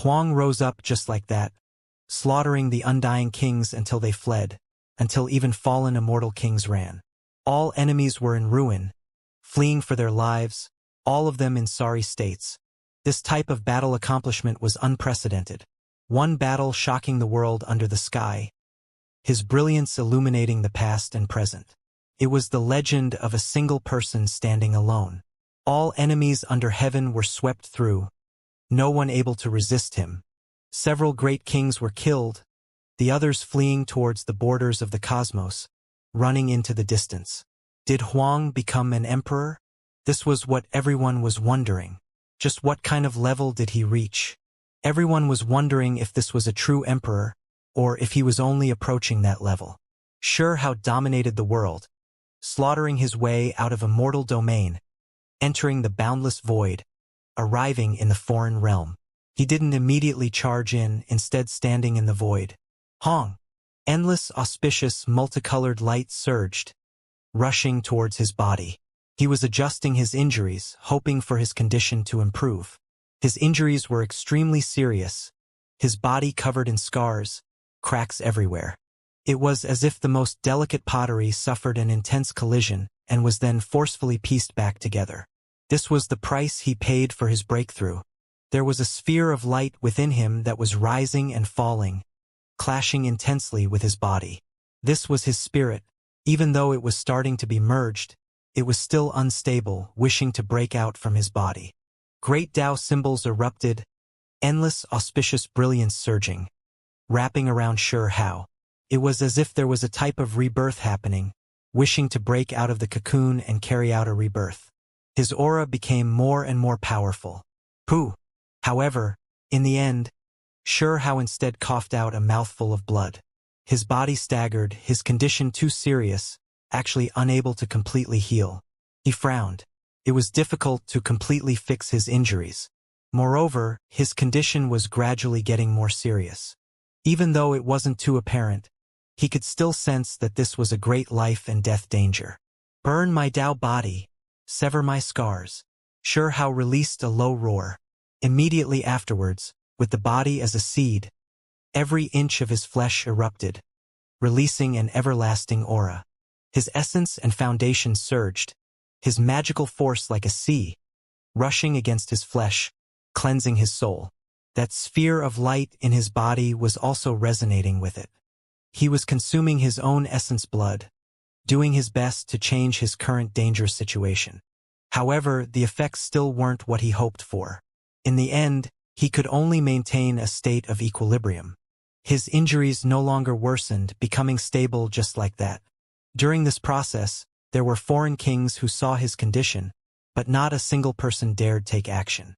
Huang rose up just like that, slaughtering the undying kings until they fled, until even fallen immortal kings ran. All enemies were in ruin, fleeing for their lives, all of them in sorry states. This type of battle accomplishment was unprecedented. One battle shocking the world under the sky, his brilliance illuminating the past and present. It was the legend of a single person standing alone. All enemies under heaven were swept through, no one able to resist him. Several great kings were killed, the others fleeing towards the borders of the cosmos, running into the distance. Did Huang become an emperor? This was what everyone was wondering. Just what kind of level did he reach? Everyone was wondering if this was a true emperor, or if he was only approaching that level. Sure Hao dominated the world, slaughtering his way out of immortal domain, entering the boundless void, arriving in the foreign realm. He didn't immediately charge in, instead standing in the void. Hong! Endless, auspicious, multicolored light surged, rushing towards his body. He was adjusting his injuries, hoping for his condition to improve. His injuries were extremely serious, his body covered in scars, cracks everywhere. It was as if the most delicate pottery suffered an intense collision and was then forcefully pieced back together. This was the price he paid for his breakthrough. There was a sphere of light within him that was rising and falling, clashing intensely with his body. This was his spirit. Even though it was starting to be merged, it was still unstable, wishing to break out from his body. Great Tao symbols erupted, endless auspicious brilliance surging, wrapping around Sure Hao. It was as if there was a type of rebirth happening, wishing to break out of the cocoon and carry out a rebirth. His aura became more and more powerful. Pooh! However, in the end, Sure Hao instead coughed out a mouthful of blood. His body staggered, his condition too serious, actually unable to completely heal. He frowned. It was difficult to completely fix his injuries. Moreover, his condition was gradually getting more serious. Even though it wasn't too apparent, he could still sense that this was a great life and death danger. Burn my Tao body, sever my scars. Sure Hao released a low roar. Immediately afterwards, with the body as a seed, every inch of his flesh erupted, releasing an everlasting aura. His essence and foundation surged, his magical force like a sea, rushing against his flesh, cleansing his soul. That sphere of light in his body was also resonating with it. He was consuming his own essence blood, doing his best to change his current dangerous situation. However, the effects still weren't what he hoped for. In the end, he could only maintain a state of equilibrium. His injuries no longer worsened, becoming stable just like that. During this process, there were foreign kings who saw his condition, but not a single person dared take action.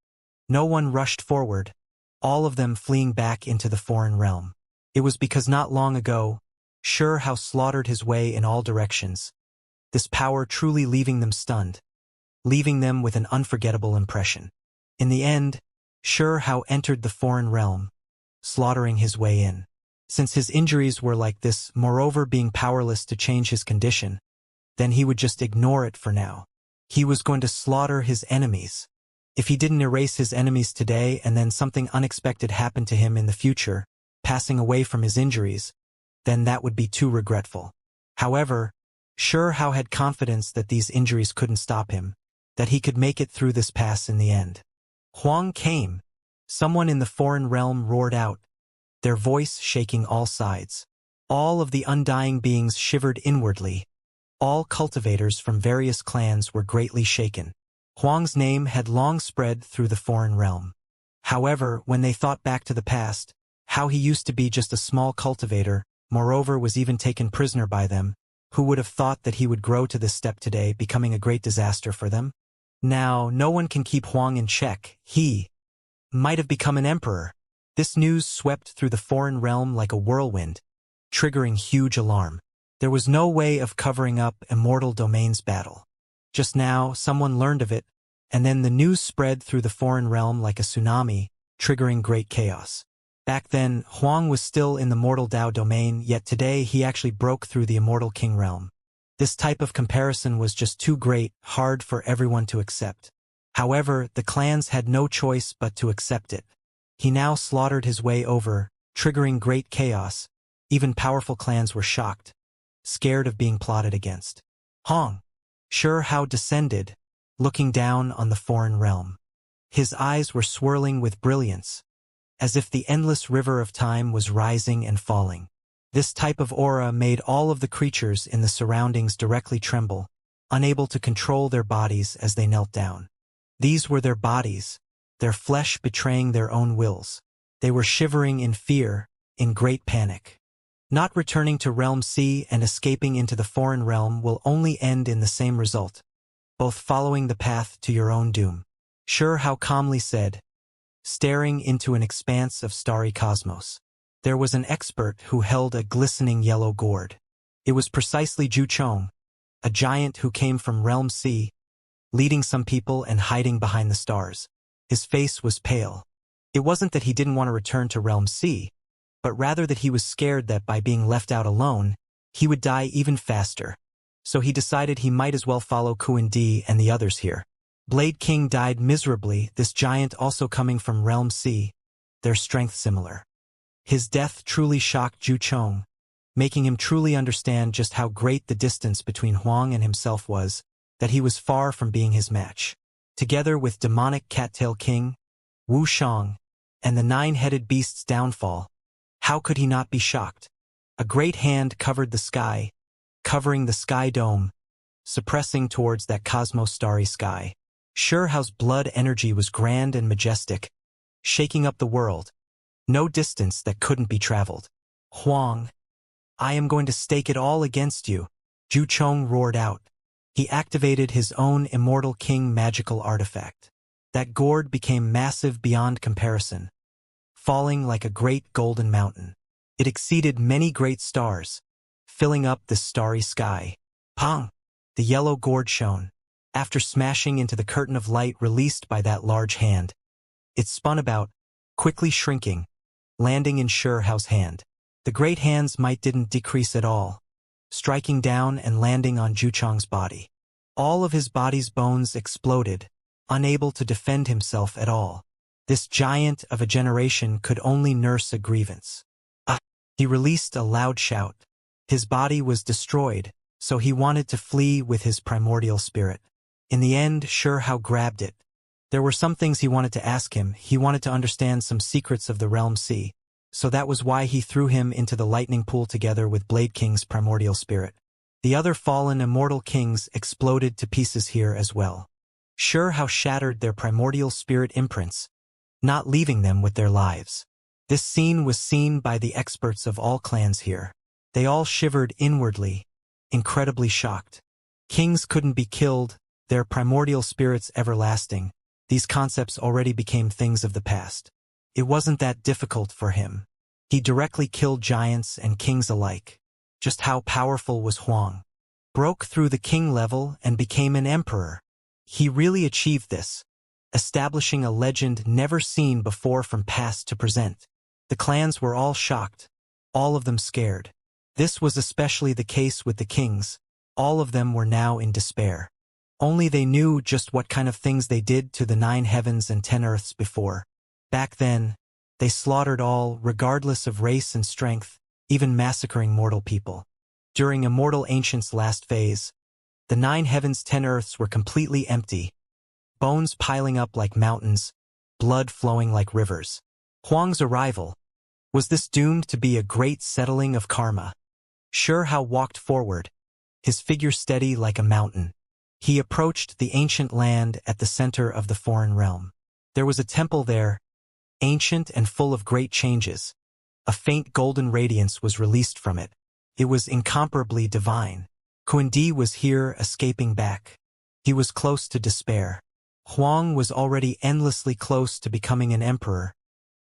No one rushed forward, all of them fleeing back into the foreign realm. It was because not long ago, Sure Hao slaughtered his way in all directions, this power truly leaving them stunned, leaving them with an unforgettable impression. In the end, Sure Hao entered the foreign realm, slaughtering his way in. Since his injuries were like this, moreover being powerless to change his condition, then he would just ignore it for now. He was going to slaughter his enemies. If he didn't erase his enemies today and then something unexpected happened to him in the future, passing away from his injuries, then that would be too regretful. However, Sure Hao had confidence that these injuries couldn't stop him, that he could make it through this pass in the end. Huang came. Someone in the foreign realm roared out, their voice shaking all sides. All of the undying beings shivered inwardly. All cultivators from various clans were greatly shaken. Huang's name had long spread through the foreign realm. However, when they thought back to the past, how he used to be just a small cultivator, moreover was even taken prisoner by them, who would have thought that he would grow to this step today, becoming a great disaster for them? Now, no one can keep Huang in check. He might have become an emperor. This news swept through the foreign realm like a whirlwind, triggering huge alarm. There was no way of covering up Immortal Domain's battle. Just now, someone learned of it, and then the news spread through the foreign realm like a tsunami, triggering great chaos. Back then, Huang was still in the Mortal Dao domain, yet today he actually broke through the Immortal King realm. This type of comparison was just too great, hard for everyone to accept. However, the clans had no choice but to accept it. He now slaughtered his way over, triggering great chaos. Even powerful clans were shocked, scared of being plotted against. Hong, sure how descended, looking down on the foreign realm. His eyes were swirling with brilliance, as if the endless river of time was rising and falling. This type of aura made all of the creatures in the surroundings directly tremble, unable to control their bodies as they knelt down. These were their bodies, their flesh betraying their own wills. They were shivering in fear, in great panic. Not returning to Realm C and escaping into the foreign realm will only end in the same result, both following the path to your own doom. Sure how calmly said, staring into an expanse of starry cosmos. There was an expert who held a glistening yellow gourd. It was precisely Zhu Chong, a giant who came from Realm C, leading some people and hiding behind the stars. His face was pale. It wasn't that he didn't want to return to Realm C, but rather that he was scared that by being left out alone, he would die even faster. So he decided he might as well follow Kuan Di and the others here. Blade King died miserably, this giant also coming from Realm C, their strength similar. His death truly shocked Zhu Chong, making him truly understand just how great the distance between Huang and himself was, that he was far from being his match. Together with demonic Cattail King, Wu Shang, and the nine-headed beast's downfall, how could he not be shocked? A great hand covered the sky, covering the sky dome, suppressing towards that cosmos-starry sky. Sure how's blood energy was grand and majestic, shaking up the world. No distance that couldn't be traveled. Huang, I am going to stake it all against you, Zhu Chong roared out. He activated his own Immortal King magical artifact. That gourd became massive beyond comparison, falling like a great golden mountain. It exceeded many great stars, filling up the starry sky. Pong! The yellow gourd shone. After smashing into the curtain of light released by that large hand, it spun about, quickly shrinking, landing in Sure Hao's hand. The great hand's might didn't decrease at all, striking down and landing on Zhu Chong's body. All of his body's bones exploded, unable to defend himself at all. This giant of a generation could only nurse a grievance. Ah! He released a loud shout. His body was destroyed, so he wanted to flee with his primordial spirit. In the end, Sure Hao grabbed it. There were some things he wanted to ask him. He wanted to understand some secrets of the Realm C, so that was why he threw him into the lightning pool together with Blade King's primordial spirit. The other fallen immortal kings exploded to pieces here as well. Sure Hao shattered their primordial spirit imprints, not leaving them with their lives. This scene was seen by the experts of all clans here. They all shivered inwardly, incredibly shocked. Kings couldn't be killed, their primordial spirits everlasting. These concepts already became things of the past. It wasn't that difficult for him. He directly killed giants and kings alike. Just how powerful was Huang? Broke through the king level and became an emperor. He really achieved this, establishing a legend never seen before from past to present. The clans were all shocked, all of them scared. This was especially the case with the kings. All of them were now in despair. Only they knew just what kind of things they did to the 9 heavens and 10 earths before. Back then, they slaughtered all, regardless of race and strength, even massacring mortal people. During Immortal Ancient's last phase, the 9 heavens 10 earths were completely empty, bones piling up like mountains, blood flowing like rivers. Huang's arrival, was this doomed to be a great settling of karma? Sure Hao walked forward, his figure steady like a mountain. He approached the ancient land at the center of the foreign realm. There was a temple there, ancient and full of great changes. A faint golden radiance was released from it. It was incomparably divine. Kuan Di was here escaping back. He was close to despair. Huang was already endlessly close to becoming an emperor,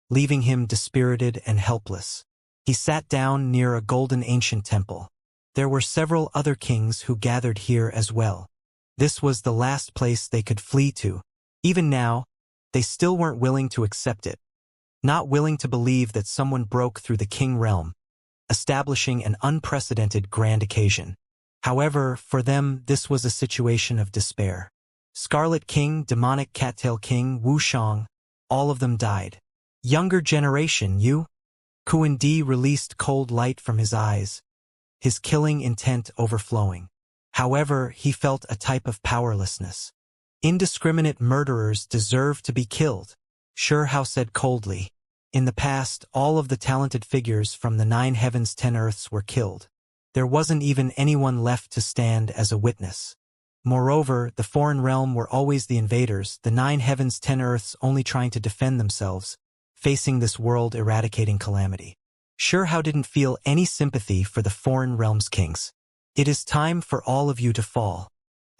leaving him dispirited and helpless. He sat down near a golden ancient temple. There were several other kings who gathered here as well. This was the last place they could flee to. Even now, they still weren't willing to accept it. Not willing to believe that someone broke through the king realm, establishing an unprecedented grand occasion. However, for them, this was a situation of despair. Scarlet King, Demonic Cattail King, Wu Shang, all of them died. Younger generation, you? Kuan Di released cold light from his eyes, his killing intent overflowing. However, he felt a type of powerlessness. Indiscriminate murderers deserve to be killed, Shurhao said coldly. In the past, all of the talented figures from the 9 heavens 10 earths were killed. There wasn't even anyone left to stand as a witness. Moreover, the foreign realm were always the invaders, the 9 heavens 10 earths only trying to defend themselves, facing this world-eradicating calamity. Shurhao didn't feel any sympathy for the foreign realm's kings. It is time for all of you to fall.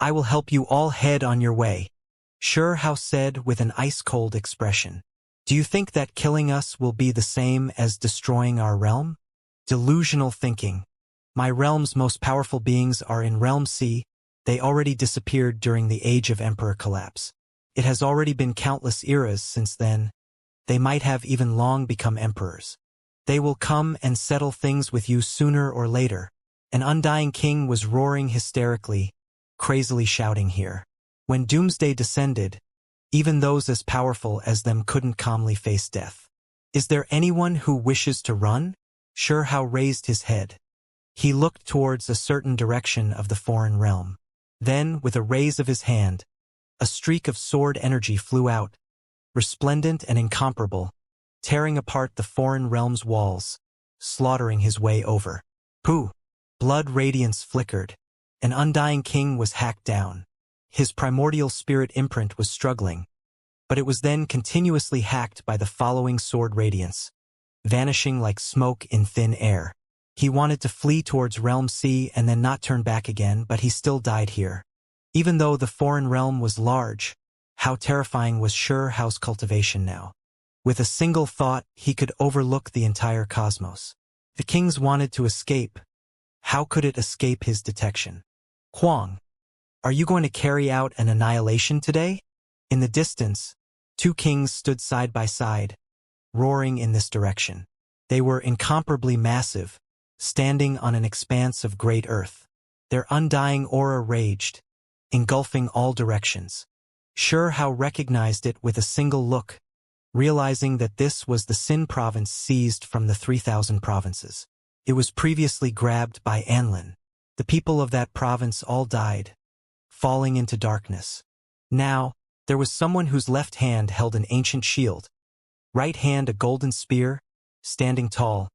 I will help you all head on your way, Shurhao said with an ice-cold expression. Do you think that killing us will be the same as destroying our realm? Delusional thinking. My realm's most powerful beings are in Realm C. They already disappeared during the Age of Emperor collapse. It has already been countless eras since then. They might have even long become emperors. They will come and settle things with you sooner or later. An undying king was roaring hysterically, crazily shouting here. When doomsday descended, even those as powerful as them couldn't calmly face death. Is there anyone who wishes to run? Shurhao raised his head. He looked towards a certain direction of the foreign realm. Then, with a raise of his hand, a streak of sword energy flew out, resplendent and incomparable, tearing apart the foreign realm's walls, slaughtering his way over. Pooh! Blood radiance flickered. An undying king was hacked down. His primordial spirit imprint was struggling, but it was then continuously hacked by the following sword radiance, vanishing like smoke in thin air. He wanted to flee towards Realm C and then not turn back again, but he still died here. Even though the foreign realm was large, how terrifying was Shurhao's cultivation now. With a single thought, he could overlook the entire cosmos. The kings wanted to escape. How could it escape his detection? Huang, are you going to carry out an annihilation today? In the distance, 2 kings stood side by side, roaring in this direction. They were incomparably massive, standing on an expanse of great earth. Their undying aura raged, engulfing all directions. Shurhao recognized it with a single look, realizing that this was the Xin province seized from the 3,000 provinces. It was previously grabbed by Anlin. The people of that province all died, falling into darkness. Now, there was someone whose left hand held an ancient shield, right hand a golden spear, standing tall,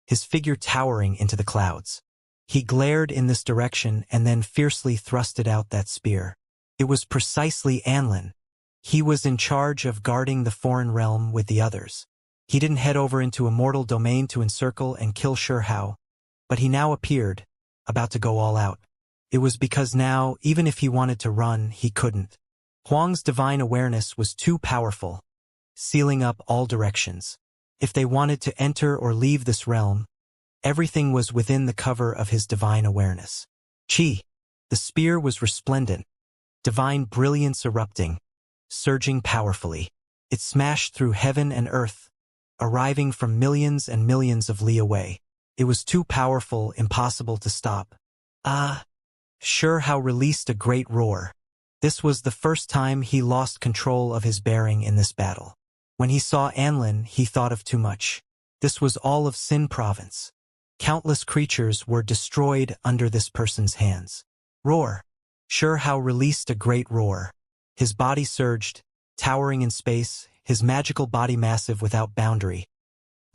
his figure towering into the clouds. He glared in this direction and then fiercely thrusted out that spear. It was precisely Anlin. He was in charge of guarding the foreign realm with the others. He didn't head over into Immortal domain to encircle and kill Shurhao, but he now appeared, about to go all out. It was because now, even if he wanted to run, he couldn't. Huang's divine awareness was too powerful, sealing up all directions. If they wanted to enter or leave this realm, everything was within the cover of his divine awareness. Qi. The spear was resplendent, divine brilliance erupting, surging powerfully. It smashed through heaven and earth, arriving from millions and millions of li away. It was too powerful, impossible to stop. Shurhao released a great roar. This was the first time he lost control of his bearing in this battle. When he saw Anlin, he thought of too much. This was all of Xin province. Countless creatures were destroyed under this person's hands. Roar. Shurhao released a great roar. His body surged, towering in space, his magical body massive without boundary,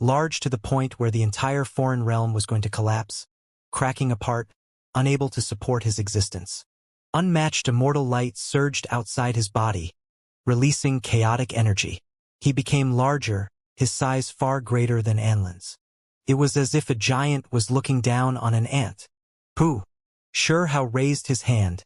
large to the point where the entire foreign realm was going to collapse, cracking apart, unable to support his existence. Unmatched immortal light surged outside his body, releasing chaotic energy. He became larger, his size far greater than Anlin's. It was as if a giant was looking down on an ant. Pooh! Shurhao raised his hand,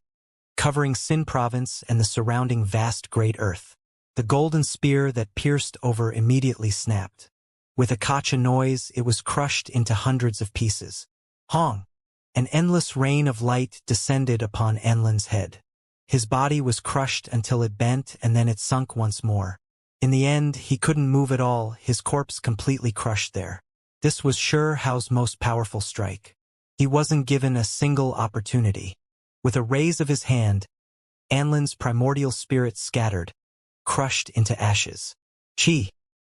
covering Xin province and the surrounding vast great earth. The golden spear that pierced over immediately snapped. With a kacha noise, it was crushed into hundreds of pieces. Hong! An endless rain of light descended upon Anlin's head. His body was crushed until it bent and then it sunk once more. In the end, he couldn't move at all, his corpse completely crushed there. This was Shurhao's most powerful strike. He wasn't given a single opportunity. With a raise of his hand, Anlin's primordial spirit scattered, crushed into ashes. Qi!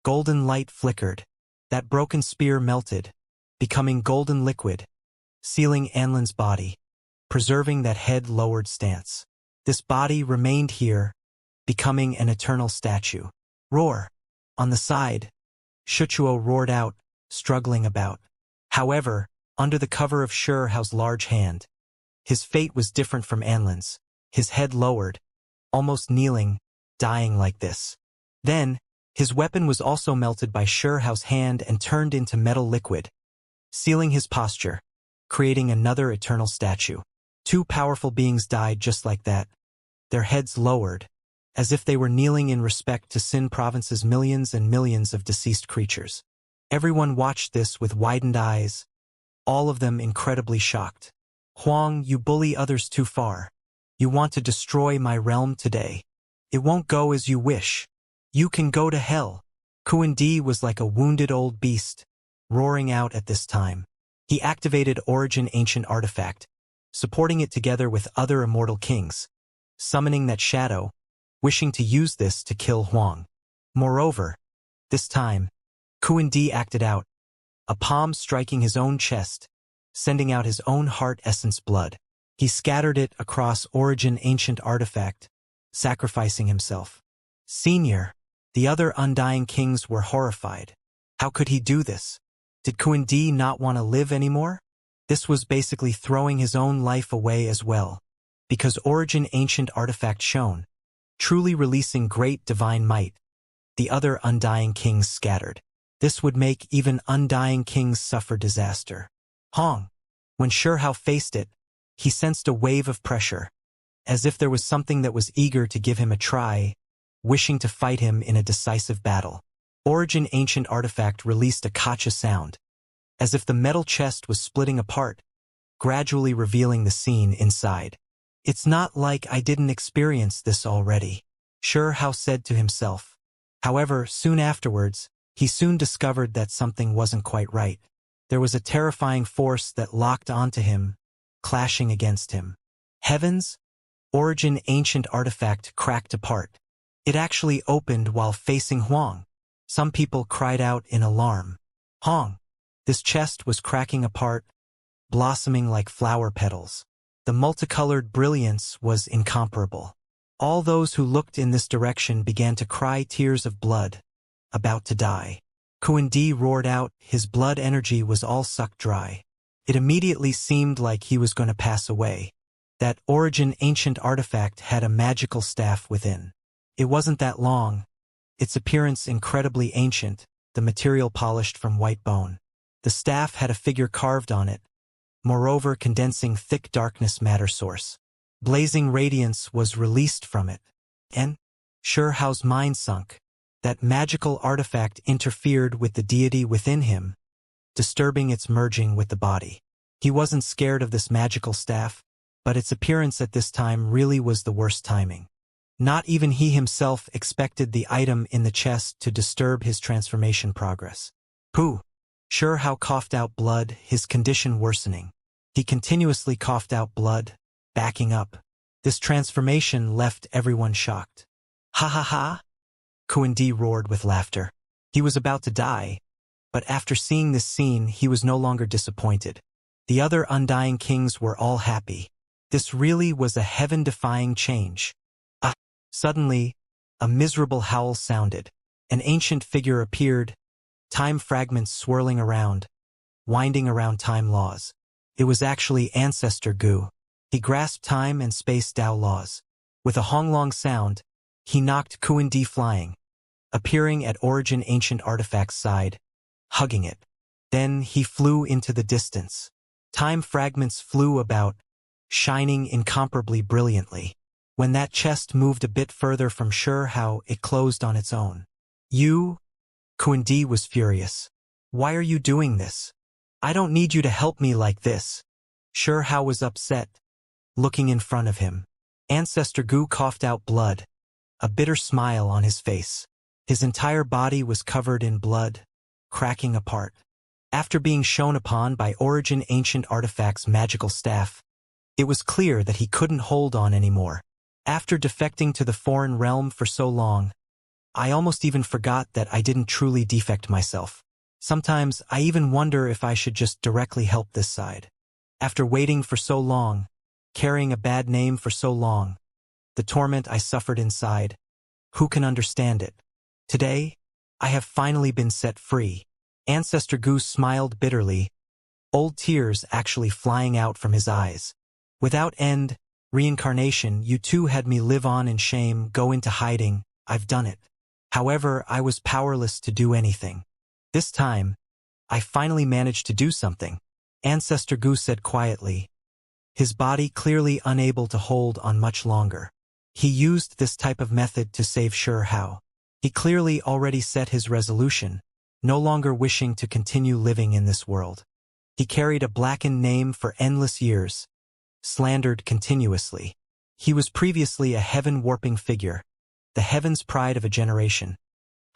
Golden light flickered. That broken spear melted, becoming golden liquid, sealing Anlin's body, preserving that head-lowered stance. This body remained here, becoming an eternal statue. Roar! On the side, Shuchuo roared out, struggling about. However, under the cover of Shuhao's large hand, his fate was different from Anlin's, his head lowered, almost kneeling, dying like this. Then, his weapon was also melted by Shuhao's hand and turned into metal liquid, sealing his posture, creating another eternal statue. Two powerful beings died just like that, their heads lowered, as if they were kneeling in respect to Sin Province's millions and millions of deceased creatures. Everyone watched this with widened eyes, all of them incredibly shocked. Huang, you bully others too far. You want to destroy my realm today. It won't go as you wish. You can go to hell. Kuan Di was like a wounded old beast, roaring out at this time. He activated Origin Ancient Artifact, supporting it together with other immortal kings, summoning that shadow, wishing to use this to kill Huang. Moreover, this time, Kuan Di acted out, a palm striking his own chest, sending out his own heart essence blood. He scattered it across Origin Ancient Artifact, sacrificing himself. Senior, the other Undying Kings were horrified. How could he do this? Did Kuan Di not want to live anymore? This was basically throwing his own life away as well, because Origin Ancient Artifact shone, truly releasing great divine might. The other Undying Kings scattered. This would make even Undying Kings suffer disaster. Hong. When Shuhao faced it, he sensed a wave of pressure, as if there was something that was eager to give him a try, wishing to fight him in a decisive battle. Origin Ancient Artifact released a kacha sound, as if the metal chest was splitting apart, gradually revealing the scene inside. It's not like I didn't experience this already, Shuhao said to himself. However, soon afterwards, he soon discovered that something wasn't quite right. There was a terrifying force that locked onto him, clashing against him. Heavens! Origin Ancient Artifact cracked apart. It actually opened while facing Huang. Some people cried out in alarm. Huang! This chest was cracking apart, blossoming like flower petals. The multicolored brilliance was incomparable. All those who looked in this direction began to cry tears of blood, about to die. Kuan Di roared out, his blood energy was all sucked dry. It immediately seemed like he was going to pass away. That Origin Ancient Artifact had a magical staff within. It wasn't that long, its appearance incredibly ancient, the material polished from white bone. The staff had a figure carved on it, moreover condensing thick darkness matter source. Blazing radiance was released from it. And Shuhao's mind sunk. That magical artifact interfered with the deity within him, disturbing its merging with the body. He wasn't scared of this magical staff, but its appearance at this time really was the worst timing. Not even he himself expected the item in the chest to disturb his transformation progress. Pooh! Shuhao coughed out blood, his condition worsening. He continuously coughed out blood, backing up. This transformation left everyone shocked. Ha ha ha! Kuan Di roared with laughter. He was about to die, but after seeing this scene he was no longer disappointed. The other Undying Kings were all happy. This really was a heaven-defying change. Suddenly, a miserable howl sounded. An ancient figure appeared, time fragments swirling around, winding around time laws. It was actually Ancestor Gu. He grasped time and space Dao laws. With a honglong sound, he knocked Kuan Di flying, appearing at Origin Ancient Artifact's side, hugging it. Then he flew into the distance. Time fragments flew about, shining incomparably brilliantly. When that chest moved a bit further from Shuhao, it closed on its own. You? Kuan Di was furious. Why are you doing this? I don't need you to help me like this. Shuhao was upset, looking in front of him. Ancestor Gu coughed out blood, a bitter smile on his face. His entire body was covered in blood, cracking apart. After being shown upon by Origin Ancient Artifact's magical staff, it was clear that he couldn't hold on anymore. After defecting to the foreign realm for so long, I almost even forgot that I didn't truly defect myself. Sometimes I even wonder if I should just directly help this side. After waiting for so long, carrying a bad name for so long, the torment I suffered inside, who can understand it? Today, I have finally been set free. Ancestor Goose smiled bitterly, old tears actually flying out from his eyes. Without end, Reincarnation, you too had me live on in shame, go into hiding, I've done it. However, I was powerless to do anything. This time, I finally managed to do something, Ancestor Goose said quietly, his body clearly unable to hold on much longer. He used this type of method to save Sure How. He clearly already set his resolution, no longer wishing to continue living in this world. He carried a blackened name for endless years, slandered continuously. He was previously a heaven-warping figure, the heaven's pride of a generation,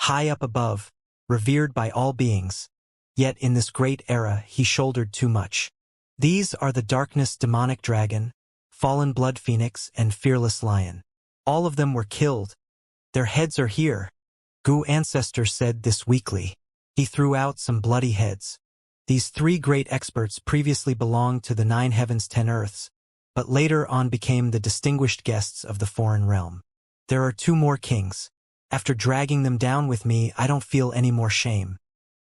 high up above, revered by all beings. Yet in this great era he shouldered too much. These are the darkness demonic dragon, fallen blood phoenix, and fearless lion. All of them were killed. Their heads are here. Gu Ancestor said this weakly. He threw out some bloody heads. These three great experts previously belonged to the 9 heavens 10 earths, but later on became the distinguished guests of the foreign realm. There are 2 more kings. After dragging them down with me, I don't feel any more shame.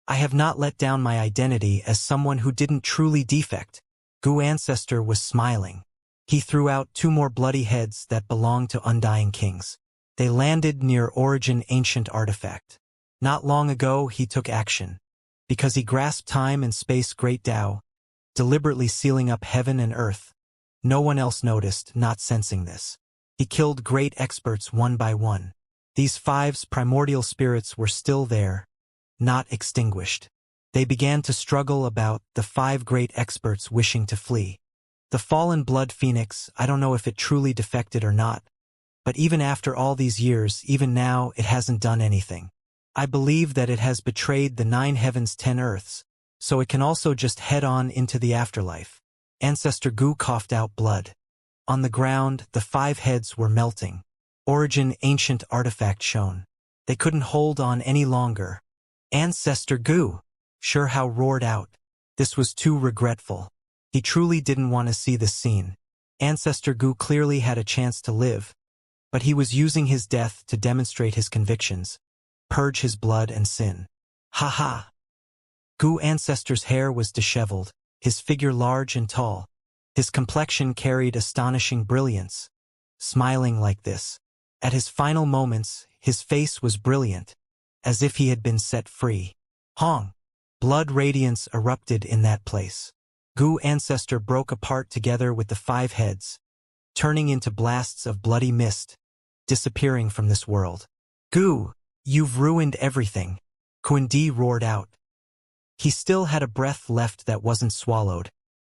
I have not let down my identity as someone who didn't truly defect. Gu Ancestor was smiling. He threw out 2 more bloody heads that belonged to undying kings. They landed near Origin Ancient Artifact. Not long ago he took action. Because he grasped time and space great Tao, deliberately sealing up heaven and earth. No one else noticed, not sensing this. He killed great experts one by one. These 5's primordial spirits were still there, not extinguished. They began to struggle about the 5 great experts wishing to flee. The fallen blood phoenix, I don't know if it truly defected or not, but even after all these years, even now, it hasn't done anything. I believe that it has betrayed the 9 heavens 10 earths, so it can also just head on into the afterlife. Ancestor Gu coughed out blood. On the ground, the 5 heads were melting. Origin Ancient Artifact shone. They couldn't hold on any longer. Ancestor Gu! Sure How roared out. This was too regretful. He truly didn't want to see this scene. Ancestor Gu clearly had a chance to live, but he was using his death to demonstrate his convictions, purge his blood and sin. Ha ha! Gu Ancestor's hair was disheveled, his figure large and tall. His complexion carried astonishing brilliance. Smiling like this. At his final moments, his face was brilliant, as if he had been set free. Hong! Blood radiance erupted in that place. Gu Ancestor broke apart together with the 5 heads, turning into blasts of bloody mist, disappearing from this world. Gu! You've ruined everything, Kun Di roared out. He still had a breath left that wasn't swallowed,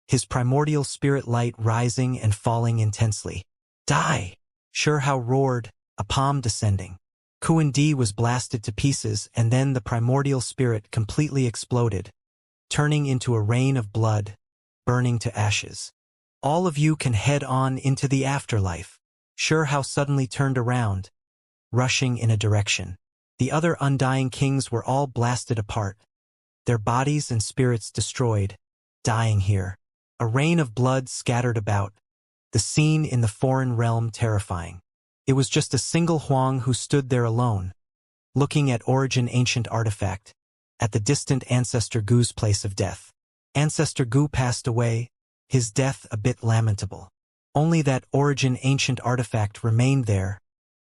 his primordial spirit light rising and falling intensely. Die! Sure How roared, a palm descending. Kun Di was blasted to pieces, and then the primordial spirit completely exploded, turning into a rain of blood, burning to ashes. All of you can head on into the afterlife. Sure How suddenly turned around, rushing in a direction. The other undying kings were all blasted apart, their bodies and spirits destroyed, dying here. A rain of blood scattered about, the scene in the foreign realm terrifying. It was just a single Huang who stood there alone, looking at Origin Ancient Artifact, at the distant Ancestor Gu's place of death. Ancestor Gu passed away, his death a bit lamentable. Only that Origin Ancient Artifact remained there,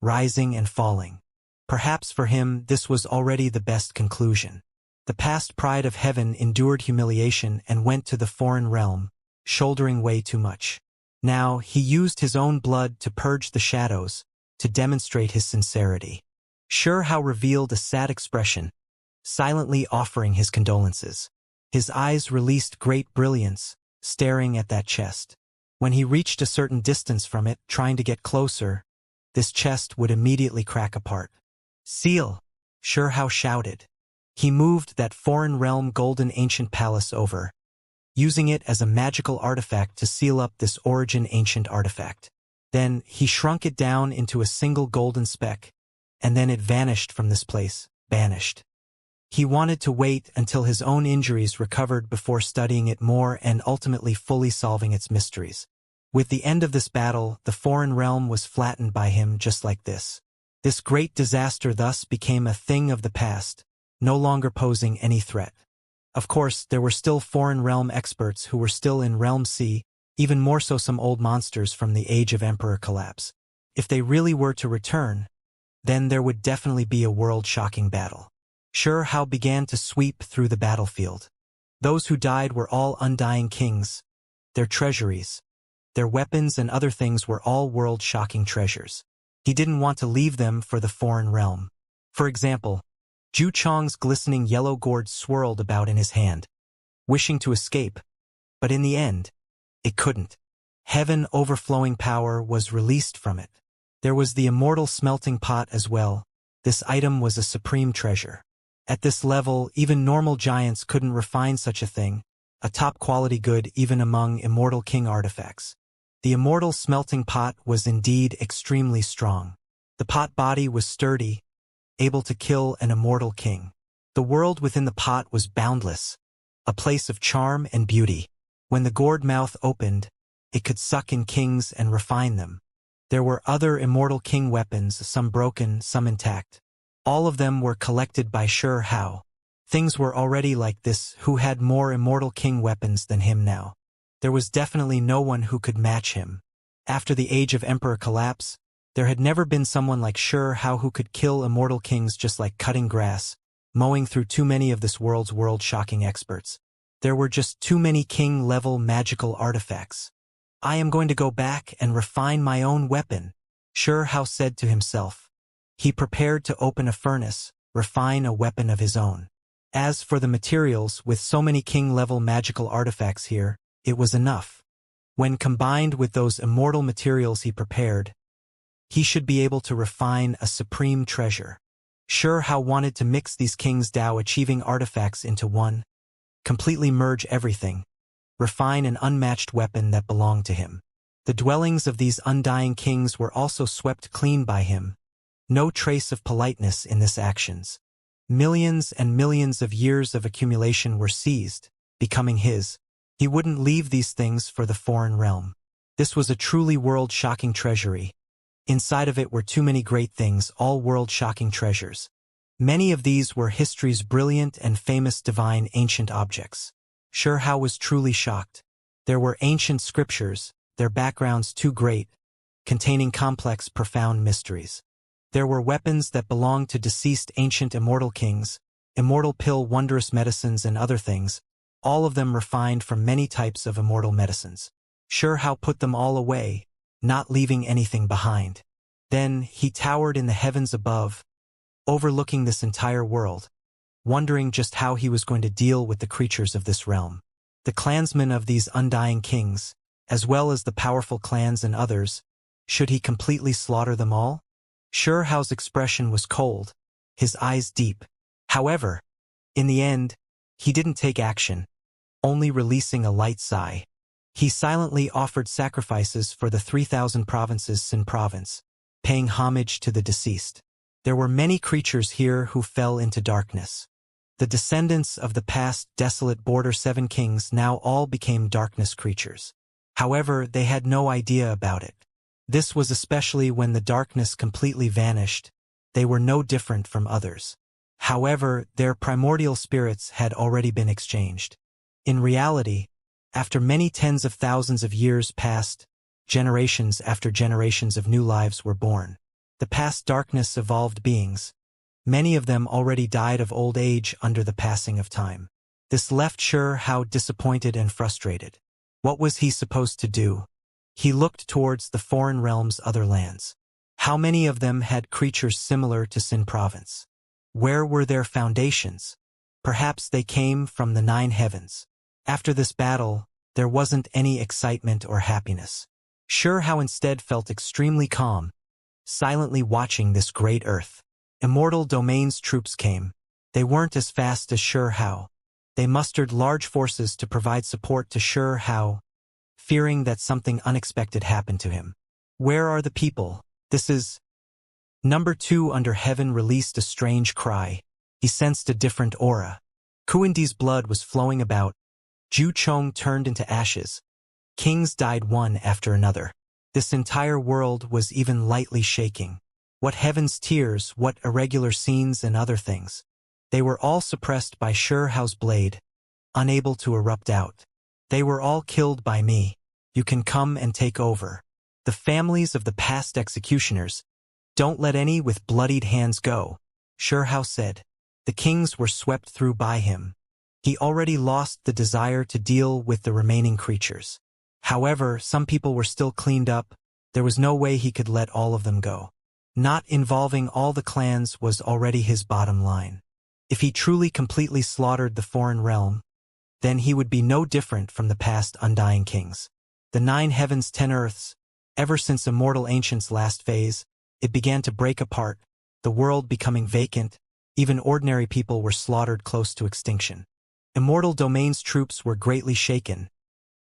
rising and falling. Perhaps for him this was already the best conclusion. The past pride of heaven endured humiliation and went to the foreign realm, shouldering way too much. Now he used his own blood to purge the shadows, to demonstrate his sincerity. Sure How revealed a sad expression, silently offering his condolences. His eyes released great brilliance, staring at that chest. When he reached a certain distance from it, trying to get closer, this chest would immediately crack apart. Seal! Sure How shouted. He moved that foreign realm golden ancient palace over, using it as a magical artifact to seal up this Origin Ancient Artifact. Then he shrunk it down into a single golden speck, and then it vanished from this place, banished. He wanted to wait until his own injuries recovered before studying it more and ultimately fully solving its mysteries. With the end of this battle, the foreign realm was flattened by him just like this. This great disaster thus became a thing of the past, no longer posing any threat. Of course, there were still foreign realm experts who were still in Realm C, even more so some old monsters from the Age of Emperor collapse. If they really were to return, then there would definitely be a world-shocking battle. Sure Hao began to sweep through the battlefield. Those who died were all undying kings. Their treasuries, their weapons and other things were all world-shocking treasures. He didn't want to leave them for the foreign realm. For example, Zhu Chong's glistening yellow gourd swirled about in his hand, wishing to escape, but in the end, it couldn't. Heaven overflowing power was released from it. There was the immortal smelting pot as well. This item was a supreme treasure. At this level, even normal giants couldn't refine such a thing, a top-quality good even among immortal king artifacts. The immortal smelting pot was indeed extremely strong. The pot body was sturdy, able to kill an immortal king. The world within the pot was boundless, a place of charm and beauty. When the gourd mouth opened, it could suck in kings and refine them. There were other immortal king weapons, some broken, some intact. All of them were collected by Sure Hao. Things were already like this. Who had more immortal king weapons than him now? There was definitely no one who could match him. After the Age of Emperor collapse, there had never been someone like Sure Hao who could kill immortal kings just like cutting grass, mowing through too many of this world's world-shocking experts. There were just too many king-level magical artifacts. I am going to go back and refine my own weapon, Sure Hao said to himself. He prepared to open a furnace, refine a weapon of his own. As for the materials, with so many king-level magical artifacts here, it was enough. When combined with those immortal materials he prepared, he should be able to refine a supreme treasure. Sure Hao wanted to mix these King's Dao achieving artifacts into one, completely merge everything, refine an unmatched weapon that belonged to him. The dwellings of these undying kings were also swept clean by him. No trace of politeness in this actions. Millions and millions of years of accumulation were seized, becoming his. He wouldn't leave these things for the foreign realm. This was a truly world-shocking treasury. Inside of it were too many great things, all world-shocking treasures. Many of these were history's brilliant and famous divine ancient objects. Sure Hao was truly shocked. There were ancient scriptures, their backgrounds too great, containing complex, profound mysteries. There were weapons that belonged to deceased ancient immortal kings, immortal pill wondrous medicines and other things, all of them refined from many types of immortal medicines. Sure Hao put them all away, not leaving anything behind. Then he towered in the heavens above, overlooking this entire world, wondering just how he was going to deal with the creatures of this realm. The clansmen of these undying kings, as well as the powerful clans and others, should he completely slaughter them all? Sure Hao's expression was cold, his eyes deep. However, in the end, he didn't take action, only releasing a light sigh. He silently offered sacrifices for the 3,000 provinces Xin province, paying homage to the deceased. There were many creatures here who fell into darkness. The descendants of the past desolate border 7 kings now all became darkness creatures. However, they had no idea about it. This was especially when the darkness completely vanished. They were no different from others. However, their primordial spirits had already been exchanged. In reality, after many tens of thousands of years passed, generations after generations of new lives were born. The past darkness evolved beings. Many of them already died of old age under the passing of time. This left Sure Hao disappointed and frustrated. What was he supposed to do? He looked towards the foreign realm's other lands. How many of them had creatures similar to Xin province? Where were their foundations? Perhaps they came from the 9 heavens. After this battle, there wasn't any excitement or happiness. Sure Hao instead felt extremely calm, silently watching this great earth. Immortal Domain's troops came. They weren't as fast as Sure Hao. They mustered large forces to provide support to Sure Hao, fearing that something unexpected happened to him. Where are the people? This is Number 2 under heaven released a strange cry. He sensed a different aura. Kuandi's blood was flowing about. Ju Chong turned into ashes. Kings died one after another. This entire world was even lightly shaking. What heaven's tears, what irregular scenes and other things. They were all suppressed by Shurhao's blade, unable to erupt out. They were all killed by me. You can come and take over. The families of the past executioners, don't let any with bloodied hands go, Shurhao said. The kings were swept through by him. He already lost the desire to deal with the remaining creatures. However, some people were still cleaned up. There was no way he could let all of them go. Not involving all the clans was already his bottom line. If he truly completely slaughtered the foreign realm, then he would be no different from the past undying kings. The 9 heavens 10 earths, ever since Immortal Ancient's last phase, it began to break apart, the world becoming vacant, even ordinary people were slaughtered close to extinction. Immortal Domain's troops were greatly shaken,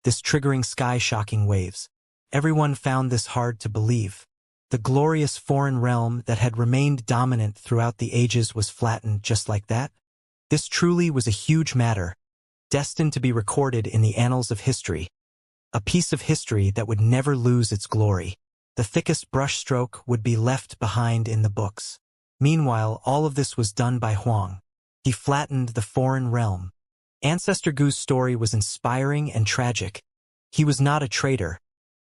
this triggering sky-shocking waves. Everyone found this hard to believe. The glorious foreign realm that had remained dominant throughout the ages was flattened just like that. This truly was a huge matter, destined to be recorded in the annals of history. A piece of history that would never lose its glory. The thickest brushstroke would be left behind in the books. Meanwhile, all of this was done by Huang. He flattened the foreign realm. Ancestor Gu's story was inspiring and tragic. He was not a traitor,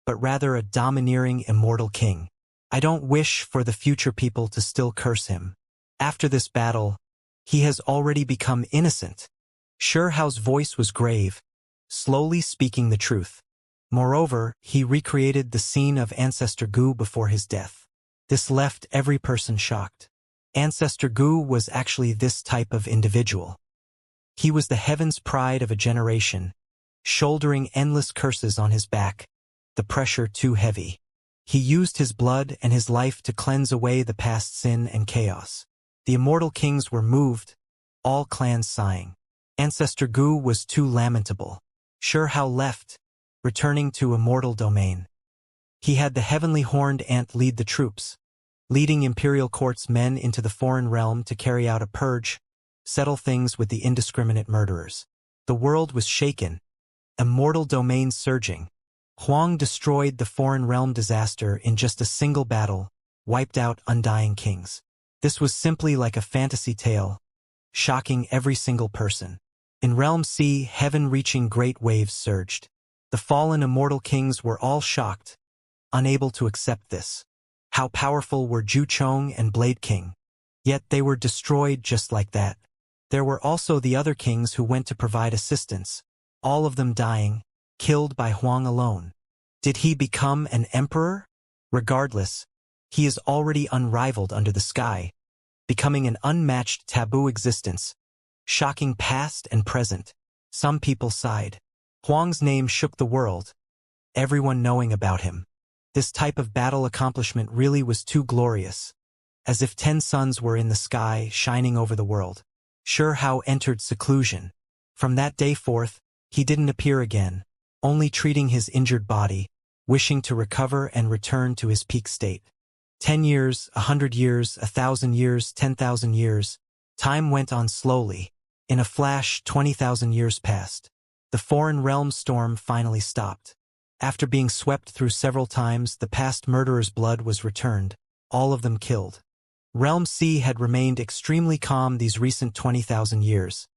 but rather a domineering immortal king. I don't wish for the future people to still curse him. After this battle, he has already become innocent. Shurhao's voice was grave, slowly speaking the truth. Moreover, he recreated the scene of Ancestor Gu before his death. This left every person shocked. Ancestor Gu was actually this type of individual. He was the heaven's pride of a generation, shouldering endless curses on his back, the pressure too heavy. He used his blood and his life to cleanse away the past sin and chaos. The immortal kings were moved, all clans sighing. Ancestor Gu was too lamentable. Shurhao left, returning to Immortal Domain. He had the heavenly horned ant lead the troops, leading Imperial Court's men into the foreign realm to carry out a purge, settle things with the indiscriminate murderers. The world was shaken, Immortal Domain surging. Huang destroyed the foreign realm disaster in just a single battle, wiped out undying kings. This was simply like a fantasy tale, shocking every single person. In Realm C, heaven-reaching great waves surged. The fallen immortal kings were all shocked, unable to accept this. How powerful were Ju Chong and Blade King? Yet they were destroyed just like that. There were also the other kings who went to provide assistance, all of them dying, killed by Huang alone. Did he become an emperor? Regardless, he is already unrivaled under the sky, becoming an unmatched taboo existence, shocking past and present. Some people sighed. Huang's name shook the world, everyone knowing about him. This type of battle accomplishment really was too glorious, as if 10 suns were in the sky shining over the world. Shurhao entered seclusion. From that day forth, he didn't appear again, only treating his injured body, wishing to recover and return to his peak state. 10 years, 100 years, 1,000 years, 10,000 years. Time went on slowly. In a flash, 20,000 years passed. The foreign realm storm finally stopped. After being swept through several times, the past murderers' blood was returned, all of them killed. Realm C had remained extremely calm these recent 20,000 years.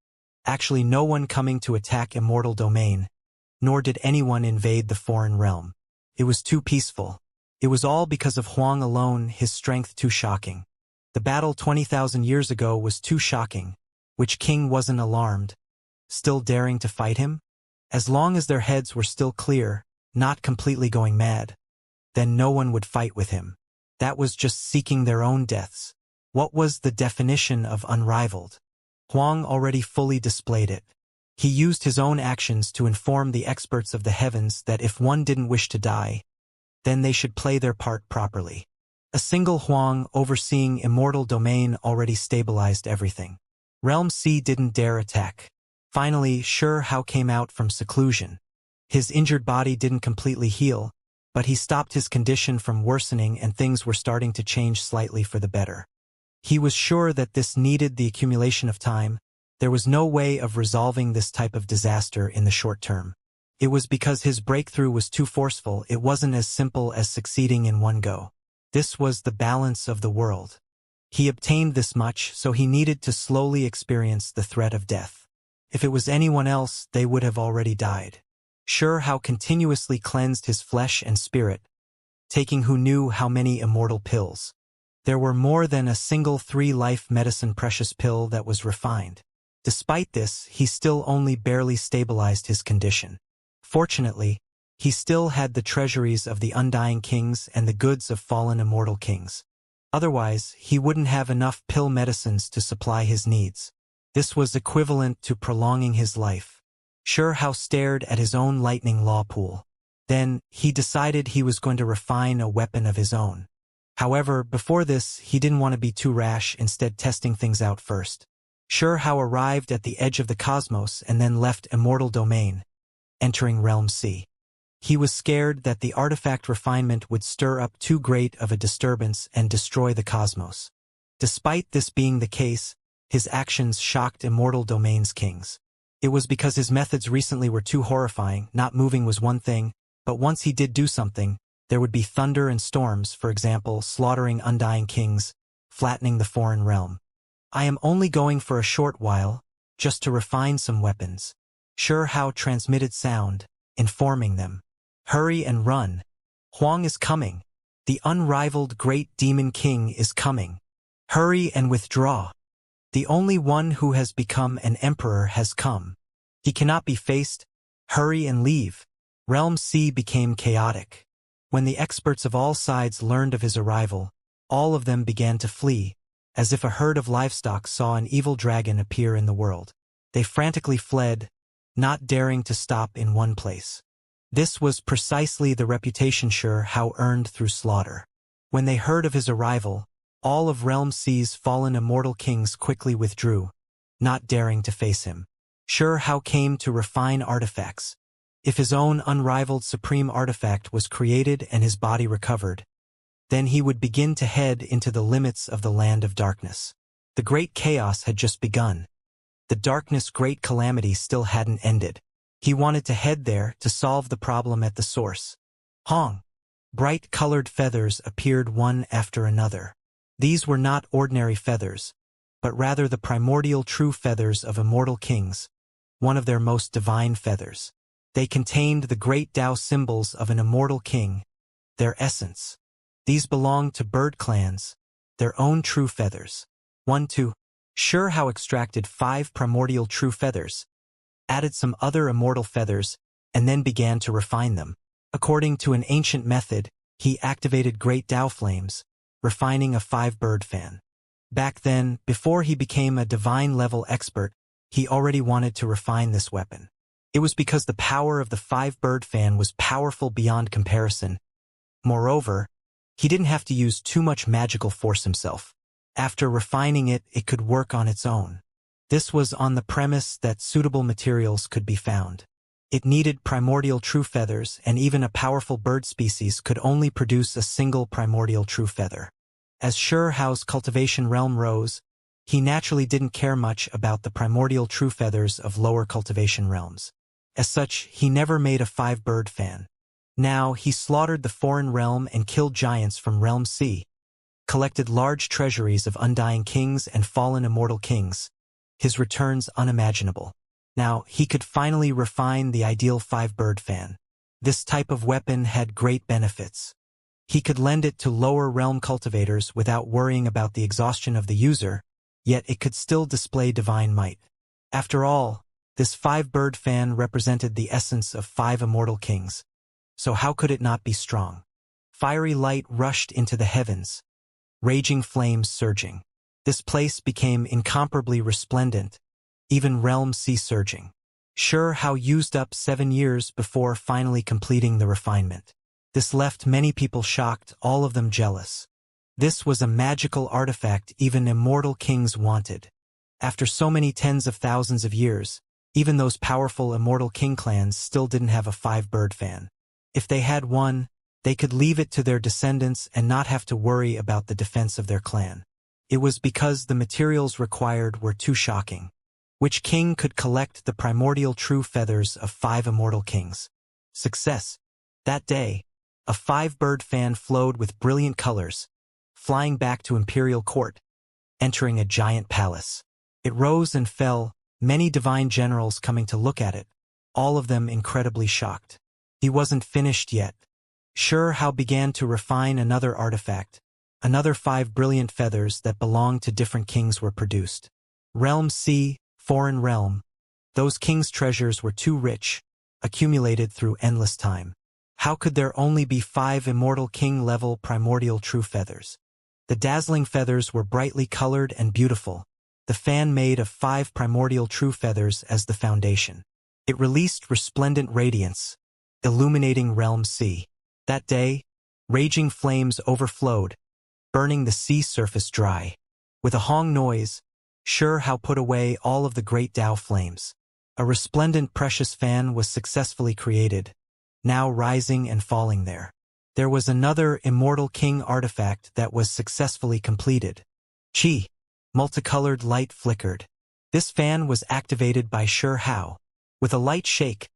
Actually, no one coming to attack Immortal Domain, nor did anyone invade the foreign realm. It was too peaceful. It was all because of Huang alone, his strength too shocking. The battle 20,000 years ago was too shocking. Which king wasn't alarmed, still daring to fight him? As long as their heads were still clear, not completely going mad, then no one would fight with him. That was just seeking their own deaths. What was the definition of unrivaled? Huang already fully displayed it. He used his own actions to inform the experts of the heavens that if one didn't wish to die, then they should play their part properly. A single Huang overseeing Immortal Domain already stabilized everything. Realm C didn't dare attack. Finally, Shurhao came out from seclusion. His injured body didn't completely heal, but he stopped his condition from worsening and things were starting to change slightly for the better. He was sure that this needed the accumulation of time. There was no way of resolving this type of disaster in the short term. It was because his breakthrough was too forceful. It wasn't as simple as succeeding in one go. This was the balance of the world. He obtained this much, so he needed to slowly experience the threat of death. If it was anyone else, they would have already died. Sure how continuously cleansed his flesh and spirit, taking who knew how many immortal pills. There were more than a single 3-life medicine precious pill that was refined. Despite this, he still only barely stabilized his condition. Fortunately, he still had the treasuries of the undying kings and the goods of fallen immortal kings. Otherwise, he wouldn't have enough pill medicines to supply his needs. This was equivalent to prolonging his life. Sure how stared at his own lightning law pool. Then, he decided he was going to refine a weapon of his own. However, before this, he didn't want to be too rash, instead testing things out first. Sure how arrived at the edge of the cosmos and then left Immortal Domain, entering Realm C. He was scared that the artifact refinement would stir up too great of a disturbance and destroy the cosmos. Despite this being the case, his actions shocked Immortal Domain's kings. It was because his methods recently were too horrifying. Not moving was one thing, but once he did do something, there would be thunder and storms, for example, slaughtering undying kings, flattening the foreign realm. I am only going for a short while, just to refine some weapons. Sure how transmitted sound, informing them. Hurry and run. Huang is coming. The unrivaled great demon king is coming. Hurry and withdraw. The only one who has become an emperor has come. He cannot be faced. Hurry and leave. Realm C became chaotic. When the experts of all sides learned of his arrival, all of them began to flee, as if a herd of livestock saw an evil dragon appear in the world. They frantically fled, not daring to stop in one place. This was precisely the reputation Sure how earned through slaughter. When they heard of his arrival, all of Realm C's fallen immortal kings quickly withdrew, not daring to face him. Sure how came to refine artifacts. If his own unrivaled supreme artifact was created and his body recovered, then he would begin to head into the limits of the land of darkness. The great chaos had just begun. The darkness' great calamity still hadn't ended. He wanted to head there to solve the problem at the source. Hong! Bright-colored feathers appeared one after another. These were not ordinary feathers, but rather the primordial true feathers of immortal kings, one of their most divine feathers. They contained the great Tao symbols of an immortal king, their essence. These belonged to bird clans, their own true feathers. 1-2. Sure how extracted 5 primordial true feathers, added some other immortal feathers, and then began to refine them. According to an ancient method, he activated great Tao flames, refining a 5-bird fan. Back then, before he became a divine-level expert, he already wanted to refine this weapon. It was because the power of the 5-bird fan was powerful beyond comparison. Moreover, he didn't have to use too much magical force himself. After refining it, it could work on its own. This was on the premise that suitable materials could be found. It needed primordial true feathers, and even a powerful bird species could only produce a single primordial true feather. As Sure hao's cultivation realm rose, he naturally didn't care much about the primordial true feathers of lower cultivation realms. As such, he never made a 5-bird fan. Now, he slaughtered the foreign realm and killed giants from Realm C, collected large treasuries of undying kings and fallen immortal kings, his returns unimaginable. Now, he could finally refine the ideal 5-bird fan. This type of weapon had great benefits. He could lend it to lower realm cultivators without worrying about the exhaustion of the user, yet it could still display divine might. After all, this 5-bird fan represented the essence of 5 immortal kings. So how could it not be strong? Fiery light rushed into the heavens, raging flames surging. This place became incomparably resplendent, even Realm C surging. Sure how used up 7 years before finally completing the refinement. This left many people shocked, all of them jealous. This was a magical artifact even immortal kings wanted. After so many tens of thousands of years, even those powerful immortal king clans still didn't have a 5-bird fan. If they had one, They could leave it to their descendants and not have to worry about the defense of their clan. It was because the materials required were too shocking. Which king could collect the primordial true feathers of 5 immortal kings? Success. That day, a 5-bird fan flowed with brilliant colors, flying back to imperial court, entering a giant palace. It rose and fell, many divine generals coming to look at it, all of them incredibly shocked. He wasn't finished yet. Xianxia began to refine another artifact. Another 5 brilliant feathers that belonged to different kings were produced. Realm C, foreign realm. Those kings' treasures were too rich, accumulated through endless time. How could there only be 5 immortal king-level primordial true feathers? The dazzling feathers were brightly colored and beautiful, the fan made of 5 primordial true feathers as the foundation. It released resplendent radiance, illuminating Realm C. That day, raging flames overflowed, burning the sea surface dry. With a hong noise, Xianxia put away all of the great Tao flames. A resplendent precious fan was successfully created, now rising and falling there. There was another immortal king artifact that was successfully completed. Qi. Multicolored light flickered. This fan was activated by Xianxia. With a light shake,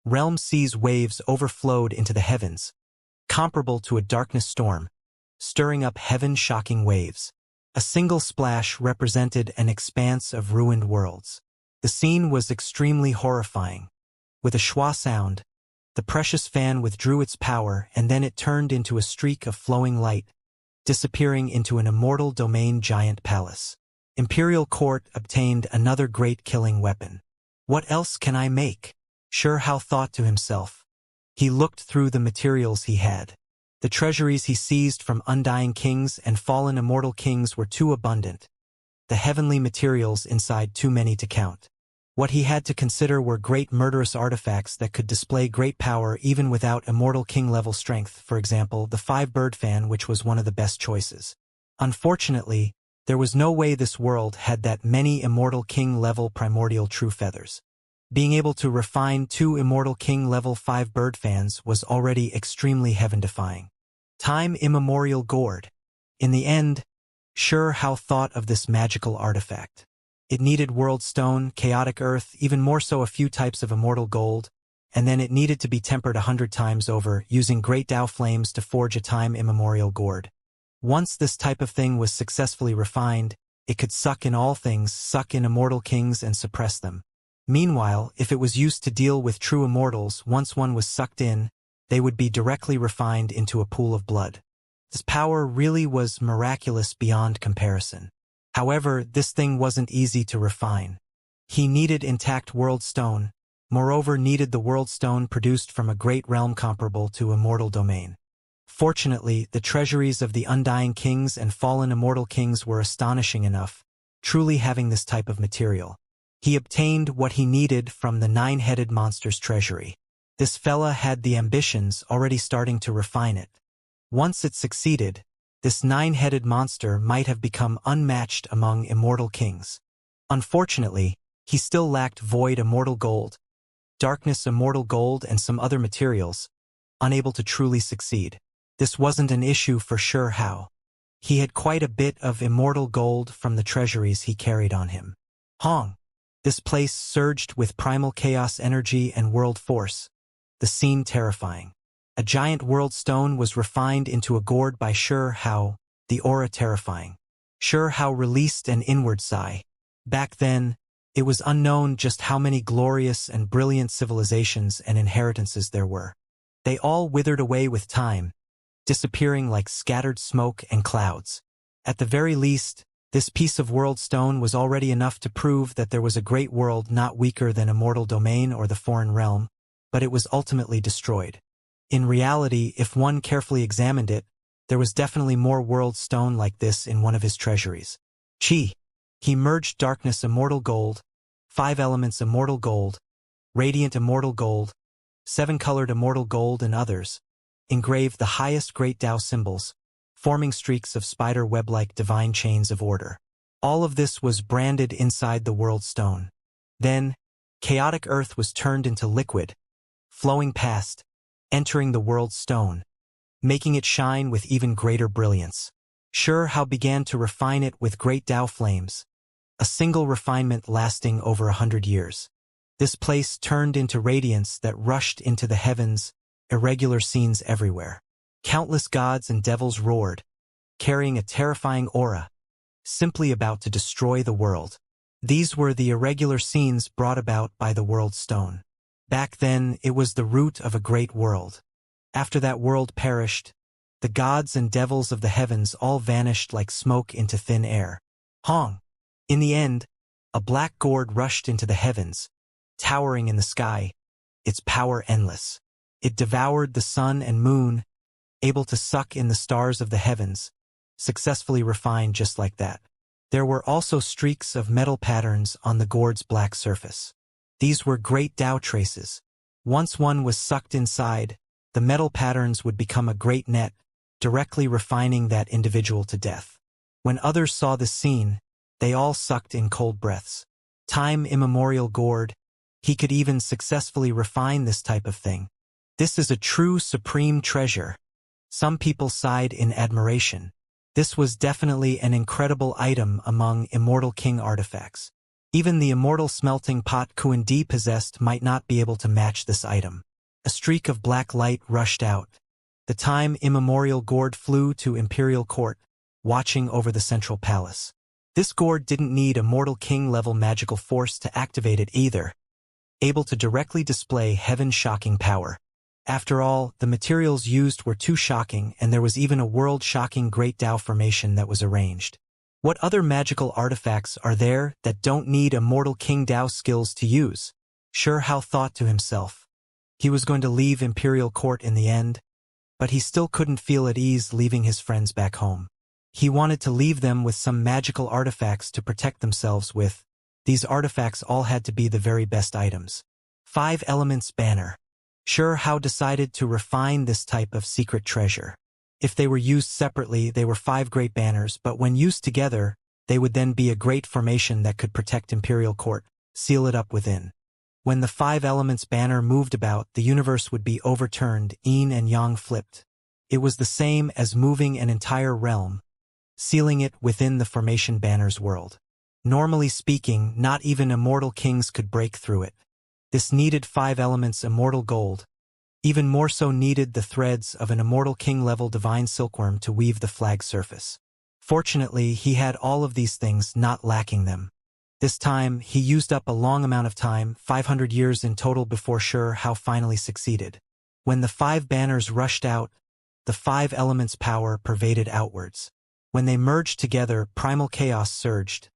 Realm C's waves overflowed into the heavens, comparable to a darkness storm, stirring up heaven-shocking waves. A single splash represented an expanse of ruined worlds. The scene was extremely horrifying. With a schwa sound, the precious fan withdrew its power and then it turned into a streak of flowing light, disappearing into an immortal domain giant palace. Imperial court obtained another great killing weapon. What else can I make? Xianxia thought to himself. He looked through the materials he had. The treasuries he seized from undying kings and fallen immortal kings were too abundant. The heavenly materials inside too many to count. What he had to consider were great murderous artifacts that could display great power even without immortal king-level strength, for example, the 5-bird fan, which was one of the best choices. Unfortunately, there was no way this world had that many immortal king-level primordial true feathers. Being able to refine 2 immortal king-level 5-bird fans was already extremely heaven-defying. Time immemorial gourd. In the end, Xianxia thought of this magical artifact. It needed world stone, chaotic earth, even more so a few types of immortal gold, and then it needed to be tempered 100 times over, using great Tao flames to forge a time immemorial gourd. Once this type of thing was successfully refined, it could suck in all things, suck in immortal kings and suppress them. Meanwhile, if it was used to deal with true immortals, once one was sucked in, they would be directly refined into a pool of blood. This power really was miraculous beyond comparison. However, this thing wasn't easy to refine. He needed intact world stone, moreover needed the world stone produced from a great realm comparable to immortal domain. Fortunately, the treasuries of the undying kings and fallen immortal kings were astonishing enough, truly having this type of material. He obtained what he needed from the 9-headed monster's treasury. This fella had the ambitions already starting to refine it. Once it succeeded, this 9-headed monster might have become unmatched among immortal kings. Unfortunately, he still lacked void immortal gold, darkness immortal gold and some other materials, unable to truly succeed. This wasn't an issue for Xianxia. He had quite a bit of immortal gold from the treasuries he carried on him. Hong. This place surged with primal chaos energy and world force, the scene terrifying. A giant world stone was refined into a gourd by Xianxia, the aura terrifying. Xianxia released an inward sigh. Back then, it was unknown just how many glorious and brilliant civilizations and inheritances there were. They all withered away with time, disappearing like scattered smoke and clouds. At the very least, this piece of world stone was already enough to prove that there was a great world not weaker than immortal domain or the foreign realm, but it was ultimately destroyed. In reality, if one carefully examined it, there was definitely more world stone like this in one of his treasuries. Qi. He merged darkness immortal gold, 5 elements immortal gold, radiant immortal gold, 7-colored immortal gold and others, engraved the highest great Tao symbols, forming streaks of spider web-like divine chains of order. All of this was branded inside the world stone. Then, chaotic earth was turned into liquid, flowing past, entering the world stone. making it shine with even greater brilliance. Sure How began to refine it with great Tao flames, a single refinement lasting over 100 years. This place turned into radiance that rushed into the heavens, irregular scenes everywhere. Countless gods and devils roared, carrying a terrifying aura, simply about to destroy the world. These were the irregular scenes brought about by the world stone. Back then, it was the root of a great world. After that world perished, the gods and devils of the heavens all vanished like smoke into thin air. Hong! In the end, a black gourd rushed into the heavens, towering in the sky, its power endless. It devoured the sun and moon, able to suck in the stars of the heavens, successfully refined just like that. There were also streaks of metal patterns on the gourd's black surface. These were great Tao traces. Once one was sucked inside, the metal patterns would become a great net, directly refining that individual to death. When others saw this scene, they all sucked in cold breaths. Time immemorial gourd, he could even successfully refine this type of thing. This is a true supreme treasure. Some people sighed in admiration. This was definitely an incredible item among Immortal King artifacts. Even the immortal smelting pot Kuan Di possessed might not be able to match this item. A streak of black light rushed out. The time immemorial gourd flew to Imperial Court, watching over the central palace. This gourd didn't need a mortal king-level magical force to activate it either, able to directly display heaven's shocking power. After all, the materials used were too shocking, and there was even a world-shocking Great Tao formation that was arranged. What other magical artifacts are there that don't need Immortal King Tao skills to use? Sure How thought to himself. He was going to leave Imperial Court in the end, but he still couldn't feel at ease leaving his friends back home. He wanted to leave them with some magical artifacts to protect themselves with. These artifacts all had to be the very best items. 5 Elements Banner. Sure How decided to refine this type of secret treasure. If they were used separately, they were 5 great banners, but when used together, they would then be a great formation that could protect Imperial Court, seal it up within. When the 5 Elements banner moved about, the universe would be overturned, yin and yang flipped. It was the same as moving an entire realm, sealing it within the formation banner's world. Normally speaking, not even immortal kings could break through it. This needed 5 elements immortal gold. Even more so needed the threads of an immortal king-level divine silkworm to weave the flag surface. Fortunately, he had all of these things, not lacking them. This time, he used up a long amount of time, 500 years in total, before Sure How finally succeeded. When the 5 banners rushed out, the 5 elements' power pervaded outwards. When they merged together, primal chaos surged,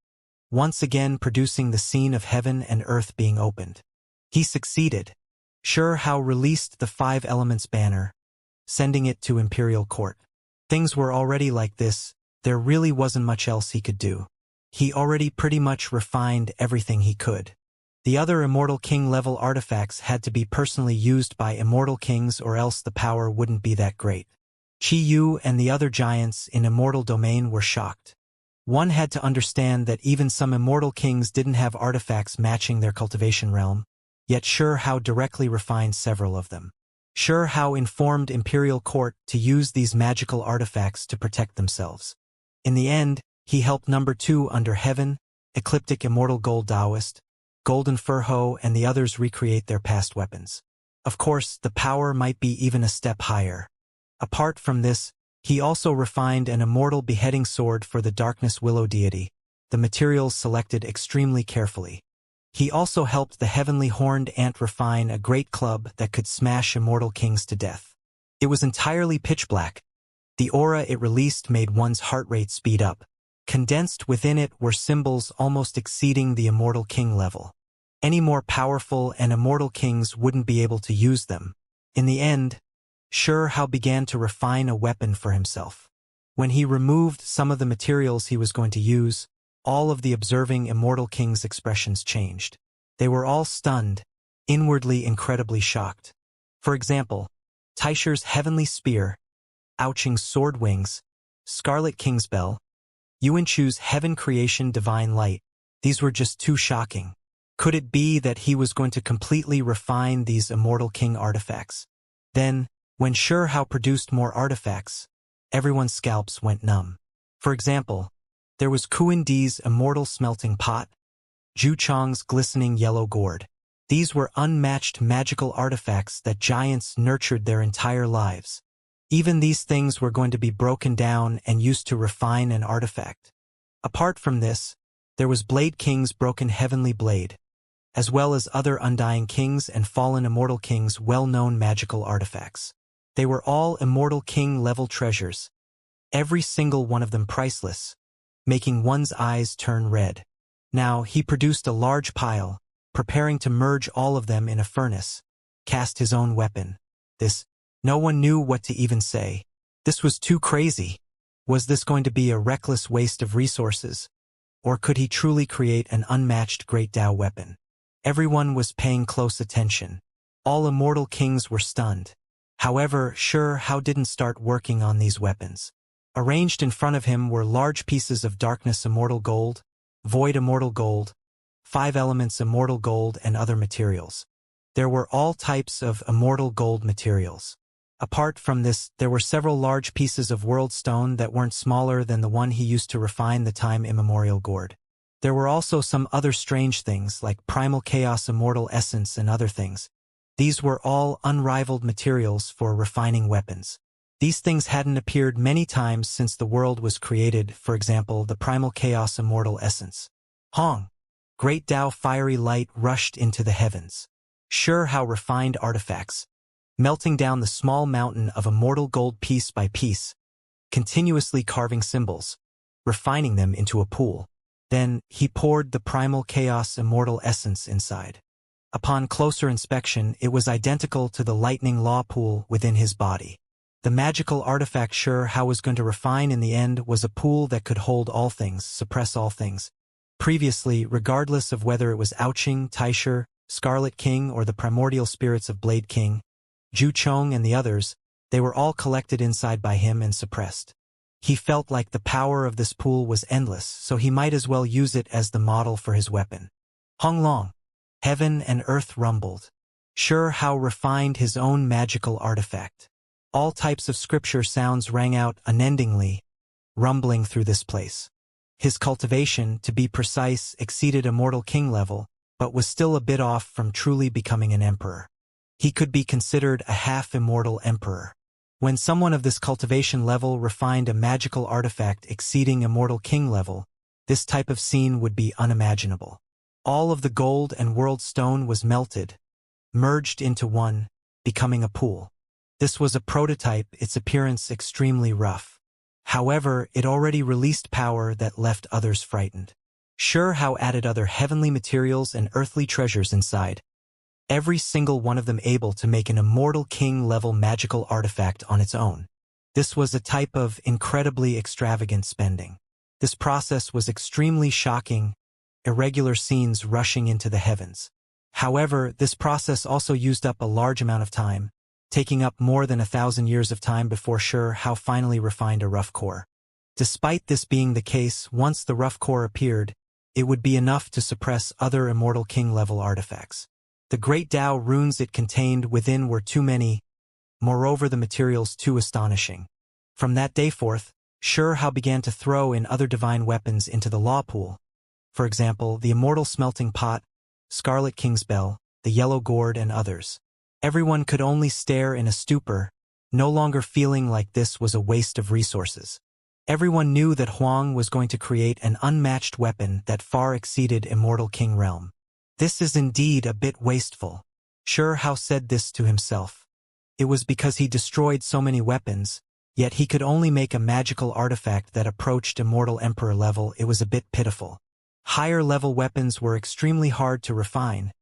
once again producing the scene of heaven and earth being opened. He succeeded. Sure How released the 5 Elements banner, sending it to Imperial Court. Things were already like this, there really wasn't much else he could do. He already pretty much refined everything he could. The other Immortal King-level artifacts had to be personally used by Immortal Kings, or else the power wouldn't be that great. Qi Yu and the other giants in Immortal Domain were shocked. One had to understand that even some Immortal Kings didn't have artifacts matching their cultivation realm, yet Sure How directly refined several of them. Sure How informed Imperial Court to use these magical artifacts to protect themselves. In the end, he helped number 2 under Heaven, Ecliptic Immortal Gold Taoist, Golden Furho, and the others recreate their past weapons. Of course, the power might be even a step higher. Apart from this, he also refined an immortal beheading sword for the Darkness Willow deity, the materials selected extremely carefully. He also helped the Heavenly Horned Ant refine a great club that could smash immortal kings to death. It was entirely pitch black. The aura it released made one's heart rate speed up. Condensed within it were symbols almost exceeding the immortal king level. Any more powerful and immortal kings wouldn't be able to use them. In the end, Sure How began to refine a weapon for himself. When he removed some of the materials he was going to use, all of the observing immortal kings' expressions changed. They were all stunned, inwardly incredibly shocked. For example, Taisher's heavenly spear, Ouching's sword wings, Scarlet King's bell, Yuanchu's heaven creation divine light. These were just too shocking. Could it be that he was going to completely refine these immortal king artifacts? Then, When Shi Hao produced more artifacts, everyone's scalps went numb. For example, there was Kuan Di's immortal smelting pot, Zhu Chong's glistening yellow gourd. These were unmatched magical artifacts that giants nurtured their entire lives. Even these things were going to be broken down and used to refine an artifact. Apart from this, there was Blade King's broken heavenly blade, as well as other Undying Kings and Fallen Immortal King's well-known magical artifacts. They were all Immortal King-level treasures, every single one of them priceless, making one's eyes turn red. Now, he produced a large pile, preparing to merge all of them in a furnace, cast his own weapon. No one knew what to even say. This was too crazy. Was this going to be a reckless waste of resources? Or could he truly create an unmatched Great Tao weapon? Everyone was paying close attention. All Immortal Kings were stunned. However, Shi Hao didn't start working on these weapons. Arranged in front of him were large pieces of Darkness Immortal Gold, Void Immortal Gold, 5 Elements Immortal Gold, and other materials. There were all types of Immortal Gold materials. Apart from this, there were several large pieces of World Stone that weren't smaller than the one he used to refine the time immemorial gourd. There were also some other strange things like Primal Chaos Immortal Essence and other things. These were all unrivaled materials for refining weapons. These things hadn't appeared many times since the world was created, for example, the Primal Chaos Immortal Essence. Hong! Great Tao fiery light rushed into the heavens. Shi Hao refined artifacts, melting down the small mountain of immortal gold piece by piece, continuously carving symbols, refining them into a pool. Then, he poured the Primal Chaos Immortal Essence inside. Upon closer inspection, it was identical to the lightning law pool within his body. The magical artifact Shi Hao was going to refine in the end was a pool that could hold all things, suppress all things. Previously, regardless of whether it was Ouching, Taisher, Scarlet King, or the primordial spirits of Blade King, Zhu Chong and the others, they were all collected inside by him and suppressed. He felt like the power of this pool was endless, so he might as well use it as the model for his weapon. Hong Long. Heaven and earth rumbled. Shi Hao refined his own magical artifact. All types of scripture sounds rang out unendingly, rumbling through this place. His cultivation, to be precise, exceeded Immortal King level, but was still a bit off from truly becoming an emperor. He could be considered a half-immortal emperor. When someone of this cultivation level refined a magical artifact exceeding Immortal King level, this type of scene would be unimaginable. All of the gold and world stone was melted, merged into one, becoming a pool. This was a prototype, its appearance extremely rough. However, it already released power that left others frightened. Shi Hao added other heavenly materials and earthly treasures inside, every single one of them able to make an Immortal King-level magical artifact on its own. This was a type of incredibly extravagant spending. This process was extremely shocking, irregular scenes rushing into the heavens. However, this process also used up a large amount of time, taking up more than 1,000 years of time before Shi Hao finally refined a rough core. Despite this being the case, once the rough core appeared, it would be enough to suppress other Immortal King-level artifacts. The Great Tao runes it contained within were too many, moreover the materials too astonishing. From that day forth, Shi Hao began to throw in other divine weapons into the law pool. For example, the Immortal Smelting Pot, Scarlet King's Bell, the Yellow Gourd, and others. Everyone could only stare in a stupor, no longer feeling like this was a waste of resources. Everyone knew that Huang was going to create an unmatched weapon that far exceeded Immortal King realm. This is indeed a bit wasteful. Shi Hao said this to himself. It was because he destroyed so many weapons, yet he could only make a magical artifact that approached Immortal Emperor level. It was a bit pitiful. Higher level weapons were extremely hard to refine,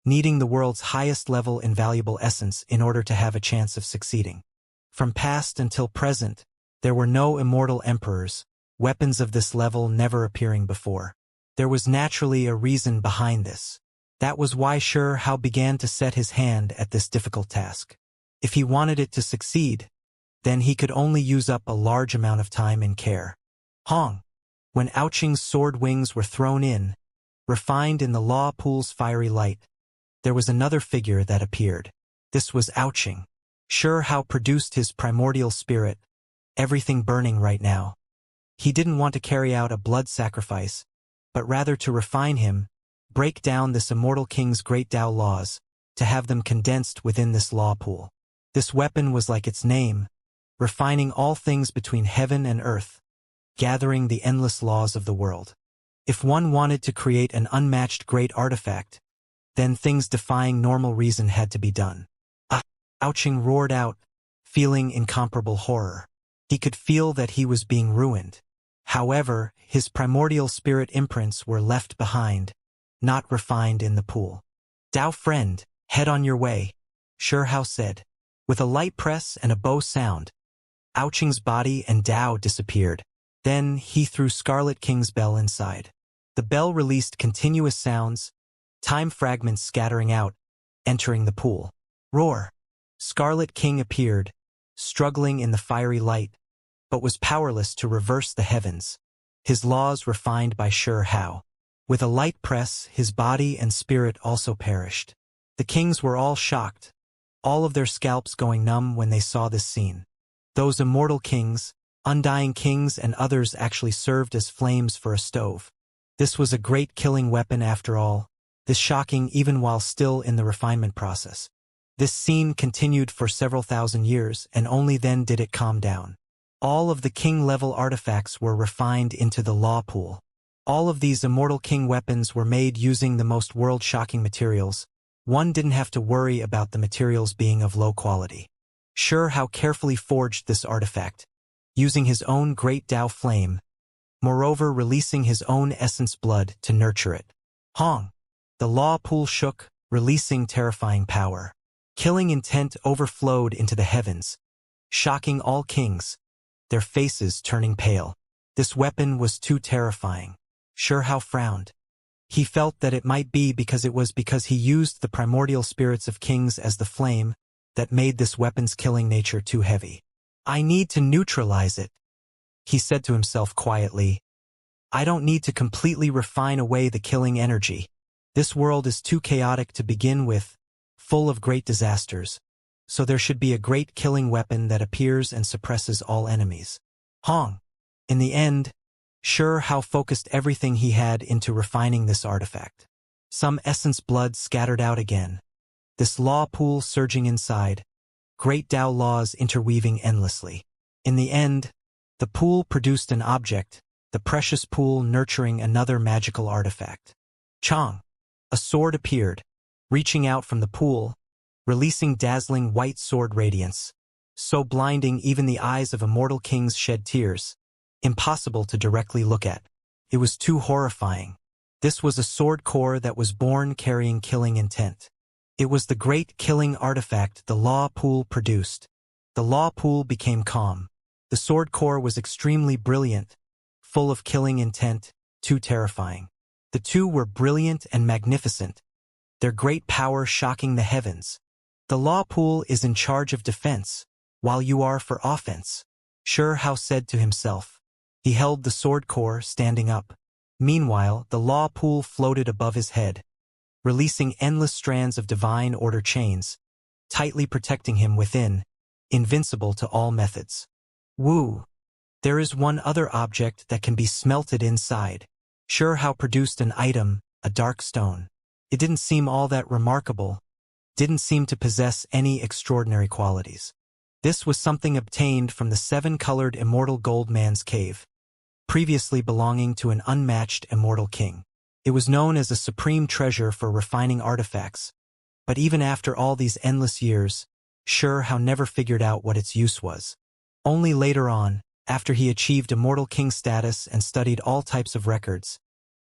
needing the world's highest level invaluable essence in order to have a chance of succeeding. From past until present, there were no immortal emperors, weapons of this level never appearing before. There was naturally a reason behind this. That was why Shi Hao began to set his hand at this difficult task. If he wanted it to succeed, then he could only use up a large amount of time and care. Hong. When Ouching's sword wings were thrown in, refined in the law pool's fiery light, there was another figure that appeared. This was Ouching. Sure Hao produced his primordial spirit, everything burning right now. He didn't want to carry out a blood sacrifice, but rather to refine him, break down this immortal king's great Tao laws, to have them condensed within this law pool. This weapon was like its name, refining all things between heaven and earth, gathering the endless laws of the world. If one wanted to create an unmatched great artifact, then things defying normal reason had to be done. Ah! Ouching roared out, feeling incomparable horror. He could feel that he was being ruined. However, his primordial spirit imprints were left behind, not refined in the pool. Tao friend, head on your way, Sure Hao said. With a light press and a bow sound, Ouching's body and Tao disappeared. Then he threw Scarlet King's bell inside. The bell released continuous sounds, time fragments scattering out, entering the pool. Roar! Scarlet King appeared, struggling in the fiery light, but was powerless to reverse the heavens. His laws refined by Sure Hao. With a light press, his body and spirit also perished. The kings were all shocked, all of their scalps going numb when they saw this scene. Those immortal kings, undying kings and others actually served as flames for a stove. This was a great killing weapon after all, this shocking even while still in the refinement process. This scene continued for several thousand years, and only then did it calm down. All of the king-level artifacts were refined into the law pool. All of these immortal king weapons were made using the most world-shocking materials. One didn't have to worry about the materials being of low quality. Sure Hao carefully forged this artifact, using his own great Tao flame, moreover releasing his own essence blood to nurture it. Hong! The law pool shook, releasing terrifying power. Killing intent overflowed into the heavens, shocking all kings, their faces turning pale. This weapon was too terrifying. Sure Hao frowned. He felt that it might be because he used the primordial spirits of kings as the flame that made this weapon's killing nature too heavy. I need to neutralize it, he said to himself quietly. I don't need to completely refine away the killing energy. This world is too chaotic to begin with, full of great disasters. So there should be a great killing weapon that appears and suppresses all enemies. Hong! In the end, Sure Hao focused everything he had into refining this artifact. Some essence blood scattered out again. This law pool surging inside, great Tao laws interweaving endlessly. In the end, the pool produced an object, the precious pool nurturing another magical artifact. Chong! A sword appeared, reaching out from the pool, releasing dazzling white sword radiance, so blinding even the eyes of immortal kings shed tears, impossible to directly look at. It was too horrifying. This was a sword core that was born carrying killing intent. It was the great killing artifact the law pool produced. The law pool became calm. The sword core was extremely brilliant, full of killing intent, too terrifying. The two were brilliant and magnificent, their great power shocking the heavens. The law pool is in charge of defense, while you are for offense, Sure Hao said to himself. He held the sword core standing up. Meanwhile, the law pool floated above his head, releasing endless strands of divine order chains, tightly protecting him within, invincible to all methods. Woo! There is one other object that can be smelted inside. Sure Hao produced an item, a dark stone. It didn't seem all that remarkable, didn't seem to possess any extraordinary qualities. This was something obtained from the 7-colored immortal gold man's cave, previously belonging to an unmatched immortal king. It was known as a supreme treasure for refining artifacts, but even after all these endless years, Sure Hao never figured out what its use was. Only later on, after he achieved immortal king status and studied all types of records,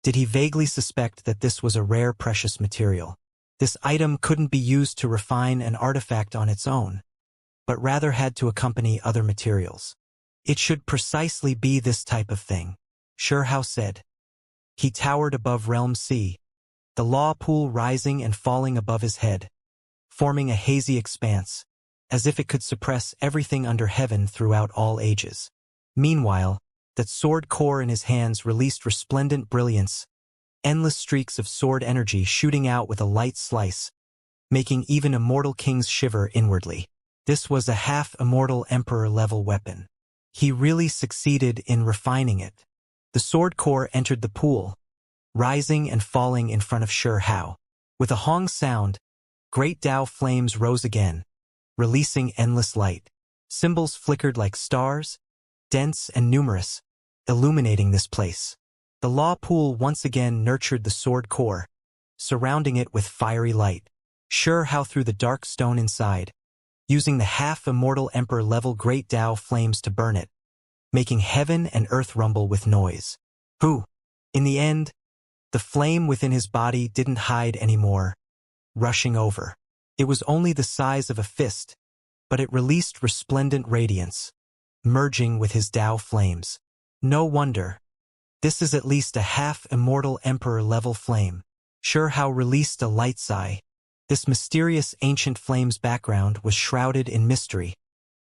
did he vaguely suspect that this was a rare precious material. This item couldn't be used to refine an artifact on its own, but rather had to accompany other materials. It should precisely be this type of thing, Sure Hao said. He towered above Realm C, the law pool rising and falling above his head, forming a hazy expanse, as if it could suppress everything under heaven throughout all ages. Meanwhile, that sword core in his hands released resplendent brilliance, endless streaks of sword energy shooting out with a light slice, making even immortal kings shiver inwardly. This was a half-immortal emperor-level weapon. He really succeeded in refining it. The sword core entered the pool, rising and falling in front of Shi Hao. With a hong sound, great Tao flames rose again, releasing endless light. Symbols flickered like stars, dense and numerous, illuminating this place. The law pool once again nurtured the sword core, surrounding it with fiery light. Shi Hao threw the dark stone inside, using the half-immortal emperor-level great Tao flames to burn it, making heaven and earth rumble with noise. In the end, the flame within his body didn't hide anymore, rushing over. It was only the size of a fist, but it released resplendent radiance, merging with his Tao flames. No wonder. This is at least a half-immortal emperor-level flame. Shi Hao released a light sigh. This mysterious ancient flame's background was shrouded in mystery.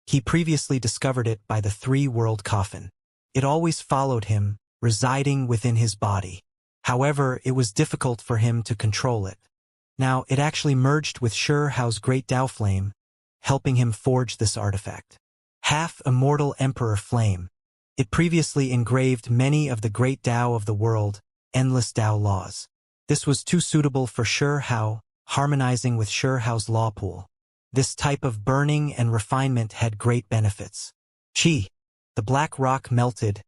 He previously discovered it by the three-world coffin. It always followed him, residing within his body. However, it was difficult for him to control it. Now, it actually merged with Shi Hao's great Tao flame, helping him forge this artifact. Half-immortal Emperor Flame. It previously engraved many of the great Tao of the world, endless Tao laws. This was too suitable for Shi Hao, harmonizing with Shi Hao's law pool. This type of burning and refinement had great benefits. Qi. The black rock melted,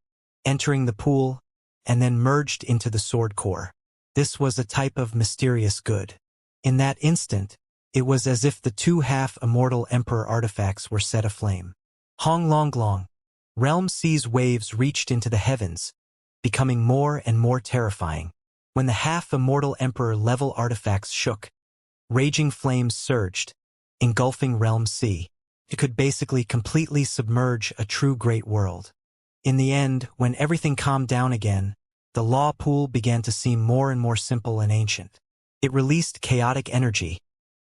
entering the pool, and then merged into the sword core. This was a type of mysterious good. In that instant, it was as if the two half-immortal emperor artifacts were set aflame. Hong Long Long. Realm Sea's waves reached into the heavens, becoming more and more terrifying. When the half-immortal emperor-level artifacts shook, raging flames surged, engulfing Realm Sea. It could basically completely submerge a true great world. In the end, when everything calmed down again, the law pool began to seem more and more simple and ancient. It released chaotic energy,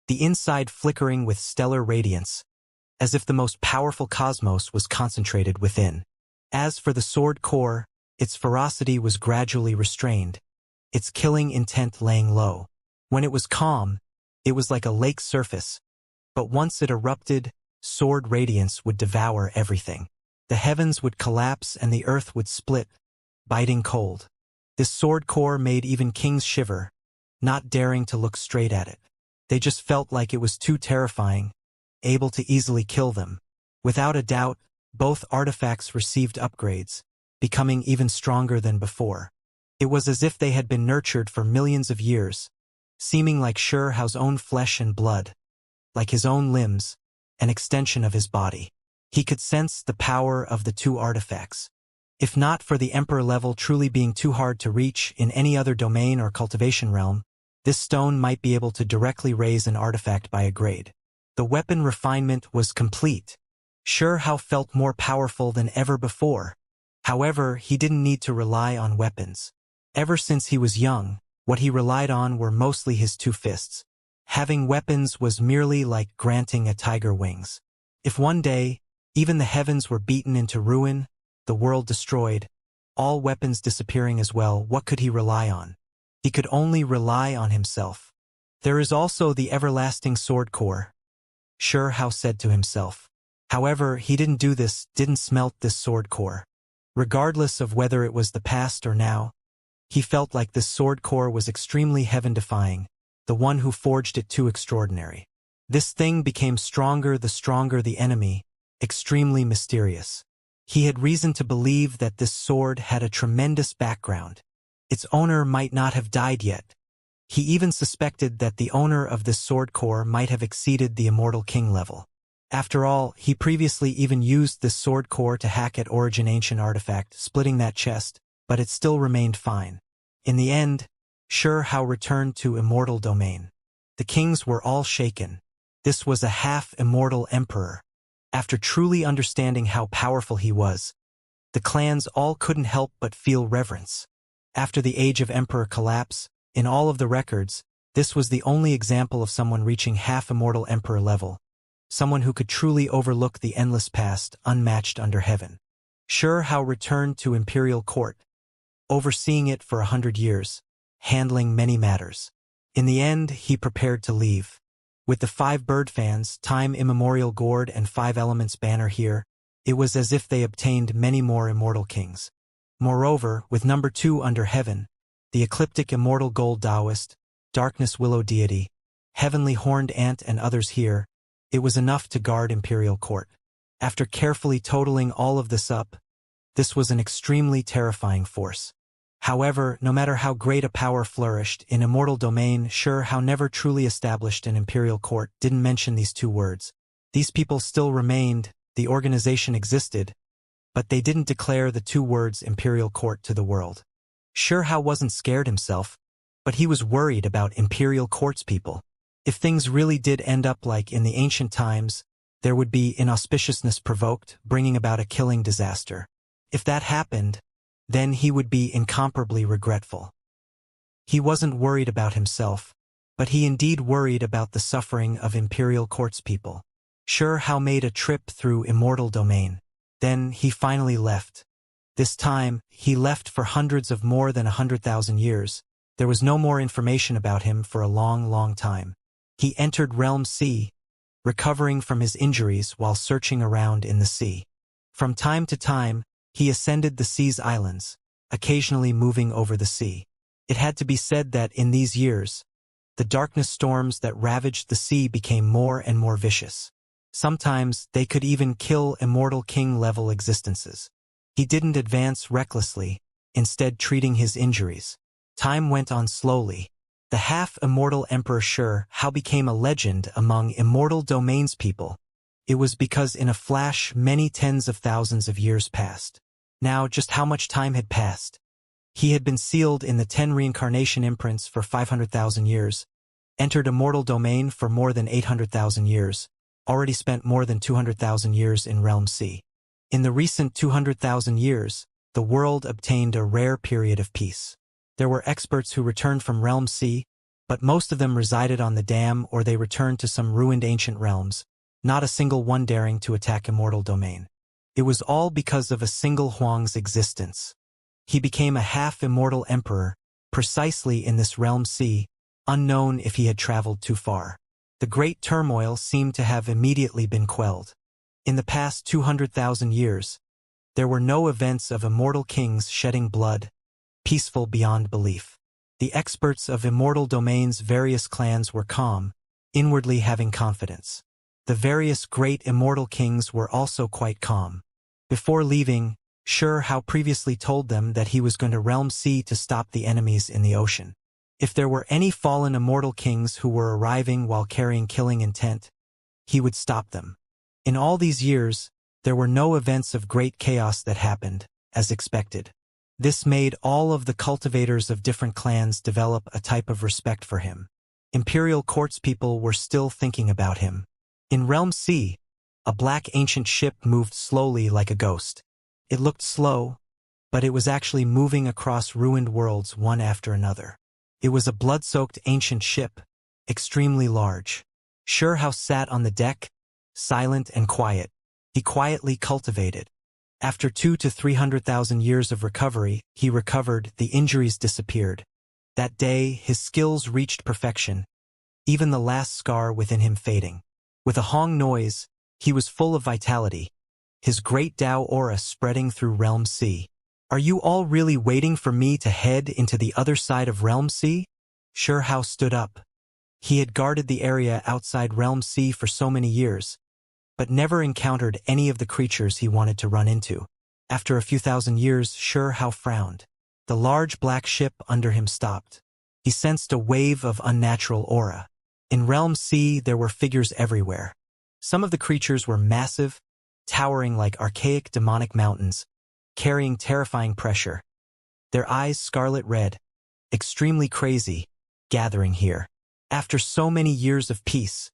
the inside flickering with stellar radiance, as if the most powerful cosmos was concentrated within. As for the sword core, its ferocity was gradually restrained, its killing intent laying low. When it was calm, it was like a lake's surface, but once it erupted, sword radiance would devour everything. The heavens would collapse and the earth would split, biting cold. This sword core made even kings shiver, not daring to look straight at it. They just felt like it was too terrifying, able to easily kill them. Without a doubt, both artifacts received upgrades, becoming even stronger than before. It was as if they had been nurtured for millions of years, seeming like Shi Hao's own flesh and blood, like his own limbs, an extension of his body. He could sense the power of the two artifacts. If not for the Emperor level truly being too hard to reach in any other domain or cultivation realm, this stone might be able to directly raise an artifact by a grade. The weapon refinement was complete. Shi Hao felt more powerful than ever before. However, he didn't need to rely on weapons. Ever since he was young, what he relied on were mostly his two fists. Having weapons was merely like granting a tiger wings. If one day, even the heavens were beaten into ruin, the world destroyed, all weapons disappearing as well, what could he rely on? He could only rely on himself. There is also the everlasting sword core, Shi Hao said to himself. However, he didn't smelt this sword core. Regardless of whether it was the past or now, he felt like this sword core was extremely heaven-defying, the one who forged it too extraordinary. This thing became stronger the enemy, extremely mysterious. He had reason to believe that this sword had a tremendous background. Its owner might not have died yet. He even suspected that the owner of this sword core might have exceeded the Immortal King level. After all, he previously even used this sword core to hack at Origin Ancient Artifact, splitting that chest, but it still remained fine. In the end, Shi Hao returned to Immortal Domain. The kings were all shaken. This was a half-immortal emperor. After truly understanding how powerful he was, the clans all couldn't help but feel reverence. After the Age of Emperor collapse, in all of the records, this was the only example of someone reaching half-immortal emperor level, someone who could truly overlook the endless past, unmatched under heaven. Shi Hao returned to Imperial Court, overseeing it for 100 years, handling many matters. In the end, he prepared to leave. With the 5 bird fans, time immemorial gourd and 5 elements banner here, it was as if they obtained many more immortal kings. Moreover, with number 2 under heaven, the ecliptic immortal gold Taoist, darkness willow deity, heavenly horned ant and others here, it was enough to guard imperial court. After carefully totaling all of this up, this was an extremely terrifying force. However, no matter how great a power flourished in immortal domain, sure how never truly established an imperial court didn't mention these 2 words. These people still remained, the organization existed, but they didn't declare the 2 words imperial court to the world. Sure how wasn't scared himself, but he was worried about imperial court's people. If things really did end up like in the ancient times, there would be inauspiciousness provoked, bringing about a killing disaster. If that happened, then he would be incomparably regretful. He wasn't worried about himself, but he indeed worried about the suffering of imperial court's people. Sure how made a trip through immortal domain. Then he finally left. This time, he left for hundreds of more than 100,000 years. There was no more information about him for a long, long time. He entered Realm C, recovering from his injuries while searching around in the sea. From time to time, he ascended the sea's islands, occasionally moving over the sea. It had to be said that in these years, the darkness storms that ravaged the sea became more and more vicious. Sometimes they could even kill immortal king-level existences. He didn't advance recklessly, instead treating his injuries. Time went on slowly. The half-immortal Emperor Sure how became a legend among immortal domains people. It was because in a flash many tens of thousands of years passed. Now just how much time had passed? He had been sealed in the 10 reincarnation imprints for 500,000 years, entered immortal domain for more than 800,000 years, already spent more than 200,000 years in Realm C. In the recent 200,000 years, the world obtained a rare period of peace. There were experts who returned from Realm C, but most of them resided on the dam or they returned to some ruined ancient realms, not a single one daring to attack immortal domain. It was all because of a single Huang's existence. He became a half-immortal emperor, precisely in this Realm C, unknown if he had traveled too far. The great turmoil seemed to have immediately been quelled. In the past 200,000 years, there were no events of immortal kings shedding blood, peaceful beyond belief. The experts of immortal domain's various clans were calm, inwardly having confidence. The various great immortal kings were also quite calm. Before leaving, Sure how previously told them that he was going to Realm C to stop the enemies in the ocean. If there were any fallen immortal kings who were arriving while carrying killing intent, he would stop them. In all these years, there were no events of great chaos that happened, as expected. This made all of the cultivators of different clans develop a type of respect for him. Imperial courts people were still thinking about him. In Realm C, a black ancient ship moved slowly like a ghost. It looked slow, but it was actually moving across ruined worlds one after another. It was a blood-soaked ancient ship, extremely large. Sure how sat on the deck, silent and quiet. He quietly cultivated. After 200,000 to 300,000 years of recovery, he recovered, the injuries disappeared. That day, his skills reached perfection, even the last scar within him fading. With a Hong noise, he was full of vitality, his great Tao aura spreading through Realm C. Are you all really waiting for me to head into the other side of Realm C? Sure how stood up. He had guarded the area outside Realm C for so many years, but never encountered any of the creatures he wanted to run into. After a few thousand years, Sure how frowned. The large black ship under him stopped. He sensed a wave of unnatural aura. In Realm C, there were figures everywhere. Some of the creatures were massive, towering like archaic demonic mountains, carrying terrifying pressure. Their eyes scarlet red, extremely crazy, gathering here. After so many years of peace,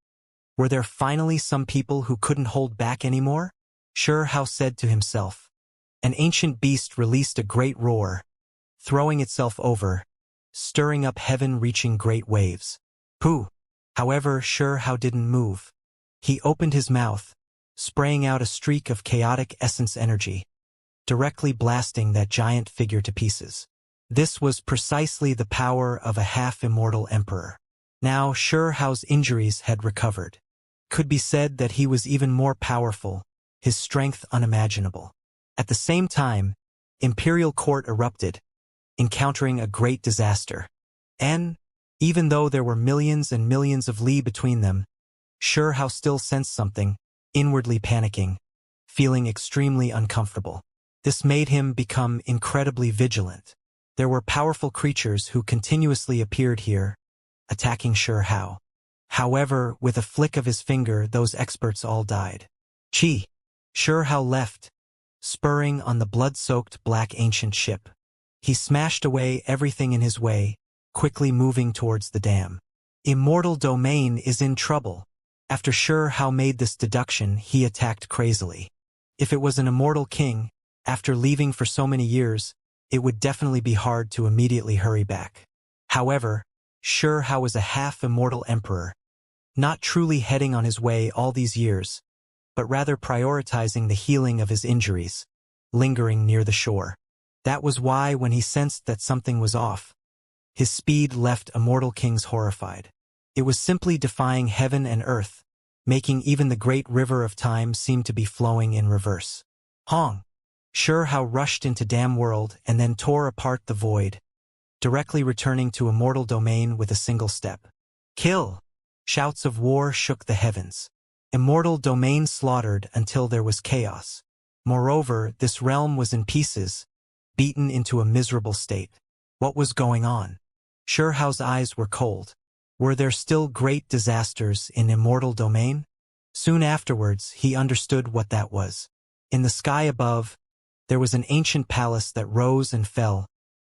were there finally some people who couldn't hold back anymore? Sure how said to himself. An ancient beast released a great roar, throwing itself over, stirring up heaven-reaching great waves. Pooh! However, Sure how didn't move. He opened his mouth, spraying out a streak of chaotic essence energy, directly blasting that giant figure to pieces. This was precisely the power of a half-immortal emperor. Now Hao's injuries had recovered. Could be said that he was even more powerful, his strength unimaginable. At the same time, Imperial Court erupted, encountering a great disaster. And, even though there were millions and millions of li between them, Hao still sensed something, inwardly panicking, feeling extremely uncomfortable. This made him become incredibly vigilant. There were powerful creatures who continuously appeared here, attacking Hao. However, with a flick of his finger, those experts all died. Hao left, spurring on the blood-soaked black ancient ship. He smashed away everything in his way, quickly moving towards the dam. Immortal domain is in trouble. After Hao made this deduction, he attacked crazily. If it was an immortal king, after leaving for so many years, it would definitely be hard to immediately hurry back. However, Hao was a half-immortal emperor, not truly heading on his way all these years, but rather prioritizing the healing of his injuries, lingering near the shore. That was why when he sensed that something was off, his speed left immortal kings horrified. It was simply defying heaven and earth, making even the great river of time seem to be flowing in reverse. Hao rushed into Dam World and then tore apart the void, directly returning to immortal domain with a single step. Kill! Shouts of war shook the heavens. Immortal domain slaughtered until there was chaos. Moreover, this realm was in pieces, beaten into a miserable state. What was going on? Hao's eyes were cold. Were there still great disasters in immortal domain? Soon afterwards, he understood what that was. In the sky above, there was an ancient palace that rose and fell,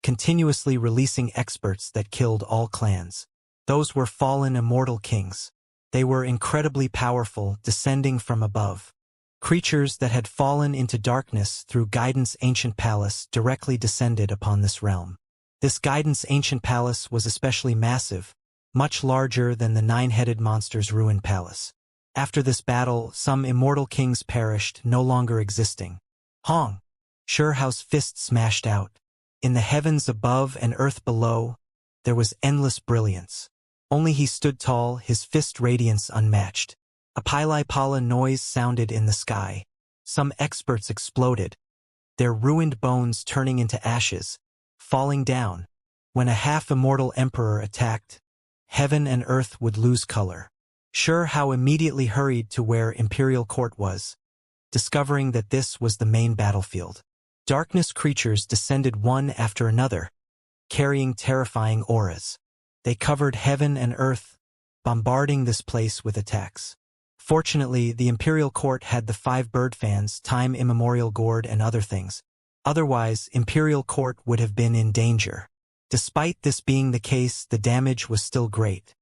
continuously releasing experts that killed all clans. Those were fallen immortal kings. They were incredibly powerful, descending from above. Creatures that had fallen into darkness through Guidance Ancient Palace directly descended upon this realm. This Guidance Ancient Palace was especially massive, much larger than the nine-headed monster's ruined palace. After this battle, some immortal kings perished, no longer existing. Hao's fist smashed out. In the heavens above and earth below, there was endless brilliance. Only he stood tall, his fist radiance unmatched. A pili-pala noise sounded in the sky. Some experts exploded, their ruined bones turning into ashes, falling down. When a half-immortal emperor attacked, heaven and earth would lose color. Hao immediately hurried to where Imperial Court was, discovering that this was the main battlefield. Darkness creatures descended one after another, carrying terrifying auras. They covered heaven and earth, bombarding this place with attacks. Fortunately, the Imperial Court had the 5 bird fans, time immemorial gourd and other things. Otherwise, Imperial Court would have been in danger. Despite this being the case, the damage was still great.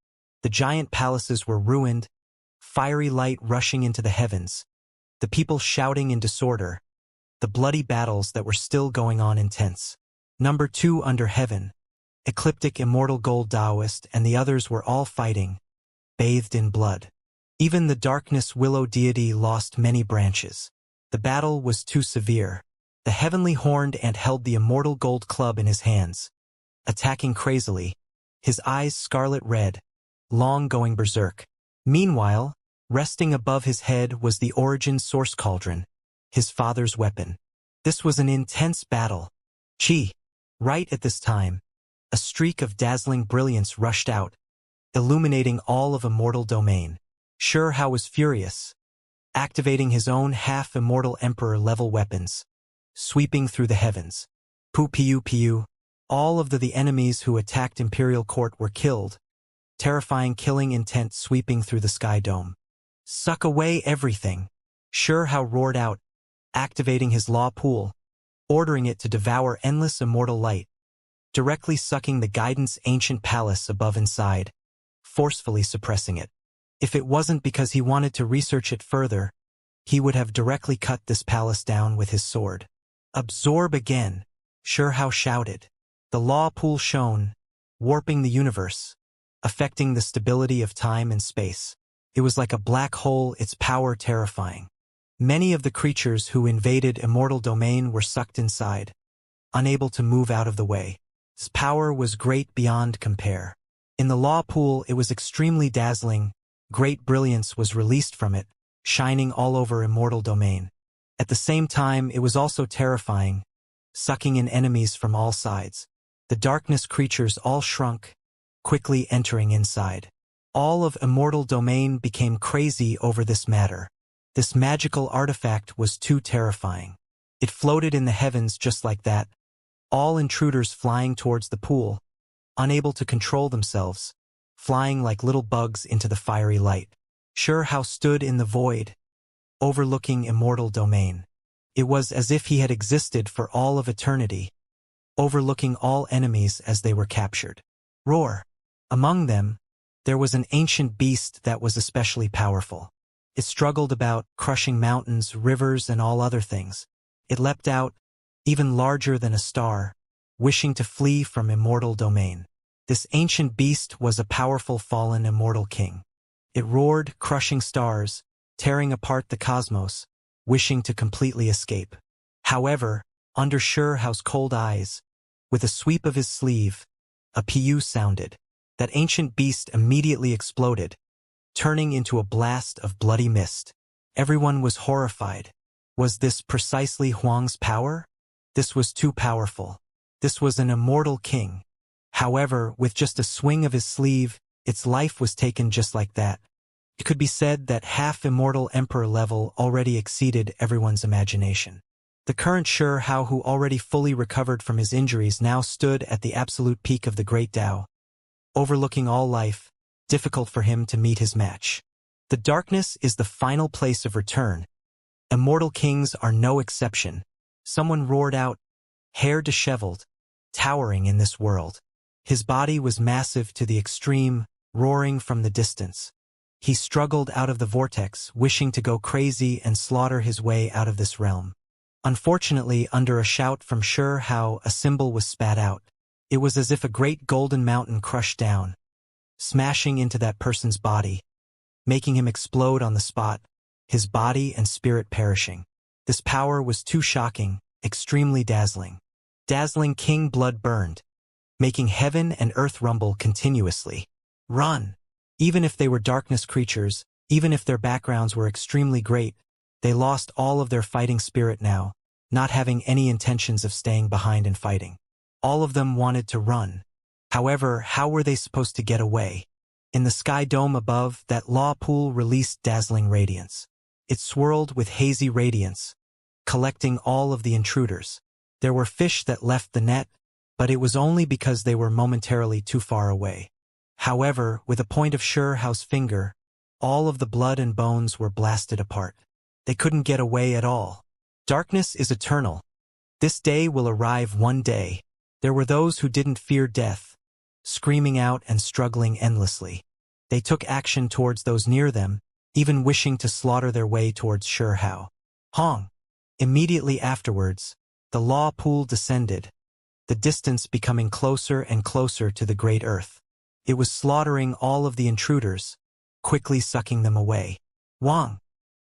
The giant palaces were ruined, fiery light rushing into the heavens, the people shouting in disorder, the bloody battles that were still going on intense. Number 2 under heaven, Ecliptic Immortal Gold Taoist and the others were all fighting, bathed in blood. Even the Darkness Willow deity lost many branches. The battle was too severe. The heavenly horned ant held the immortal gold club in his hands, attacking crazily, his eyes scarlet red, long going berserk. Meanwhile, resting above his head was the Origin Source Cauldron, his father's weapon. This was an intense battle. Right at this time, a streak of dazzling brilliance rushed out, illuminating all of immortal domain. Hao was furious, activating his own half-immortal emperor-level weapons, sweeping through the heavens. Piu. All of the enemies who attacked Imperial Court were killed, terrifying killing intent sweeping through the sky dome. Suck away everything, Hao roared out, activating his law pool, ordering it to devour endless immortal light, directly sucking the Guidance Ancient Palace above inside, forcefully suppressing it. If it wasn't because he wanted to research it further, he would have directly cut this palace down with his sword. Absorb again, Hao shouted. The law pool shone, warping the universe, affecting the stability of time and space. It was like a black hole, its power terrifying. Many of the creatures who invaded immortal domain were sucked inside, unable to move out of the way. Its power was great beyond compare. In the law pool, it was extremely dazzling. Great brilliance was released from it, shining all over Immortal domain. At the same time, it was also terrifying, sucking in enemies from all sides. The darkness creatures all shrunk, quickly entering inside. All of Immortal domain became crazy over this matter. This magical artifact was too terrifying. It floated in the heavens just like that, all intruders flying towards the pool, unable to control themselves, flying like little bugs into the fiery light. Xianxia stood in the void, overlooking Immortal domain. It was as if he had existed for all of eternity, overlooking all enemies as they were captured. Roar! Among them, there was an ancient beast that was especially powerful. It struggled about, crushing mountains, rivers, and all other things. It leapt out, even larger than a star, wishing to flee from Immortal domain. This ancient beast was a powerful fallen Immortal king. It roared, crushing stars, tearing apart the cosmos, wishing to completely escape. However, under Xianxia's cold eyes, with a sweep of his sleeve, a PU sounded. That ancient beast immediately exploded, turning into a blast of bloody mist. Everyone was horrified. Was this precisely Huang's power? This was too powerful. This was an Immortal king. However, with just a swing of his sleeve, its life was taken just like that. It could be said that half Immortal Emperor level already exceeded everyone's imagination. The current Xianxia, who already fully recovered from his injuries, now stood at the absolute peak of the Great Tao, overlooking all life, difficult for him to meet his match. The darkness is the final place of return. Immortal kings are no exception. Someone roared out, hair disheveled, towering in this world. His body was massive to the extreme, roaring from the distance. He struggled out of the vortex, wishing to go crazy and slaughter his way out of this realm. Unfortunately, under a shout from Xianxia, a symbol was spat out. It was as if a great golden mountain crushed down, smashing into that person's body, making him explode on the spot, his body and spirit perishing. This power was too shocking, extremely dazzling. Dazzling king blood burned, making heaven and earth rumble continuously. Run! Even if they were darkness creatures, even if their backgrounds were extremely great, they lost all of their fighting spirit now, not having any intentions of staying behind and fighting. All of them wanted to run. However, how were they supposed to get away? In the sky dome above, that law pool released dazzling radiance. It swirled with hazy radiance, collecting all of the intruders. There were fish that left the net, but it was only because they were momentarily too far away. However, with a point of Xianxia's finger, all of the blood and bones were blasted apart. They couldn't get away at all. Darkness is eternal. This day will arrive one day. There were those who didn't fear death, screaming out and struggling endlessly. They took action towards those near them, even wishing to slaughter their way towards Xianxia. Hong! Immediately afterwards, the law pool descended, the distance becoming closer and closer to the great earth. It was slaughtering all of the intruders, quickly sucking them away. Wang!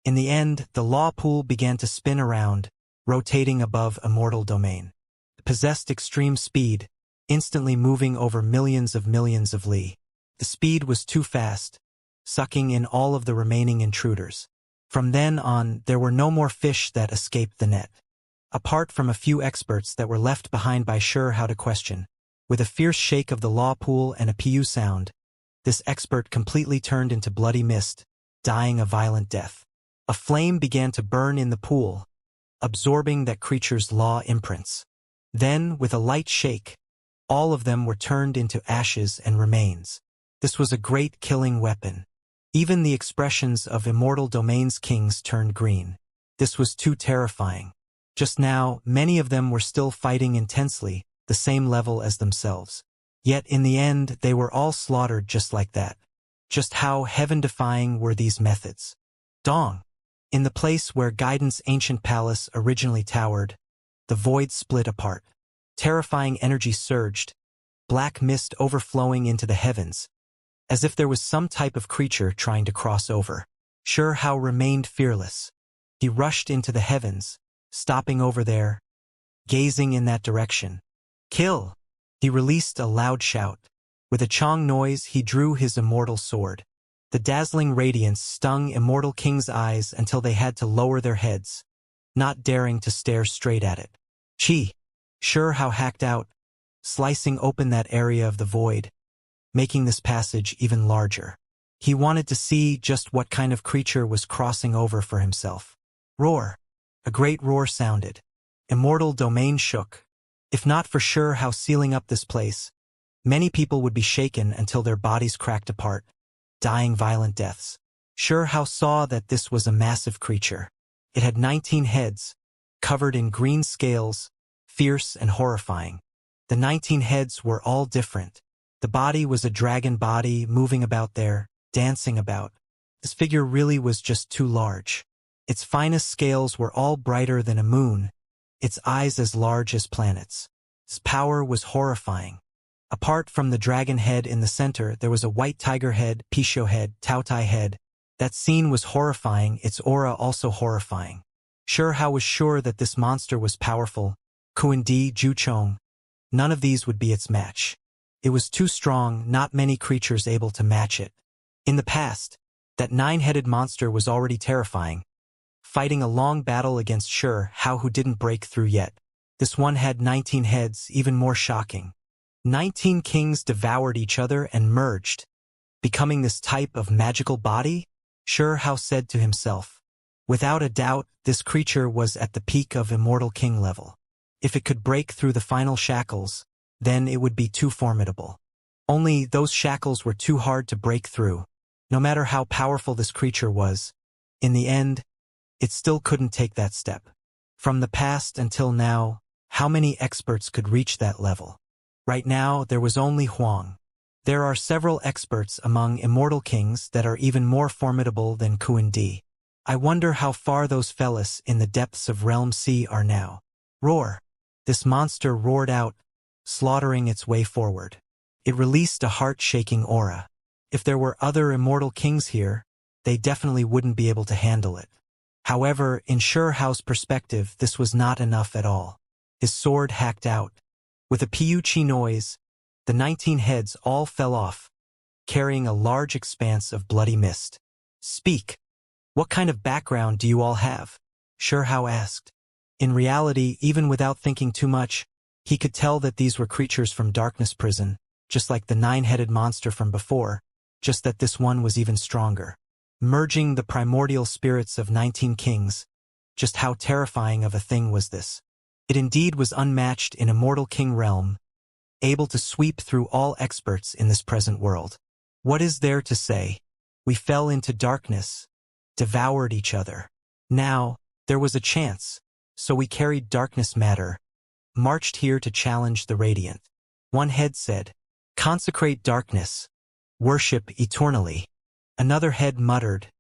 In the end, the law pool began to spin around, rotating above Immortal domain. It possessed extreme speed, instantly moving over millions of li. The speed was too fast, sucking in all of the remaining intruders. From then on, there were no more fish that escaped the net. Apart from a few experts that were left behind by Xianxia to question, with a fierce shake of the law pool and a PU sound, this expert completely turned into bloody mist, dying a violent death. A flame began to burn in the pool, absorbing that creature's law imprints. Then, with a light shake, all of them were turned into ashes and remains. This was a great killing weapon. Even the expressions of Immortal Domain's kings turned green. This was too terrifying. Just now, many of them were still fighting intensely, the same level as themselves. Yet in the end, they were all slaughtered just like that. Just how heaven-defying were these methods? Dong! In the place where Guidance Ancient Palace originally towered, the void split apart. Terrifying energy surged, black mist overflowing into the heavens, as if there was some type of creature trying to cross over. Xianxia remained fearless. He rushed into the heavens, stopping over there, gazing in that direction. Kill! He released a loud shout. With a chong noise, he drew his immortal sword. The dazzling radiance stung Immortal King's eyes until they had to lower their heads, not daring to stare straight at it. Chi! Sure how hacked out, slicing open that area of the void, making this passage even larger. He wanted to see just what kind of creature was crossing over for himself. Roar! A great roar sounded. Immortal domain shook. If not for sure how sealing up this place, many people would be shaken until their bodies cracked apart, dying violent deaths. Sure how saw that this was a massive creature. It had 19 heads, covered in green scales, fierce and horrifying. The 19 heads were all different. The body was a dragon body moving about there, dancing about. This figure really was just too large. Its finest scales were all brighter than a moon, its eyes as large as planets. Its power was horrifying. Apart from the dragon head in the center, there was a white tiger head, Pisho head, Taotai head. That scene was horrifying, its aura also horrifying. Sure how was sure that this monster was powerful. Kuindi, Juchong. None of these would be its match. It was too strong, not many creatures able to match it. In the past, that 9-headed monster was already terrifying, fighting a long battle against Sure How who didn't break through yet. This one had 19 heads, even more shocking. 19 kings devoured each other and merged, becoming this type of magical body? Sure How said to himself. Without a doubt, this creature was at the peak of Immortal King level. If it could break through the final shackles, then it would be too formidable. Only those shackles were too hard to break through. No matter how powerful this creature was, in the end, it still couldn't take that step. From the past until now, how many experts could reach that level? Right now, there was only Huang. There are several experts among Immortal Kings that are even more formidable than Kuindi. I wonder how far those fellas in the depths of Realm C are now. Roar! This monster roared out, slaughtering its way forward. It released a heart-shaking aura. If there were other Immortal Kings here, they definitely wouldn't be able to handle it. However, in Sure Hao's perspective, this was not enough at all. His sword hacked out. With a piuchi noise, the 19 heads all fell off, carrying a large expanse of bloody mist. Speak! What kind of background do you all have? Sure Hao asked. In reality, even without thinking too much, he could tell that these were creatures from Darkness Prison, just like the 9-headed monster from before, just that this one was even stronger. Merging the primordial spirits of 19 kings, just how terrifying of a thing was this? It indeed was unmatched in Immortal King realm, able to sweep through all experts in this present world. What is there to say? We fell into darkness, devoured each other. Now, there was a chance, so we carried darkness matter, marched here to challenge the radiant. One head said, "Consecrate darkness, worship eternally." Another head muttered,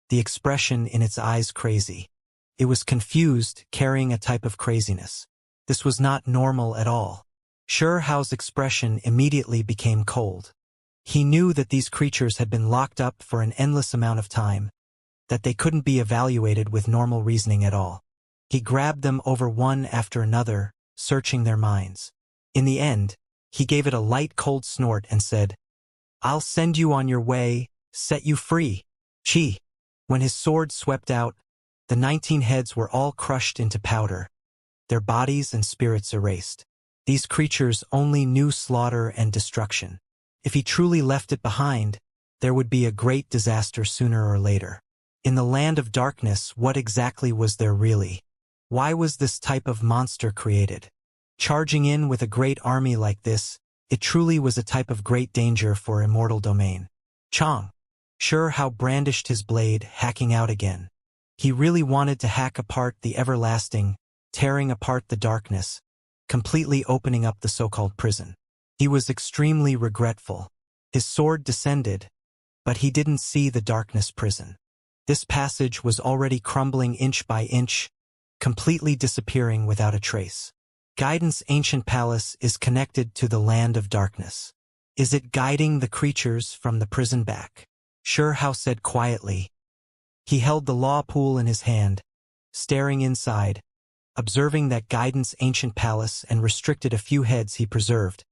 the expression in its eyes crazy. It was confused, carrying a type of craziness. This was not normal at all. Sure Hao's expression immediately became cold. He knew that these creatures had been locked up for an endless amount of time, that they couldn't be evaluated with normal reasoning at all. He grabbed them over one after another, searching their minds. In the end, he gave it a light cold snort and said, "I'll send you on your way, set you free." Chi. When his sword swept out, the 19 heads were all crushed into powder, their bodies and spirits erased. These creatures only knew slaughter and destruction. If he truly left it behind, there would be a great disaster sooner or later. In the land of darkness, what exactly was there really? Why was this type of monster created? Charging in with a great army like this, it truly was a type of great danger for Immortal Domain. Chong. Sure Hao brandished his blade, hacking out again. He really wanted to hack apart the everlasting, tearing apart the darkness, completely opening up the so-called prison. He was extremely regretful. His sword descended, but he didn't see the darkness prison. This passage was already crumbling inch by inch, completely disappearing without a trace. Guidance Ancient Palace is connected to the land of darkness. Is it guiding the creatures from the prison back? Sure Hao said quietly. He held the law pool in his hand, staring inside, observing that Guidance Ancient Palace and restricted a few heads he preserved.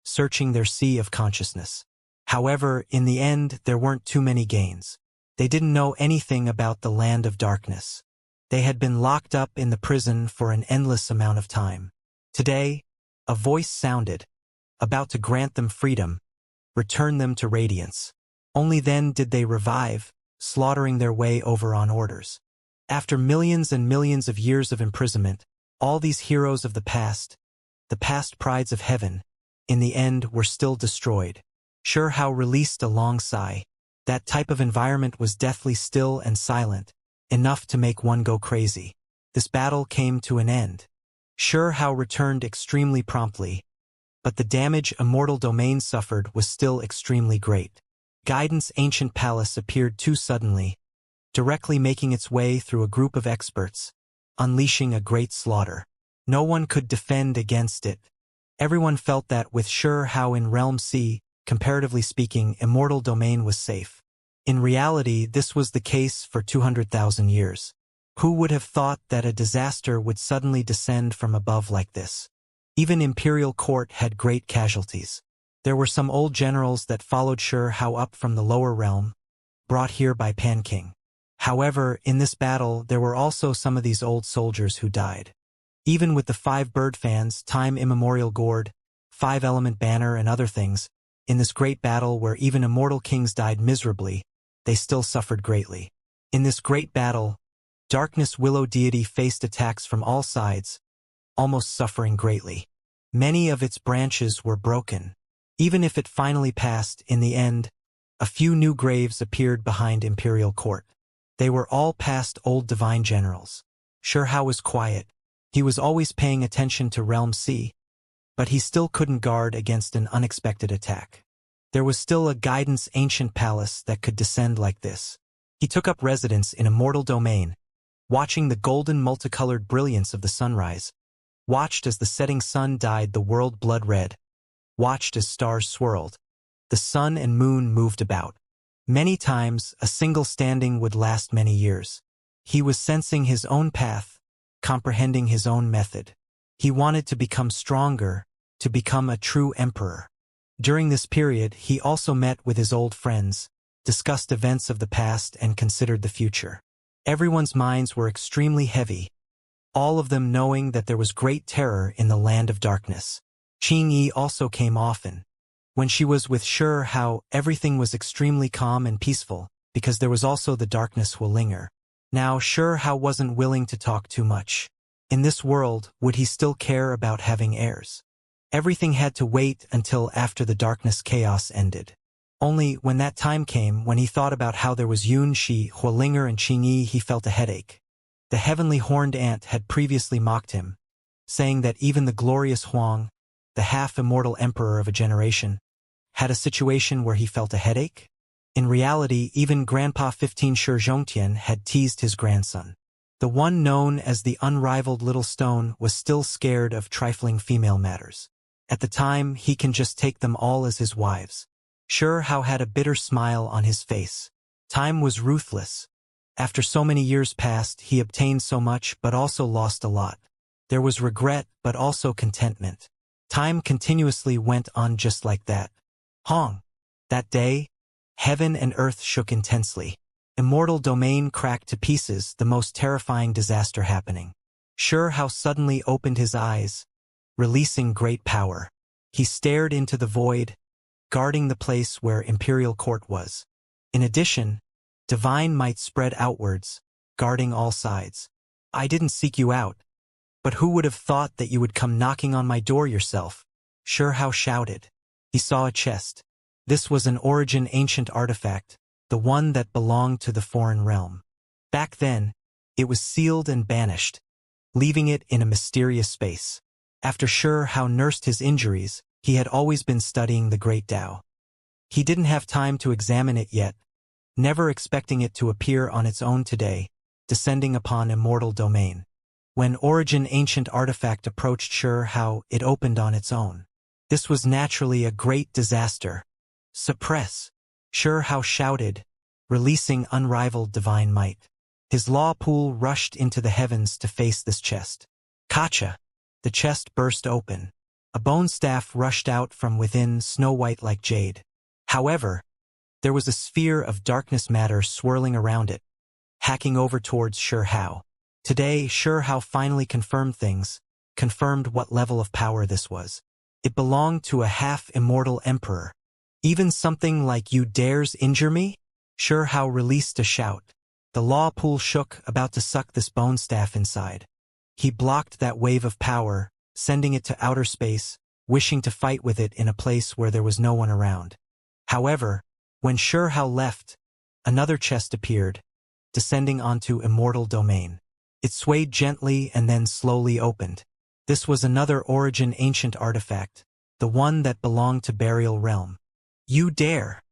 searching their sea of consciousness. However, in the end, there weren't too many gains. They didn't know anything about the land of darkness. They had been locked up in the prison for an endless amount of time. Today, a voice sounded, about to grant them freedom, return them to radiance. Only then did they revive, slaughtering their way over on orders. After millions and millions of years of imprisonment, all these heroes of the past prides of heaven, in the end were still destroyed. Sure how released a long sigh. That type of environment was deathly still and silent, enough to make one go crazy. This battle came to an end. Sure how returned extremely promptly, but the damage Immortal Domain suffered was still extremely great. Guidance Ancient Palace appeared too suddenly, directly making its way through a group of experts, unleashing a great slaughter. No one could defend against it. Everyone felt that with Sure how in Realm C, comparatively speaking, Immortal Domain was safe. In reality, this was the case for 200,000 years. Who would have thought that a disaster would suddenly descend from above like this? Even Imperial Court had great casualties. There were some old generals that followed Sure how up from the lower realm, brought here by Pan King. However, in this battle there were also some of these old soldiers who died. Even with the 5 bird fans, time immemorial gourd, 5-element banner and other things, in this great battle where even immortal kings died miserably, they still suffered greatly. In this great battle, Darkness Willow Deity faced attacks from all sides, almost suffering greatly. Many of its branches were broken. Even if it finally passed, in the end, a few new graves appeared behind Imperial Court. They were all past old divine generals. Sure how was quiet. He was always paying attention to Realm C, but he still couldn't guard against an unexpected attack. There was still a Guidance Ancient Palace that could descend like this. He took up residence in Immortal Domain, watching the golden multicolored brilliance of the sunrise, watched as the setting sun dyed the world blood red, watched as stars swirled. The sun and moon moved about. Many times, a single standing would last many years. He was sensing his own path, comprehending his own method. He wanted to become stronger, to become a true emperor. During this period, he also met with his old friends, discussed events of the past and considered the future. Everyone's minds were extremely heavy, all of them knowing that there was great terror in the land of darkness. Qingyi also came often. When she was with Sure how, everything was extremely calm and peaceful, because there was also the darkness will linger. Now Sure how wasn't willing to talk too much. In this world, would he still care about having heirs? Everything had to wait until after the darkness chaos ended. Only when that time came, when he thought about how there was Yun Shi, Huolinger and Qingyi, he felt a headache. The heavenly horned ant had previously mocked him, saying that even the glorious Huang, the half-immortal emperor of a generation, had a situation where he felt a headache? In reality, even Grandpa 15 Shi Zhongtian had teased his grandson. The one known as the unrivaled Little Stone was still scared of trifling female matters. At the time, he can just take them all as his wives. Sure how had a bitter smile on his face. Time was ruthless. After so many years passed, he obtained so much but also lost a lot. There was regret but also contentment. Time continuously went on just like that. Hong. That day, heaven and earth shook intensely. Immortal Domain cracked to pieces, the most terrifying disaster happening. Sure how suddenly opened his eyes, releasing great power. He stared into the void, guarding the place where Imperial Court was. In addition, divine might spread outwards, guarding all sides. I didn't seek you out, but who would have thought that you would come knocking on my door yourself? Sure how shouted. He saw a chest. This was an origin ancient artifact, the one that belonged to the foreign realm. Back then, it was sealed and banished, leaving it in a mysterious space. After Sure how nursed his injuries, he had always been studying the Great Tao. He didn't have time to examine it yet, never expecting it to appear on its own today, descending upon Immortal Domain. When Origin Ancient Artifact approached Sure how, it opened on its own. This was naturally a great disaster. Suppress! Sure how shouted, releasing unrivaled divine might. His law pool rushed into the heavens to face this chest. Kacha! The chest burst open. A bone staff rushed out from within, snow-white like jade. However, there was a sphere of darkness matter swirling around it, hacking over towards Hao. Today, Hao finally confirmed things, confirmed what level of power this was. It belonged to a half-immortal emperor. Even something like "You dares injure me?" Hao released a shout. The law pool shook, about to suck this bone staff inside. He blocked that wave of power, sending it to outer space, wishing to fight with it in a place where there was no one around. However, when Hao left, another chest appeared, descending onto Immortal domain. It swayed gently and then slowly opened. This was another origin ancient artifact, the one that belonged to Burial Realm. "You dare!"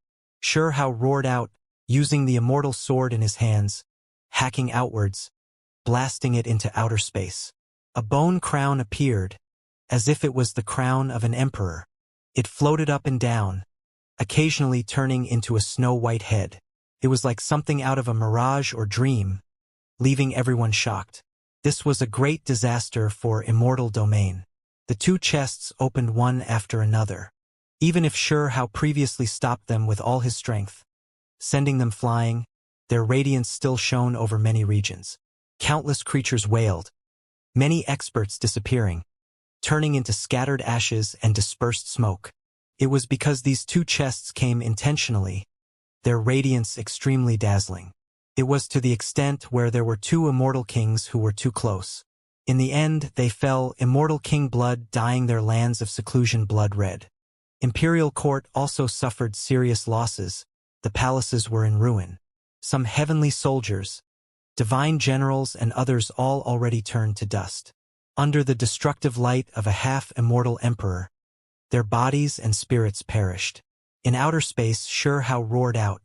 Hao roared out, using the immortal sword in his hands, hacking outwards, blasting it into outer space. A bone crown appeared, as if it was the crown of an emperor. It floated up and down, occasionally turning into a snow-white head. It was like something out of a mirage or dream, leaving everyone shocked. This was a great disaster for Immortal domain. The two chests opened one after another. Even if Hao previously stopped them with all his strength, sending them flying, their radiance still shone over many regions. Countless creatures wailed, many experts disappearing, turning into scattered ashes and dispersed smoke. It was because these two chests came intentionally, their radiance extremely dazzling. It was to the extent where there were two immortal kings who were too close. In the end, they fell, immortal king blood dyeing their lands of seclusion blood red. Imperial court also suffered serious losses. The palaces were in ruin. Some heavenly soldiers, divine generals and others all already turned to dust. Under the destructive light of a half-immortal emperor, their bodies and spirits perished. In outer space, Hao roared out.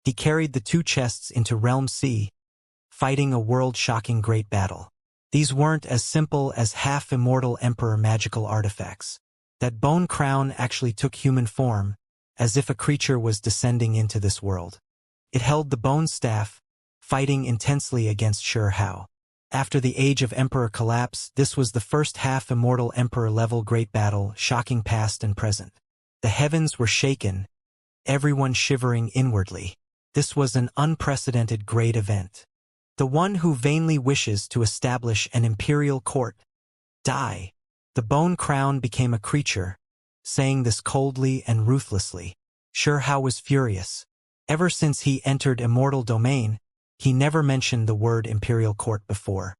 He carried the two chests into Realm C, fighting a world-shocking great battle. These weren't as simple as half-immortal emperor magical artifacts. That bone crown actually took human form, as if a creature was descending into this world. It held the bone staff, fighting intensely against Hao. After the Age of Emperor collapse, this was the first half-immortal emperor-level great battle, shocking past and present. The heavens were shaken, everyone shivering inwardly. This was an unprecedented great event. The one who vainly wishes to establish an imperial court, die. The bone crown became a creature, saying this coldly and ruthlessly. Hao was furious. Ever since he entered Immortal domain, he never mentioned the word imperial court before.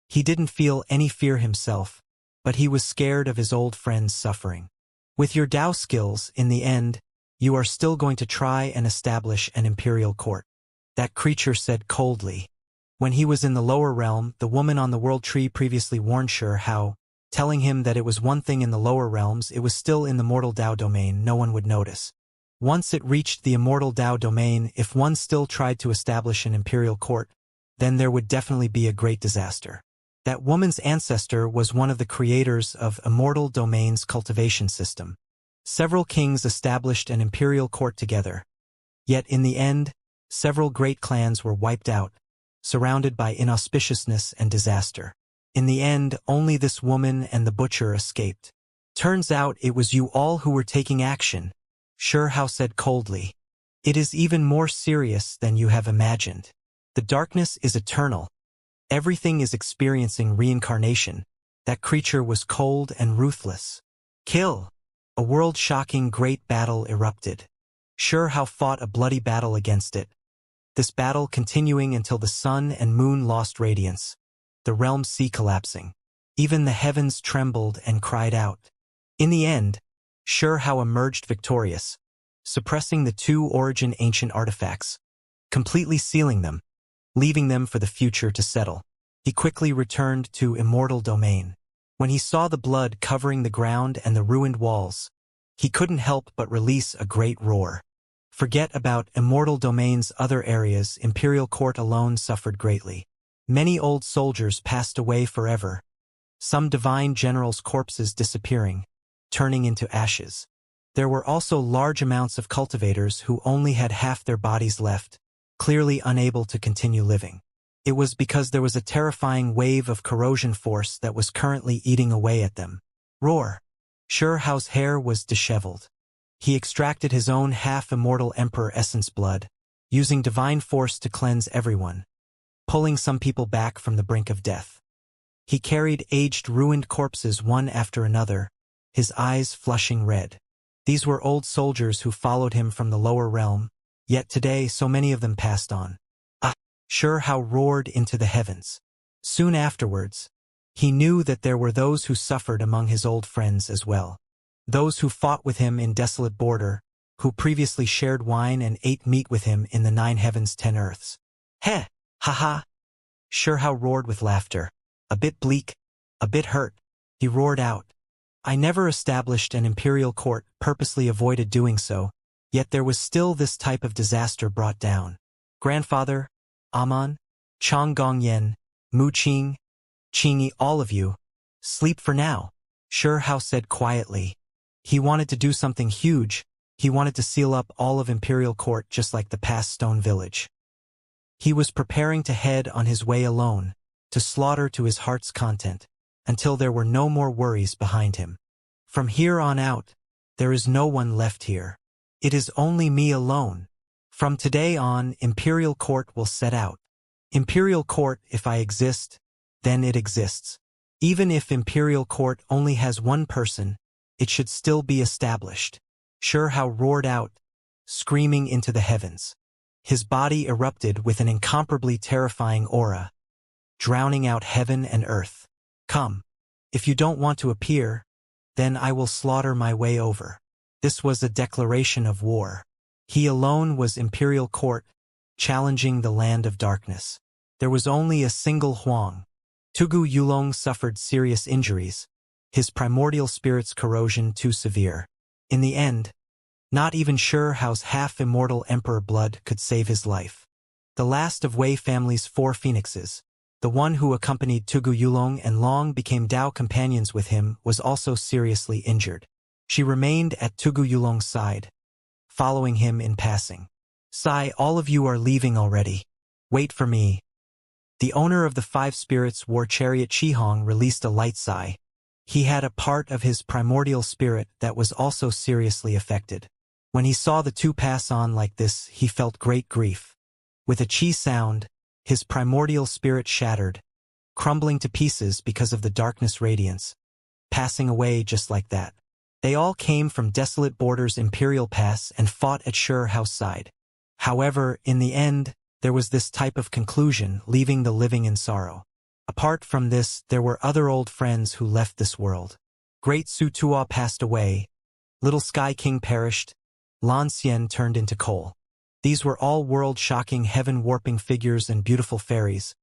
He didn't feel any fear himself, but he was scared of his old friend's suffering. With your Dao skills, in the end, you are still going to try and establish an imperial court. That creature said coldly. When he was in the lower realm, the woman on the world tree previously warned Hao, telling him that it was one thing in the lower realms, it was still in the mortal Dao domain, no one would notice. Once it reached the immortal Dao domain, if one still tried to establish an imperial court, then there would definitely be a great disaster. That woman's ancestor was one of the creators of Immortal domain's cultivation system. Several kings established an imperial court together. Yet in the end, several great clans were wiped out, surrounded by inauspiciousness and disaster. In the end, only this woman and the butcher escaped. Turns out it was you all who were taking action, Hao said coldly. It is even more serious than you have imagined. The darkness is eternal. Everything is experiencing reincarnation. That creature was cold and ruthless. Kill! A world-shocking great battle erupted. Hao fought a bloody battle against it. This battle continuing until the sun and moon lost radiance, the realm sea collapsing. Even the heavens trembled and cried out. In the end, Hao emerged victorious, suppressing the two origin ancient artifacts, completely sealing them, leaving them for the future to settle. He quickly returned to Immortal domain. When he saw the blood covering the ground and the ruined walls, he couldn't help but release a great roar. Forget about Immortal domain's other areas, Imperial Court alone suffered greatly. Many old soldiers passed away forever, some divine generals' corpses disappearing, turning into ashes. There were also large amounts of cultivators who only had half their bodies left, clearly unable to continue living. It was because there was a terrifying wave of corrosion force that was currently eating away at them. Roar! Shi Hao's hair was disheveled. He extracted his own half-immortal emperor essence blood, using divine force to cleanse everyone, pulling some people back from the brink of death. He carried aged, ruined corpses one after another, his eyes flushing red. These were old soldiers who followed him from the lower realm, yet today so many of them passed on. Shi Hao roared into the heavens. Soon afterwards, he knew that there were those who suffered among his old friends as well. Those who fought with him in Desolate Border, who previously shared wine and ate meat with him in the 9 heavens 10 earths. Heh! Ha ha! Shi Hao roared with laughter. A bit bleak, a bit hurt, he roared out. I never established an imperial court, purposely avoided doing so, yet there was still this type of disaster brought down. Grandfather, Amon, Chang Gongyen, Mu Qing, Qingyi, all of you, sleep for now, Shi Hao said quietly. He wanted to do something huge. He wanted to seal up all of Imperial Court just like the past Stone Village. He was preparing to head on his way alone, to slaughter to his heart's content, until there were no more worries behind him. From here on out, there is no one left here. It is only me alone. From today on, Imperial Court will set out. Imperial Court, if I exist, then it exists. Even if Imperial Court only has one person, it should still be established. Shi Hao roared out, screaming into the heavens. His body erupted with an incomparably terrifying aura, drowning out heaven and earth. Come. If you don't want to appear, then I will slaughter my way over. This was a declaration of war. He alone was Imperial Court, challenging the land of darkness. There was only a single Huang. Tugu Yulong suffered serious injuries, his primordial spirit's corrosion too severe. In the end, not even Shi Hao's half-immortal emperor blood could save his life. The last of Wei family's 4 phoenixes, the one who accompanied Tugu Yulong and long became Dao companions with him, was also seriously injured. She remained at Tugu Yulong's side, following him in passing. Sai, all of you are leaving already. Wait for me. The owner of the 5 spirits war chariot Qihong released a light sigh. He had a part of his primordial spirit that was also seriously affected. When he saw the 2 pass on like this, he felt great grief. With a chi sound, his primordial spirit shattered, crumbling to pieces because of the darkness radiance, passing away just like that. They all came from Desolate Border's Imperial Pass and fought at Shi Hao's side. However, in the end, there was this type of conclusion, leaving the living in sorrow. Apart from this, there were other old friends who left this world. Great Su Tuo passed away, Little Sky King perished, Lan Xian turned into coal. These were all world-shocking, heaven-warping figures and beautiful fairies.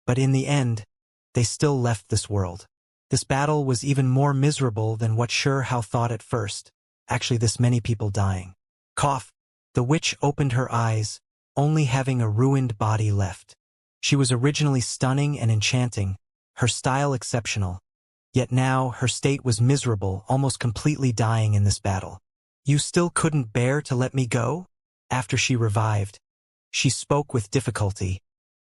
But in the end, they still left this world. This battle was even more miserable than what Shi Hao thought at first. Actually, this many people dying. Cough. The witch opened her eyes, only having a ruined body left. She was originally stunning and enchanting, her style exceptional. Yet now, her state was miserable, almost completely dying in this battle. You still couldn't bear to let me go? After she revived, she spoke with difficulty,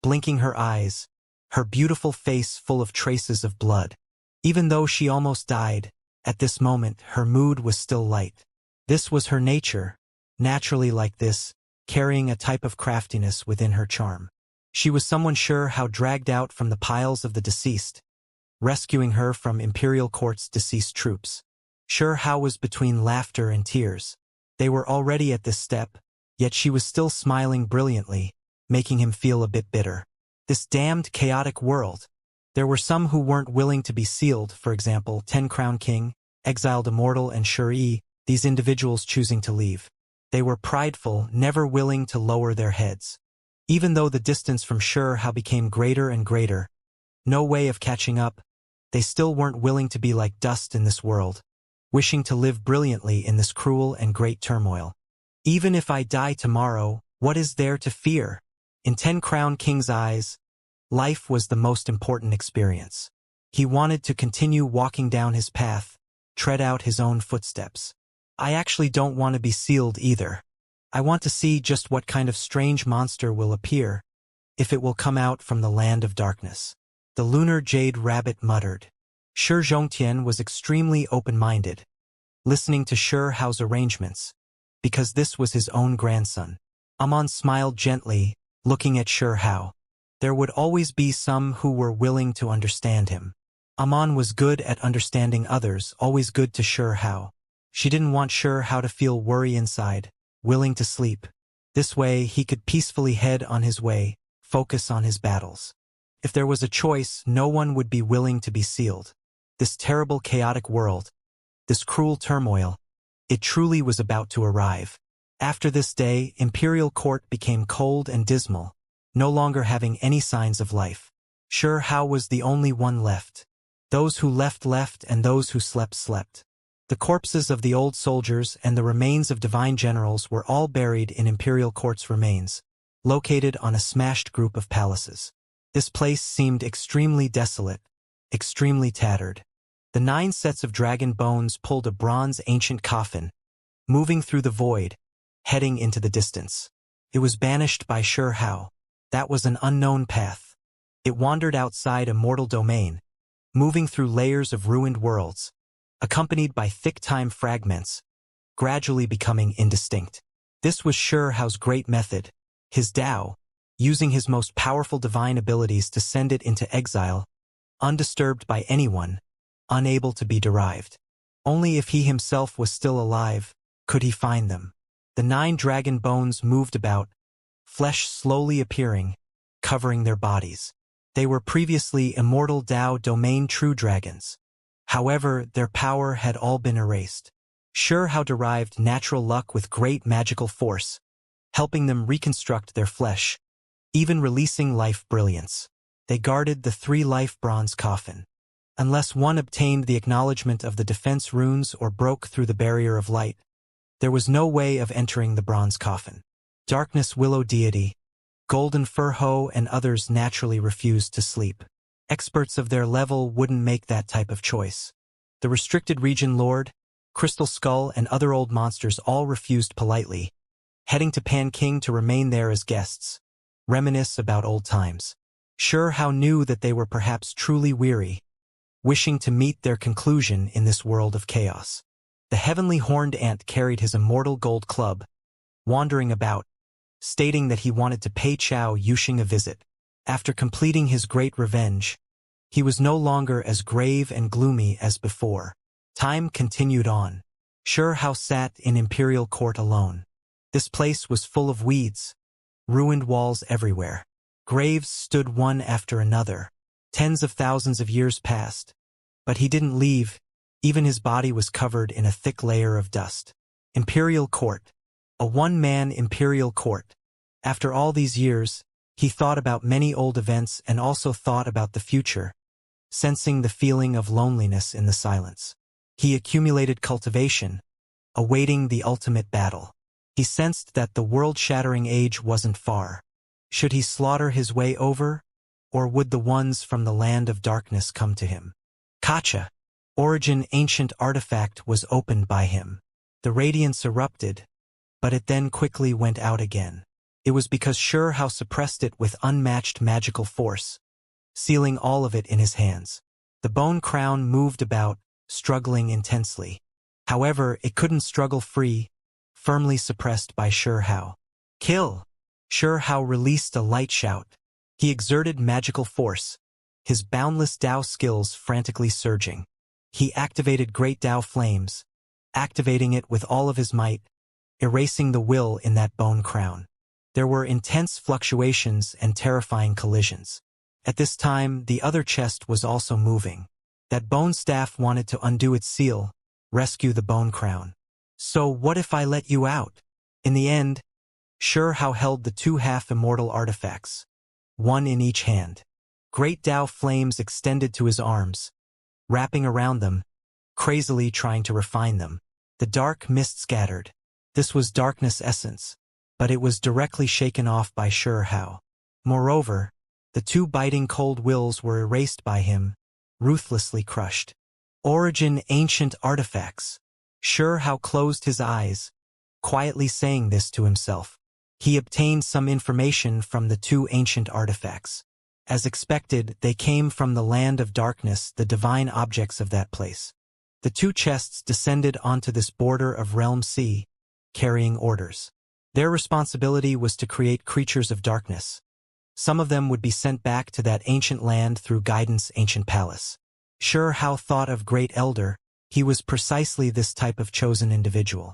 blinking her eyes, her beautiful face full of traces of blood. Even though she almost died, at this moment her mood was still light. This was her nature, naturally like this, carrying a type of craftiness within her charm. She was someone Shi Hao dragged out from the piles of the deceased, rescuing her from Imperial Court's deceased troops. Shi Hao was between laughter and tears. They were already at this step, yet she was still smiling brilliantly, making him feel a bit bitter. This damned chaotic world. There were some who weren't willing to be sealed, for example, 10 Crown King, exiled Immortal and Shi, these individuals choosing to leave. They were prideful, never willing to lower their heads. Even though the distance from Shi Hao became greater and greater, no way of catching up, they still weren't willing to be like dust in this world, wishing to live brilliantly in this cruel and great turmoil. Even if I die tomorrow, what is there to fear? In 10 Crown King's eyes, life was the most important experience. He wanted to continue walking down his path, tread out his own footsteps. I actually don't want to be sealed either. I want to see just what kind of strange monster will appear, if it will come out from the land of darkness. The lunar jade rabbit muttered. Shi Zhongtian was extremely open-minded. listening to Hao's arrangements, because this was his own grandson. Amon smiled gently, looking at Hao. There would always be some who were willing to understand him. Amon was good at understanding others, always good to Hao. She didn't want Hao to feel worry inside, willing to sleep. This way he could peacefully head on his way, focus on his battles. If there was a choice, no one would be willing to be sealed. This terrible chaotic world, this cruel turmoil, it truly was about to arrive. After this day, imperial court became cold and dismal, no longer having any signs of life. Hao was the only one left. Those who left and those who slept. The corpses of the old soldiers and the remains of divine generals were all buried in imperial court's remains, located on a smashed group of palaces. This place seemed extremely desolate, extremely tattered. The 9 sets of dragon bones pulled a bronze ancient coffin, moving through the void, heading into the distance. It was banished by Hao. That was an unknown path. It wandered outside a mortal domain, moving through layers of ruined worlds, accompanied by thick time fragments, gradually becoming indistinct. This was Hao's great method, his Tao, using his most powerful divine abilities to send it into exile, undisturbed by anyone, unable to be derived. Only if he himself was still alive could he find them. The 9 dragon bones moved about, flesh slowly appearing, covering their bodies. They were previously immortal Tao domain true dragons. However, their power had all been erased. Hao derived natural luck with great magical force, helping them reconstruct their flesh, even releasing life brilliance. They guarded the 3 life bronze coffin. Unless one obtained the acknowledgement of the defense runes or broke through the barrier of light, there was no way of entering the bronze coffin. Darkness Willow Deity, Golden Fur Ho and others naturally refused to sleep. Experts of their level wouldn't make that type of choice. The Restricted Region Lord, Crystal Skull and other old monsters all refused politely, heading to Pan King to remain there as guests, reminisce about old times. Hao knew that they were perhaps truly weary, wishing to meet their conclusion in this world of chaos. The heavenly horned ant carried his immortal gold club, wandering about, stating that he wanted to pay Chao Yuxing a visit. After completing his great revenge, he was no longer as grave and gloomy as before. Time continued on. Hao sat in imperial court alone. This place was full of weeds, ruined walls everywhere. Graves stood one after another. Tens of thousands of years passed, but he didn't leave. Even his body was covered in a thick layer of dust. Imperial court. A one-man imperial court. After all these years, he thought about many old events and also thought about the future, sensing the feeling of loneliness in the silence. He accumulated cultivation, awaiting the ultimate battle. He sensed that the world-shattering age wasn't far. Should he slaughter his way over, or would the ones from the land of darkness come to him? Kacha, origin ancient artifact, was opened by him. The radiance erupted, but it then quickly went out again. It was because Hao suppressed it with unmatched magical force, sealing all of it in his hands. The bone crown moved about, struggling intensely. However, it couldn't struggle free, firmly suppressed by Hao. Kill! Hao released a light shout. He exerted magical force, his boundless Tao skills frantically surging. He activated great Tao flames, activating it with all of his might, erasing the will in that bone crown. There were intense fluctuations and terrifying collisions. At this time, the other chest was also moving. That bone staff wanted to undo its seal, rescue the bone crown. So what if I let you out? In the end, Hao held the 2 half-immortal artifacts, one in each hand. Great Tao flames extended to his arms, wrapping around them, crazily trying to refine them. The dark mist scattered. This was darkness essence, but it was directly shaken off by Hao. Moreover, the 2 biting cold wills were erased by him, ruthlessly crushed. Origin ancient artifacts. Hao closed his eyes, quietly saying this to himself. He obtained some information from the 2 ancient artifacts. As expected, they came from the land of darkness, the divine objects of that place. The two chests descended onto this border of Realm C, carrying orders. Their responsibility was to create creatures of darkness. Some of them would be sent back to that ancient land through guidance ancient palace. Sure how thought of Great Elder, he was precisely this type of chosen individual.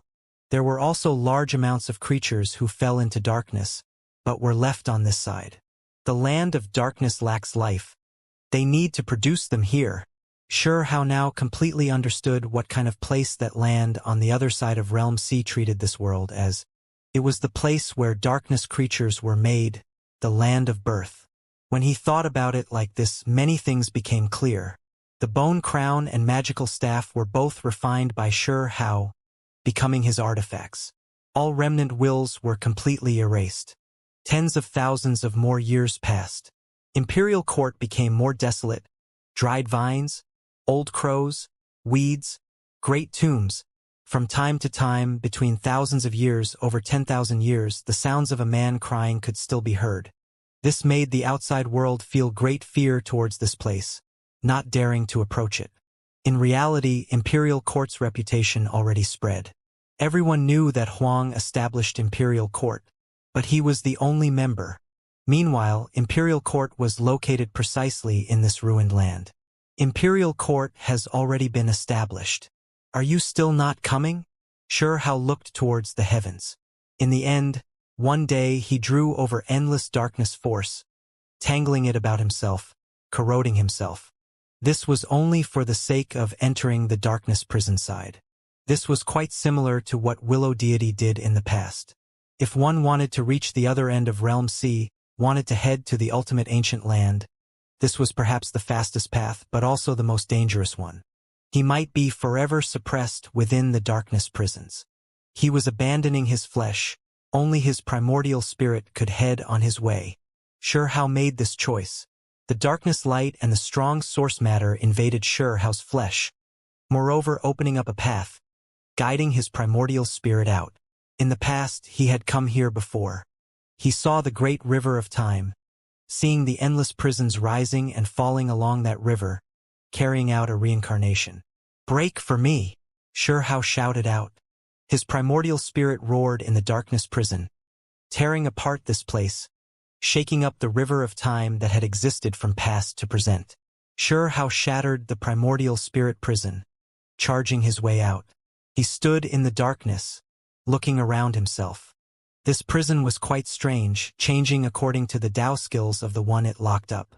There were also large amounts of creatures who fell into darkness, but were left on this side. The land of darkness lacks life. They need to produce them here. Sure how now completely understood what kind of place that land on the other side of Realm C treated this world as. It was the place where darkness creatures were made, the land of birth. When he thought about it like this, many things became clear. The bone crown and magical staff were both refined by Sure how, becoming his artifacts. All remnant wills were completely erased. Tens of thousands of more years passed. Imperial court became more desolate. Dried vines, old crows, weeds, great tombs. From time to time, between thousands of years, over 10,000 years, the sounds of a man crying could still be heard. This made the outside world feel great fear towards this place, not daring to approach it. In reality, Imperial Court's reputation already spread. Everyone knew that Huang established Imperial Court, but he was the only member. Meanwhile, Imperial Court was located precisely in this ruined land. Imperial Court has already been established. Are you still not coming? Sure how looked towards the heavens. In the end, one day he drew over endless darkness force, tangling it about himself, corroding himself. This was only for the sake of entering the darkness prison side. This was quite similar to what Willow Deity did in the past. If one wanted to reach the other end of Realm C, wanted to head to the ultimate ancient land, this was perhaps the fastest path, but also the most dangerous one. He might be forever suppressed within the darkness prisons. He was abandoning his flesh. Only his primordial spirit could head on his way. Sure how made this choice. The darkness light and the strong source matter invaded Sure how's flesh, moreover opening up a path, guiding his primordial spirit out. In the past, he had come here before. He saw the great river of time, seeing the endless prisons rising and falling along that river, carrying out a reincarnation. Break for me! Sure how shouted out. His primordial spirit roared in the darkness prison, tearing apart this place, shaking up the river of time that had existed from past to present. Sure how shattered the primordial spirit prison, charging his way out. He stood in the darkness, looking around himself. This prison was quite strange, changing according to the Tao skills of the one it locked up.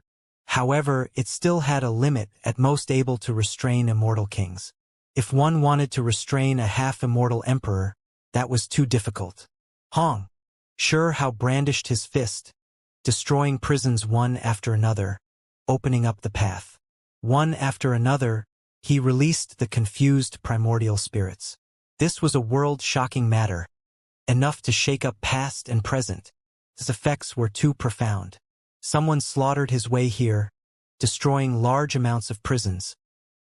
However, it still had a limit, at most able to restrain immortal kings. If one wanted to restrain a half-immortal emperor, that was too difficult. Hong! Sure how brandished his fist, destroying prisons one after another, opening up the path. One after another, he released the confused primordial spirits. This was a world-shocking matter, enough to shake up past and present. His effects were too profound. Someone slaughtered his way here, destroying large amounts of prisons,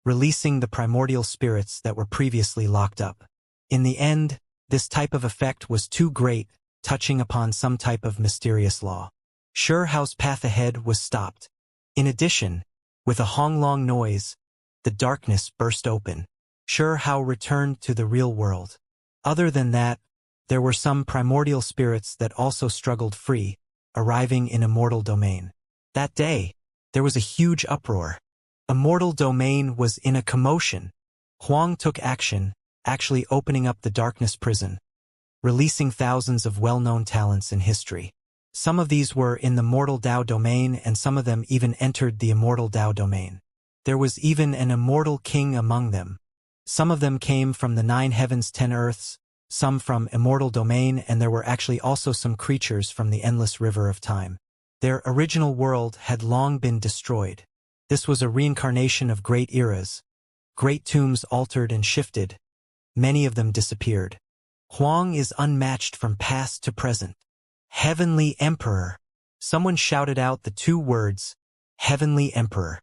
releasing the primordial spirits that were previously locked up. In the end, this type of effect was too great, touching upon some type of mysterious law. Sure how's path ahead was stopped. In addition, with a honglong noise, the darkness burst open. Sure how returned to the real world. Other than that, there were some primordial spirits that also struggled free, arriving in Immortal Domain. That day, there was a huge uproar. Immortal Domain was in a commotion. Huang took action, actually opening up the darkness prison, releasing thousands of well-known talents in history. Some of these were in the Mortal Dao Domain, and some of them even entered the Immortal Dao Domain. There was even an immortal king among them. Some of them came from the 9 heavens 10 earths, some from Immortal Domain, and there were actually also some creatures from the endless river of time. Their original world had long been destroyed. This was a reincarnation of great eras. Great tombs altered and shifted. Many of them disappeared. Huang is unmatched from past to present. Heavenly Emperor. Someone shouted out the 2 words, Heavenly Emperor.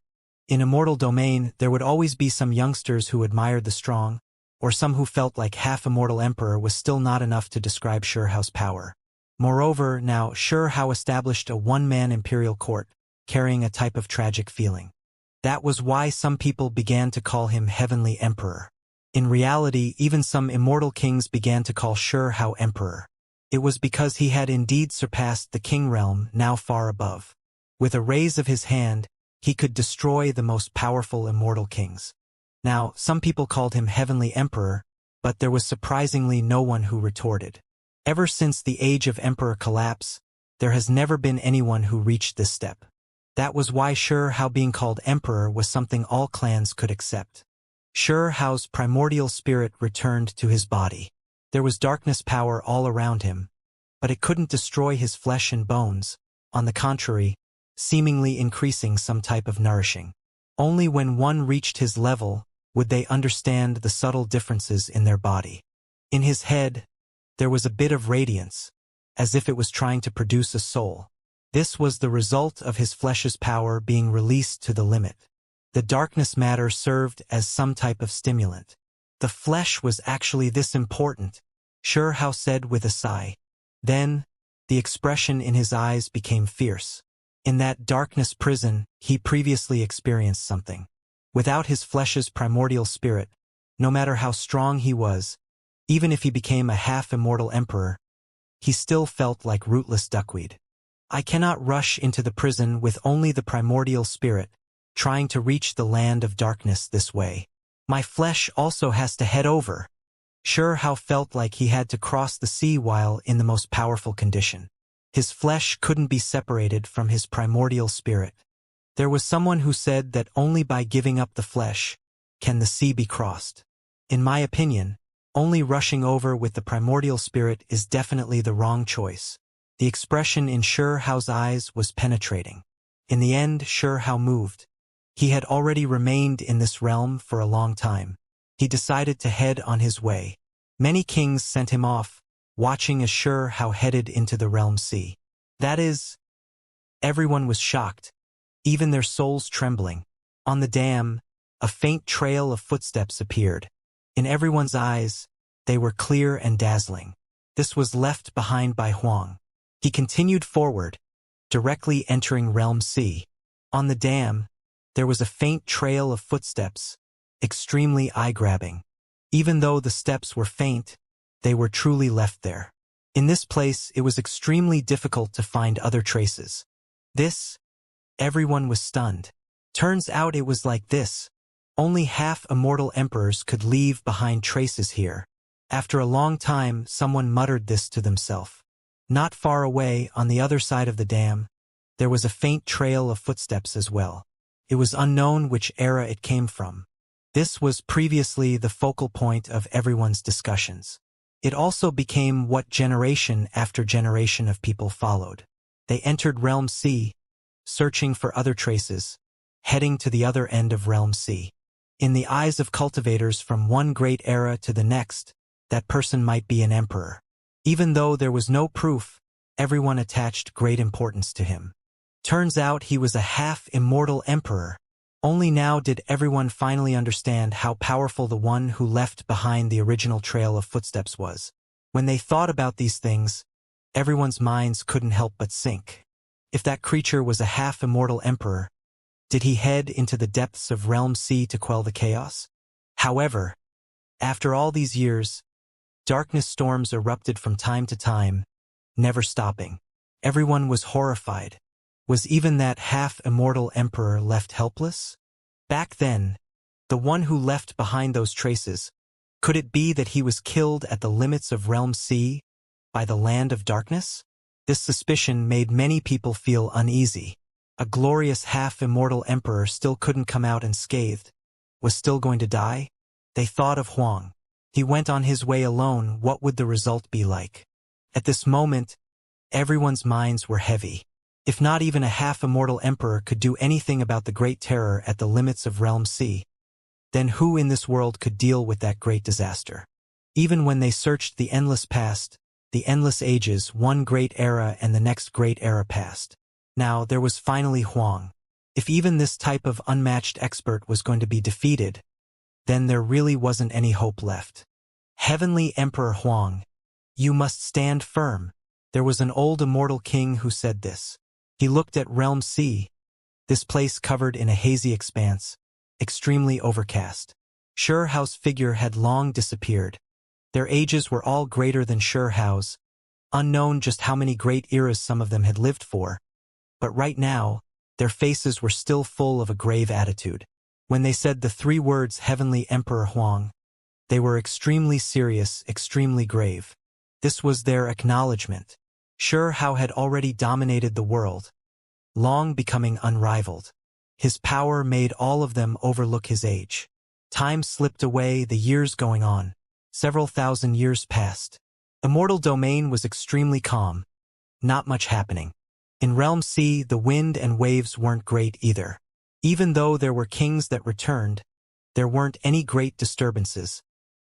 In Immortal Domain, there would always be some youngsters who admired the strong, or some who felt like half-immortal emperor was still not enough to describe Sure how's power. Moreover, now Sure how established a one-man imperial court, carrying a type of tragic feeling. That was why some people began to call him Heavenly Emperor. In reality, even some immortal kings began to call Xianxia emperor. It was because he had indeed surpassed the king realm, now far above. With a raise of his hand, he could destroy the most powerful immortal kings. Now, some people called him Heavenly Emperor, but there was surprisingly no one who retorted. Ever since the age of Emperor collapse, there has never been anyone who reached this step. That was why Xianxia being called Emperor was something all clans could accept. Xianxia's primordial spirit returned to his body. There was darkness power all around him, but it couldn't destroy his flesh and bones, on the contrary, seemingly increasing some type of nourishing. Only when one reached his level would they understand the subtle differences in their body. In his head, there was a bit of radiance, as if it was trying to produce a soul. This was the result of his flesh's power being released to the limit. The darkness matter served as some type of stimulant. The flesh was actually this important, Xianxia said with a sigh. Then, the expression in his eyes became fierce. In that darkness prison, he previously experienced something. Without his flesh's primordial spirit, no matter how strong he was, even if he became a half-immortal emperor, he still felt like rootless duckweed. I cannot rush into the prison with only the primordial spirit, trying to reach the land of darkness this way. My flesh also has to head over. Xianxia felt like he had to cross the sea while in the most powerful condition. His flesh couldn't be separated from his primordial spirit. There was someone who said that only by giving up the flesh can the sea be crossed. In my opinion, only rushing over with the primordial spirit is definitely the wrong choice. The expression in Xianxia's eyes was penetrating. In the end, Xianxia moved. He had already remained in this realm for a long time. He decided to head on his way. Many kings sent him off, watching as Xianxia headed into the realm sea. That is, everyone was shocked, even their souls trembling. On the dam, a faint trail of footsteps appeared. In everyone's eyes, they were clear and dazzling. This was left behind by Huang. He continued forward, directly entering Realm C. On the dam, there was a faint trail of footsteps, extremely eye-grabbing. Even though the steps were faint, they were truly left there. In this place, it was extremely difficult to find other traces. Everyone was stunned. Turns out it was like this. Only half-immortal emperors could leave behind traces here. After a long time, someone muttered this to themselves. Not far away, on the other side of the dam, there was a faint trail of footsteps as well. It was unknown which era it came from. This was previously the focal point of everyone's discussions. It also became what generation after generation of people followed. They entered Realm C, searching for other traces, heading to the other end of Realm C. In the eyes of cultivators from one great era to the next, that person might be an emperor. Even though there was no proof, everyone attached great importance to him. Turns out he was a half-immortal emperor. Only now did everyone finally understand how powerful the one who left behind the original trail of footsteps was. When they thought about these things, everyone's minds couldn't help but sink. If that creature was a half-immortal emperor, did he head into the depths of Realm C to quell the chaos? However, after all these years, darkness storms erupted from time to time, never stopping. Everyone was horrified. Was even that half-immortal emperor left helpless? Back then, the one who left behind those traces, could it be that he was killed at the limits of Realm C by the land of darkness? This suspicion made many people feel uneasy. A glorious half-immortal emperor still couldn't come out unscathed, was still going to die? They thought of Huang. He went on his way alone. What would the result be like? At this moment, everyone's minds were heavy. If not even a half-immortal emperor could do anything about the great terror at the limits of Realm C, then who in this world could deal with that great disaster? Even when they searched the endless past, the endless ages, one great era and the next great era passed. Now there was finally Huang. If even this type of unmatched expert was going to be defeated, then there really wasn't any hope left. Heavenly Emperor Huang, you must stand firm. There was an old immortal king who said this. He looked at Realm C, this place covered in a hazy expanse, extremely overcast. Hao's figure had long disappeared. Their ages were all greater than Hao's, unknown just how many great eras some of them had lived for. But right now, their faces were still full of a grave attitude. When they said the three words Heavenly Emperor Huang, they were extremely serious, extremely grave. This was their acknowledgement. Hao had already dominated the world, long becoming unrivaled. His power made all of them overlook his age. Time slipped away, the years going on. Several thousand years passed. Immortal Domain was extremely calm. Not much happening. In Realm C, the wind and waves weren't great either. Even though there were kings that returned, there weren't any great disturbances.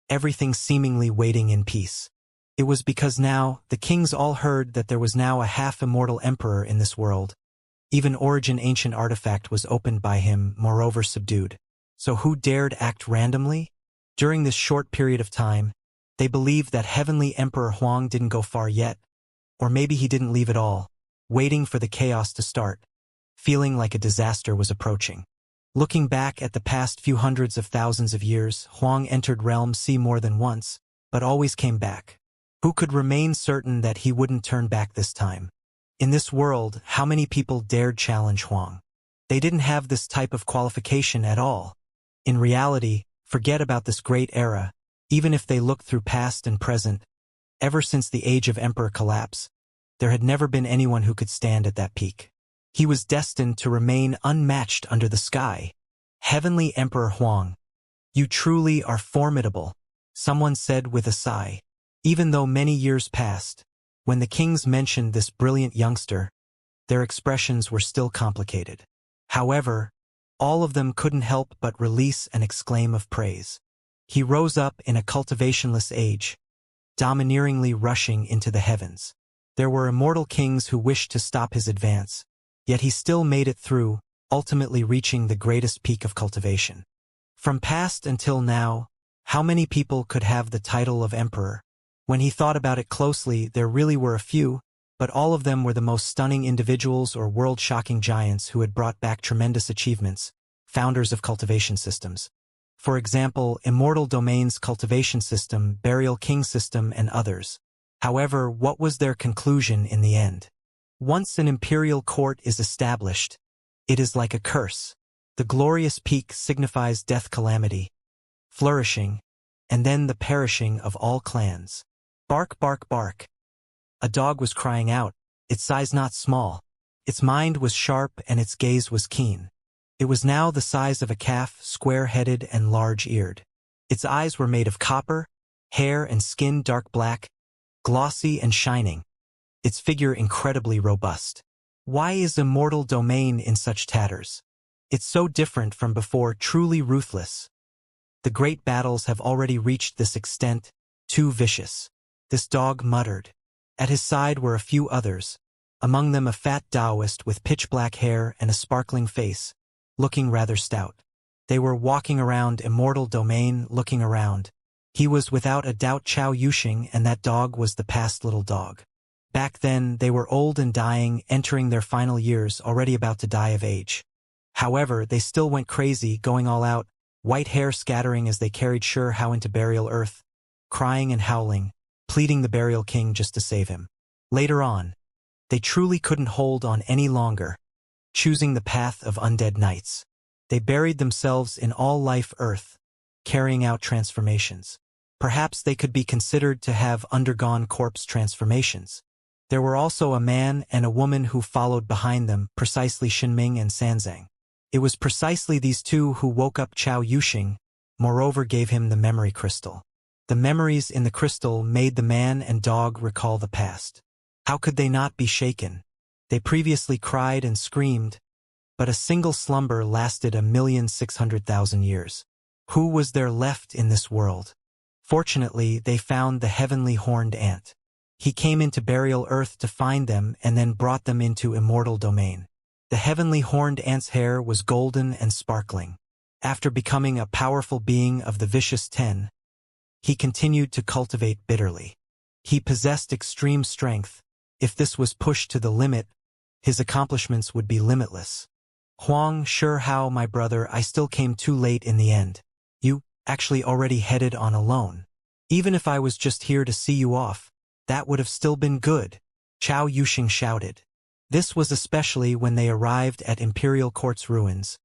Everything seemingly waiting in peace. It was because now, the kings all heard that there was now a half-immortal emperor in this world. Even Origin ancient artifact was opened by him, moreover subdued. So who dared act randomly? During this short period of time, they believed that Heavenly Emperor Huang didn't go far yet, or maybe he didn't leave at all, waiting for the chaos to start, feeling like a disaster was approaching. Looking back at the past few hundreds of thousands of years, Huang entered Realm C more than once, but always came back. Who could remain certain that he wouldn't turn back this time? In this world, how many people dared challenge Huang? They didn't have this type of qualification at all. In reality, forget about this great era, even if they looked through past and present. Ever since the age of Emperor collapse, there had never been anyone who could stand at that peak. He was destined to remain unmatched under the sky. Heavenly Emperor Huang, you truly are formidable, someone said with a sigh. Even though many years passed, when the kings mentioned this brilliant youngster, their expressions were still complicated. However, all of them couldn't help but release an exclaim of praise. He rose up in a cultivationless age, domineeringly rushing into the heavens. There were immortal kings who wished to stop his advance, yet he still made it through, ultimately reaching the greatest peak of cultivation. From past until now, how many people could have the title of emperor? When he thought about it closely, there really were a few, but all of them were the most stunning individuals or world-shocking giants who had brought back tremendous achievements, founders of cultivation systems. For example, Immortal Domain's cultivation system, Burial King system, and others. However, what was their conclusion in the end? Once an imperial court is established, it is like a curse. The glorious peak signifies death, calamity, flourishing, and then the perishing of all clans. Bark, bark, bark. A dog was crying out, its size not small. Its mind was sharp and its gaze was keen. It was now the size of a calf, square-headed and large-eared. Its eyes were made of copper, hair and skin dark black, glossy and shining. Its figure incredibly robust. Why is Immortal Domain in such tatters? It's so different from before, truly ruthless. The great battles have already reached this extent, too vicious. This dog muttered. At his side were a few others, among them a fat Taoist with pitch-black hair and a sparkling face, looking rather stout. They were walking around Immortal Domain, looking around. He was without a doubt Chao Yuxing, and that dog was the past little dog. Back then, they were old and dying, entering their final years, already about to die of age. However, they still went crazy, going all out, white hair scattering as they carried Hao into burial earth, crying and howling, pleading the Burial King just to save him. Later on, they truly couldn't hold on any longer, choosing the path of undead knights. They buried themselves in all-life earth, carrying out transformations. Perhaps they could be considered to have undergone corpse transformations. There were also a man and a woman who followed behind them, precisely Xinming and Sanzang. It was precisely these two who woke up Chao Yuxing, moreover gave him the memory crystal. The memories in the crystal made the man and dog recall the past. How could they not be shaken? They previously cried and screamed, but a single slumber lasted 1,600,000 years. Who was there left in this world? Fortunately, they found the heavenly horned ant. He came into burial earth to find them and then brought them into Immortal Domain. The heavenly horned ant's hair was golden and sparkling. After becoming a powerful being of the vicious 10, he continued to cultivate bitterly. He possessed extreme strength. If this was pushed to the limit, his accomplishments would be limitless. Huang, Hao, my brother, I still came too late in the end. You, actually already headed on alone. Even if I was just here to see you off, that would have still been good, Chao Yuxing shouted. This was especially when they arrived at Imperial Court's ruins.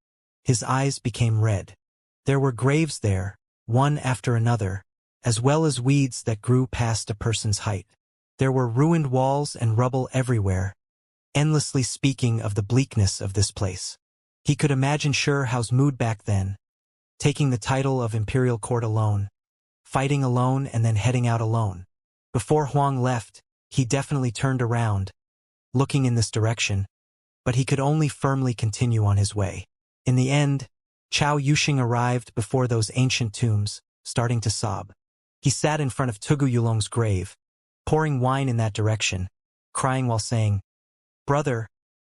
His eyes became red. There were graves there, one after another, as well as weeds that grew past a person's height. There were ruined walls and rubble everywhere, endlessly speaking of the bleakness of this place. He could imagine Hao's mood back then, taking the title of Imperial Court alone, fighting alone and then heading out alone. Before Huang left, he definitely turned around, looking in this direction, but he could only firmly continue on his way. In the end, Chao Yuxing arrived before those ancient tombs, starting to sob. He sat in front of Tugu Yulong's grave, pouring wine in that direction, crying while saying, "Brother,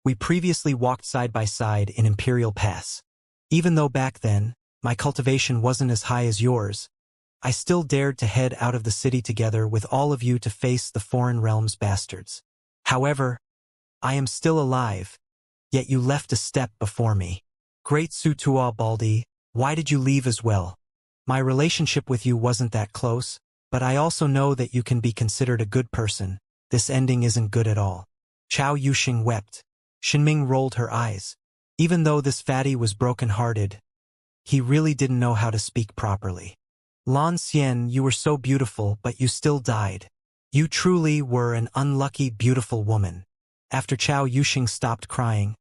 we previously walked side by side in Imperial Pass. Even though back then, my cultivation wasn't as high as yours, I still dared to head out of the city together with all of you to face the foreign realm's bastards. However, I am still alive, yet you left a step before me. Great Sutua Baldi, why did you leave as well? My relationship with you wasn't that close, but I also know that you can be considered a good person. This ending isn't good at all." Chao Yuxing wept. Xinming rolled her eyes. Even though this fatty was broken-hearted, he really didn't know how to speak properly. "Lan Xian, you were so beautiful, but you still died. You truly were an unlucky, beautiful woman." After Chao Yuxing stopped crying,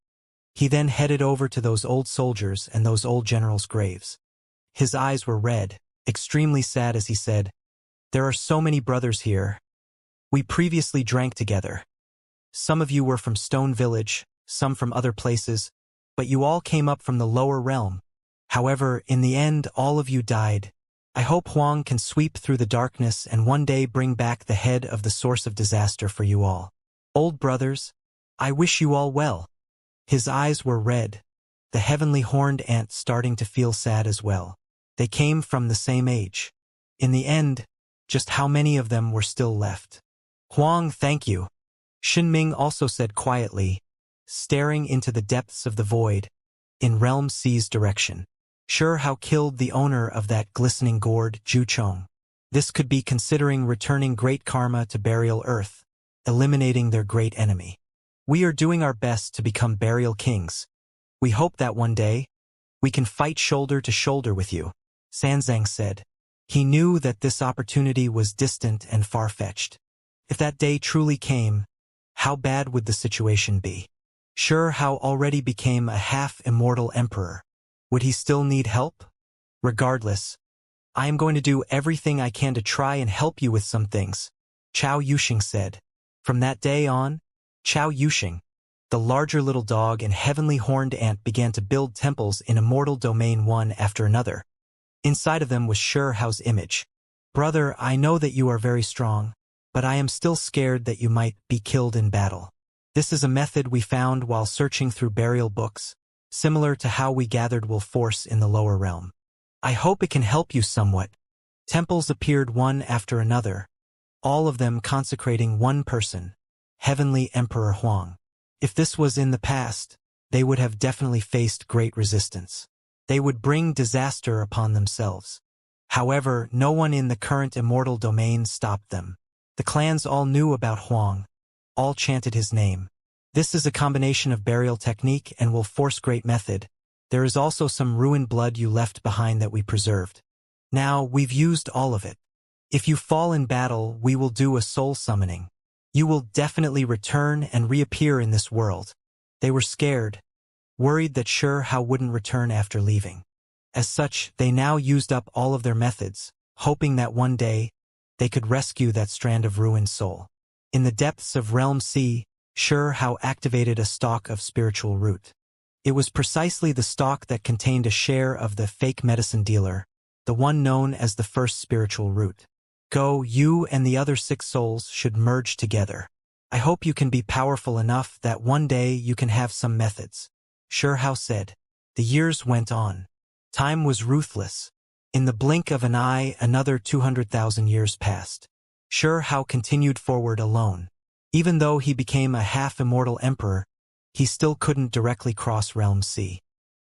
he then headed over to those old soldiers and those old generals' graves. His eyes were red, extremely sad as he said, "There are so many brothers here. We previously drank together. Some of you were from Stone Village, some from other places, but you all came up from the lower realm. However, in the end, all of you died. I hope Huang can sweep through the darkness and one day bring back the head of the source of disaster for you all. Old brothers, I wish you all well." His eyes were red, the heavenly horned ant starting to feel sad as well. They came from the same age. In the end, just how many of them were still left? "Huang, thank you," Xinming also said quietly, staring into the depths of the void, in Realm C's direction. Hao killed the owner of that glistening gourd, Zhuchong. This could be considering returning great karma to Burial Earth, eliminating their great enemy. "We are doing our best to become Burial Kings. We hope that one day, we can fight shoulder to shoulder with you," Sanzang said. He knew that this opportunity was distant and far-fetched. If that day truly came, how bad would the situation be? Hao already became a half-immortal emperor. Would he still need help? Regardless, I am going to do everything I can to try and help you with some things, Chao Yuxing said. From that day on, Chao Yuxing, the larger little dog and heavenly horned ant, began to build temples in Immortal Domain one after another. Inside of them was Hao's image. "Brother, I know that you are very strong, but I am still scared that you might be killed in battle. This is a method we found while searching through burial books, similar to how we gathered wolf force in the lower realm. I hope it can help you somewhat." Temples appeared one after another, all of them consecrating one person, Heavenly Emperor Huang. If this was in the past, they would have definitely faced great resistance. They would bring disaster upon themselves. However, no one in the current immortal domain stopped them. The clans all knew about Huang, all chanted his name. This is a combination of burial technique and will force great method. There is also some ruined blood you left behind that we preserved. Now, we've used all of it. If you fall in battle, we will do a soul summoning. You will definitely return and reappear in this world. They were scared, worried that Hao wouldn't return after leaving. As such, they now used up all of their methods, hoping that one day, they could rescue that strand of ruined soul. In the depths of Realm C, Hao activated a stalk of spiritual root. It was precisely the stalk that contained a share of the fake medicine dealer, the one known as the first spiritual root. "Go, you and the other 6 souls should merge together. I hope you can be powerful enough that one day you can have some methods," Hao said. The years went on. Time was ruthless. In the blink of an eye, another 200,000 years passed. Hao continued forward alone. Even though he became a half-immortal emperor, he still couldn't directly cross Realm C.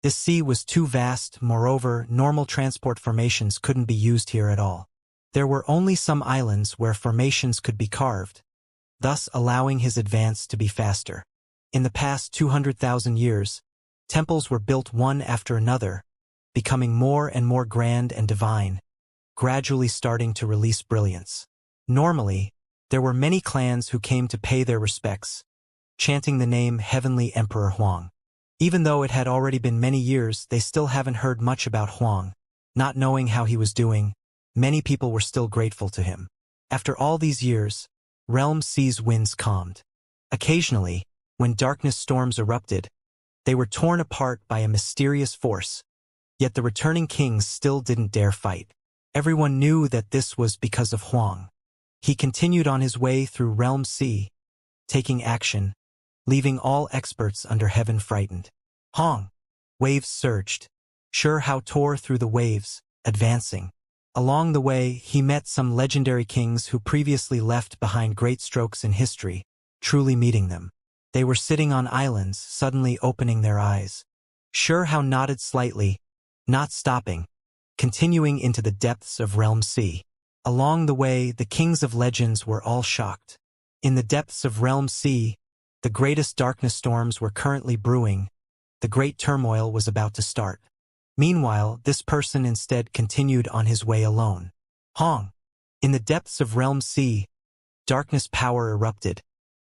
This sea was too vast, moreover, normal transport formations couldn't be used here at all. There were only some islands where formations could be carved, thus allowing his advance to be faster. In the past 200,000 years, temples were built one after another, becoming more and more grand and divine, gradually starting to release brilliance. Normally, there were many clans who came to pay their respects, chanting the name Heavenly Emperor Huang. Even though it had already been many years, they still haven't heard much about Huang. Not knowing how he was doing, many people were still grateful to him. After all these years, Realm C's winds calmed. Occasionally, when darkness storms erupted, they were torn apart by a mysterious force, yet the returning kings still didn't dare fight. Everyone knew that this was because of Huang. He continued on his way through Realm C, taking action, leaving all experts under heaven frightened. Huang! Waves surged. Sure how tore through the waves, advancing. Along the way, he met some legendary kings who previously left behind great strokes in history, truly meeting them. They were sitting on islands, suddenly opening their eyes. Sure how nodded slightly, not stopping, continuing into the depths of Realm C. Along the way, the kings of legends were all shocked. In the depths of Realm C, the greatest darkness storms were currently brewing. The great turmoil was about to start. Meanwhile, this person instead continued on his way alone. Huang! In the depths of Realm C, darkness power erupted,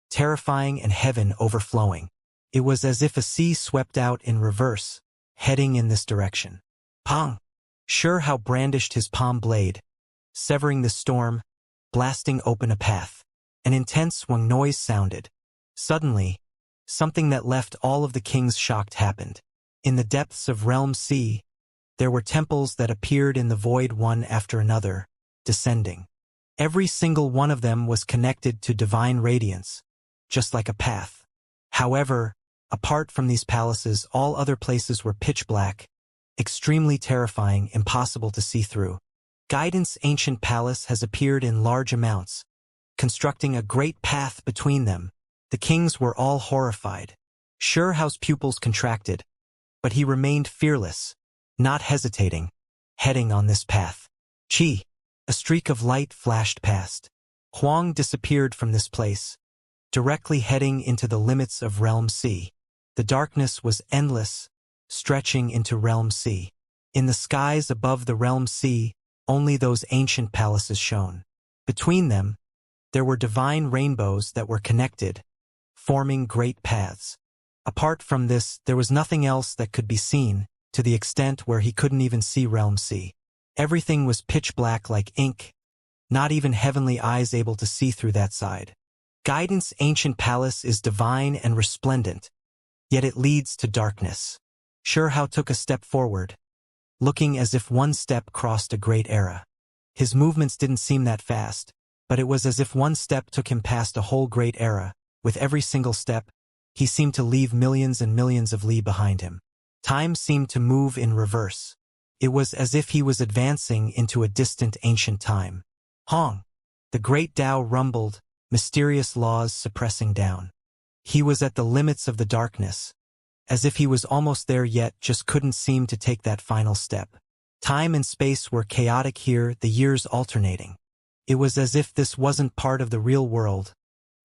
terrifying and heaven overflowing. It was as if a sea swept out in reverse, heading in this direction. Pong! Sure how brandished his palm blade, severing the storm, blasting open a path. An intense swung noise sounded. Suddenly, something that left all of the kings shocked happened. In the depths of Realm C, there were temples that appeared in the void one after another, descending. Every single one of them was connected to divine radiance, just like a path. However, apart from these palaces, all other places were pitch black, extremely terrifying, impossible to see through. Guidance Ancient Palace has appeared in large amounts, constructing a great path between them. The kings were all horrified. Sure how's pupils contracted, but he remained fearless, not hesitating, heading on this path. Chi! A streak of light flashed past. Huang disappeared from this place, directly heading into the limits of Realm C. The darkness was endless, stretching into Realm C. In the skies above the Realm C, only those ancient palaces shone. Between them, there were divine rainbows that were connected, forming great paths. Apart from this, there was nothing else that could be seen, to the extent where he couldn't even see Realm C. Everything was pitch black like ink, not even heavenly eyes able to see through that side. Guidance Ancient Palace is divine and resplendent, yet it leads to darkness. Sure how took a step forward, looking as if one step crossed a great era. His movements didn't seem that fast, but it was as if one step took him past a whole great era. With every single step, he seemed to leave millions and millions of li behind him. Time seemed to move in reverse. It was as if he was advancing into a distant ancient time. Hong! The great Tao rumbled, mysterious laws suppressing down. He was at the limits of the darkness, as if he was almost there yet just couldn't seem to take that final step. Time and space were chaotic here, the years alternating. It was as if this wasn't part of the real world,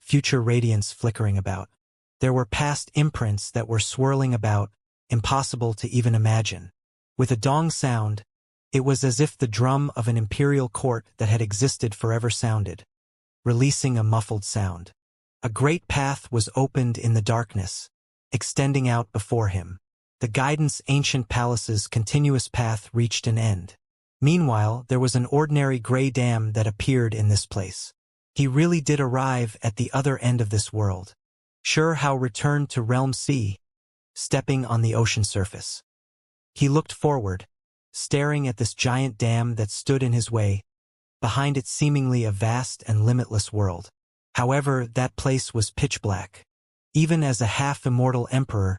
future radiance flickering about. There were past imprints that were swirling about, impossible to even imagine. With a dong sound, it was as if the drum of an imperial court that had existed forever sounded, releasing a muffled sound. A great path was opened in the darkness, extending out before him. The Guidance Ancient Palace's continuous path reached an end. Meanwhile, there was an ordinary gray dam that appeared in this place. He really did arrive at the other end of this world. Sure how returned to Realm C, stepping on the ocean surface. He looked forward, staring at this giant dam that stood in his way, behind it seemingly a vast and limitless world. However, that place was pitch black. Even as a half-immortal emperor,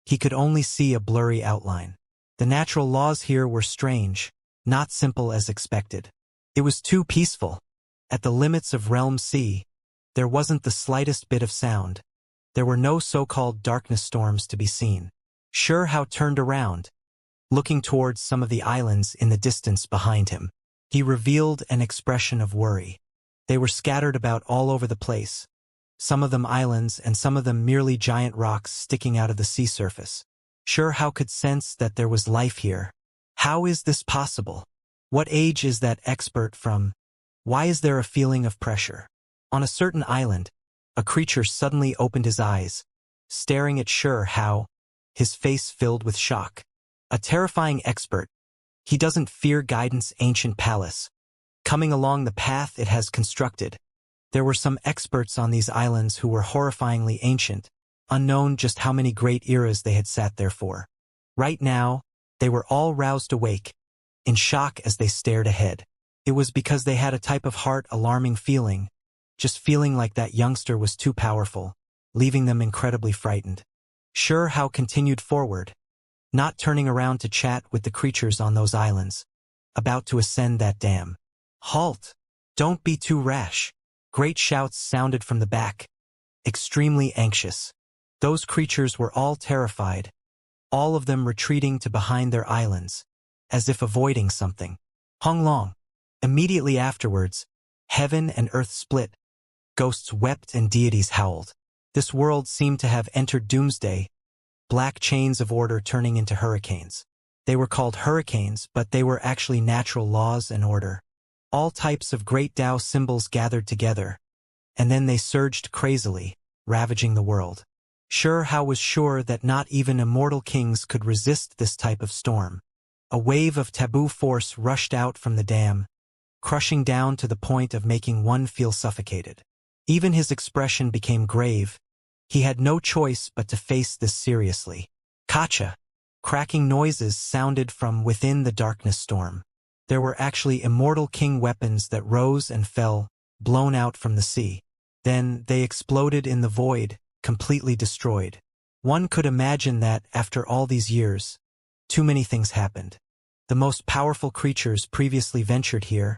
he could only see a blurry outline. The natural laws here were strange, not simple as expected. It was too peaceful. At the limits of Realm C, there wasn't the slightest bit of sound. There were no so-called darkness storms to be seen. Hao turned around, looking towards some of the islands in the distance behind him. He revealed an expression of worry. They were scattered about all over the place, some of them islands and some of them merely giant rocks sticking out of the sea surface. Hao could sense that there was life here. How is this possible? What age is that expert from? Why is there a feeling of pressure? On a certain island, a creature suddenly opened his eyes, staring at Hao, his face filled with shock. A terrifying expert. He doesn't fear guidance ancient palace. Coming along the path it has constructed. There were some experts on these islands who were horrifyingly ancient, unknown just how many great eras they had sat there for. Right now, they were all roused awake, in shock as they stared ahead. It was because they had a type of heart-alarming feeling, just feeling like that youngster was too powerful, leaving them incredibly frightened. Hao continued forward, not turning around to chat with the creatures on those islands, about to ascend that dam. Halt! Don't be too rash. Great shouts sounded from the back, extremely anxious. Those creatures were all terrified, all of them retreating to behind their islands, as if avoiding something. Hung Long. Immediately afterwards, heaven and earth split. Ghosts wept and deities howled. This world seemed to have entered doomsday, black chains of order turning into hurricanes. They were called hurricanes, but they were actually natural laws and order. All types of great Tao symbols gathered together, and then they surged crazily, ravaging the world. Hao was sure that not even immortal kings could resist this type of storm. A wave of taboo force rushed out from the dam, crushing down to the point of making one feel suffocated. Even his expression became grave. He had no choice but to face this seriously. Kacha! Cracking noises sounded from within the darkness storm. There were actually immortal king weapons that rose and fell, blown out from the sea. Then they exploded in the void, completely destroyed. One could imagine that, after all these years, too many things happened. The most powerful creatures previously ventured here,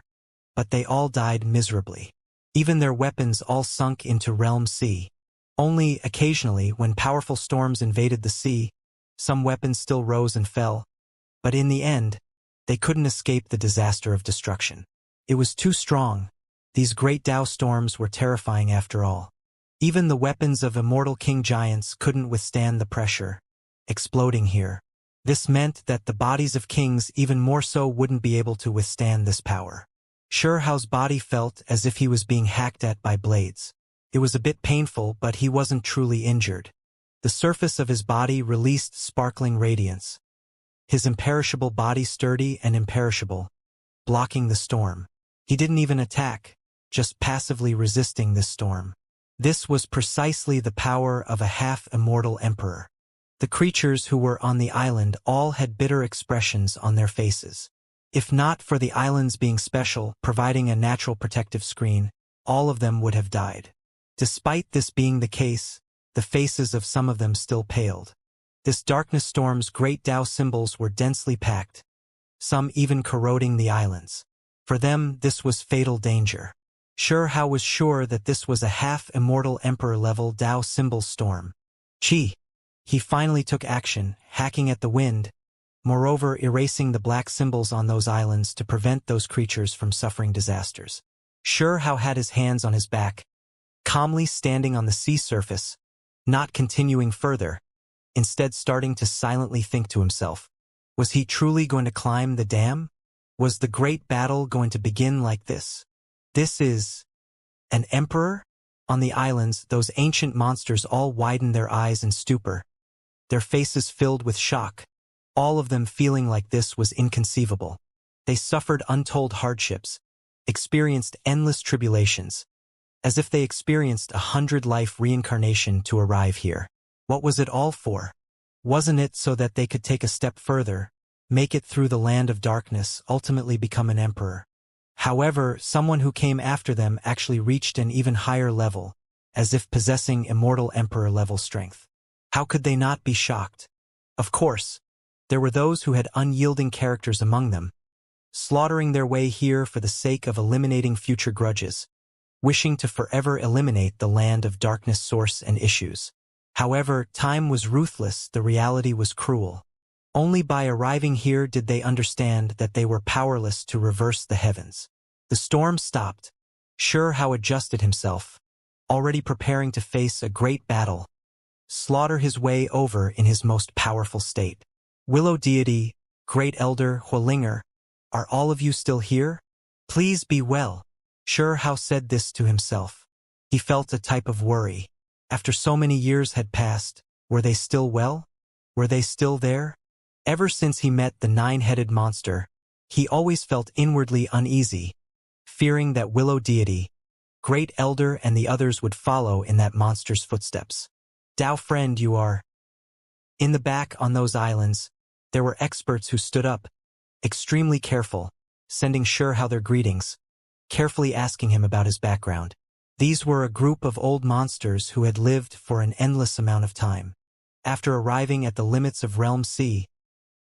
but they all died miserably. Even their weapons all sunk into realm sea. Only occasionally, when powerful storms invaded the sea, some weapons still rose and fell, but in the end, they couldn't escape the disaster of destruction. It was too strong. These great Tao storms were terrifying after all. Even the weapons of immortal king giants couldn't withstand the pressure, exploding here. This meant that the bodies of kings even more so wouldn't be able to withstand this power. Hao's body felt as if he was being hacked at by blades. It was a bit painful, but he wasn't truly injured. The surface of his body released sparkling radiance. His imperishable body sturdy and imperishable, blocking the storm. He didn't even attack, just passively resisting this storm. This was precisely the power of a half-immortal emperor. The creatures who were on the island all had bitter expressions on their faces. If not for the islands being special, providing a natural protective screen, all of them would have died. Despite this being the case, the faces of some of them still paled. This darkness storm's great Tao symbols were densely packed, some even corroding the islands. For them, this was fatal danger. Hao was sure that this was a half-immortal emperor-level Tao symbol storm. He finally took action, hacking at the wind, moreover erasing the black symbols on those islands to prevent those creatures from suffering disasters. Hao had his hands on his back, calmly standing on the sea surface, not continuing further, instead starting to silently think to himself. Was he truly going to climb the dam? Was the great battle going to begin like this? This is an emperor? On the islands, those ancient monsters all widened their eyes in stupor, their faces filled with shock, all of them feeling like this was inconceivable. They suffered untold hardships, experienced endless tribulations, as if they experienced 100-life reincarnation to arrive here. What was it all for? Wasn't it so that they could take a step further, make it through the land of darkness, ultimately become an emperor? However, someone who came after them actually reached an even higher level, as if possessing immortal emperor-level strength. How could they not be shocked? Of course, there were those who had unyielding characters among them, slaughtering their way here for the sake of eliminating future grudges, wishing to forever eliminate the land of darkness source and issues. However, time was ruthless, the reality was cruel. Only by arriving here did they understand that they were powerless to reverse the heavens. The storm stopped. Xianxia adjusted himself, already preparing to face a great battle, slaughter his way over in his most powerful state. Willow deity, great elder Huolinger, are all of you still here? Please be well. Xianxia said this to himself. He felt a type of worry. After so many years had passed, were they still well? Were they still there? Ever since he met the nine-headed monster, he always felt inwardly uneasy, fearing that Willow deity, great elder and the others would follow in that monster's footsteps. Dao friend, you are. In the back on those islands, there were experts who stood up, extremely careful, sending Xianxia their greetings, carefully asking him about his background. These were a group of old monsters who had lived for an endless amount of time. After arriving at the limits of Realm C,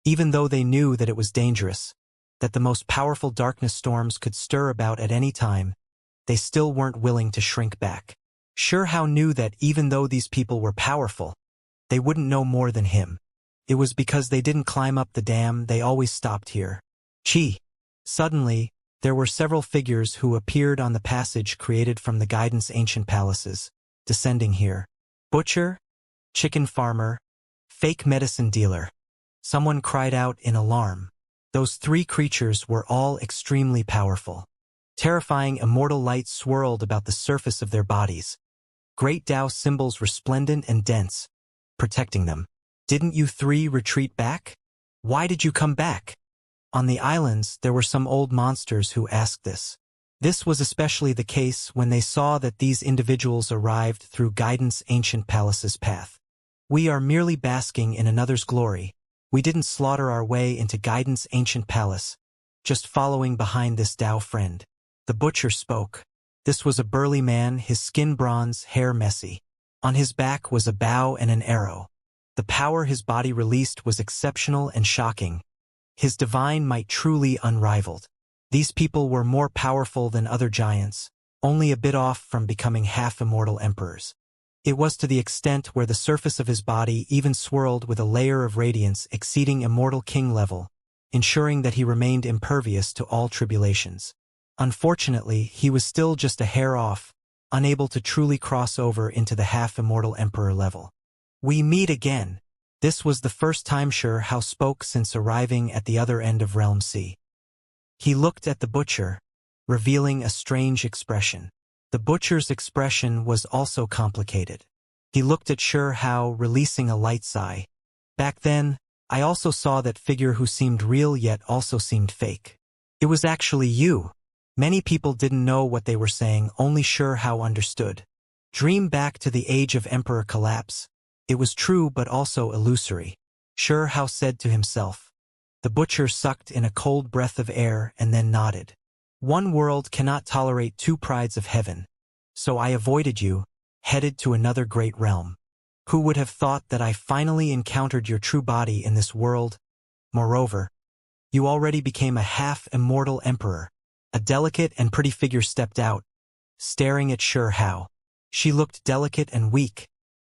even though they knew that it was dangerous, that the most powerful darkness storms could stir about at any time, they still weren't willing to shrink back. Xianxia knew that even though these people were powerful, they wouldn't know more than him. It was because they didn't climb up the dam they always stopped here. Chi. Suddenly, there were several figures who appeared on the passage created from the guidance ancient palaces, descending here. Butcher, chicken farmer, fake medicine dealer. Someone cried out in alarm. Those three creatures were all extremely powerful. Terrifying immortal light swirled about the surface of their bodies. Great Tao symbols resplendent and dense, protecting them. Didn't you three retreat back? Why did you come back? On the islands, there were some old monsters who asked this. This was especially the case when they saw that these individuals arrived through Guidance Ancient Palace's path. We are merely basking in another's glory. We didn't slaughter our way into Guidance Ancient Palace, just following behind this Tao friend. The butcher spoke. This was a burly man, his skin bronze, hair messy. On his back was a bow and an arrow. The power his body released was exceptional and shocking. His divine might truly unrivaled. These people were more powerful than other giants, only a bit off from becoming half-immortal emperors. It was to the extent where the surface of his body even swirled with a layer of radiance exceeding immortal king level, ensuring that he remained impervious to all tribulations. Unfortunately, he was still just a hair off, unable to truly cross over into the half-immortal emperor level. We meet again. This was the first time Xianxia spoke since arriving at the other end of Realm C. He looked at the butcher, revealing a strange expression. The butcher's expression was also complicated. He looked at Xianxia, releasing a light sigh. Back then, I also saw that figure who seemed real yet also seemed fake. It was actually you. Many people didn't know what they were saying, only Xianxia understood. Dream back to the age of Emperor Collapse. It was true but also illusory. Xianxia said to himself. The butcher sucked in a cold breath of air and then nodded. One world cannot tolerate two prides of heaven. So I avoided you, headed to another great realm. Who would have thought that I finally encountered your true body in this world? Moreover, you already became a half-immortal emperor. A delicate and pretty figure stepped out, staring at Xianxia. She looked delicate and weak,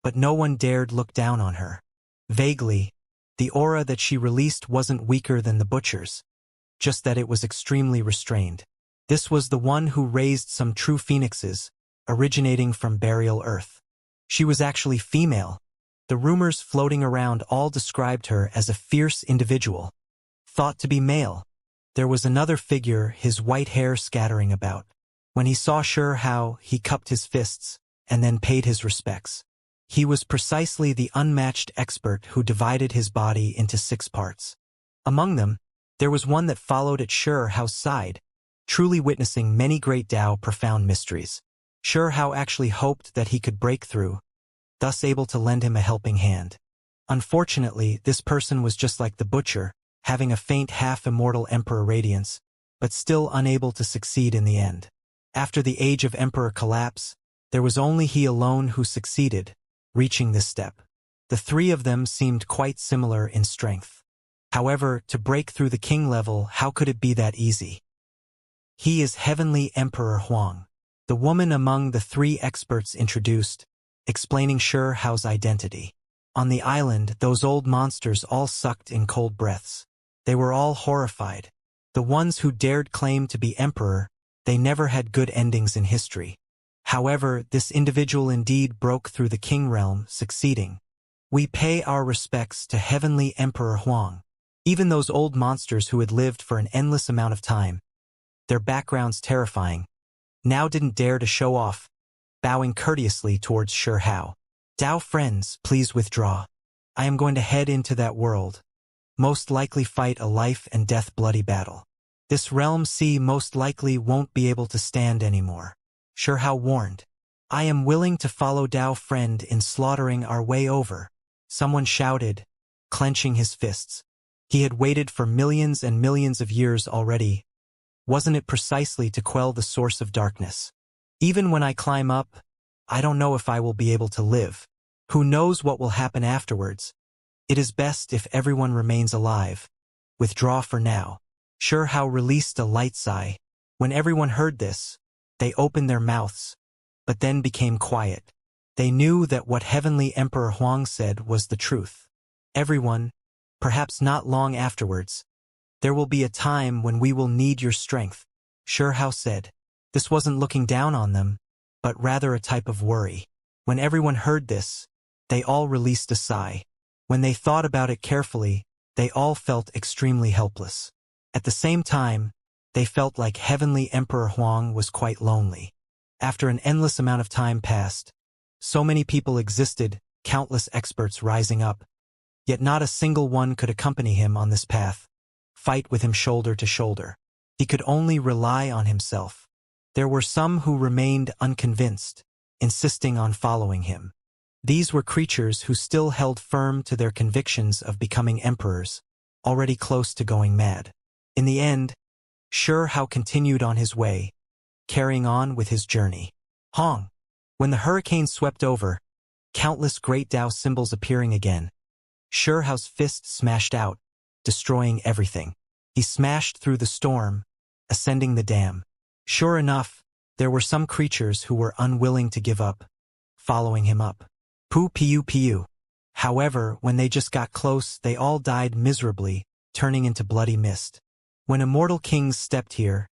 but no one dared look down on her. Vaguely, the aura that she released wasn't weaker than the butcher's, just that it was extremely restrained. This was the one who raised some true phoenixes, originating from burial earth. She was actually female. The rumors floating around all described her as a fierce individual, thought to be male. There was another figure, his white hair scattering about. When he saw Xianxia, he cupped his fists, and then paid his respects. He was precisely the unmatched expert who divided his body into 6 parts. Among them, there was one that followed at Xianxia's side, truly witnessing many great Tao profound mysteries. Xianxia actually hoped that he could break through, thus able to lend him a helping hand. Unfortunately, this person was just like the butcher, having a faint half-immortal emperor radiance, but still unable to succeed in the end. After the age of Emperor Collapse, there was only he alone who succeeded, reaching this step. The 3 of them seemed quite similar in strength. However, to break through the king level, how could it be that easy? He is Heavenly Emperor Huang. The woman among the 3 experts introduced, explaining Sure Hao's identity. On the island, those old monsters all sucked in cold breaths. They were all horrified. The ones who dared claim to be emperor, they never had good endings in history. However, this individual indeed broke through the king realm, succeeding. We pay our respects to Heavenly Emperor Huang. Even those old monsters who had lived for an endless amount of time, their backgrounds terrifying, now didn't dare to show off, bowing courteously towards Sure Hao. Dao friends, please withdraw. I am going to head into that world. Most likely fight a life and death bloody battle. This realm C most likely won't be able to stand anymore. Sure Hao warned. I am willing to follow Dao friend in slaughtering our way over. Someone shouted, clenching his fists. He had waited for millions and millions of years already. Wasn't it precisely to quell the source of darkness? Even when I climb up, I don't know if I will be able to live. Who knows what will happen afterwards? It is best if everyone remains alive. Withdraw for now. Sure Hao released a light sigh. When everyone heard this, they opened their mouths, but then became quiet. They knew that what Heavenly Emperor Huang said was the truth. Everyone, perhaps not long afterwards, there will be a time when we will need your strength, Sure Hao said. This wasn't looking down on them, but rather a type of worry. When everyone heard this, they all released a sigh. When they thought about it carefully, they all felt extremely helpless. At the same time, they felt like Heavenly Emperor Huang was quite lonely. After an endless amount of time passed, so many people existed, countless experts rising up, yet not a single one could accompany him on this path, fight with him shoulder to shoulder. He could only rely on himself. There were some who remained unconvinced, insisting on following him. These were creatures who still held firm to their convictions of becoming emperors, already close to going mad. In the end, Sure Hao continued on his way, carrying on with his journey. Hong. When the hurricane swept over, countless great Dao symbols appearing again, Sure Hao's fist smashed out, destroying everything. He smashed through the storm, ascending the dam. Sure enough, there were some creatures who were unwilling to give up, following him up. Pu. However, when they just got close, they all died miserably, turning into bloody mist. When immortal kings stepped here,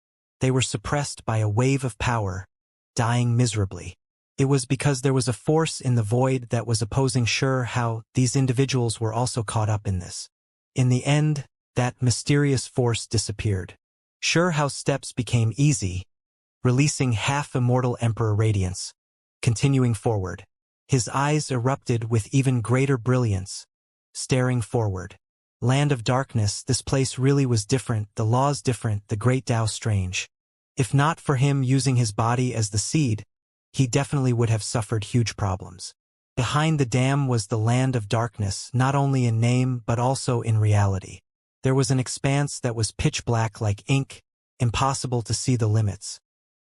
they were suppressed by a wave of power, dying miserably. It was because there was a force in the void that was opposing Sure Hao. These individuals were also caught up in this. In the end, that mysterious force disappeared. Sure Hao's steps became easy, releasing half immortal emperor radiance, continuing forward. His eyes erupted with even greater brilliance, staring forward. Land of darkness, this place really was different, the laws different, the great Tao strange. If not for him using his body as the seed, he definitely would have suffered huge problems. Behind the dam was the land of darkness, not only in name but also in reality. There was an expanse that was pitch black like ink, impossible to see the limits.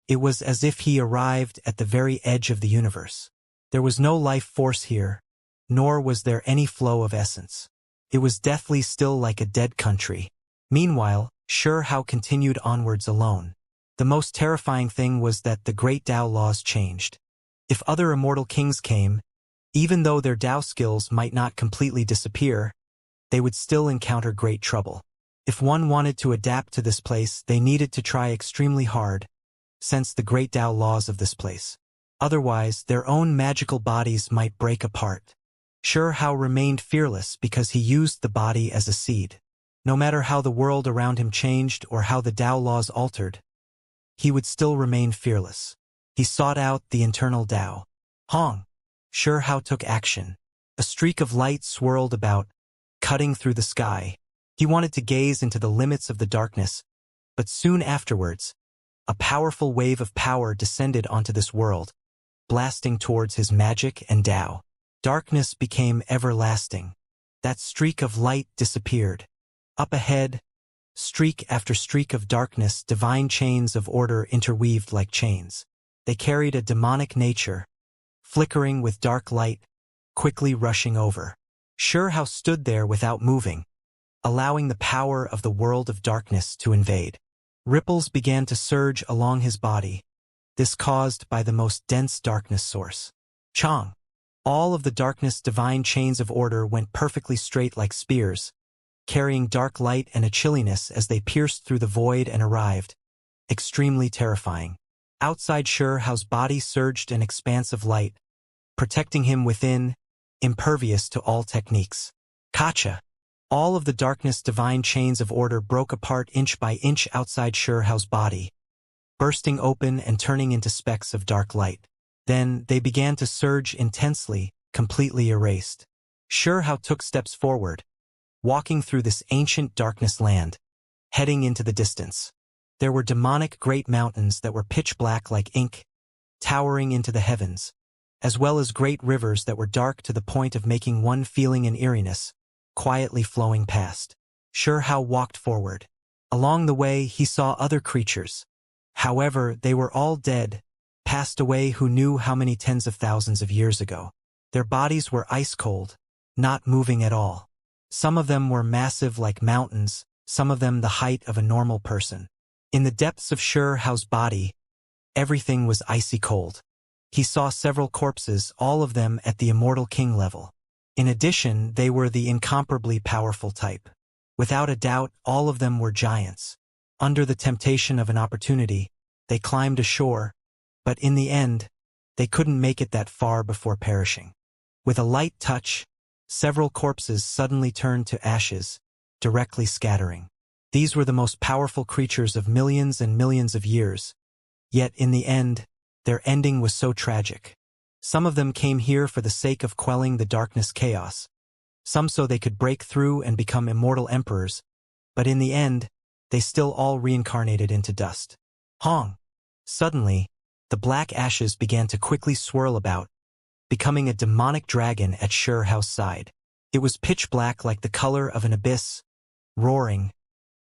It was as if he arrived at the very edge of the universe. There was no life force here, nor was there any flow of essence. It was deathly still like a dead country. Meanwhile, Sure Hao continued onwards alone. The most terrifying thing was that the great Tao laws changed. If other immortal kings came, even though their Tao skills might not completely disappear, they would still encounter great trouble. If one wanted to adapt to this place, they needed to try extremely hard, since the great Tao laws of this place. Otherwise, their own magical bodies might break apart. Sure Hao remained fearless because he used the body as a seed. No matter how the world around him changed or how the Tao laws altered, he would still remain fearless. He sought out the internal Tao. Hong. Sure Hao took action. A streak of light swirled about, cutting through the sky. He wanted to gaze into the limits of the darkness, but soon afterwards, a powerful wave of power descended onto this world, blasting towards his magic and Tao. Darkness became everlasting. That streak of light disappeared. Up ahead, streak after streak of darkness, divine chains of order interweaved like chains. They carried a demonic nature, flickering with dark light, quickly rushing over. Sure Hao stood there without moving, allowing the power of the world of darkness to invade. Ripples began to surge along his body, this caused by the most dense darkness source. Chong. All of the darkness divine chains of order went perfectly straight like spears, carrying dark light and a chilliness as they pierced through the void and arrived, extremely terrifying. Outside Shao's body surged an expanse of light, protecting him within, impervious to all techniques. Kacha! All of the darkness divine chains of order broke apart inch by inch outside Shao's body, bursting open and turning into specks of dark light. Then they began to surge intensely, completely erased. Xiao took steps forward, walking through this ancient darkness land, heading into the distance. There were demonic great mountains that were pitch black like ink, towering into the heavens, as well as great rivers that were dark to the point of making one feeling an eeriness, quietly flowing past. Xiao walked forward. Along the way he saw other creatures. However, they were all dead, passed away who knew how many tens of thousands of years ago. Their bodies were ice cold, not moving at all. Some of them were massive like mountains, some of them the height of a normal person. In the depths of Shao's body, everything was icy cold. He saw several corpses, all of them at the Immortal King level. In addition, they were the incomparably powerful type. Without a doubt, all of them were giants. Under the temptation of an opportunity, they climbed ashore, but in the end, they couldn't make it that far before perishing. With a light touch, several corpses suddenly turned to ashes, directly scattering. These were the most powerful creatures of millions and millions of years, yet in the end, their ending was so tragic. Some of them came here for the sake of quelling the darkness chaos, some so they could break through and become immortal emperors, but in the end, they still all reincarnated into dust. Hong! Suddenly, the black ashes began to quickly swirl about, becoming a demonic dragon at Shao's side. It was pitch black like the color of an abyss, roaring,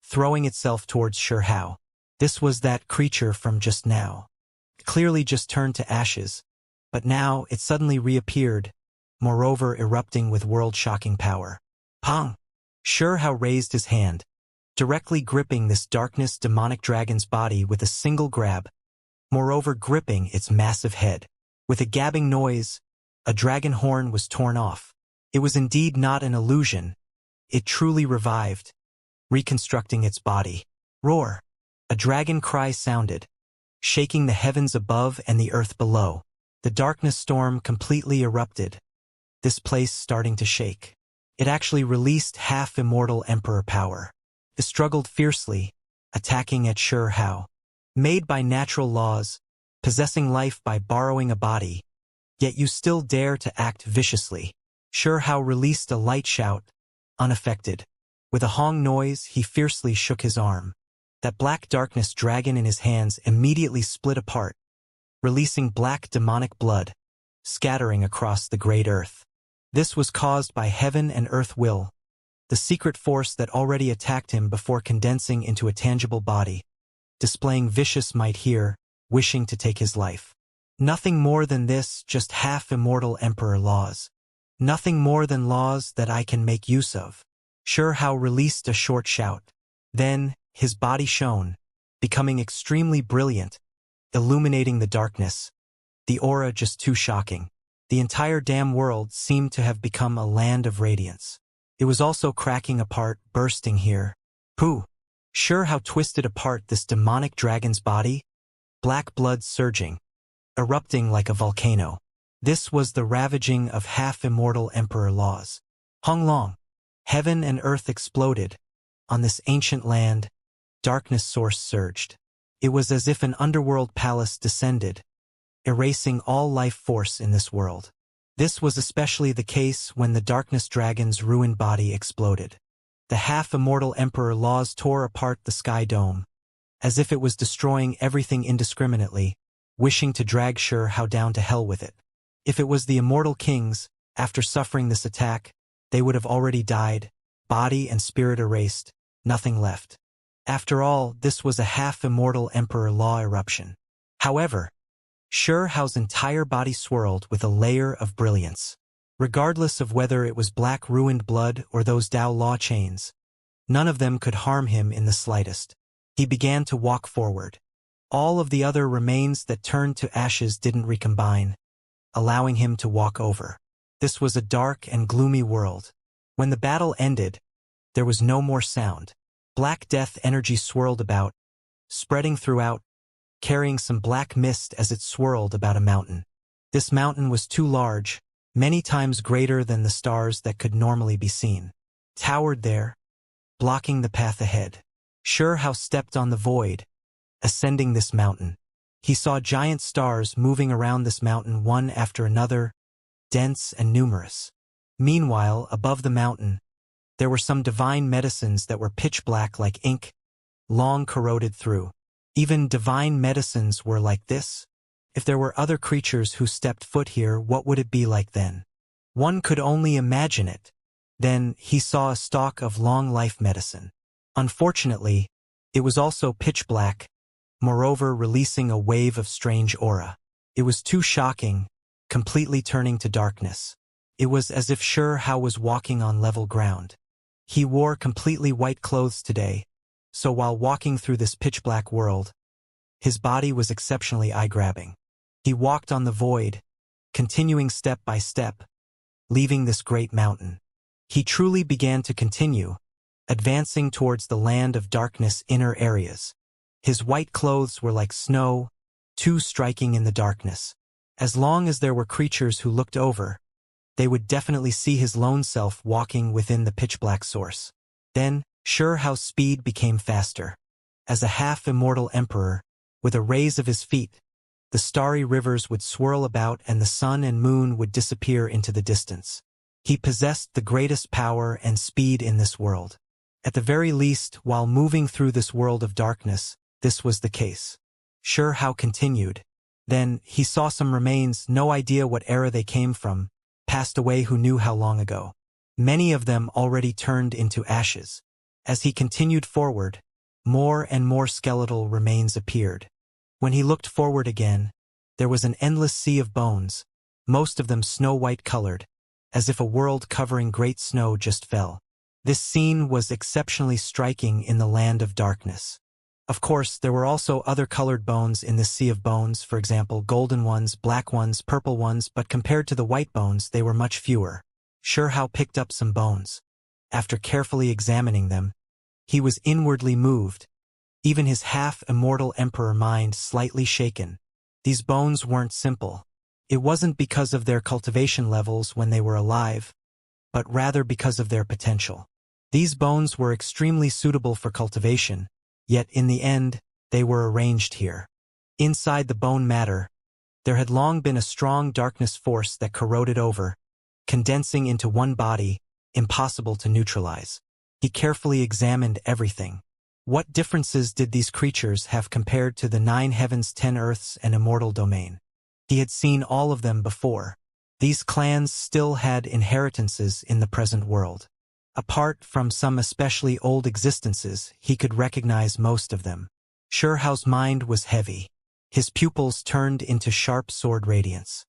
throwing itself towards Xiao. This was that creature from just now. It clearly just turned to ashes, but now it suddenly reappeared, moreover erupting with world-shocking power. Pong! Xiao raised his hand, directly gripping this darkness demonic dragon's body with a single grab, moreover gripping its massive head. With a gabbing noise, a dragon horn was torn off. It was indeed not an illusion. It truly revived, reconstructing its body. Roar! A dragon cry sounded, shaking the heavens above and the earth below. The darkness storm completely erupted, this place starting to shake. It actually released half-immortal emperor power. It struggled fiercely, attacking at Xiao. Made by natural laws, possessing life by borrowing a body, yet you still dare to act viciously. Xiao released a light shout, unaffected. With a Hong noise, he fiercely shook his arm. That black darkness dragon in his hands immediately split apart, releasing black demonic blood, scattering across the great earth. This was caused by heaven and earth will, the secret force that already attacked him before condensing into a tangible body, displaying vicious might here, wishing to take his life. Nothing more than this, just half-immortal emperor laws. Nothing more than laws that I can make use of. Xiao released a short shout. Then, his body shone, becoming extremely brilliant, illuminating the darkness. The aura just too shocking. The entire damn world seemed to have become a land of radiance. It was also cracking apart, bursting here. Pooh! Xiao twisted apart this demonic dragon's body, black blood surging, erupting like a volcano. This was the ravaging of half-immortal emperor laws. Hong Long! Heaven and earth exploded. On this ancient land, darkness source surged. It was as if an underworld palace descended, erasing all life force in this world. This was especially the case when the darkness dragon's ruined body exploded. The half-immortal emperor laws tore apart the sky dome, as if it was destroying everything indiscriminately, wishing to drag Xiao down to hell with it. If it was the immortal kings, after suffering this attack, they would have already died, body and spirit erased, nothing left. After all, this was a half-immortal emperor law eruption. However, Xiao's entire body swirled with a layer of brilliance. Regardless of whether it was black ruined blood or those Dao law chains, none of them could harm him in the slightest. He began to walk forward. All of the other remains that turned to ashes didn't recombine, allowing him to walk over. This was a dark and gloomy world. When the battle ended, there was no more sound. Black death energy swirled about, spreading throughout, carrying some black mist as it swirled about a mountain. This mountain was too large, many times greater than the stars that could normally be seen. Towered there, blocking the path ahead. Xianxia stepped on the void, ascending this mountain. He saw giant stars moving around this mountain one after another, dense and numerous. Meanwhile, above the mountain, there were some divine medicines that were pitch black like ink, long corroded through. Even divine medicines were like this. If there were other creatures who stepped foot here, what would it be like then? One could only imagine it. Then he saw a stalk of long-life medicine. Unfortunately, it was also pitch black, moreover releasing a wave of strange aura. It was too shocking, completely turning to darkness. It was as if Xianxia was walking on level ground. He wore completely white clothes today, so while walking through this pitch-black world, his body was exceptionally eye-grabbing. He walked on the void, continuing step by step, leaving this great mountain. He truly began to continue, advancing towards the land of darkness inner areas. His white clothes were like snow, too striking in the darkness. As long as there were creatures who looked over, they would definitely see his lone self walking within the pitch-black source. Then, Xianxia's speed became faster. As a half-immortal emperor, with a raise of his feet, the starry rivers would swirl about and the sun and moon would disappear into the distance. He possessed the greatest power and speed in this world. At the very least, while moving through this world of darkness, this was the case. Xianxia continued. Then, he saw some remains, no idea what era they came from, passed away who knew how long ago. Many of them already turned into ashes. As he continued forward, more and more skeletal remains appeared. When he looked forward again, there was an endless sea of bones, most of them snow-white colored, as if a world covering great snow just fell. This scene was exceptionally striking in the land of darkness. Of course, there were also other colored bones in this sea of bones, for example, golden ones, black ones, purple ones, but compared to the white bones, they were much fewer. Xianxia picked up some bones. After carefully examining them, he was inwardly moved, even his half-immortal emperor mind slightly shaken. These bones weren't simple. It wasn't because of their cultivation levels when they were alive, but rather because of their potential. These bones were extremely suitable for cultivation, yet in the end, they were arranged here. Inside the bone matter, there had long been a strong darkness force that corroded over, condensing into one body, impossible to neutralize. He carefully examined everything. What differences did these creatures have compared to the 9 heavens, 10 earths, and immortal domain? He had seen all of them before. These clans still had inheritances in the present world. Apart from some especially old existences, he could recognize most of them. Xianxia's mind was heavy. His pupils turned into sharp sword radiance.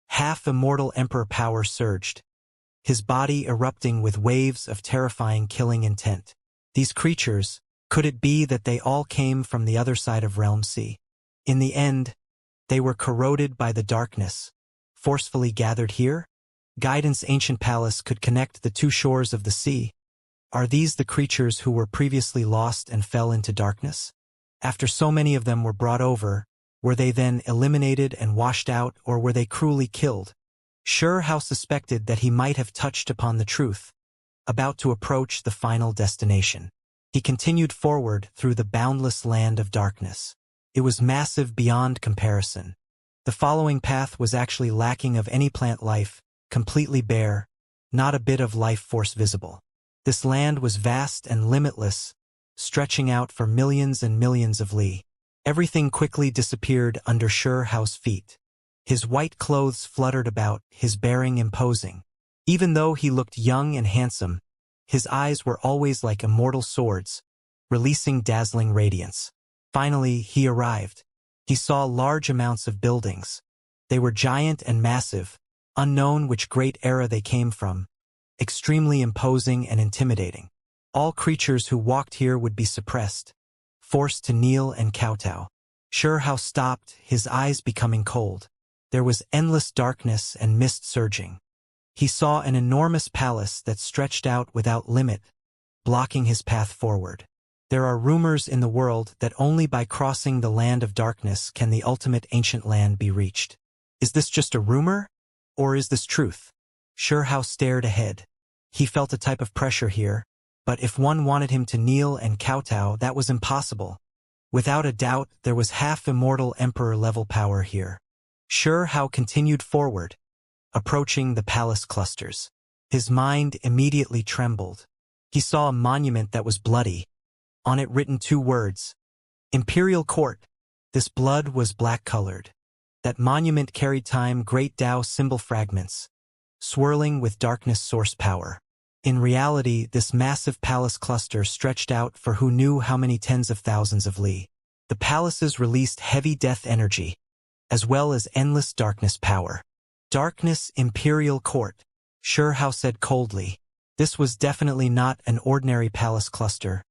Half-immortal emperor power surged, his body erupting with waves of terrifying killing intent. These creatures, could it be that they all came from the other side of Realm C? In the end, they were corroded by the darkness, forcefully gathered here? Guidance Ancient Palace could connect the two shores of the sea. Are these the creatures who were previously lost and fell into darkness? After so many of them were brought over, were they then eliminated and washed out, or were they cruelly killed? Xianxia suspected that he might have touched upon the truth, about to approach the final destination. He continued forward through the boundless land of darkness. It was massive beyond comparison. The following path was actually lacking of any plant life, completely bare, not a bit of life force visible. This land was vast and limitless, stretching out for millions and millions of li. Everything quickly disappeared under Xianxia's feet. His white clothes fluttered about, his bearing imposing. Even though he looked young and handsome, his eyes were always like immortal swords, releasing dazzling radiance. Finally, he arrived. He saw large amounts of buildings. They were giant and massive, unknown which great era they came from, extremely imposing and intimidating. All creatures who walked here would be suppressed, forced to kneel and kowtow. Xianxia stopped, his eyes becoming cold. There was endless darkness and mist surging. He saw an enormous palace that stretched out without limit, blocking his path forward. There are rumors in the world that only by crossing the land of darkness can the ultimate ancient land be reached. Is this just a rumor? Or is this truth? Xianxia stared ahead. He felt a type of pressure here, but if one wanted him to kneel and kowtow, that was impossible. Without a doubt, there was half-immortal emperor-level power here. Xianxia continued forward, approaching the palace clusters. His mind immediately trembled. He saw a monument that was bloody. On it written 2 words, Imperial Court. This blood was black-colored. That monument carried time great Tao symbol fragments, swirling with darkness source power. In reality, this massive palace cluster stretched out for who knew how many tens of thousands of li. The palaces released heavy death energy, as well as endless darkness power. Darkness Imperial Court, Xianxia said coldly. This was definitely not an ordinary palace cluster,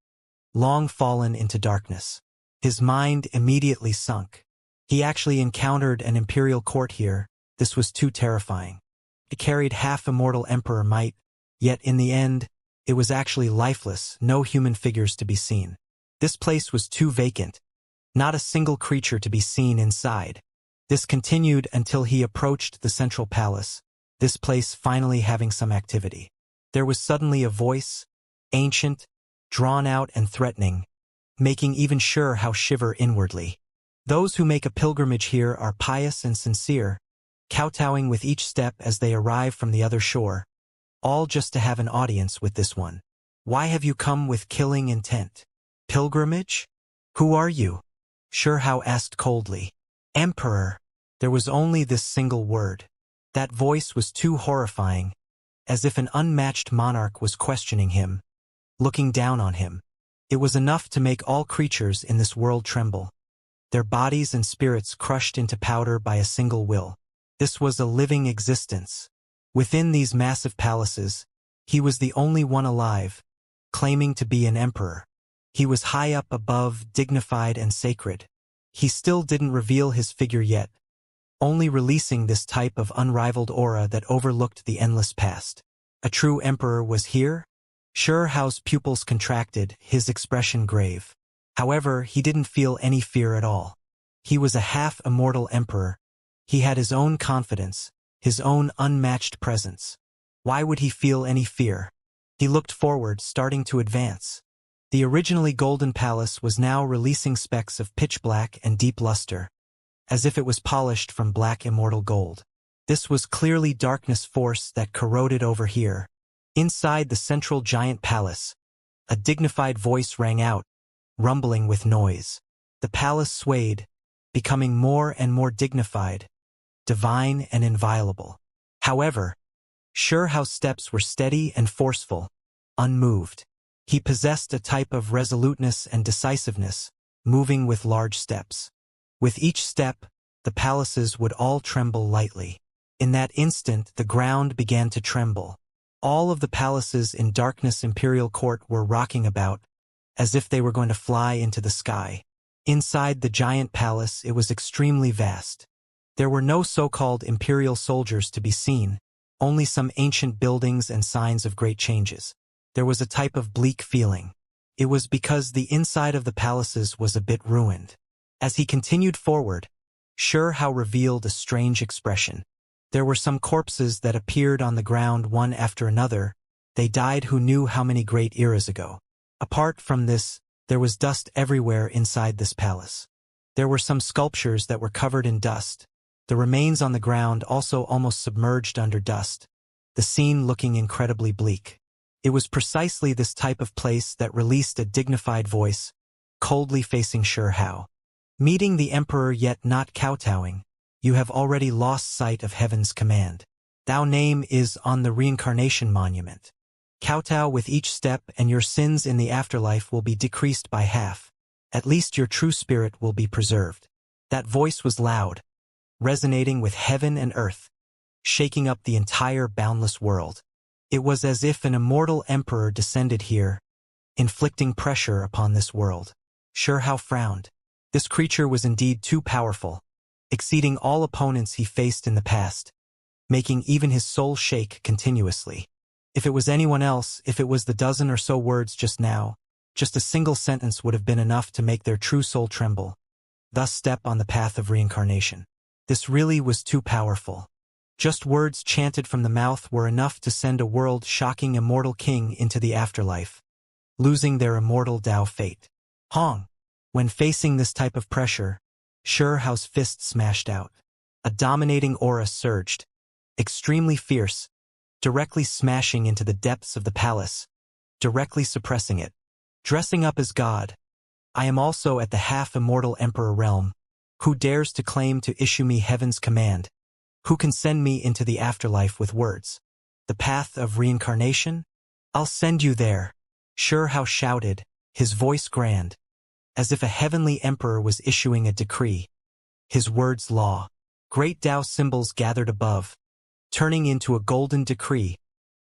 long fallen into darkness. His mind immediately sunk. He actually encountered an imperial court here. This was too terrifying. It carried half-immortal emperor might, yet in the end, it was actually lifeless, no human figures to be seen. This place was too vacant, not a single creature to be seen inside. This continued until he approached the central palace, this place finally having some activity. There was suddenly a voice, ancient, drawn out and threatening, making even Xianxia shiver inwardly. Those who make a pilgrimage here are pious and sincere, kowtowing with each step as they arrive from the other shore, all just to have an audience with this one. Why have you come with killing intent? Pilgrimage? Who are you? Xianxia asked coldly. Emperor. There was only this single word. That voice was too horrifying, as if an unmatched monarch was questioning him, looking down on him. It was enough to make all creatures in this world tremble, their bodies and spirits crushed into powder by a single will. This was a living existence. Within these massive palaces, he was the only one alive, claiming to be an emperor. He was high up above, dignified and sacred. He still didn't reveal his figure yet, only releasing this type of unrivaled aura that overlooked the endless past. A true emperor was here? Xianxia's pupils contracted, his expression grave. However, he didn't feel any fear at all. He was a half-immortal emperor. He had his own confidence, his own unmatched presence. Why would he feel any fear? He looked forward, starting to advance. The originally golden palace was now releasing specks of pitch black and deep luster, as if it was polished from black immortal gold. This was clearly darkness force that corroded over here. Inside the central giant palace, a dignified voice rang out, rumbling with noise. The palace swayed, becoming more and more dignified, divine and inviolable. However, Xianxia's steps were steady and forceful, unmoved. He possessed a type of resoluteness and decisiveness, moving with large steps. With each step, the palaces would all tremble lightly. In that instant, the ground began to tremble. All of the palaces in Darkness Imperial Court were rocking about, as if they were going to fly into the sky. Inside the giant palace, it was extremely vast. There were no so-called imperial soldiers to be seen, only some ancient buildings and signs of great changes. There was a type of bleak feeling. It was because the inside of the palaces was a bit ruined. As he continued forward, Xianxia revealed a strange expression. There were some corpses that appeared on the ground one after another. They died who knew how many great eras ago. Apart from this, there was dust everywhere inside this palace. There were some sculptures that were covered in dust, the remains on the ground also almost submerged under dust, the scene looking incredibly bleak. It was precisely this type of place that released a dignified voice, coldly facing Xianxia. Meeting the emperor yet not kowtowing, you have already lost sight of heaven's command. Thou name is on the Reincarnation monument. Kowtow with each step and your sins in the afterlife will be decreased by half. At least your true spirit will be preserved. That voice was loud, resonating with heaven and earth, shaking up the entire boundless world. It was as if an immortal emperor descended here, inflicting pressure upon this world. Xianxia frowned. This creature was indeed too powerful, exceeding all opponents he faced in the past. making even his soul shake continuously. If it was anyone else, if it was the dozen or so words just now, just a single sentence would have been enough to make their true soul tremble. Thus step on the path of reincarnation. This really was too powerful. Just words chanted from the mouth were enough to send a world-shocking immortal king into the afterlife, losing their immortal Tao fate. Hong. When facing this type of pressure, Shao's fist smashed out. A dominating aura surged, extremely fierce, directly smashing into the depths of the palace, directly suppressing it. Dressing up as God, I am also at the half-immortal Emperor realm. Who dares to claim to issue me heaven's command? Who can send me into the afterlife with words? The path of reincarnation? I'll send you there. Shao shouted, his voice grand, as if a heavenly emperor was issuing a decree. His words law. Great Tao symbols gathered above, turning into a golden decree,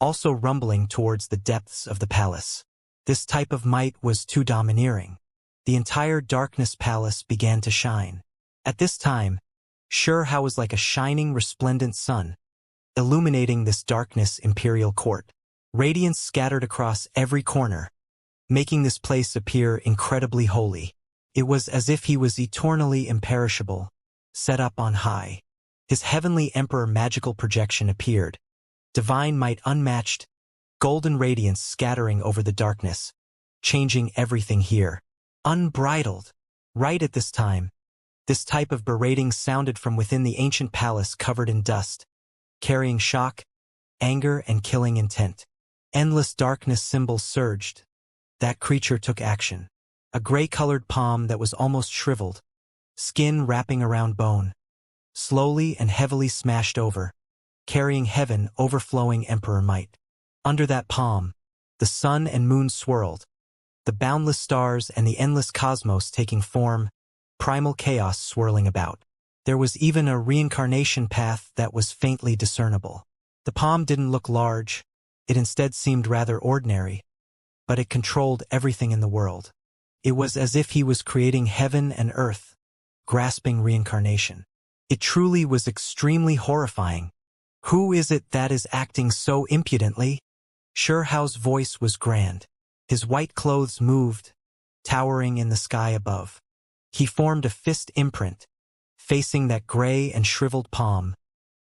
also rumbling towards the depths of the palace. This type of might was too domineering. The entire darkness palace began to shine. At this time, Shao was like a shining, resplendent sun, illuminating this darkness imperial court. Radiance scattered across every corner, making this place appear incredibly holy. It was as if he was eternally imperishable, set up on high. His heavenly emperor magical projection appeared, divine might unmatched, golden radiance scattering over the darkness, changing everything here. Unbridled. Right at this time, this type of berating sounded from within the ancient palace covered in dust, carrying shock, anger, and killing intent. Endless darkness symbols surged. That creature took action. A gray-colored palm that was almost shriveled, skin wrapping around bone, slowly and heavily smashed over, carrying heaven overflowing emperor might. Under that palm, the sun and moon swirled, the boundless stars and the endless cosmos taking form, primal chaos swirling about. There was even a reincarnation path that was faintly discernible. The palm didn't look large, it instead seemed rather ordinary, but it controlled everything in the world. It was as if he was creating heaven and earth, grasping reincarnation. It truly was extremely horrifying. Who is it that is acting so impudently? Shao's voice was grand. His white clothes moved, towering in the sky above. He formed a fist imprint, facing that gray and shriveled palm,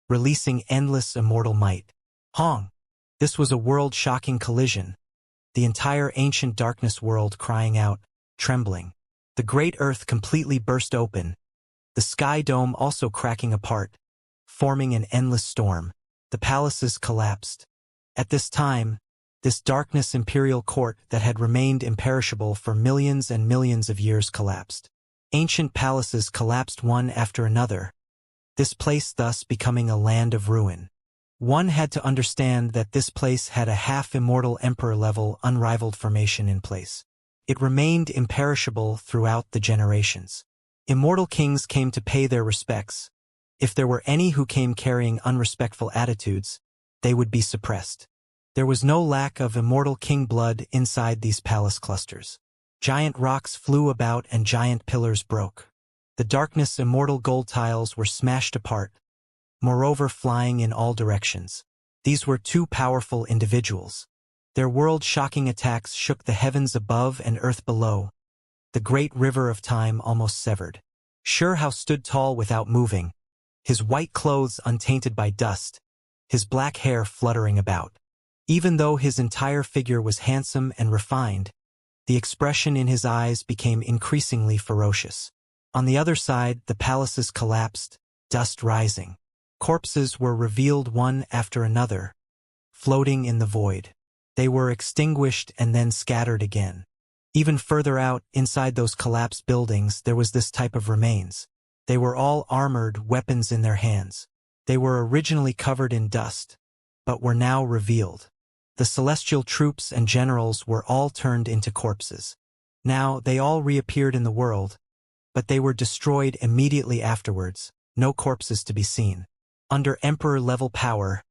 releasing endless immortal might. Hong! This was a world-shocking collision. The entire ancient darkness world crying out, trembling. The great earth completely burst open, the sky dome also cracking apart, forming an endless storm. The palaces collapsed. At this time, this darkness imperial court that had remained imperishable for millions and millions of years collapsed. Ancient palaces collapsed one after another, this place thus becoming a land of ruin. One had to understand that this place had a half-immortal emperor-level unrivaled formation in place. It remained imperishable throughout the generations. Immortal kings came to pay their respects. If there were any who came carrying unrespectful attitudes, they would be suppressed. There was no lack of immortal king blood inside these palace clusters. Giant rocks flew about and giant pillars broke. The darkness immortal gold tiles were smashed apart, moreover flying in all directions. These were two powerful individuals. Their world-shocking attacks shook the heavens above and earth below. The great river of time almost severed. Shao stood tall without moving, his white clothes untainted by dust, his black hair fluttering about. Even though his entire figure was handsome and refined, the expression in his eyes became increasingly ferocious. On the other side, the palaces collapsed, dust rising. Corpses were revealed one after another, floating in the void. They were extinguished and then scattered again. Even further out, inside those collapsed buildings, there was this type of remains. They were all armored, weapons in their hands. They were originally covered in dust, but were now revealed. The celestial troops and generals were all turned into corpses. Now they all reappeared in the world, but they were destroyed immediately afterwards, no corpses to be seen. Under emperor-level power,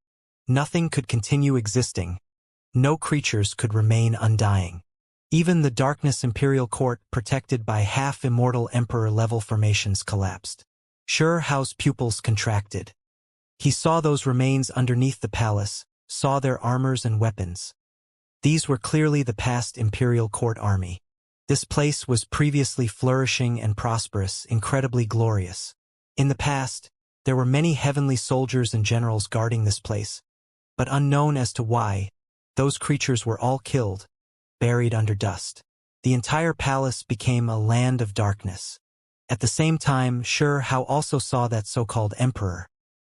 nothing could continue existing, no creatures could remain undying. Even the darkness imperial court protected by half-immortal emperor-level formations collapsed. Shao's pupils contracted. He saw those remains underneath the palace, saw their armors and weapons. These were clearly the past imperial court army. This place was previously flourishing and prosperous, incredibly glorious. In the past, there were many heavenly soldiers and generals guarding this place, but unknown as to why, those creatures were all killed, buried under dust. The entire palace became a land of darkness. At the same time, Xianxia also saw that so-called emperor.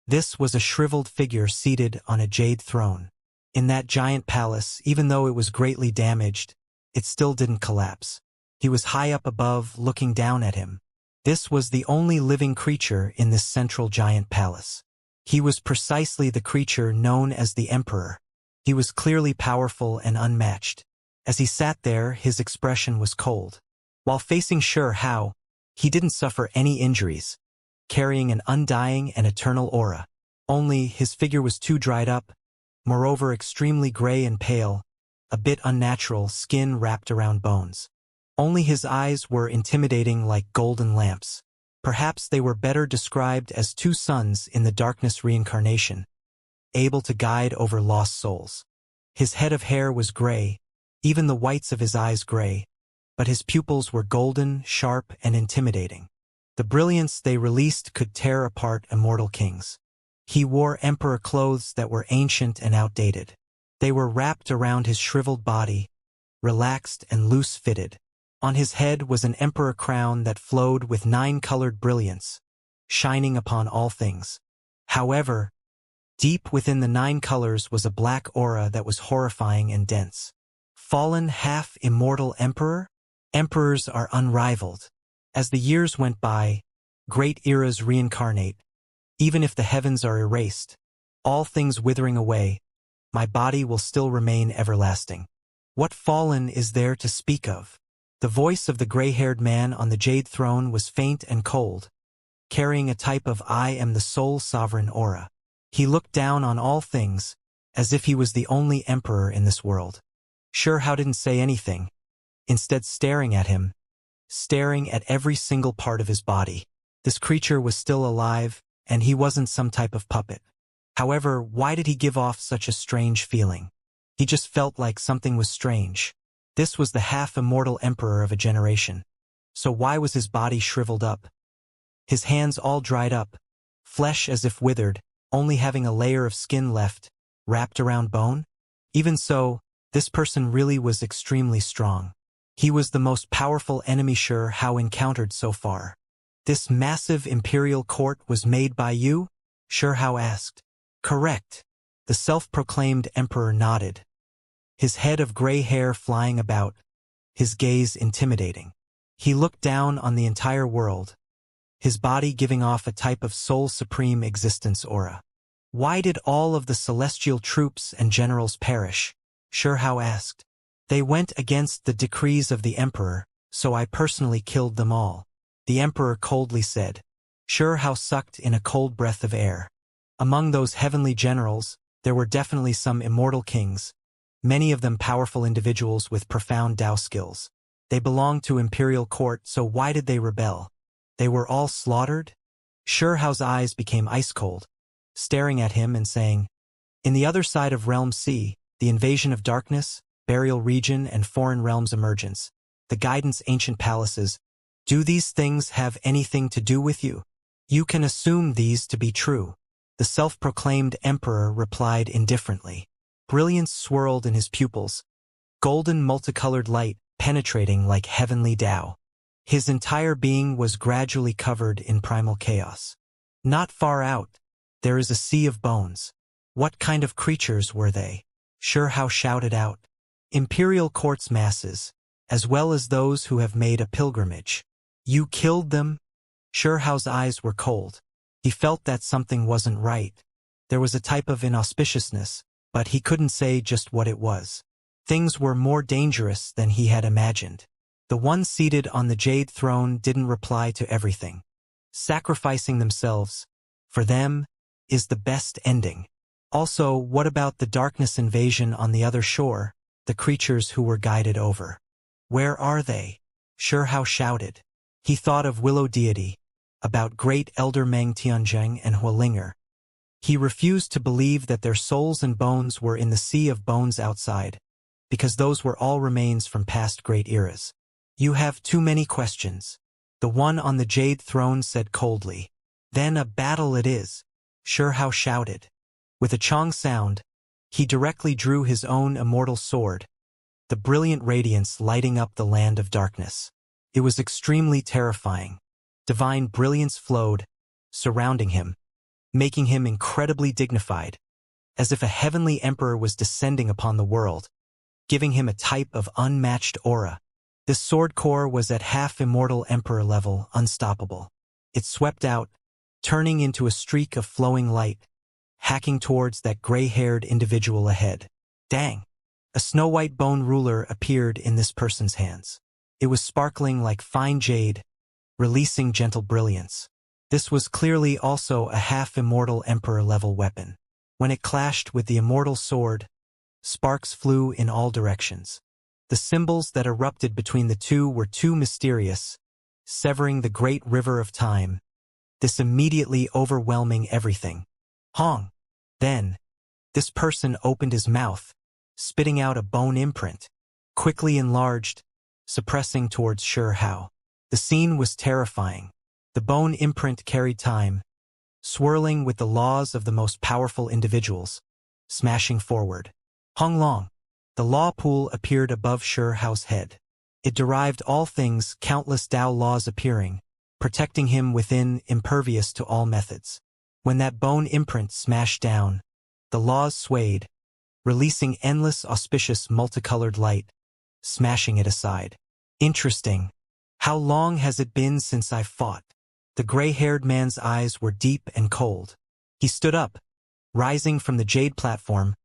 This was a shriveled figure seated on a jade throne. In that giant palace, even though it was greatly damaged, it still didn't collapse. He was high up above, looking down at him. This was the only living creature in this central giant palace. He was precisely the creature known as the Emperor. He was clearly powerful and unmatched. As he sat there, his expression was cold. While facing Xianxia, he didn't suffer any injuries, carrying an undying and eternal aura. Only his figure was too dried up, moreover extremely gray and pale, a bit unnatural, skin wrapped around bones. Only his eyes were intimidating like golden lamps. Perhaps they were better described as two suns in the darkness reincarnation, able to guide over lost souls. His head of hair was gray, even the whites of his eyes gray, but his pupils were golden, sharp, and intimidating. The brilliance they released could tear apart immortal kings. He wore emperor clothes that were ancient and outdated. They were wrapped around his shriveled body, relaxed and loose-fitted. On his head was an emperor crown that flowed with 9-colored brilliance, shining upon all things. However, deep within the 9 colors was a black aura that was horrifying and dense. Fallen half-immortal emperor? Emperors are unrivaled. As the years went by, great eras reincarnate. Even if the heavens are erased, all things withering away, my body will still remain everlasting. What fallen is there to speak of? The voice of the gray-haired man on the jade throne was faint and cold, carrying a type of I am the sole sovereign aura. He looked down on all things, as if he was the only emperor in this world. Xianxia didn't say anything, instead staring at him, staring at every single part of his body. This creature was still alive, and he wasn't some type of puppet. However, why did he give off such a strange feeling? He just felt like something was strange. This was the half-immortal emperor of a generation. So why was his body shriveled up? His hands all dried up, flesh as if withered, only having a layer of skin left, wrapped around bone? Even so, this person really was extremely strong. He was the most powerful enemy Xianxia encountered so far. This massive imperial court was made by you? Xianxia asked. Correct. The self-proclaimed emperor nodded. His head of gray hair flying about, his gaze intimidating. He looked down on the entire world, his body giving off a type of soul supreme existence aura. Why did all of the celestial troops and generals perish? Xianxia asked. They went against the decrees of the emperor, so I personally killed them all. The emperor coldly said. Xianxia sucked in a cold breath of air. Among those heavenly generals, there were definitely some immortal kings, many of them powerful individuals with profound Dao skills. They belonged to imperial court, so why did they rebel? They were all slaughtered? Xiaoxia's eyes became ice-cold, staring at him and saying, in the other side of Realm C, the invasion of darkness, burial region and foreign realms emergence, the guidance ancient palaces, do these things have anything to do with you? You can assume these to be true. The self-proclaimed emperor replied indifferently. Brilliance swirled in his pupils, golden multicolored light penetrating like heavenly Tao. His entire being was gradually covered in primal chaos. Not far out, there is a sea of bones. What kind of creatures were they? Xianxia shouted out. Imperial court's masses, as well as those who have made a pilgrimage. You killed them? Xianxia's eyes were cold. He felt that something wasn't right. There was a type of inauspiciousness, but he couldn't say just what it was. Things were more dangerous than he had imagined. The one seated on the jade throne didn't reply to everything. Sacrificing themselves, for them, is the best ending. Also, what about the darkness invasion on the other shore, the creatures who were guided over? Where are they? Xianxia shouted. He thought of Willow Deity, about great elder Meng Tianzheng and Huolinger. He refused to believe that their souls and bones were in the sea of bones outside, because those were all remains from past great eras. You have too many questions, the one on the jade throne said coldly. Then a battle it is, Xianxia shouted. With a chong sound, he directly drew his own immortal sword, the brilliant radiance lighting up the land of darkness. It was extremely terrifying. Divine brilliance flowed, surrounding him, making him incredibly dignified, as if a heavenly emperor was descending upon the world, giving him a type of unmatched aura. This sword core was at half-immortal emperor level, unstoppable. It swept out, turning into a streak of flowing light, hacking towards that gray-haired individual ahead. Dang! A snow-white bone ruler appeared in this person's hands. It was sparkling like fine jade, releasing gentle brilliance. This was clearly also a half-immortal emperor-level weapon. When it clashed with the immortal sword, sparks flew in all directions. The symbols that erupted between the two were too mysterious, severing the great river of time, this immediately overwhelming everything. Hong! Then, this person opened his mouth, spitting out a bone imprint, quickly enlarged, suppressing towards Xianxia. The scene was terrifying. The bone imprint carried time, swirling with the laws of the most powerful individuals, smashing forward. Hong Long. The law pool appeared above Xiaoxia's head. It derived all things, countless Tao laws appearing, protecting him within, impervious to all methods. When that bone imprint smashed down, the laws swayed, releasing endless auspicious multicolored light, smashing it aside. Interesting. How long has it been since I fought? The gray-haired man's eyes were deep and cold. He stood up, rising from the jade platform,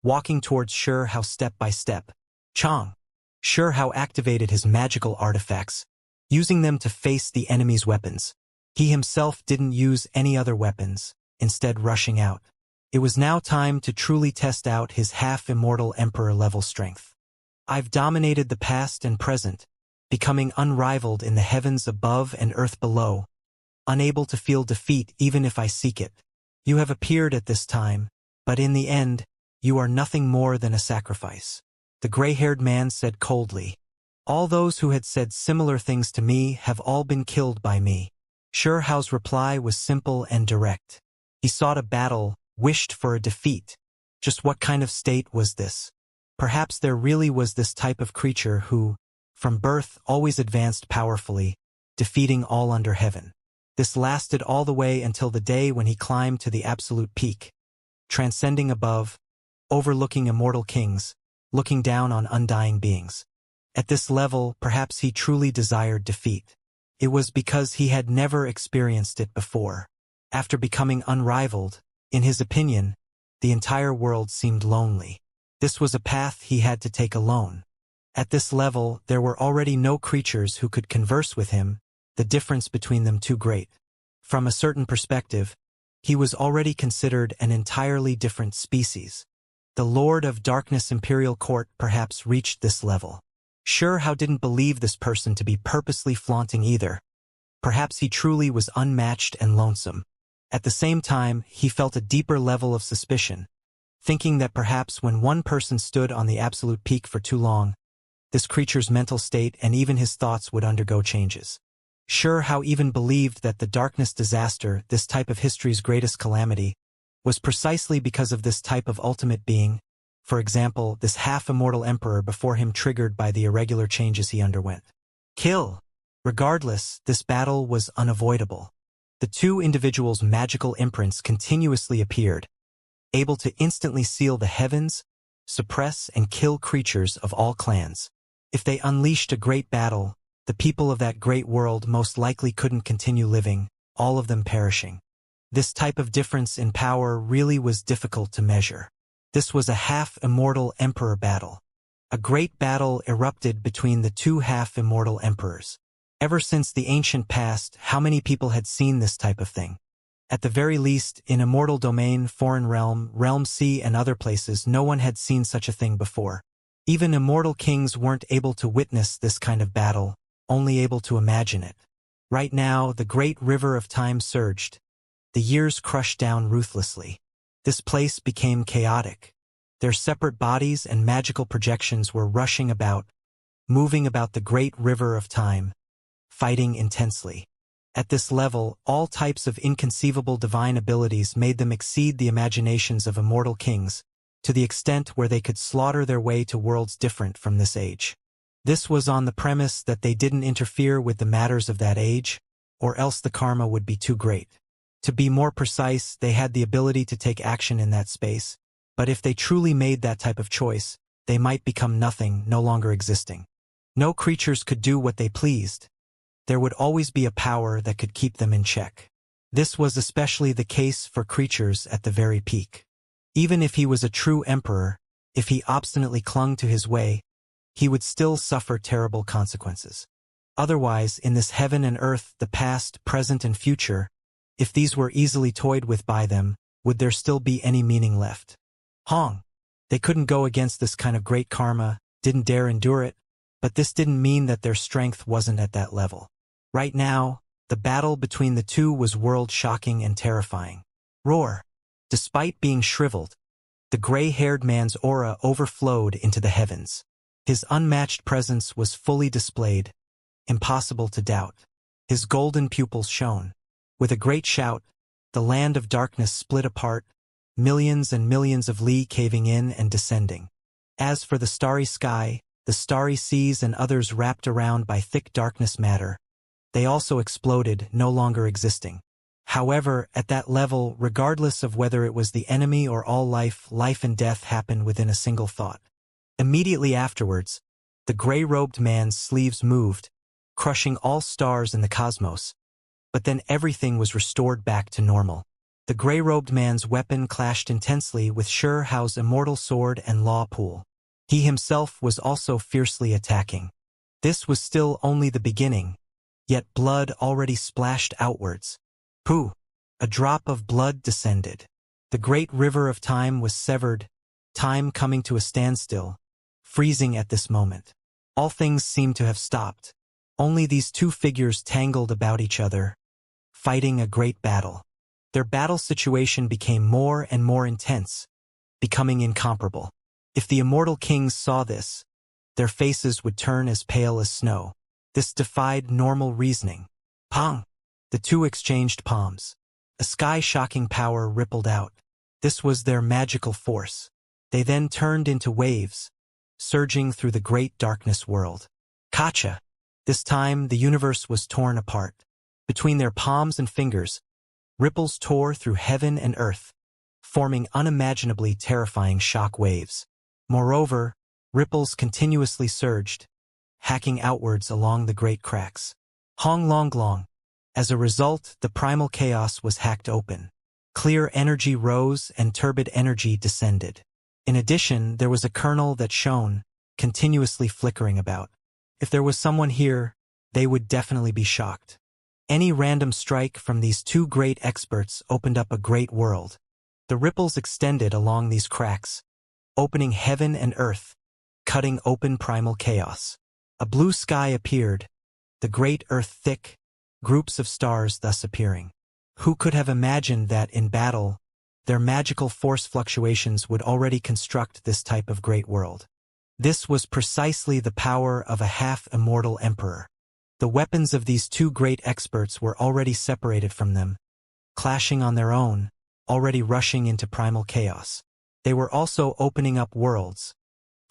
walking towards Xianxia step by step. Chong. Xianxia activated his magical artifacts, using them to face the enemy's weapons. He himself didn't use any other weapons, instead rushing out. It was now time to truly test out his half-immortal emperor-level strength. I've dominated the past and present, becoming unrivaled in the heavens above and earth below, unable to feel defeat even if I seek it. You have appeared at this time, but in the end, you are nothing more than a sacrifice. The gray-haired man said coldly. All those who had said similar things to me have all been killed by me. Xiaoxia's reply was simple and direct. He sought a battle, wished for a defeat. Just what kind of state was this? Perhaps there really was this type of creature who, from birth, always advanced powerfully, defeating all under heaven. This lasted all the way until the day when he climbed to the absolute peak, transcending above, overlooking immortal kings, looking down on undying beings. At this level, perhaps he truly desired defeat. It was because he had never experienced it before. After becoming unrivaled, in his opinion, the entire world seemed lonely. This was a path he had to take alone. At this level, there were already no creatures who could converse with him, the difference between them too great. From a certain perspective, he was already considered an entirely different species. The Lord of Darkness Imperial Court perhaps reached this level. Xianxia didn't believe this person to be purposely flaunting either. Perhaps he truly was unmatched and lonesome. At the same time, he felt a deeper level of suspicion, thinking that perhaps when one person stood on the absolute peak for too long, this creature's mental state and even his thoughts would undergo changes. Xianxia even believed that the darkness disaster, this type of history's greatest calamity, was precisely because of this type of ultimate being, for example, this half-immortal emperor before him triggered by the irregular changes he underwent. Kill! Regardless, this battle was unavoidable. The two individuals' magical imprints continuously appeared, able to instantly seal the heavens, suppress and kill creatures of all clans. If they unleashed a great battle, the people of that great world most likely couldn't continue living, all of them perishing. This type of difference in power really was difficult to measure. This was a half-immortal emperor battle. A great battle erupted between the two half-immortal emperors. Ever since the ancient past, how many people had seen this type of thing? At the very least, in immortal domain, foreign realm, realm sea and other places, no one had seen such a thing before. Even immortal kings weren't able to witness this kind of battle, only able to imagine it. Right now, the great river of time surged. The years crushed down ruthlessly. This place became chaotic. Their separate bodies and magical projections were rushing about, moving about the great river of time, fighting intensely. At this level, all types of inconceivable divine abilities made them exceed the imaginations of immortal kings, to the extent where they could slaughter their way to worlds different from this age. This was on the premise that they didn't interfere with the matters of that age, or else the karma would be too great. To be more precise, they had the ability to take action in that space, but if they truly made that type of choice, they might become nothing, no longer existing. No creatures could do what they pleased. There would always be a power that could keep them in check. This was especially the case for creatures at the very peak. Even if he was a true emperor, if he obstinately clung to his way, he would still suffer terrible consequences. Otherwise, in this heaven and earth, the past, present, and future, if these were easily toyed with by them, would there still be any meaning left? They couldn't go against this kind of great karma, didn't dare endure it, but this didn't mean that their strength wasn't at that level. Right now, the battle between the two was world-shocking and terrifying. Roar! Despite being shriveled, the gray-haired man's aura overflowed into the heavens. His unmatched presence was fully displayed, impossible to doubt. His golden pupils shone. With a great shout, the land of darkness split apart, millions and millions of li caving in and descending. As for the starry sky, the starry seas and others wrapped around by thick darkness matter, they also exploded, no longer existing. However, at that level, regardless of whether it was the enemy or all life, life and death happened within a single thought. Immediately afterwards, the gray-robed man's sleeves moved, crushing all stars in the cosmos. But then everything was restored back to normal. The gray-robed man's weapon clashed intensely with Xianxia's immortal sword and law pool. He himself was also fiercely attacking. This was still only the beginning, yet blood already splashed outwards. Pooh! A drop of blood descended. The great river of time was severed, time coming to a standstill, freezing at this moment. All things seemed to have stopped. Only these two figures tangled about each other, fighting a great battle. Their battle situation became more and more intense, becoming incomparable. If the immortal kings saw this, their faces would turn as pale as snow. This defied normal reasoning. Pong! The two exchanged palms. A sky-shocking power rippled out. This was their magical force. They then turned into waves, surging through the great darkness world. Kacha! This time, the universe was torn apart. Between their palms and fingers, ripples tore through heaven and earth, forming unimaginably terrifying shock waves. Moreover, ripples continuously surged, hacking outwards along the great cracks. Hong long long. As a result, the primal chaos was hacked open. Clear energy rose and turbid energy descended. In addition, there was a kernel that shone, continuously flickering about. If there was someone here, they would definitely be shocked. Any random strike from these two great experts opened up a great world. The ripples extended along these cracks, opening heaven and earth, cutting open primal chaos. A blue sky appeared, the great earth thick, groups of stars thus appearing. Who could have imagined that in battle, their magical force fluctuations would already construct this type of great world? This was precisely the power of a half-immortal emperor. The weapons of these two great experts were already separated from them, clashing on their own, already rushing into primal chaos. They were also opening up worlds,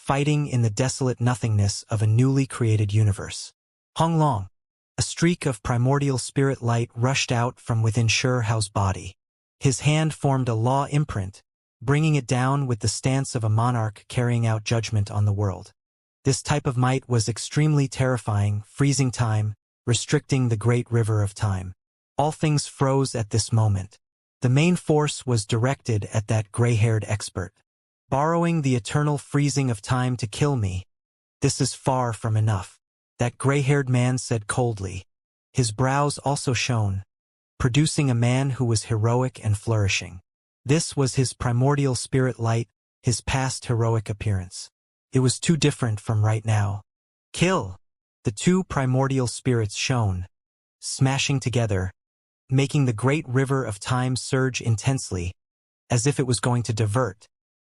fighting in the desolate nothingness of a newly created universe. Hong long. A streak of primordial spirit light rushed out from within Xianxia's body. His hand formed a law imprint, bringing it down with the stance of a monarch carrying out judgment on the world. This type of might was extremely terrifying, freezing time, restricting the great river of time. All things froze at this moment. The main force was directed at that gray-haired expert. Borrowing the eternal freezing of time to kill me. This is far from enough. That gray-haired man said coldly. His brows also shone, producing a man who was heroic and flourishing. This was his primordial spirit light, his past heroic appearance. It was too different from right now. Kill! The two primordial spirits shone, smashing together, making the great river of time surge intensely, as if it was going to divert.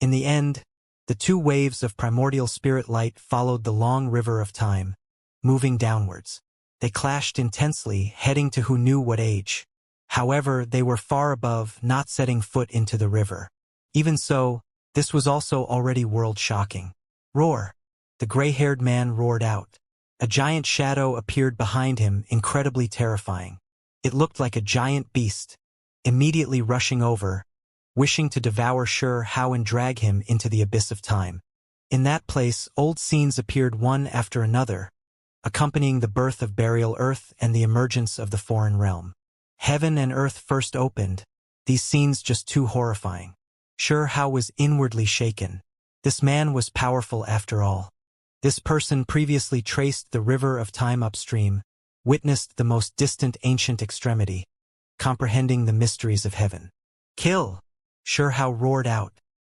In the end, the two waves of primordial spirit light followed the long river of time, moving downwards. They clashed intensely, heading to who knew what age. However, they were far above, not setting foot into the river. Even so, this was also already world-shocking. Roar! The gray-haired man roared out. A giant shadow appeared behind him, incredibly terrifying. It looked like a giant beast, immediately rushing over, wishing to devour Xianxia and drag him into the abyss of time. In that place, old scenes appeared one after another, accompanying the birth of Burial Earth and the emergence of the foreign realm. Heaven and earth first opened, these scenes just too horrifying. Xianxia was inwardly shaken. This man was powerful after all. This person previously traced the river of time upstream, witnessed the most distant ancient extremity, comprehending the mysteries of heaven. Kill! Xianxia roared out.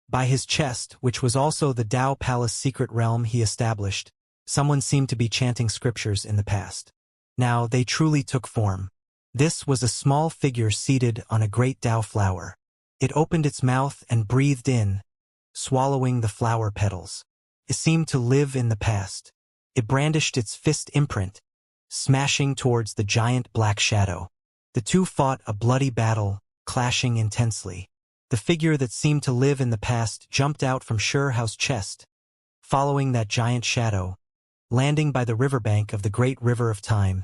By his chest, which was also the Tao Palace secret realm he established, someone seemed to be chanting scriptures in the past. Now they truly took form. This was a small figure seated on a great Tao flower. It opened its mouth and breathed in, swallowing the flower petals. It seemed to live in the past. It brandished its fist imprint, smashing towards the giant black shadow. The two fought a bloody battle, clashing intensely. The figure that seemed to live in the past jumped out from Xianxia's chest, following that giant shadow, landing by the riverbank of the great river of time,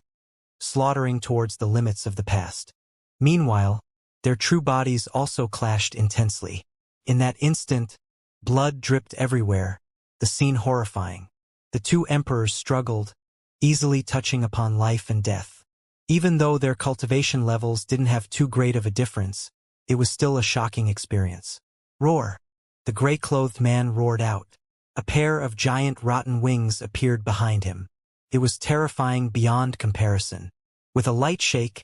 slaughtering towards the limits of the past. Meanwhile, their true bodies also clashed intensely. In that instant, blood dripped everywhere, the scene horrifying. The two emperors struggled, easily touching upon life and death. Even though their cultivation levels didn't have too great of a difference, it was still a shocking experience. Roar! The gray-clothed man roared out. A pair of giant rotten wings appeared behind him. It was terrifying beyond comparison. With a light shake,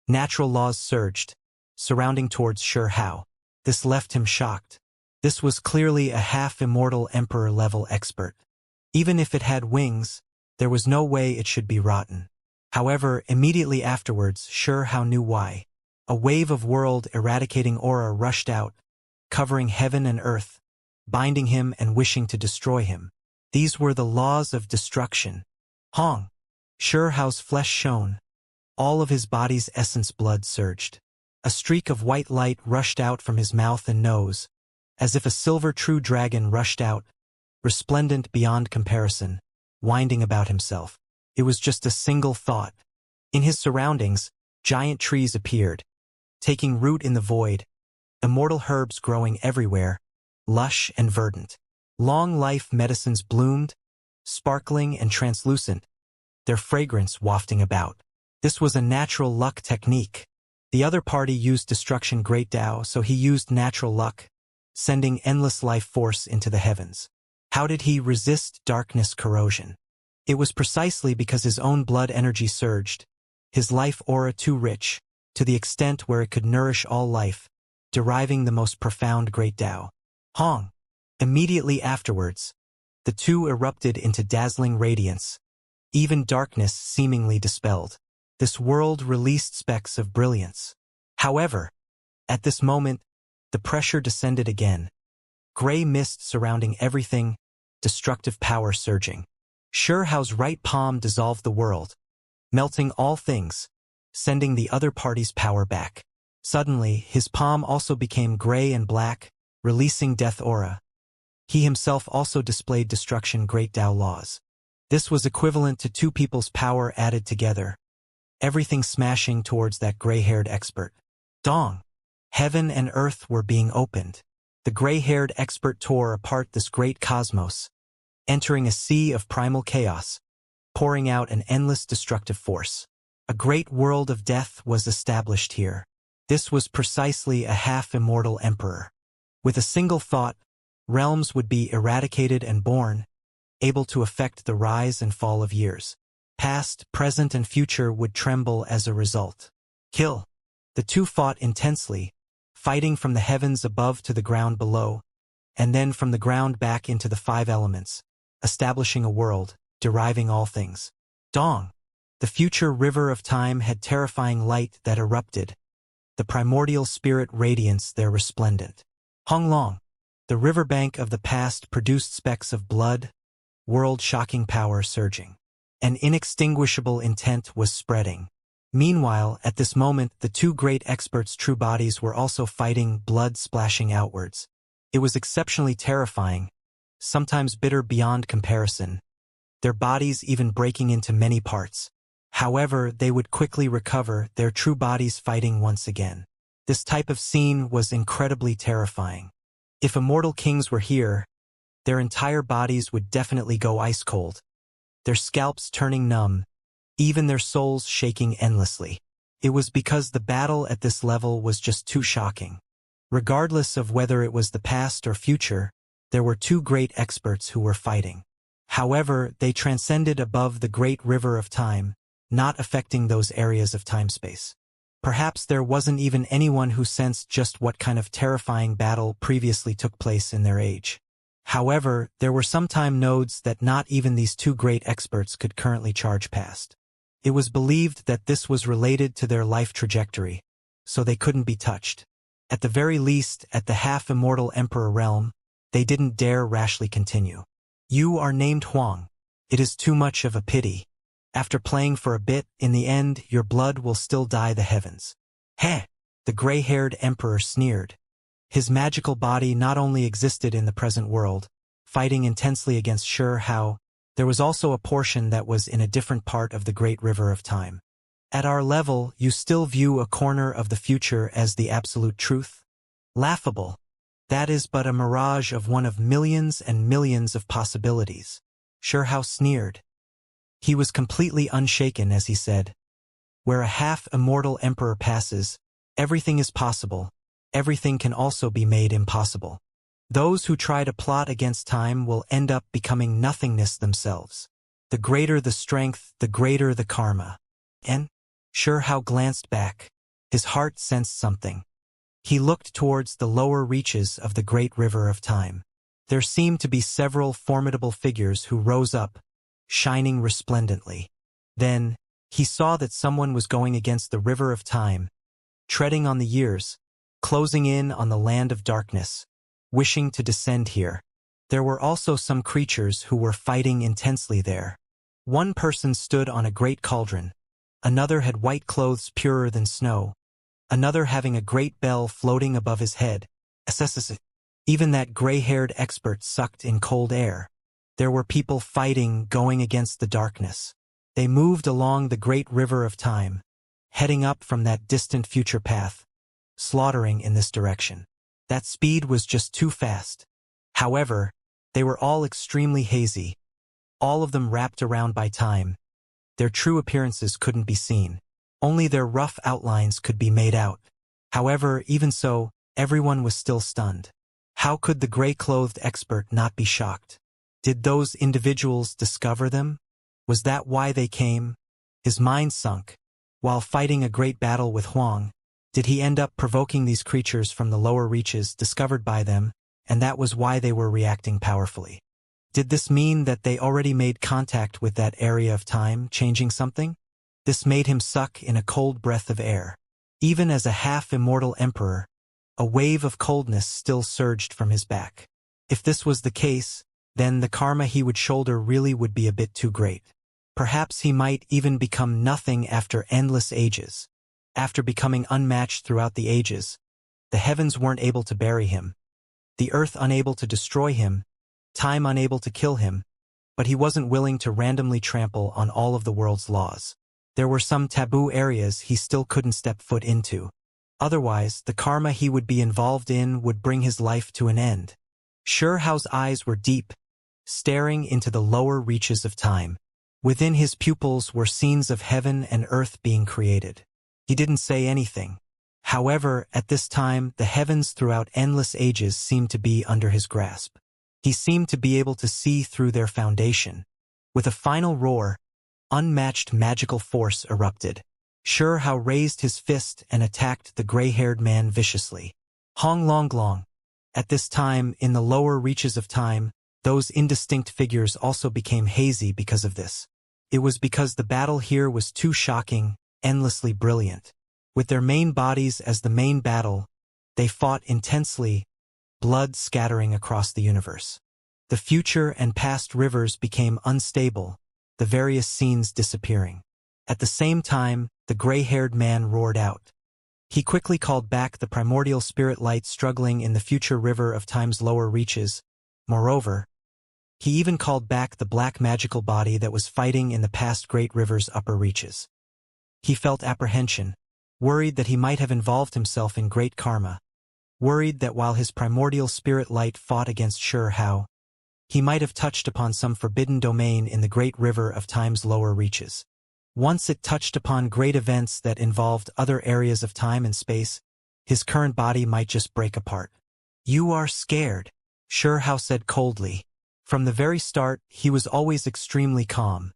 natural laws surged, surrounding towards Xianxia. This left him shocked. This was clearly a half-immortal emperor-level expert. Even if it had wings, there was no way it should be rotten. However, immediately afterwards, Xianxia knew why. A wave of world-eradicating aura rushed out, covering heaven and earth, binding him and wishing to destroy him. These were the laws of destruction. Hong! Xianxia's flesh shone. All of his body's essence blood surged. A streak of white light rushed out from his mouth and nose, as if a silver true dragon rushed out, resplendent beyond comparison, winding about himself. It was just a single thought. In his surroundings, giant trees appeared, taking root in the void, immortal herbs growing everywhere, lush and verdant. Long-life medicines bloomed, sparkling and translucent, their fragrance wafting about. This was a natural luck technique. The other party used destruction great Tao, so he used natural luck, sending endless life force into the heavens. How did he resist darkness corrosion? It was precisely because his own blood energy surged, his life aura too rich, to the extent where it could nourish all life, deriving the most profound great Tao. Hong! Immediately afterwards, the two erupted into dazzling radiance, even darkness seemingly dispelled. This world released specks of brilliance. However, at this moment, the pressure descended again. Gray mist surrounding everything, destructive power surging. Xianxia's right palm dissolved the world, melting all things, sending the other party's power back. Suddenly, his palm also became gray and black, releasing death aura. He himself also displayed destruction great Tao laws. This was equivalent to two people's power added together, everything smashing towards that gray-haired expert. Dong! Heaven and earth were being opened. The gray-haired expert tore apart this great cosmos, entering a sea of primal chaos, pouring out an endless destructive force. A great world of death was established here. This was precisely a half-immortal emperor. With a single thought, realms would be eradicated and born, able to affect the rise and fall of years. Past, present, and future would tremble as a result. Kill! The two fought intensely, fighting from the heavens above to the ground below, and then from the ground back into the five elements, establishing a world, deriving all things. Dong! The future river of time had terrifying light that erupted, the primordial spirit radiance there resplendent. Honglong. The riverbank of the past produced specks of blood, world-shocking power surging. An inextinguishable intent was spreading. Meanwhile, at this moment, the two great experts' true bodies were also fighting, blood splashing outwards. It was exceptionally terrifying, sometimes bitter beyond comparison, their bodies even breaking into many parts. However, they would quickly recover, their true bodies fighting once again. This type of scene was incredibly terrifying. If immortal kings were here, their entire bodies would definitely go ice cold, their scalps turning numb, even their souls shaking endlessly. It was because the battle at this level was just too shocking. Regardless of whether it was the past or future, there were two great experts who were fighting. However, they transcended above the great river of time, not affecting those areas of time-space. Perhaps there wasn't even anyone who sensed just what kind of terrifying battle previously took place in their age. However, there were some time nodes that not even these two great experts could currently charge past. It was believed that this was related to their life trajectory, so they couldn't be touched. At the very least, at the half-immortal Emperor realm, they didn't dare rashly continue. You are named Huang. It is too much of a pity. After playing for a bit, in the end, your blood will still dye the heavens. Heh! The gray-haired emperor sneered. His magical body not only existed in the present world, fighting intensely against Hao, there was also a portion that was in a different part of the great river of time. At our level, you still view a corner of the future as the absolute truth? Laughable. That is but a mirage of one of millions and millions of possibilities. Hao sneered. He was completely unshaken as he said, "Where a half-immortal emperor passes, everything is possible, everything can also be made impossible. Those who try to plot against time will end up becoming nothingness themselves. The greater the strength, the greater the karma." And Hao glanced back. His heart sensed something. He looked towards the lower reaches of the great river of time. There seemed to be several formidable figures who rose up, shining resplendently. Then, he saw that someone was going against the river of time, treading on the years, closing in on the land of darkness, wishing to descend here. There were also some creatures who were fighting intensely there. One person stood on a great cauldron, another had white clothes purer than snow, another having a great bell floating above his head. Even that gray-haired expert sucked in cold air. There were people fighting, going against the darkness. They moved along the great river of time, heading up from that distant future path, slaughtering in this direction. That speed was just too fast. However, they were all extremely hazy, all of them wrapped around by time. Their true appearances couldn't be seen. Only their rough outlines could be made out. However, even so, everyone was still stunned. How could the gray-clothed expert not be shocked? Did those individuals discover them? Was that why they came? His mind sunk. While fighting a great battle with Huang, did he end up provoking these creatures from the lower reaches discovered by them, and that was why they were reacting powerfully? Did this mean that they already made contact with that area of time, changing something? This made him suck in a cold breath of air. Even as a half-immortal emperor, a wave of coldness still surged from his back. If this was the case, then the karma he would shoulder really would be a bit too great. Perhaps he might even become nothing after endless ages. After becoming unmatched throughout the ages, the heavens weren't able to bury him, the earth unable to destroy him, time unable to kill him, but he wasn't willing to randomly trample on all of the world's laws. There were some taboo areas he still couldn't step foot into. Otherwise, the karma he would be involved in would bring his life to an end. Hao's eyes were deep, staring into the lower reaches of time. Within his pupils were scenes of heaven and earth being created. He didn't say anything. However, at this time, the heavens throughout endless ages seemed to be under his grasp. He seemed to be able to see through their foundation. With a final roar, unmatched magical force erupted. Hao raised his fist and attacked the gray-haired man viciously. Hong Long Long. At this time, in the lower reaches of time, those indistinct figures also became hazy because of this. It was because the battle here was too shocking, endlessly brilliant. With their main bodies as the main battle, they fought intensely, blood scattering across the universe. The future and past rivers became unstable, the various scenes disappearing. At the same time, the gray-haired man roared out. He quickly called back the primordial spirit light struggling in the future river of time's lower reaches. Moreover, he even called back the black magical body that was fighting in the past great river's upper reaches. He felt apprehension, worried that he might have involved himself in great karma, worried that while his primordial spirit light fought against Xianxia, he might have touched upon some forbidden domain in the great river of time's lower reaches. Once it touched upon great events that involved other areas of time and space, his current body might just break apart. "You are scared," Xianxia said coldly. From the very start, he was always extremely calm,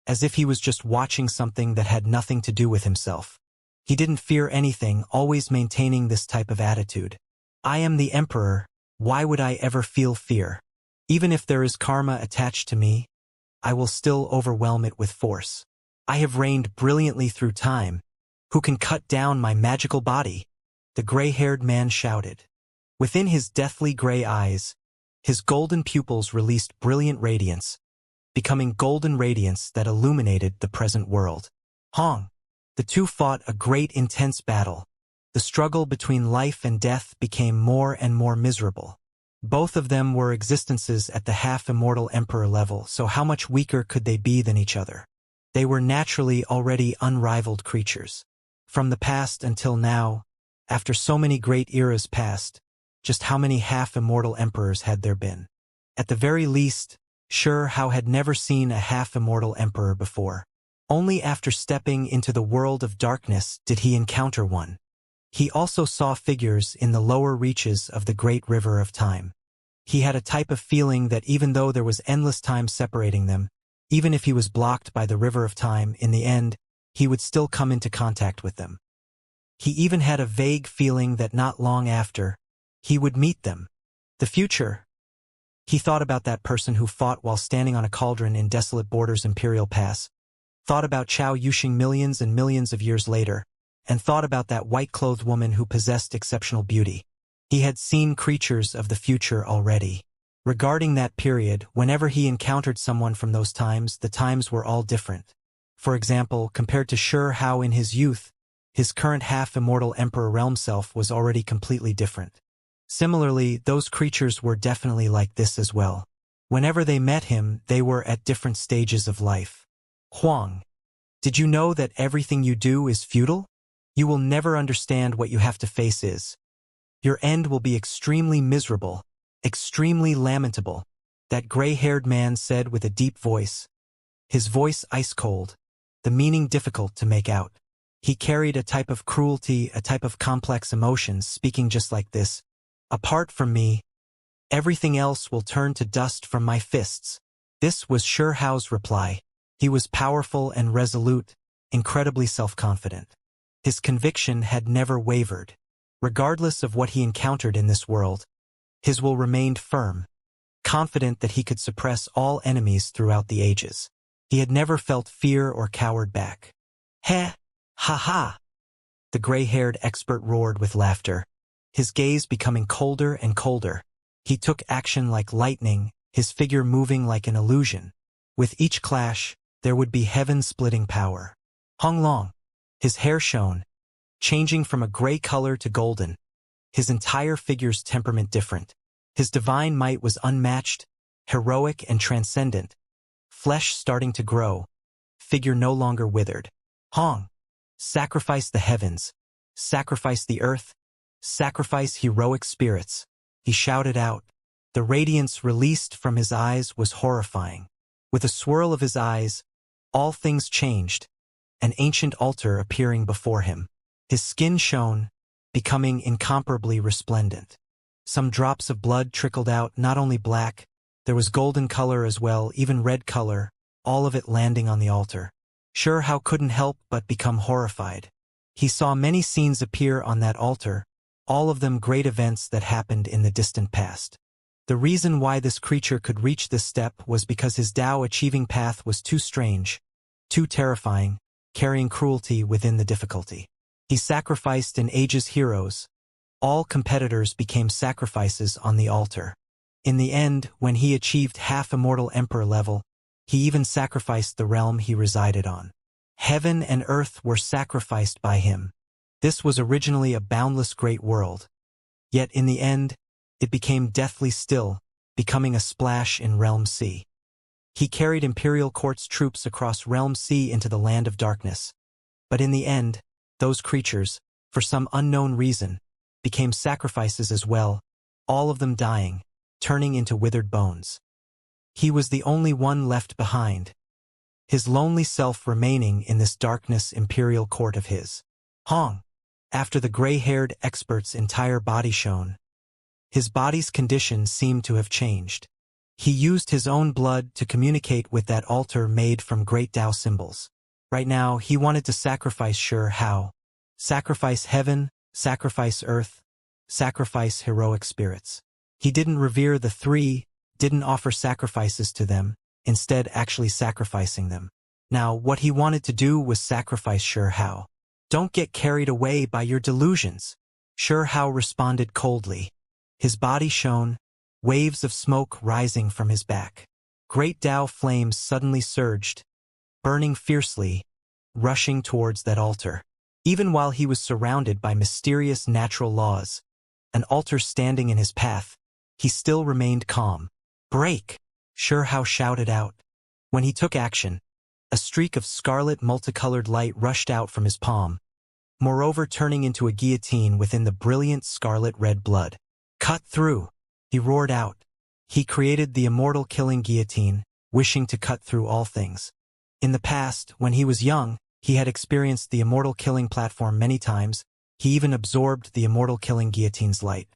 as if he was just watching something that had nothing to do with himself. He didn't fear anything, always maintaining this type of attitude. "I am the Emperor, why would I ever feel fear? Even if there is karma attached to me, I will still overwhelm it with force. I have reigned brilliantly through time. Who can cut down my magical body?" The gray-haired man shouted. Within his deathly gray eyes, his golden pupils released brilliant radiance, becoming golden radiance that illuminated the present world. Hong! The two fought a great intense battle. The struggle between life and death became more and more miserable. Both of them were existences at the half-immortal emperor level, so how much weaker could they be than each other? They were naturally already unrivaled creatures. From the past until now, after so many great eras passed, just how many half-immortal emperors had there been? At the very least, Xianxia had never seen a half-immortal emperor before. Only after stepping into the world of darkness did he encounter one. He also saw figures in the lower reaches of the great river of time. He had a type of feeling that even though there was endless time separating them, even if he was blocked by the river of time, in the end, he would still come into contact with them. He even had a vague feeling that not long after, he would meet them. The future. He thought about that person who fought while standing on a cauldron in desolate borders Imperial Pass, thought about Chao Yuxing millions and millions of years later, and thought about that white-clothed woman who possessed exceptional beauty. He had seen creatures of the future already. Regarding that period, whenever he encountered someone from those times, the times were all different. For example, compared to Xianxia in his youth, his current half-immortal Emperor realm self was already completely different. Similarly, those creatures were definitely like this as well. Whenever they met him, they were at different stages of life. "Huang, did you know that everything you do is futile? You will never understand what you have to face is. Your end will be extremely miserable, extremely lamentable," that gray-haired man said with a deep voice. His voice ice-cold, the meaning difficult to make out. He carried a type of cruelty, a type of complex emotions, speaking just like this. "Apart from me, everything else will turn to dust from my fists." This was Xianxia's reply. He was powerful and resolute, incredibly self-confident. His conviction had never wavered. Regardless of what he encountered in this world, his will remained firm, confident that he could suppress all enemies throughout the ages. He had never felt fear or cowered back. "Heh! Ha ha!" The gray-haired expert roared with laughter, his gaze becoming colder and colder. He took action like lightning, his figure moving like an illusion. With each clash, there would be heaven-splitting power. Hong Long. His hair shone, changing from a gray color to golden, his entire figure's temperament different. His divine might was unmatched, heroic and transcendent, flesh starting to grow, figure no longer withered. Hong. Sacrifice the heavens, sacrifice the earth, sacrifice heroic spirits, he shouted out. The radiance released from his eyes was horrifying. With a swirl of his eyes, all things changed, an ancient altar appearing before him. His skin shone, becoming incomparably resplendent. Some drops of blood trickled out, not only black, there was golden color as well, even red color, all of it landing on the altar. Xianxia couldn't help but become horrified. He saw many scenes appear on that altar, all of them great events that happened in the distant past. The reason why this creature could reach this step was because his Tao achieving path was too strange, too terrifying, carrying cruelty within the difficulty. He sacrificed an age's heroes, all competitors became sacrifices on the altar. In the end, when he achieved half-immortal emperor level, he even sacrificed the realm he resided on. Heaven and earth were sacrificed by him. This was originally a boundless great world. Yet in the end, it became deathly still, becoming a splash in Realm Sea. He carried Imperial Court's troops across Realm Sea into the Land of Darkness. But in the end, those creatures, for some unknown reason, became sacrifices as well, all of them dying, turning into withered bones. He was the only one left behind, his lonely self remaining in this darkness Imperial Court of his. Hong. After the gray-haired expert's entire body shone, his body's condition seemed to have changed. He used his own blood to communicate with that altar made from great Tao symbols. Right now, he wanted to sacrifice Sure Hao. Sacrifice heaven, sacrifice earth, sacrifice heroic spirits. He didn't revere the three, didn't offer sacrifices to them, instead actually sacrificing them. Now, what he wanted to do was sacrifice Sure Hao. Don't get carried away by your delusions. Sure Hao responded coldly. His body shone, waves of smoke rising from his back. Great Tao flames suddenly surged, burning fiercely, rushing towards that altar. Even while he was surrounded by mysterious natural laws, an altar standing in his path, he still remained calm. Break! Sure Hao shouted out. When he took action, a streak of scarlet multicolored light rushed out from his palm, moreover turning into a guillotine within the brilliant scarlet-red blood. Cut through! He roared out. He created the immortal killing guillotine, wishing to cut through all things. In the past, when he was young, he had experienced the immortal killing platform many times. He even absorbed the immortal killing guillotine's light.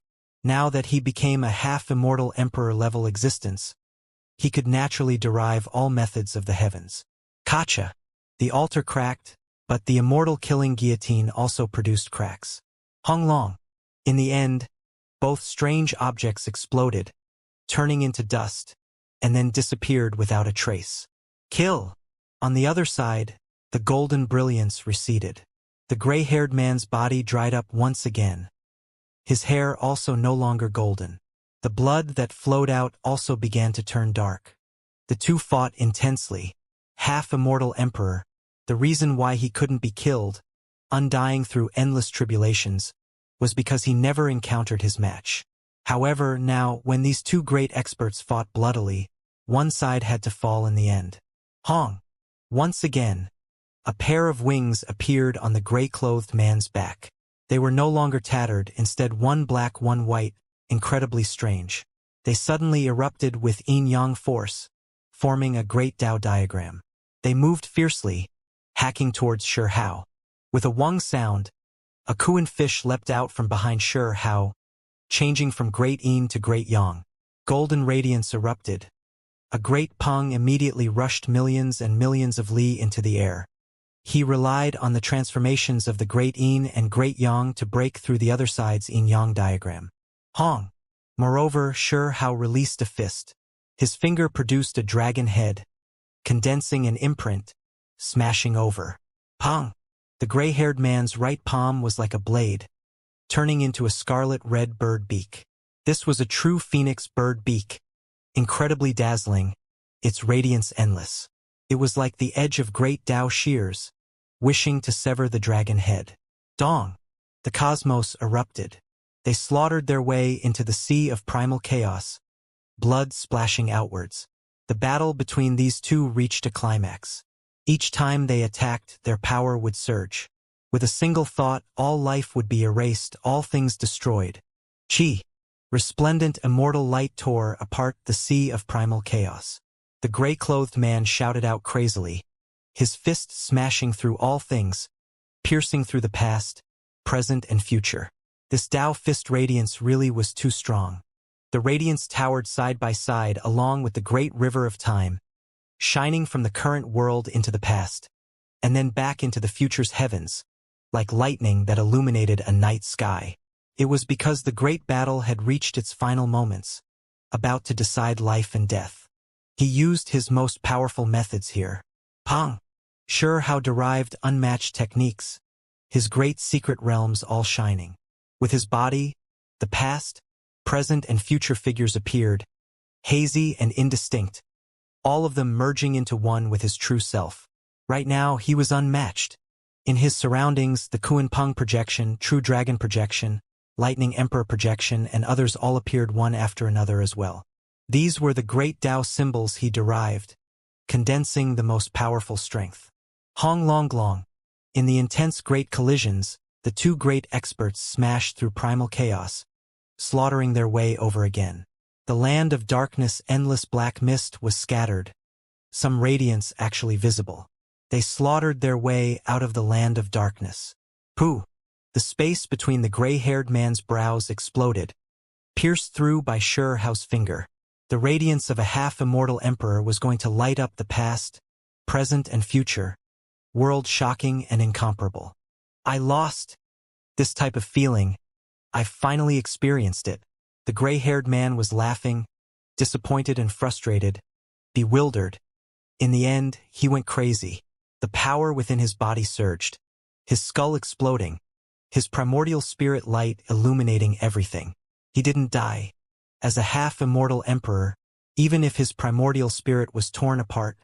Now that he became a half-immortal emperor-level existence, he could naturally derive all methods of the heavens. Kacha! The altar cracked, but the immortal killing guillotine also produced cracks. Hong Long! In the end, both strange objects exploded, turning into dust, and then disappeared without a trace. Kill! On the other side, the golden brilliance receded. The gray-haired man's body dried up once again. His hair also no longer golden. The blood that flowed out also began to turn dark. The two fought intensely. Half-immortal emperor, the reason why he couldn't be killed, undying through endless tribulations, was because he never encountered his match. However, now, when these two great experts fought bloodily, one side had to fall in the end. Hong! Once again, a pair of wings appeared on the gray-clothed man's back. They were no longer tattered, instead one black, one white, incredibly strange. They suddenly erupted with yin-yang force, forming a great Tao diagram. They moved fiercely, hacking towards Sure Hao. With a wung sound, a Kuan fish leapt out from behind Sure Hao, changing from great yin to great yang. Golden radiance erupted. A great peng immediately rushed millions and millions of li into the air. He relied on the transformations of the great yin and great yang to break through the other side's yin-yang diagram. Hong! Moreover, Sure Hao released a fist. His finger produced a dragon head, condensing an imprint, smashing over. Pong! The gray-haired man's right palm was like a blade, turning into a scarlet-red bird beak. This was a true phoenix bird beak, incredibly dazzling, its radiance endless. It was like the edge of great Tao shears, wishing to sever the dragon head. Dong! The cosmos erupted. They slaughtered their way into the sea of primal chaos, blood splashing outwards. The battle between these two reached a climax. Each time they attacked, their power would surge. With a single thought, all life would be erased, all things destroyed. Chi! Resplendent immortal light tore apart the sea of primal chaos. The gray-clothed man shouted out crazily, his fist smashing through all things, piercing through the past, present and future. This Tao fist radiance really was too strong. The radiance towered side by side along with the great river of time, shining from the current world into the past, and then back into the future's heavens, like lightning that illuminated a night sky. It was because the great battle had reached its final moments, about to decide life and death. He used his most powerful methods here. Pong! Sure Hao derived unmatched techniques, his great secret realms all shining. With his body, The past, present, and future figures appeared, hazy and indistinct, all of them merging into one with his true self. Right now, he was unmatched. In his surroundings, the Kuan-Peng projection, True Dragon projection, Lightning Emperor projection, and others all appeared one after another as well. These were the great Tao symbols he derived, condensing the most powerful strength. Hong Long Long. In the intense great collisions, the two great experts smashed through primal chaos, slaughtering their way over again. The land of darkness, endless black mist was scattered, some radiance actually visible. They slaughtered their way out of the land of darkness. Pooh! The space between the gray-haired man's brows exploded, pierced through by Xianxia's finger. The radiance of a half-immortal emperor was going to light up the past, present, and future, world-shocking and incomparable. I lost this type of feeling. I finally experienced it. The gray-haired man was laughing, disappointed and frustrated, bewildered. In the end, he went crazy. The power within his body surged, his skull exploding, his primordial spirit light illuminating everything. He didn't die. As a half-immortal emperor, even if his primordial spirit was torn apart,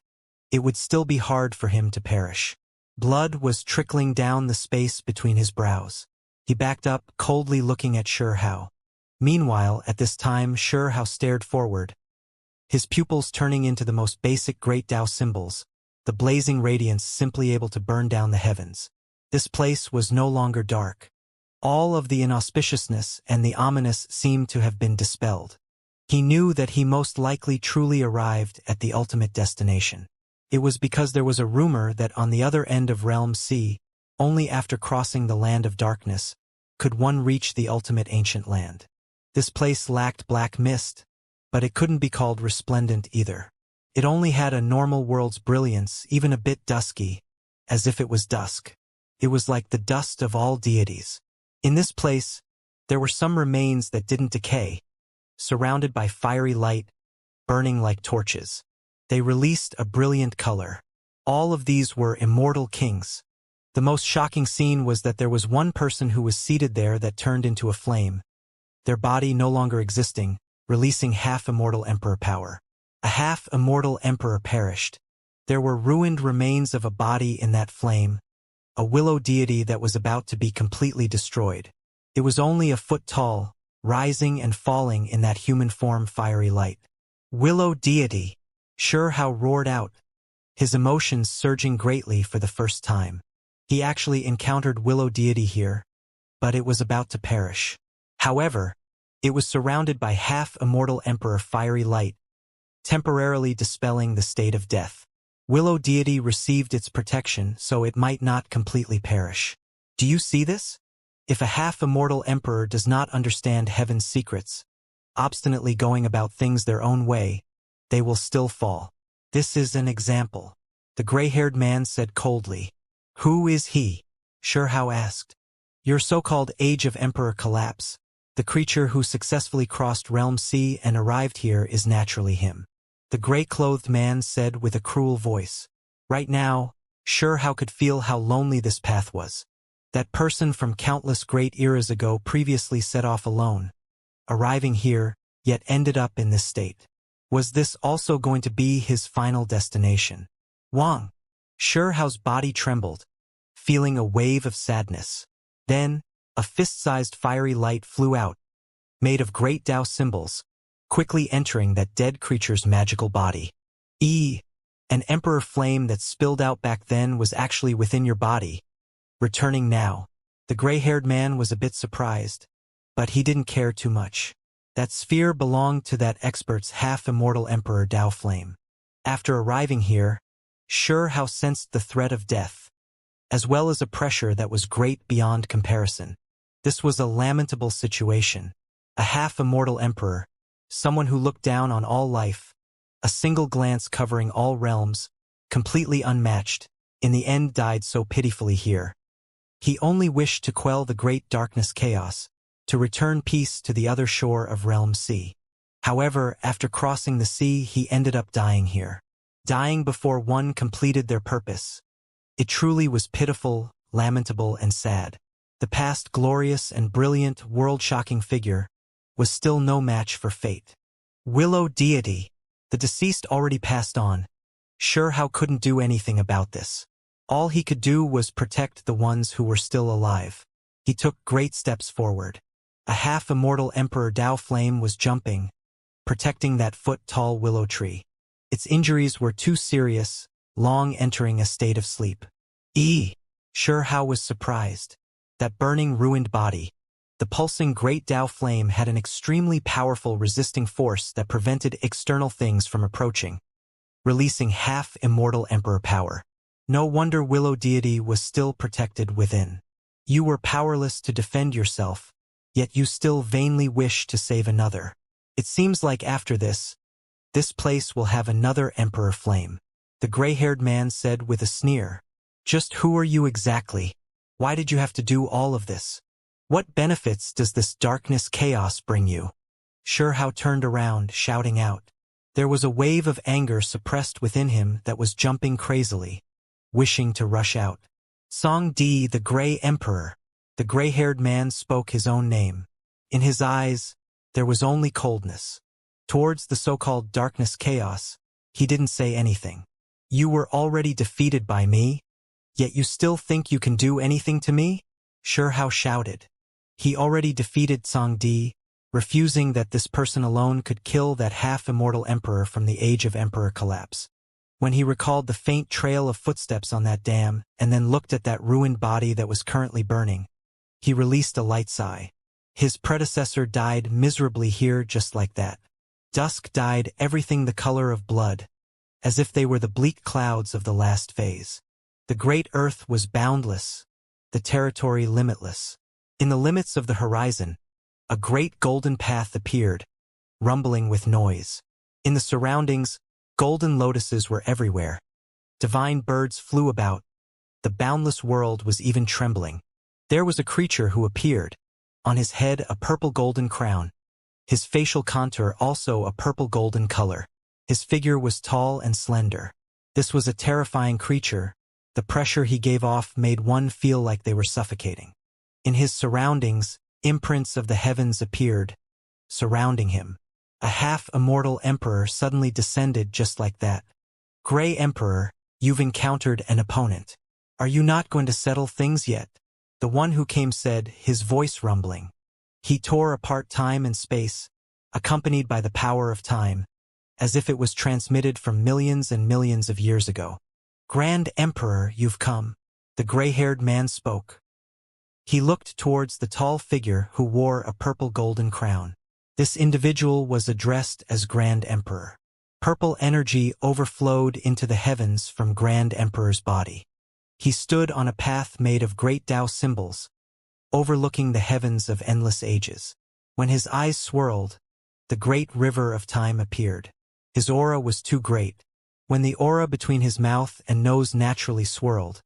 it would still be hard for him to perish. Blood was trickling down the space between his brows. He backed up, coldly looking at Xianxia. Meanwhile, at this time, Xianxia stared forward, his pupils turning into the most basic great Tao symbols, the blazing radiance simply able to burn down the heavens. This place was no longer dark. All of the inauspiciousness and the ominous seemed to have been dispelled. He knew that he most likely truly arrived at the ultimate destination. It was because there was a rumor that on the other end of Realm C, only after crossing the land of darkness, could one reach the ultimate ancient land. This place lacked black mist, but it couldn't be called resplendent either. It only had a normal world's brilliance, even a bit dusky, as if it was dusk. It was like the dust of all deities. In this place, there were some remains that didn't decay, surrounded by fiery light, burning like torches. They released a brilliant color. All of these were immortal kings. The most shocking scene was that there was one person who was seated there that turned into a flame, their body no longer existing, releasing half-immortal emperor power. A half-immortal emperor perished. There were ruined remains of a body in that flame, a willow deity that was about to be completely destroyed. It was only a foot tall, rising and falling in that human form fiery light. Willow deity! Xianxia roared out, his emotions surging greatly for the first time. He actually encountered willow deity here, but it was about to perish. However, it was surrounded by half-immortal emperor fiery light, temporarily dispelling the state of death. Willow deity received its protection so it might not completely perish. Do you see this? If a half-immortal emperor does not understand heaven's secrets, obstinately going about things their own way, they will still fall. This is an example. The gray-haired man said coldly. Who is he? Xianxia asked. Your so-called Age of Emperor collapse. The creature who successfully crossed Realm C and arrived here is naturally him. The gray-clothed man said with a cruel voice. Right now, Xianxia could feel how lonely this path was. That person from countless great eras ago previously set off alone, arriving here, yet ended up in this state. Was this also going to be his final destination? Wang! Xianxia's body trembled, feeling a wave of sadness. Then, a fist-sized fiery light flew out, made of great Tao symbols, quickly entering that dead creature's magical body. An emperor flame that spilled out back then was actually within your body, returning now. The gray-haired man was a bit surprised, but he didn't care too much. That sphere belonged to that expert's half-immortal emperor Tao flame. After arriving here, Xianxia sensed the threat of death, as well as a pressure that was great beyond comparison. This was a lamentable situation. A half-immortal emperor, someone who looked down on all life, a single glance covering all realms, completely unmatched, in the end died so pitifully here. He only wished to quell the great darkness chaos, to return peace to the other shore of Realm C. However, after crossing the sea, he ended up dying here. Dying before one completed their purpose. It truly was pitiful, lamentable, and sad. The past glorious and brilliant, world-shocking figure was still no match for fate. Willow deity. The deceased already passed on. Sure Hao couldn't do anything about this. All he could do was protect the ones who were still alive. He took great steps forward. A half-immortal Emperor Dao Flame was jumping, protecting that foot-tall willow tree. Its injuries were too serious, long entering a state of sleep. Sure Hao was surprised. That burning, ruined body. The pulsing great Dao Flame had an extremely powerful resisting force that prevented external things from approaching, releasing half-immortal Emperor power. No wonder Willow Deity was still protected within. You were powerless to defend yourself, yet you still vainly wish to save another. It seems like after this place will have another Emperor Flame. The gray-haired man said with a sneer. Just who are you exactly? Why did you have to do all of this? What benefits does this darkness chaos bring you? Sure Hao turned around, shouting out. There was a wave of anger suppressed within him that was jumping crazily, wishing to rush out. Song Di, the Gray Emperor. The gray-haired man spoke his own name. In his eyes, there was only coldness. Towards the so-called darkness chaos, he didn't say anything. You were already defeated by me, yet you still think you can do anything to me? Sure Hao shouted. He already defeated Song Di, refusing that this person alone could kill that half-immortal emperor from the age of emperor collapse. When he recalled the faint trail of footsteps on that dam and then looked at that ruined body that was currently burning, he released a light sigh. His predecessor died miserably here just like that. Dusk dyed everything the color of blood, as if they were the bleak clouds of the last phase. The great earth was boundless, the territory limitless. In the limits of the horizon, a great golden path appeared, rumbling with noise. In the surroundings, golden lotuses were everywhere. Divine birds flew about. The boundless world was even trembling. There was a creature who appeared. On his head a purple golden crown. His facial contour also a purple golden color. His figure was tall and slender. This was a terrifying creature. The pressure he gave off made one feel like they were suffocating. In his surroundings, imprints of the heavens appeared, surrounding him. A half-immortal emperor suddenly descended just like that. Gray Emperor, you've encountered an opponent. Are you not going to settle things yet? The one who came said, his voice rumbling. He tore apart time and space, accompanied by the power of time, as if it was transmitted from millions and millions of years ago. Grand Emperor, you've come. The gray-haired man spoke. He looked towards the tall figure who wore a purple golden crown. This individual was addressed as Grand Emperor. Purple energy overflowed into the heavens from Grand Emperor's body. He stood on a path made of great Tao symbols, overlooking the heavens of endless ages. When his eyes swirled, the great river of time appeared. His aura was too great. When the aura between his mouth and nose naturally swirled,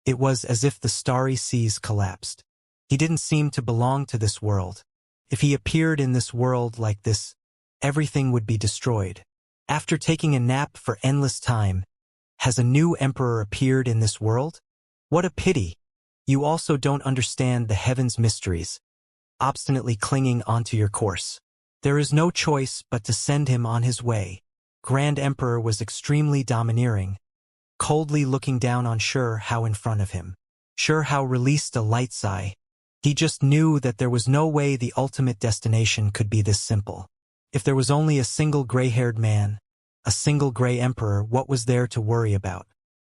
it was as if the starry seas collapsed. He didn't seem to belong to this world. If he appeared in this world like this, everything would be destroyed. After taking a nap for endless time, has a new emperor appeared in this world? What a pity! You also don't understand the heavens' mysteries, obstinately clinging onto your course. There is no choice but to send him on his way. Grand Emperor was extremely domineering, coldly looking down on Sure Hao in front of him. Sure Hao released a light sigh. He just knew that there was no way the ultimate destination could be this simple. If there was only a single gray-haired man, a single gray emperor, what was there to worry about?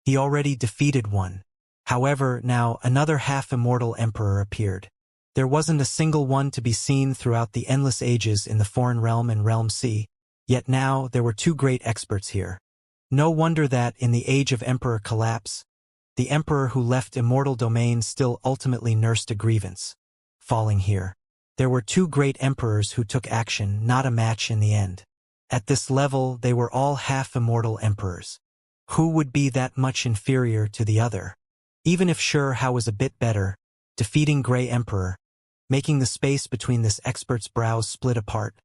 He already defeated one. However, now another half-immortal emperor appeared. There wasn't a single one to be seen throughout the endless ages in the foreign realm and realm C, yet now there were two great experts here. No wonder that, in the age of emperor collapse, the emperor who left immortal domain still ultimately nursed a grievance. Falling here. There were two great emperors who took action, not a match in the end. At this level, they were all half-immortal emperors. Who would be that much inferior to the other? Even if Sure Hao was a bit better, defeating Gray Emperor, making the space between this expert's brows split apart,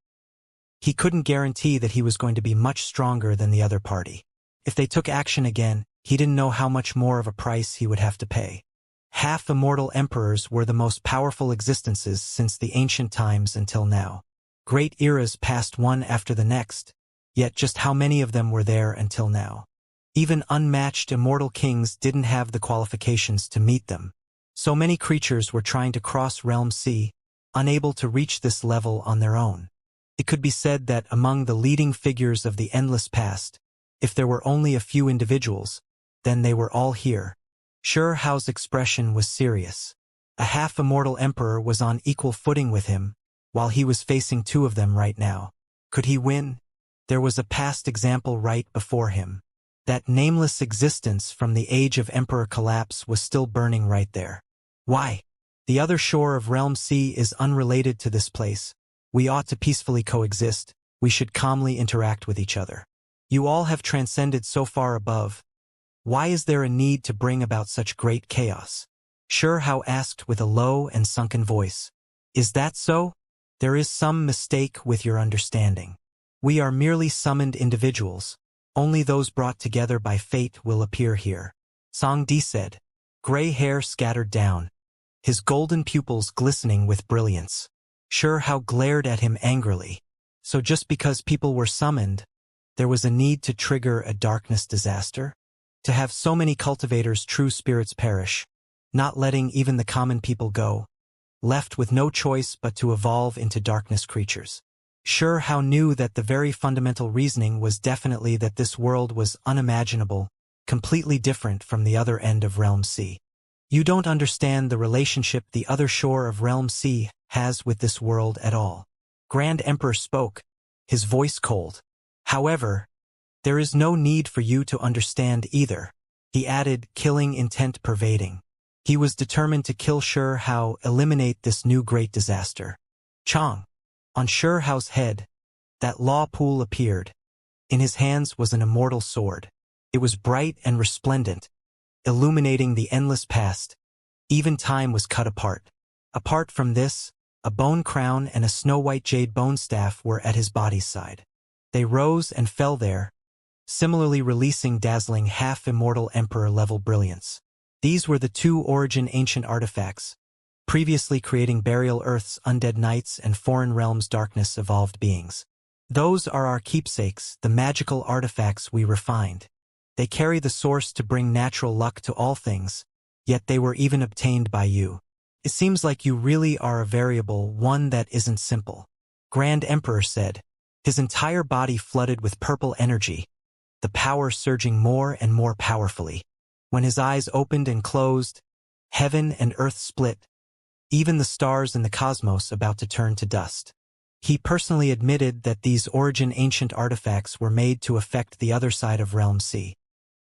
he couldn't guarantee that he was going to be much stronger than the other party. If they took action again, he didn't know how much more of a price he would have to pay. Half-immortal emperors were the most powerful existences since the ancient times until now. Great eras passed one after the next, yet just how many of them were there until now? Even unmatched immortal kings didn't have the qualifications to meet them. So many creatures were trying to cross Realm C, unable to reach this level on their own. It could be said that among the leading figures of the endless past, if there were only a few individuals, then they were all here. Hao's expression was serious. A half-immortal emperor was on equal footing with him, while he was facing two of them right now. Could he win? There was a past example right before him. That nameless existence from the age of Emperor Collapse was still burning right there. Why? The other shore of Realm C is unrelated to this place. We ought to peacefully coexist. We should calmly interact with each other. You all have transcended so far above. Why is there a need to bring about such great chaos? Hao asked with a low and sunken voice. Is that so? There is some mistake with your understanding. We are merely summoned individuals. Only those brought together by fate will appear here. Song Di said. Gray hair scattered down, his golden pupils glistening with brilliance. Hao glared at him angrily. So just because people were summoned, there was a need to trigger a darkness disaster? To have so many cultivators' true spirits perish, not letting even the common people go, left with no choice but to evolve into darkness creatures. Hao knew that the very fundamental reasoning was definitely that this world was unimaginable, completely different from the other end of Realm C. You don't understand the relationship the other shore of Realm C has with this world at all. Grand Emperor spoke, his voice cold. However, there is no need for you to understand either, he added, killing intent pervading. He was determined to kill Hao, eliminate this new great disaster. Chong. On Hao's head, that law pool appeared. In his hands was an immortal sword. It was bright and resplendent, illuminating the endless past. Even time was cut apart. Apart from this, a bone crown and a snow-white jade bone staff were at his body's side. They rose and fell there, similarly releasing dazzling half-immortal emperor-level brilliance. These were the two origin ancient artifacts, previously creating Burial Earth's undead knights and Foreign Realms' darkness-evolved beings. Those are our keepsakes, the magical artifacts we refined. They carry the source to bring natural luck to all things, yet they were even obtained by you. It seems like you really are a variable, one that isn't simple. Grand Emperor said, his entire body flooded with purple energy, the power surging more and more powerfully. When his eyes opened and closed, heaven and earth split, even the stars in the cosmos about to turn to dust. He personally admitted that these origin ancient artifacts were made to affect the other side of Realm C.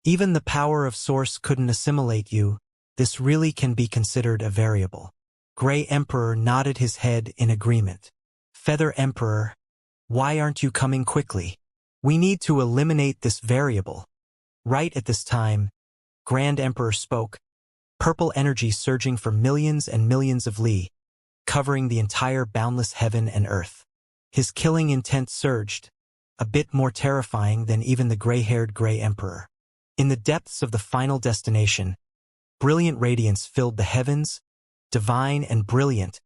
Even the power of Source couldn't assimilate you. This really can be considered a variable. Gray Emperor nodded his head in agreement. Feather Emperor, why aren't you coming quickly? We need to eliminate this variable. Right at this time, Grand Emperor spoke, purple energy surging for millions and millions of li, covering the entire boundless heaven and earth. His killing intent surged, a bit more terrifying than even the gray-haired Gray Emperor. In the depths of the final destination, brilliant radiance filled the heavens, divine and brilliant,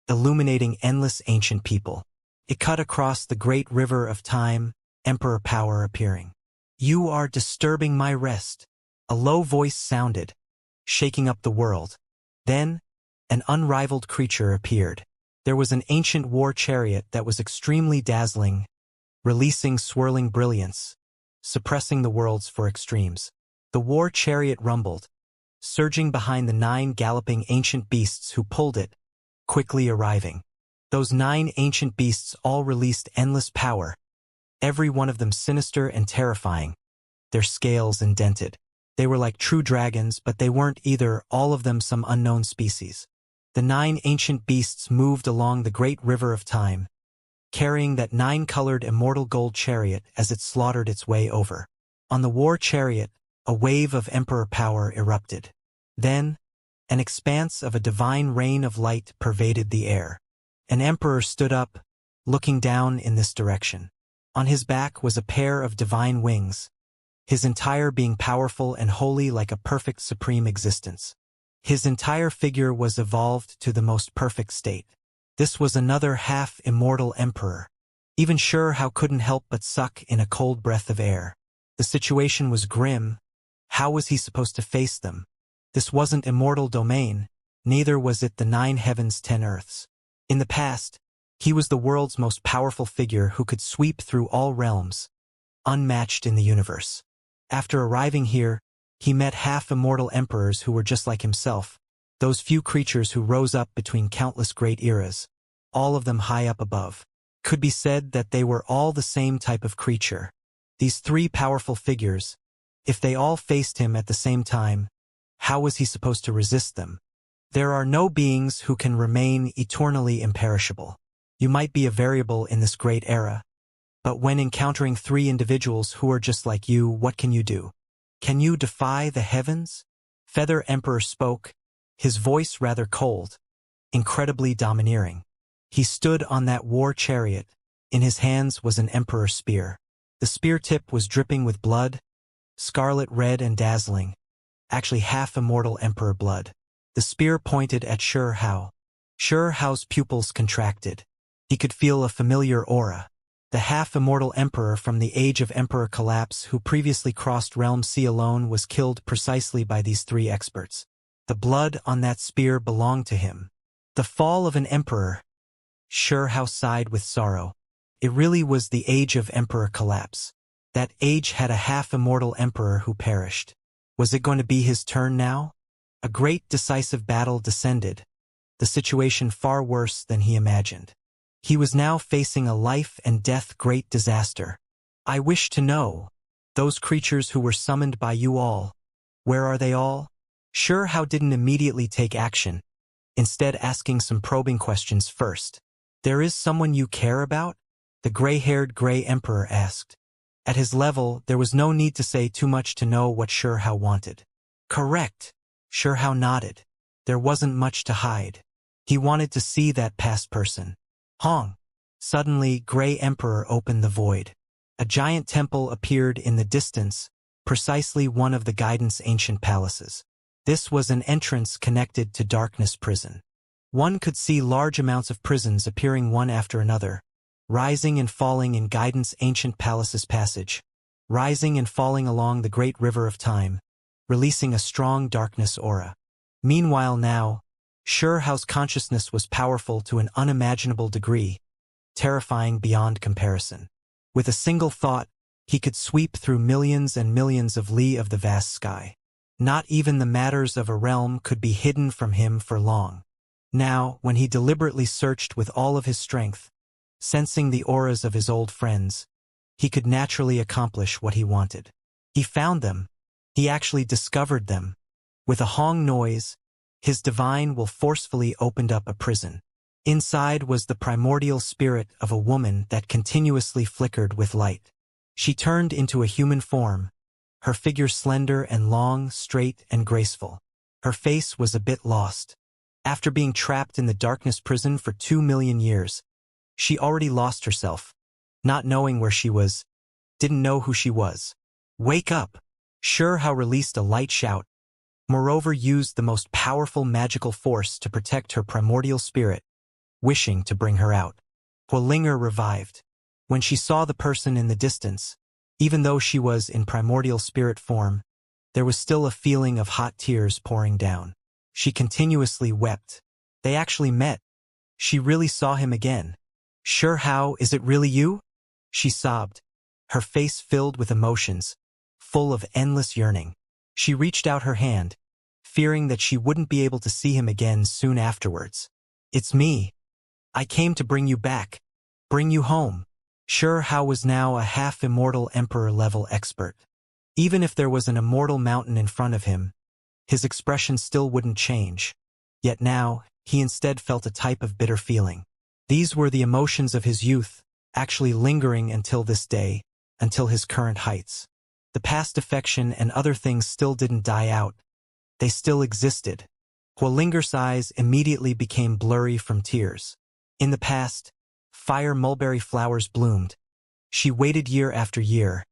illuminating endless ancient people. It cut across the great river of time, Emperor power appearing. You are disturbing my rest. A low voice sounded, shaking up the world. Then, an unrivaled creature appeared. There was an ancient war chariot that was extremely dazzling, releasing swirling brilliance, suppressing the worlds for extremes. The war chariot rumbled, surging behind the 9 galloping ancient beasts who pulled it, quickly arriving. Those 9 ancient beasts all released endless power, every one of them sinister and terrifying, their scales indented. They were like true dragons, but they weren't either, all of them some unknown species. The 9 ancient beasts moved along the great river of time, carrying that 9-colored immortal gold chariot as it slaughtered its way over. On the war chariot, a wave of emperor power erupted. Then, an expanse of a divine rain of light pervaded the air. An emperor stood up, looking down in this direction. On his back was a pair of divine wings, his entire being powerful and holy like a perfect supreme existence. His entire figure was evolved to the most perfect state. This was another half-immortal emperor. Even Xianxia couldn't help but suck in a cold breath of air. The situation was grim. How was he supposed to face them? This wasn't immortal domain, neither was it the 9 heavens 10 earths. In the past, he was the world's most powerful figure who could sweep through all realms, unmatched in the universe. After arriving here, he met half-immortal emperors who were just like himself, those few creatures who rose up between countless great eras, all of them high up above. Could be said that they were all the same type of creature. These 3 powerful figures, if they all faced him at the same time, how was he supposed to resist them? There are no beings who can remain eternally imperishable. You might be a variable in this great era, but when encountering 3 individuals who are just like you, what can you do? Can you defy the heavens? Feather Emperor spoke, his voice rather cold, incredibly domineering. He stood on that war chariot. In his hands was an emperor spear. The spear tip was dripping with blood, scarlet red and dazzling, actually half-immortal emperor blood. The spear pointed at Xianxia. Xianxia's pupils contracted. He could feel a familiar aura. The half-immortal emperor from the age of emperor collapse who previously crossed realm C alone was killed precisely by these 3 experts. The blood on that spear belonged to him. The fall of an emperor. Xianxia sighed with sorrow. It really was the age of emperor collapse. That age had a half-immortal emperor who perished. Was it going to be his turn now? A great decisive battle descended. The situation far worse than he imagined. He was now facing a life-and-death great disaster. I wish to know, those creatures who were summoned by you all, where are they all? Xianxia didn't immediately take action, instead asking some probing questions first. There is someone you care about? The gray-haired Gray Emperor asked. At his level, there was no need to say too much to know what Xianxia wanted. Correct. Xianxia nodded. There wasn't much to hide. He wanted to see that past person. Hong. Suddenly, Gray Emperor opened the void. A giant temple appeared in the distance, precisely one of the guidance ancient palaces. This was an entrance connected to Darkness Prison. One could see large amounts of prisons appearing one after another, rising and falling in guidance ancient palace's passage, rising and falling along the great river of time, releasing a strong darkness aura. Meanwhile now, Xianxia's consciousness was powerful to an unimaginable degree, terrifying beyond comparison. With a single thought, he could sweep through millions and millions of li of the vast sky. Not even the matters of a realm could be hidden from him for long. Now, when he deliberately searched with all of his strength, sensing the auras of his old friends, he could naturally accomplish what he wanted. He found them. He actually discovered them. With a Hong noise, his divine will forcefully opened up a prison. Inside was the primordial spirit of a woman that continuously flickered with light. She turned into a human form, her figure slender and long, straight and graceful. Her face was a bit lost. After being trapped in the darkness prison for 2 million years, she already lost herself, not knowing where she was, didn't know who she was. Wake up! Xianxia released a light shout, moreover used the most powerful magical force to protect her primordial spirit, wishing to bring her out. Huolinger revived. When she saw the person in the distance, even though she was in primordial spirit form, there was still a feeling of hot tears pouring down. She continuously wept. They actually met. She really saw him again. Xianxia, is it really you? She sobbed, her face filled with emotions, full of endless yearning. She reached out her hand, fearing that she wouldn't be able to see him again soon afterwards. It's me. I came to bring you back, bring you home. Xianxia was now a half-immortal emperor-level expert. Even if there was an immortal mountain in front of him, his expression still wouldn't change. Yet now, he instead felt a type of bitter feeling. These were the emotions of his youth, actually lingering until this day, until his current heights. The past affection and other things still didn't die out. They still existed. Huolinger's eyes immediately became blurry from tears. In the past, fire mulberry flowers bloomed. She waited year after year,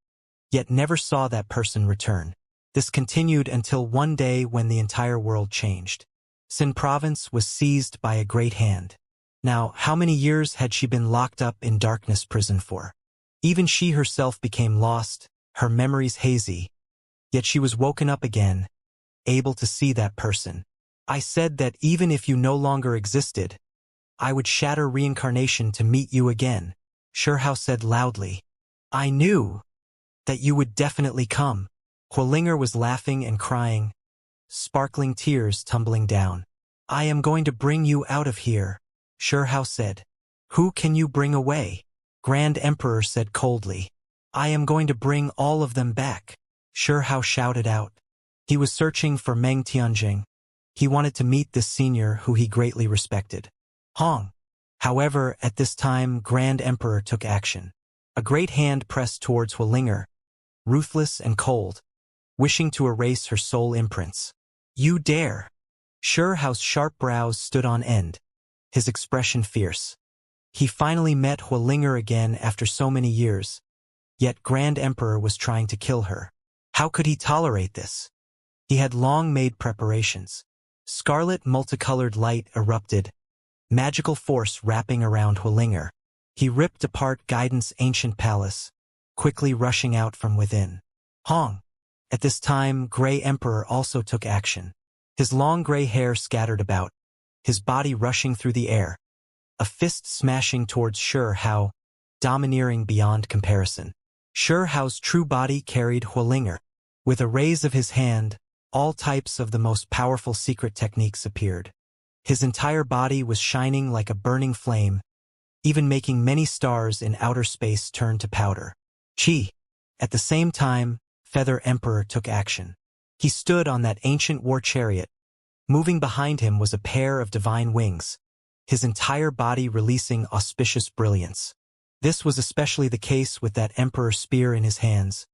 yet never saw that person return. This continued until one day when the entire world changed. Xin province was seized by a great hand. Now, how many years had she been locked up in darkness prison for? Even she herself became lost, her memories hazy. Yet she was woken up again, able to see that person. I said that even if you no longer existed, I would shatter reincarnation to meet you again, Shihao said loudly. I knew that you would definitely come. Huolinger was laughing and crying, sparkling tears tumbling down. I am going to bring you out of here, Shihao said. Who can you bring away? Grand Emperor said coldly. I am going to bring all of them back, Shihao shouted out. He was searching for Meng Tianjing. He wanted to meet this senior who he greatly respected. Hong. However, at this time Grand Emperor took action. A great hand pressed towards Huolinger, ruthless and cold, wishing to erase her soul imprints. You dare! Shihao's sharp brows stood on end, his expression fierce. He finally met Huolinger again after so many years, yet Grand Emperor was trying to kill her. How could he tolerate this? He had long made preparations. Scarlet multicolored light erupted, magical force wrapping around Huolinger. He ripped apart Guidance' ancient palace, quickly rushing out from within. Hong. At this time, Grey Emperor also took action. His long gray hair scattered about, his body rushing through the air, a fist smashing towards Shihao, domineering beyond comparison. Shihao's true body carried Huolinger. With a raise of his hand, all types of the most powerful secret techniques appeared. His entire body was shining like a burning flame, even making many stars in outer space turn to powder. Qi. At the same time, Feather Emperor took action. He stood on that ancient war chariot. Moving behind him was a pair of divine wings, his entire body releasing auspicious brilliance. This was especially the case with that Emperor spear in his hands,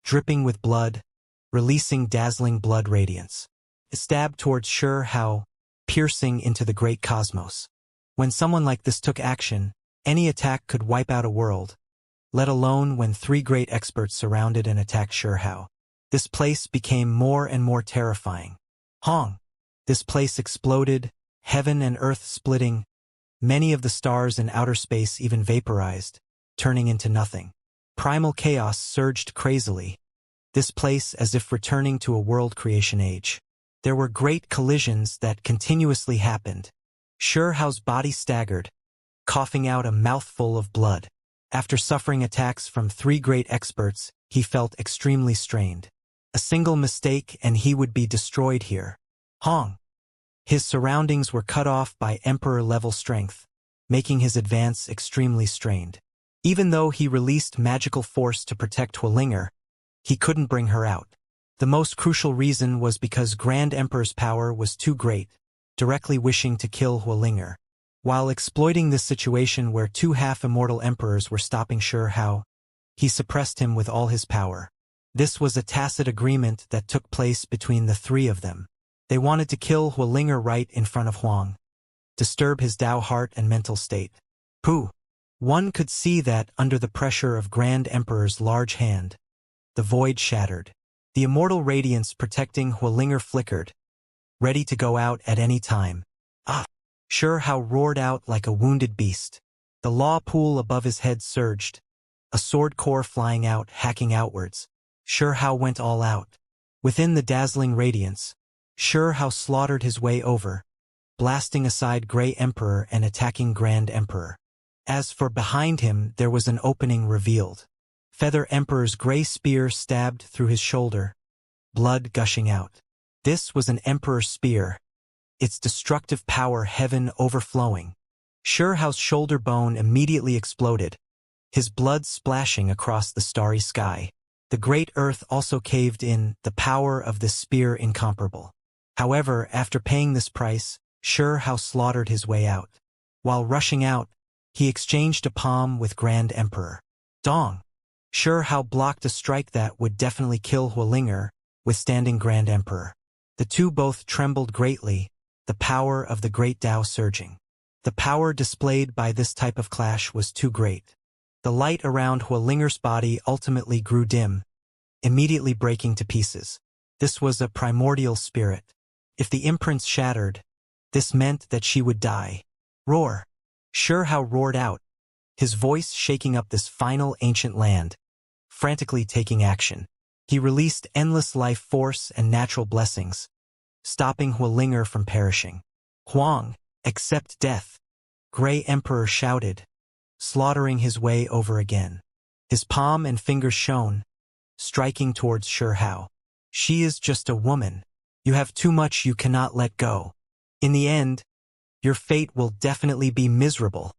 dripping with blood, releasing dazzling blood radiance. It stabbed towards Shihao, piercing into the great cosmos. When someone like this took action, any attack could wipe out a world, let alone when three great experts surrounded and attacked Shihao. This place became more and more terrifying. Hong. This place exploded, heaven and earth splitting. Many of the stars in outer space even vaporized, turning into nothing. Primal chaos surged crazily. This place as if returning to a world creation age. There were great collisions that continuously happened. Shihao's body staggered, coughing out a mouthful of blood. After suffering attacks from three great experts, he felt extremely strained. A single mistake and he would be destroyed here. Hong. His surroundings were cut off by Emperor-level strength, making his advance extremely strained. Even though he released magical force to protect Huolinger, he couldn't bring her out. The most crucial reason was because Grand Emperor's power was too great, directly wishing to kill Huolinger. While exploiting this situation where two half-immortal emperors were stopping Shihao, he suppressed him with all his power. This was a tacit agreement that took place between the three of them. They wanted to kill Huolinger right in front of Huang, disturb his Dao heart and mental state. Pooh! One could see that under the pressure of Grand Emperor's large hand, the void shattered. The immortal radiance protecting Huolinger flickered, ready to go out at any time. Ah! Shihao roared out like a wounded beast. The law pool above his head surged, a sword core flying out, hacking outwards. Shihao went all out. Within the dazzling radiance, Shihao slaughtered his way over, blasting aside Grey Emperor and attacking Grand Emperor. As for behind him, there was an opening revealed. Feather Emperor's gray spear stabbed through his shoulder, blood gushing out. This was an Emperor spear, its destructive power heaven overflowing. Shihao's shoulder bone immediately exploded, his blood splashing across the starry sky. The great earth also caved in, the power of this spear incomparable. However, after paying this price, Shihao slaughtered his way out. While rushing out, he exchanged a palm with Grand Emperor. Dong! Shihao blocked a strike that would definitely kill Huolinger, withstanding Grand Emperor. The two both trembled greatly, the power of the great Dao surging. The power displayed by this type of clash was too great. The light around Huolinger's body ultimately grew dim, immediately breaking to pieces. This was a primordial spirit. If the imprints shattered, this meant that she would die. Roar! Shurhao roared out, his voice shaking up this final ancient land, frantically taking action. He released endless life force and natural blessings, stopping Hualinger from perishing. Huang, accept death! Gray Emperor shouted, slaughtering his way over again. His palm and fingers shone, striking towards Shurhao. She is just a woman. You have too much you cannot let go. In the end, your fate will definitely be miserable.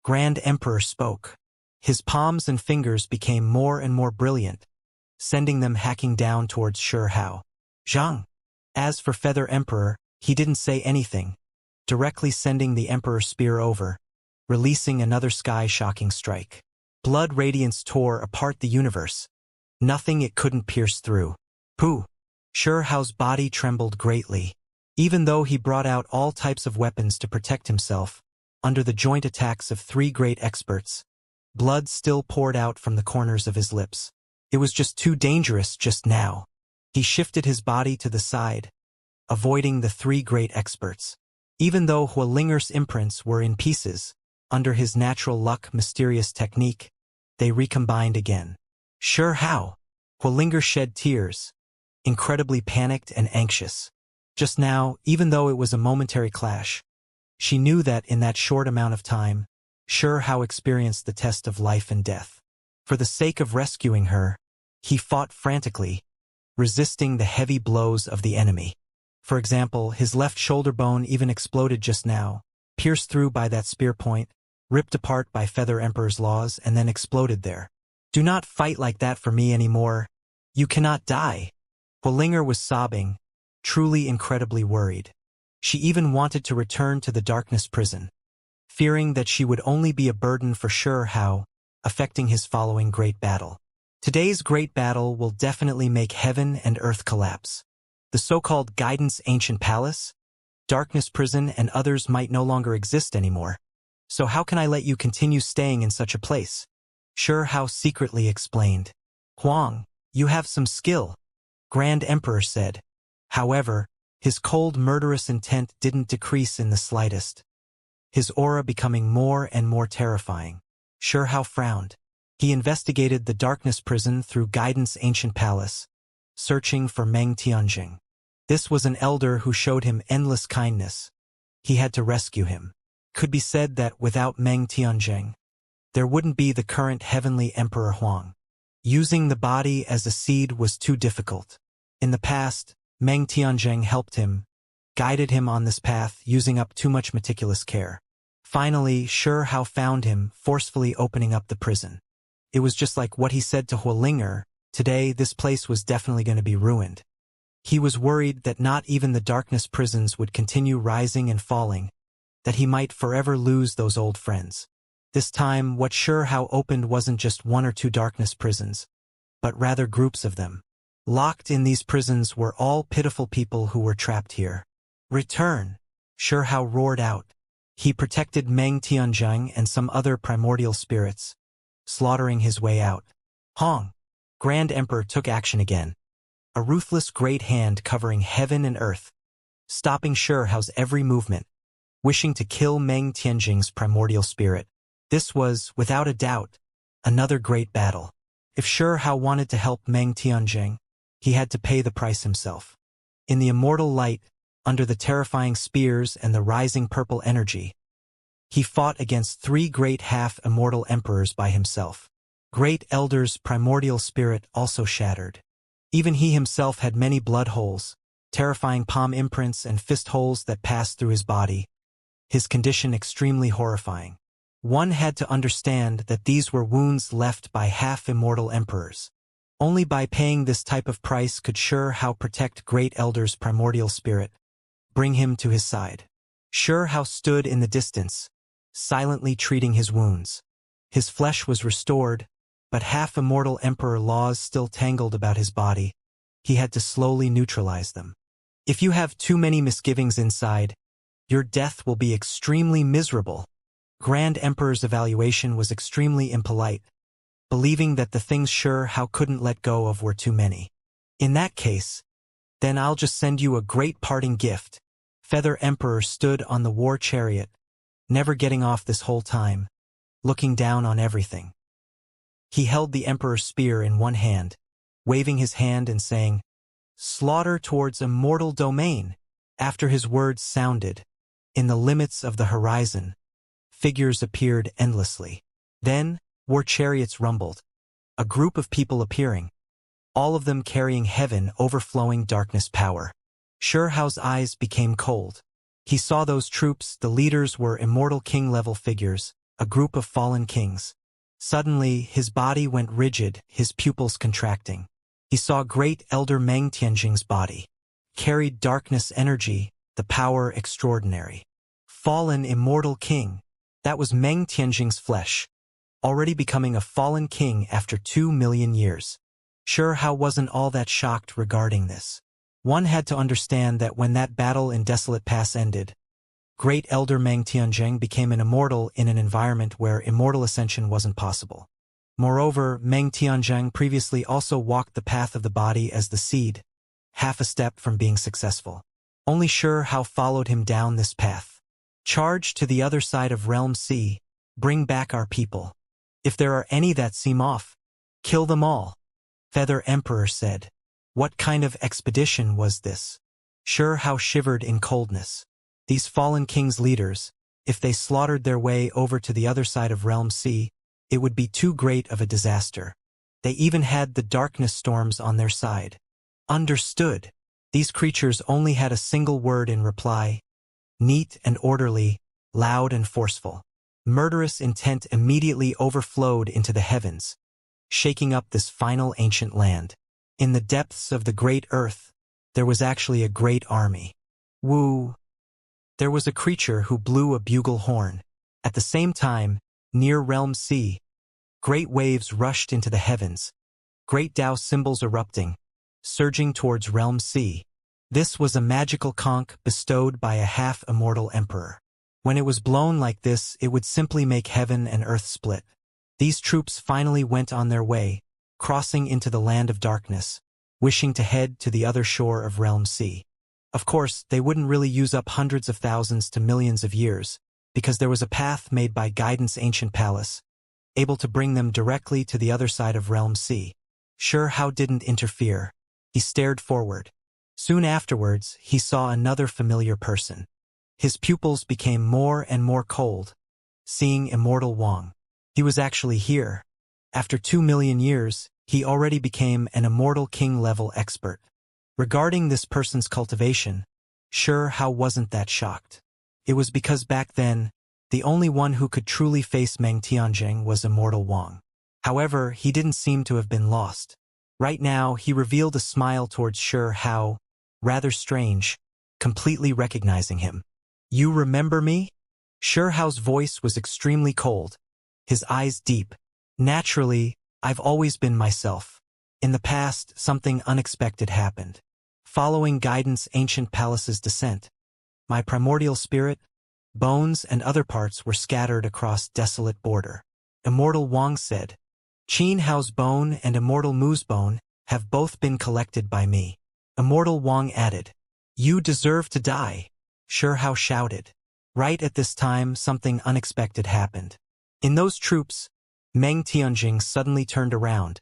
Grand Emperor spoke. His palms and fingers became more and more brilliant, sending them hacking down towards Shurhao. Zhang. As for Feather Emperor, he didn't say anything, directly sending the Emperor's spear over, releasing another sky-shocking strike. Blood radiance tore apart the universe. Nothing it couldn't pierce through. Pooh! Shurhao's body trembled greatly. Even though he brought out all types of weapons to protect himself, under the joint attacks of three great experts, blood still poured out from the corners of his lips. It was just too dangerous just now. He shifted his body to the side, avoiding the three great experts. Even though Hualinger's imprints were in pieces, under his natural luck mysterious technique, they recombined again. Shurhao! Hualinger shed tears, incredibly panicked and anxious. Just now, even though it was a momentary clash, she knew that in that short amount of time, Shurhao experienced the test of life and death. For the sake of rescuing her, he fought frantically, resisting the heavy blows of the enemy. For example, his left shoulder bone even exploded just now, pierced through by that spear point, ripped apart by Feather Emperor's laws, and then exploded there. Do not fight like that for me anymore. You cannot die. Hualinger was sobbing, truly incredibly worried. She even wanted to return to the darkness prison, fearing that she would only be a burden for Shurhao, affecting his following great battle. Today's great battle will definitely make heaven and earth collapse. The so-called Guidance Ancient Palace, Darkness Prison, and others might no longer exist anymore. So how can I let you continue staying in such a place? Shurhao secretly explained. Huang, you have some skill, Grand Emperor said. However, his cold murderous intent didn't decrease in the slightest, his aura becoming more and more terrifying. Shurhao frowned. He investigated the darkness prison through Guidance Ancient Palace, searching for Meng Tianjing. This was an elder who showed him endless kindness. He had to rescue him. Could be said that without Meng Tianjing, there wouldn't be the current heavenly Emperor Huang. Using the body as a seed was too difficult. In the past, Meng Tianjing helped him, guided him on this path using up too much meticulous care. Finally, Shurhao found him, forcefully opening up the prison. It was just like what he said to Hualinger. Today, this place was definitely going to be ruined. He was worried that not even the darkness prisons would continue rising and falling, that he might forever lose those old friends. This time, what Shurhao opened wasn't just one or two darkness prisons, but rather groups of them. Locked in these prisons were all pitiful people who were trapped here. Return! Shurhao roared out. He protected Meng Tianjing and some other primordial spirits, slaughtering his way out. Hong! Grand Emperor took action again. A ruthless great hand covering heaven and earth, stopping Shurhao's every movement, wishing to kill Meng Tianjing's primordial spirit. This was, without a doubt, another great battle. If Shurhao wanted to help Meng Tianjing, he had to pay the price himself. In the immortal light, under the terrifying spears and the rising purple energy, he fought against three great half-immortal emperors by himself. Great Elder's primordial spirit also shattered. Even he himself had many blood holes, terrifying palm imprints and fist holes that passed through his body, his condition extremely horrifying. One had to understand that these were wounds left by half-immortal emperors. Only by paying this type of price could Shurhao protect Great Elder's primordial spirit, bring him to his side. Shurhao stood in the distance, silently treating his wounds. His flesh was restored, but half-immortal emperor laws still tangled about his body. He had to slowly neutralize them. If you have too many misgivings inside, your death will be extremely miserable. Grand Emperor's evaluation was extremely impolite, believing that the things Shurhao couldn't let go of were too many. In that case, Then I'll just send you a great parting gift. Feather Emperor stood on the war chariot, never getting off this whole time, looking down on everything. He held the Emperor's spear in one hand, waving his hand and saying, "Slaughter towards immortal domain." After his words sounded, in the limits of the horizon, figures appeared endlessly. Then, war chariots rumbled, a group of people appearing, all of them carrying heaven overflowing darkness power. Sherhao's eyes became cold. He saw those troops. The leaders were immortal king-level figures, a group of fallen kings. Suddenly, his body went rigid, his pupils contracting. He saw great elder Meng Tianjing's body. Carried darkness energy, the power extraordinary. Fallen immortal king. That was Meng Tianjing's flesh, already becoming a fallen king after 2 million years. Sherhao wasn't all that shocked regarding this. One had to understand that when that battle in Desolate Pass ended, great elder Meng Tianjing became an immortal in an environment where immortal ascension wasn't possible. Moreover, Meng Tianjing previously also walked the path of the body as the seed, half a step from being successful. Only Sherhao followed him down this path. Charge to the other side of Realm C, bring back our people. If there are any that seem off, kill them all. Feather Emperor said. What kind of expedition was this? Sherhao shivered in coldness. These fallen king's leaders, if they slaughtered their way over to the other side of Realm C, it would be too great of a disaster. They even had the darkness storms on their side. Understood. These creatures only had a single word in reply. Neat and orderly, loud and forceful. Murderous intent immediately overflowed into the heavens, shaking up this final ancient land. In the depths of the great earth, there was actually a great army. Woo! There was a creature who blew a bugle horn. At the same time, near Realm C, great waves rushed into the heavens, great Tao symbols erupting, surging towards Realm C. This was a magical conch bestowed by a half-immortal emperor. When it was blown like this, it would simply make heaven and earth split. These troops finally went on their way, crossing into the land of darkness, wishing to head to the other shore of Realm C. Of course, they wouldn't really use up hundreds of thousands to millions of years, because there was a path made by Guidance Ancient Palace, able to bring them directly to the other side of Realm C. Sherhao didn't interfere. He stared forward. Soon afterwards, he saw another familiar person. His pupils became more and more cold, seeing Immortal Wang. He was actually here. After 2 million years, he already became an immortal king-level expert. Regarding this person's cultivation, Sherhao wasn't that shocked. It was because back then, the only one who could truly face Meng Tianjing was Immortal Wang. However, he didn't seem to have been lost. Right now, he revealed a smile towards Sherhao, rather strange, completely recognizing him. You remember me? Sherhao's voice was extremely cold, his eyes deep. Naturally, I've always been myself. In the past, something unexpected happened. Following Guidance Ancient Palace's descent, my primordial spirit, bones and other parts were scattered across desolate border. Immortal Wang said, Qin Hao's bone and Immortal Mu's bone have both been collected by me. Immortal Wang added, You deserve to die. Sherhao shouted. Right at this time, something unexpected happened. In those troops, Meng Tianjing suddenly turned around.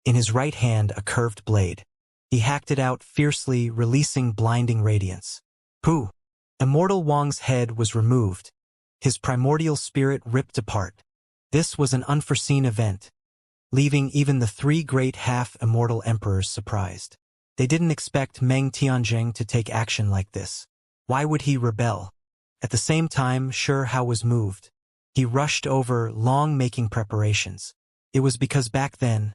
In his right hand, a curved blade. He hacked it out fiercely, releasing blinding radiance. Pooh! Immortal Wang's head was removed. His primordial spirit ripped apart. This was an unforeseen event, leaving even the 3 great half-immortal emperors surprised. They didn't expect Meng Tianjing to take action like this. Why would he rebel? At the same time, Sherhao was moved. He rushed over, long making preparations. It was because back then,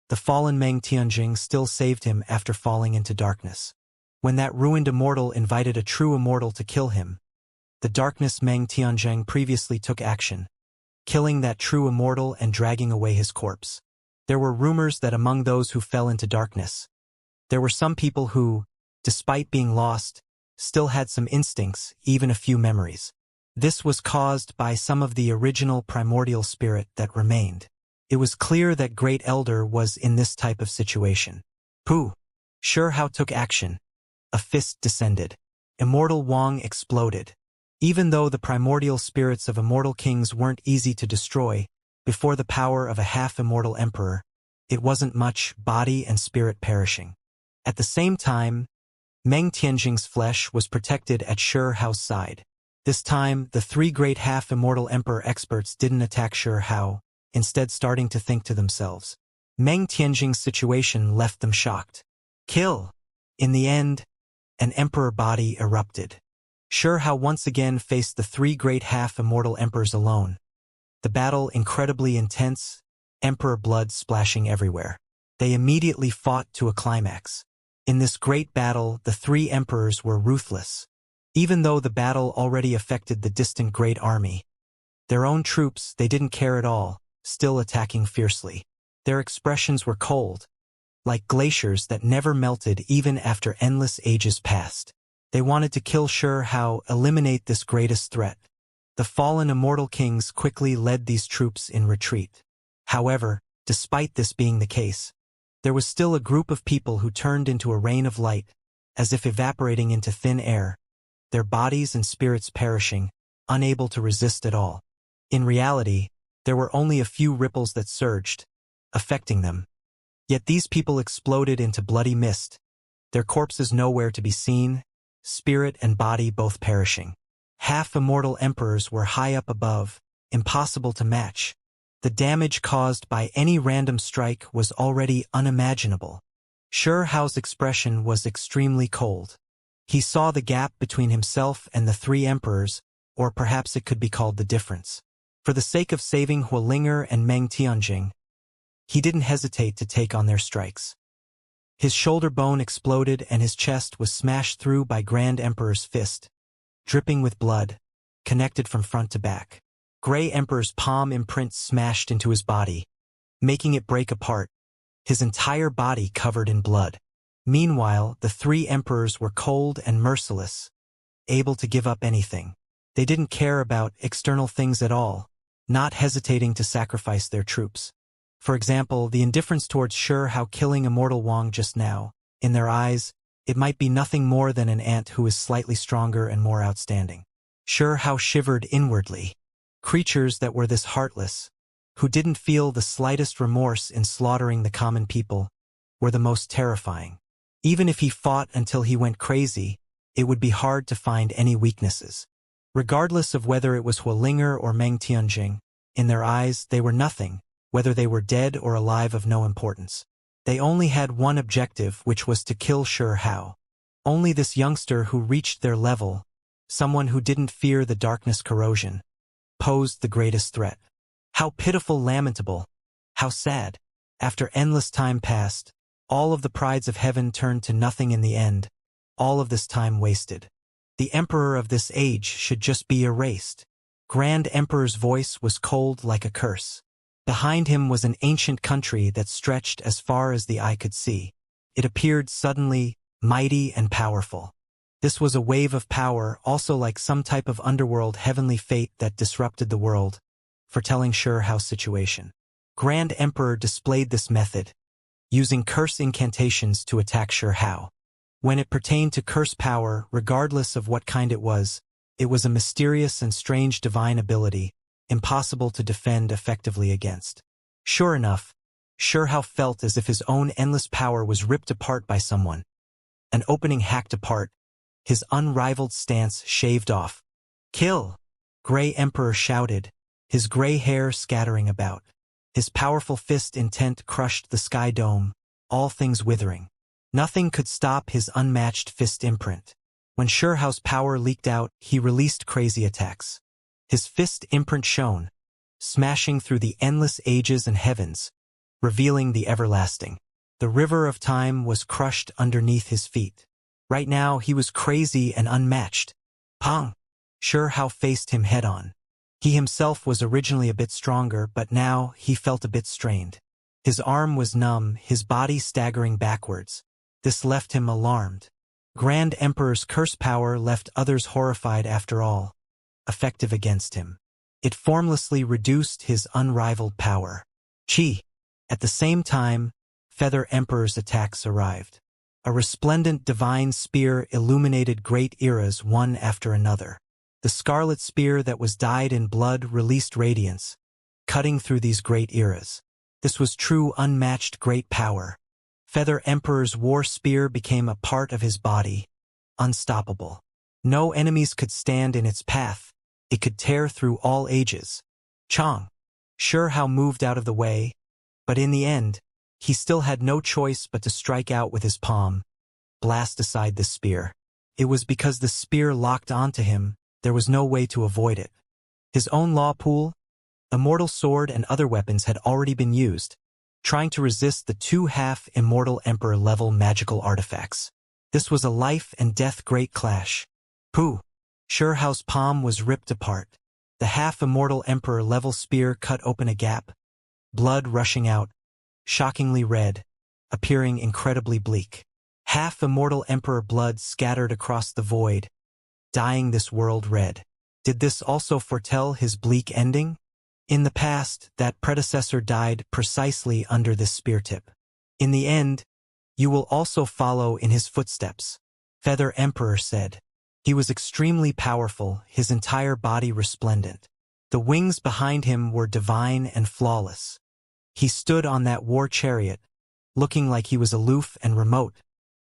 the fallen Meng Tianjing still saved him after falling into darkness. When that ruined immortal invited a true immortal to kill him, the darkness Meng Tianjing previously took action, killing that true immortal and dragging away his corpse. There were rumors that among those who fell into darkness, there were some people who, despite being lost, still had some instincts, even a few memories. This was caused by some of the original primordial spirit that remained. It was clear that Great Elder was in this type of situation. Pooh! Sherhao took action. a fist descended. Immortal Wang exploded. Even though the primordial spirits of immortal kings weren't easy to destroy, before the power of a half-immortal emperor, it wasn't much, body and spirit perishing. At the same time, Meng Tianjing's flesh was protected at Shi Hao's side. This time, the three great half-immortal emperor experts didn't attack Shi Hao, instead starting to think to themselves. Meng Tianjing's situation left them shocked. Kill! In the end, an emperor body erupted. Shi Hao once again faced the three great half-immortal emperors alone. The battle incredibly intense, emperor blood splashing everywhere. They immediately fought to a climax. In this great battle, the three emperors were ruthless. Even though the battle already affected the distant great army, their own troops, they didn't care at all, still attacking fiercely. Their expressions were cold, like glaciers that never melted even after endless ages passed. They wanted to kill Shi Hao, eliminate this greatest threat. The fallen immortal kings quickly led these troops in retreat. However, despite this being the case, there was still a group of people who turned into a rain of light, as if evaporating into thin air, their bodies and spirits perishing, unable to resist at all. In reality, there were only a few ripples that surged, affecting them. Yet these people exploded into bloody mist, their corpses nowhere to be seen, spirit and body both perishing. Half-immortal emperors were high up above, impossible to match. The damage caused by any random strike was already unimaginable. Shi Hao's expression was extremely cold. He saw the gap between himself and the three emperors, or perhaps it could be called the difference. For the sake of saving Huolinger and Meng Tianjing, he didn't hesitate to take on their strikes. His shoulder bone exploded and his chest was smashed through by Grand Emperor's fist, dripping with blood, connected from front to back. Grey Emperor's palm imprint smashed into his body, making it break apart, his entire body covered in blood. Meanwhile, the three emperors were cold and merciless, able to give up anything. They didn't care about external things at all, not hesitating to sacrifice their troops. For example, the indifference towards Shi Hao killing Immortal Wang just now. In their eyes, it might be nothing more than an ant who is slightly stronger and more outstanding. Shi Hao shivered inwardly. Creatures that were this heartless, who didn't feel the slightest remorse in slaughtering the common people, were the most terrifying. Even if he fought until he went crazy, it would be hard to find any weaknesses. Regardless of whether it was Huolinger or Meng Tianjing, in their eyes they were nothing, whether they were dead or alive of no importance. They only had one objective, which was to kill Shi Hao. Only this youngster who reached their level, someone who didn't fear the darkness corrosion, posed the greatest threat. How pitiful, lamentable, how sad. After endless time passed, all of the prides of heaven turned to nothing in the end, all of this time wasted. The emperor of this age should just be erased. Grand Emperor's voice was cold like a curse. Behind him was an ancient country that stretched as far as the eye could see. It appeared suddenly, mighty and powerful. This was a wave of power, also like some type of underworld heavenly fate that disrupted the world, foretelling Shi Hao's situation. Grand Emperor displayed this method, using curse incantations to attack Shi Hao. When it pertained to curse power, regardless of what kind it was a mysterious and strange divine ability, impossible to defend effectively against. Sure enough, Shi Hao felt as if his own endless power was ripped apart by someone. An opening hacked apart, his unrivaled stance shaved off. Kill! Grey Emperor shouted, his grey hair scattering about. His powerful fist intent crushed the sky dome, all things withering. Nothing could stop his unmatched fist imprint. When Shi Hao's power leaked out, he released crazy attacks. His fist imprint shone, smashing through the endless ages and heavens, revealing the everlasting. The river of time was crushed underneath his feet. Right now he was crazy and unmatched. Pong! Shi Hao faced him head-on. He himself was originally a bit stronger, but now he felt a bit strained. His arm was numb, his body staggering backwards. This left him alarmed. Grand Emperor's curse power left others horrified after all, effective against him. It formlessly reduced his unrivaled power. Chi! At the same time, Feather Emperor's attacks arrived. A resplendent divine spear illuminated great eras one after another. The scarlet spear that was dyed in blood released radiance, cutting through these great eras. This was true unmatched great power. Feather Emperor's war spear became a part of his body, unstoppable. No enemies could stand in its path. It could tear through all ages. Chang, sure how moved out of the way, but in the end, he still had no choice but to strike out with his palm, blast aside the spear. It was because the spear locked onto him, there was no way to avoid it. His own law pool, immortal sword and other weapons had already been used, trying to resist the two half-immortal emperor-level magical artifacts. This was a life and death great clash. Pooh! Shurehao's palm was ripped apart. The half-immortal emperor-level spear cut open a gap, blood rushing out, shockingly red, appearing incredibly bleak. Half-immortal emperor blood scattered across the void, dyeing this world red. Did this also foretell his bleak ending? In the past, that predecessor died precisely under this spear tip. In the end, you will also follow in his footsteps, Feather Emperor said. He was extremely powerful, his entire body resplendent. The wings behind him were divine and flawless. He stood on that war chariot, looking like he was aloof and remote,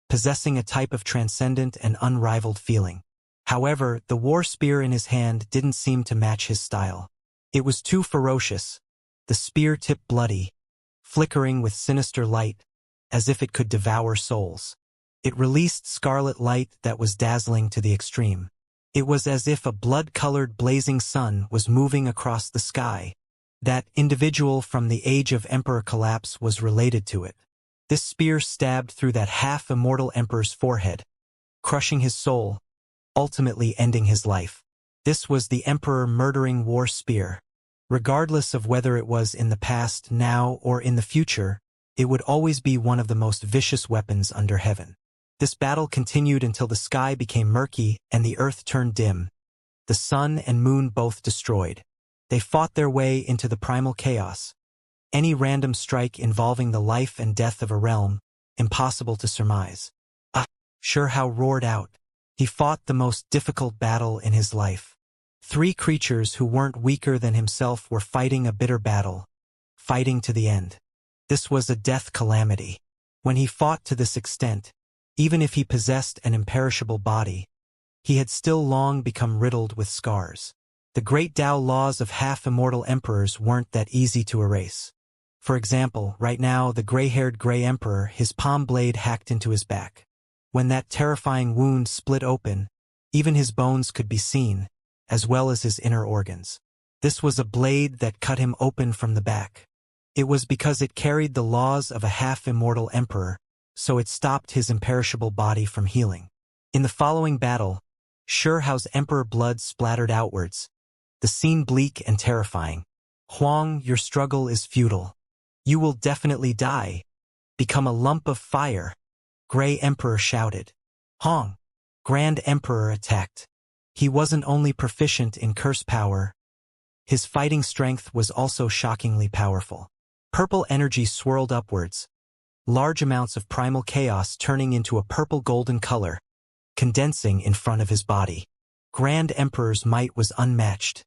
possessing a type of transcendent and unrivaled feeling. However, the war spear in his hand didn't seem to match his style. It was too ferocious, the spear tip bloody, flickering with sinister light, as if it could devour souls. It released scarlet light that was dazzling to the extreme. It was as if a blood-colored blazing sun was moving across the sky. That individual from the Age of Emperor collapse was related to it. This spear stabbed through that half-immortal emperor's forehead, crushing his soul, ultimately ending his life. This was the emperor murdering war spear. Regardless of whether it was in the past, now, or in the future, it would always be one of the most vicious weapons under heaven. This battle continued until the sky became murky and the earth turned dim. The sun and moon both destroyed. They fought their way into the primal chaos. Any random strike involving the life and death of a realm, impossible to surmise. Shuhao roared out. He fought the most difficult battle in his life. 3 creatures who weren't weaker than himself were fighting a bitter battle, fighting to the end. This was a death calamity. When he fought to this extent, even if he possessed an imperishable body, he had still long become riddled with scars. The great Tao laws of half-immortal emperors weren't that easy to erase. For example, right now the gray-haired Grey Emperor, his palm blade hacked into his back. When that terrifying wound split open, even his bones could be seen, as well as his inner organs. This was a blade that cut him open from the back. It was because it carried the laws of a half-immortal emperor, so it stopped his imperishable body from healing. In the following battle, Shuhao's emperor blood splattered outwards, the scene bleak and terrifying. Huang, your struggle is futile. You will definitely die. Become a lump of fire. Grey Emperor shouted. Hong, Grand Emperor attacked. He wasn't only proficient in curse power, his fighting strength was also shockingly powerful. Purple energy swirled upwards, large amounts of primal chaos turning into a purple-golden color, condensing in front of his body. Grand Emperor's might was unmatched,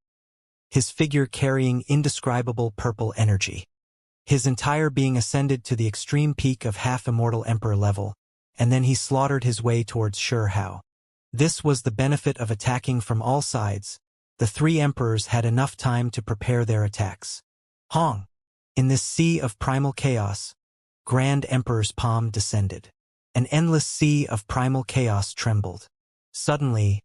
his figure carrying indescribable purple energy. His entire being ascended to the extreme peak of half-immortal emperor level, and then he slaughtered his way towards Shuhao. This was the benefit of attacking from all sides. The 3 emperors had enough time to prepare their attacks. Hong! In this sea of primal chaos, Grand Emperor's palm descended. An endless sea of primal chaos trembled. Suddenly,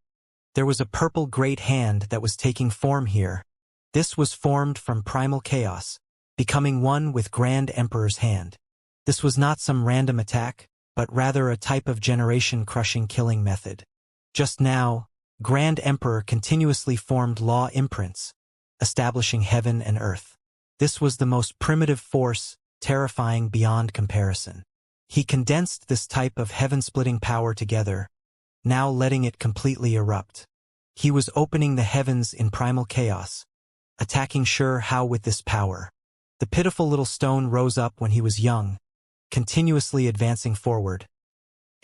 there was a purple great hand that was taking form here. This was formed from primal chaos, becoming one with Grand Emperor's hand. This was not some random attack, but rather a type of generation-crushing killing method. Just now, Grand Emperor continuously formed law imprints, establishing heaven and earth. This was the most primitive force, terrifying beyond comparison. He condensed this type of heaven-splitting power together, now letting it completely erupt. He was opening the heavens in primal chaos, attacking Shuhao with this power. The pitiful little stone rose up when he was young, continuously advancing forward.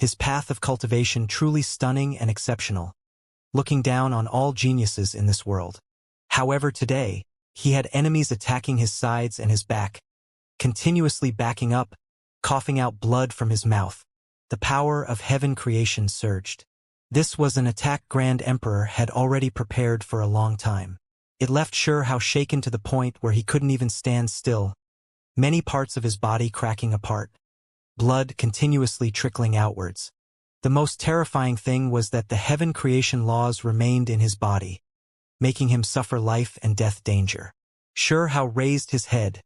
his path of cultivation truly stunning and exceptional, looking down on all geniuses in this world. However, today, he had enemies attacking his sides and his back, continuously backing up, coughing out blood from his mouth. The power of heaven creation surged. This was an attack Grand Emperor had already prepared for a long time. It left Xianxia shaken to the point where he couldn't even stand still, many parts of his body cracking apart, blood continuously trickling outwards. The most terrifying thing was that the heaven creation laws remained in his body, making him suffer life and death danger. Xianxia raised his head,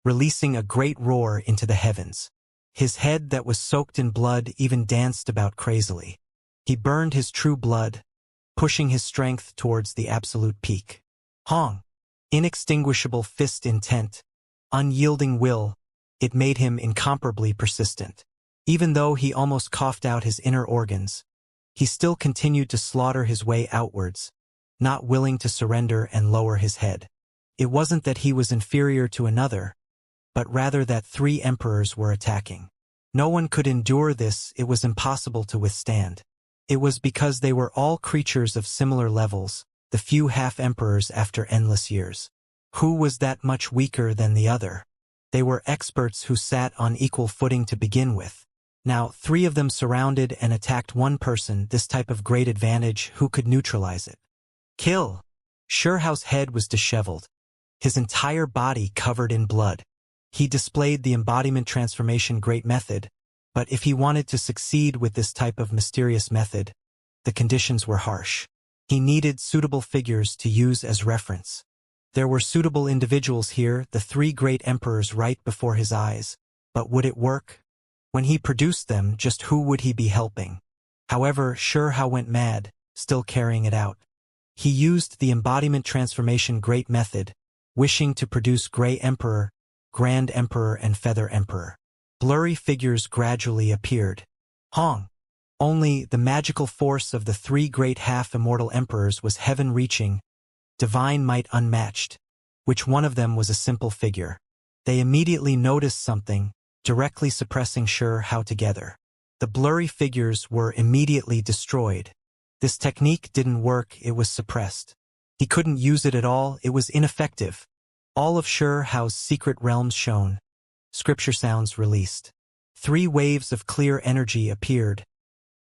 releasing a great roar into the heavens. His head that was soaked in blood even danced about crazily. He burned his true blood, pushing his strength towards the absolute peak. Hong. Inextinguishable fist intent, unyielding will, it made him incomparably persistent. Even though he almost coughed out his inner organs, he still continued to slaughter his way outwards, not willing to surrender and lower his head. It wasn't that he was inferior to another, but rather that 3 emperors were attacking. No one could endure this, it was impossible to withstand. It was because they were all creatures of similar levels, the few half-emperors after endless years. Who was that much weaker than the other? They were experts who sat on equal footing to begin with. Now 3 of them surrounded and attacked one person, this type of great advantage, who could neutralize it? Kill! Xiaoxiao's head was disheveled, his entire body covered in blood. He displayed the embodiment transformation great method, but if he wanted to succeed with this type of mysterious method, the conditions were harsh. He needed suitable figures to use as reference. There were suitable individuals here, the 3 great emperors right before his eyes, but would it work? When he produced them, just who would he be helping? However, Xianxia went mad, still carrying it out. He used the embodiment transformation great method, wishing to produce Gray Emperor, Grand Emperor and Feather Emperor. Blurry figures gradually appeared. Hong. Only the magical force of the 3 great half-immortal emperors was heaven-reaching, divine might unmatched. Which one of them was a simple figure? They immediately noticed something, directly suppressing Xianxia together. The blurry figures were immediately destroyed. This technique didn't work, it was suppressed. He couldn't use it at all, it was ineffective. All of Xiaoxiao's secret realms shone. Scripture sounds released. 3 waves of clear energy appeared,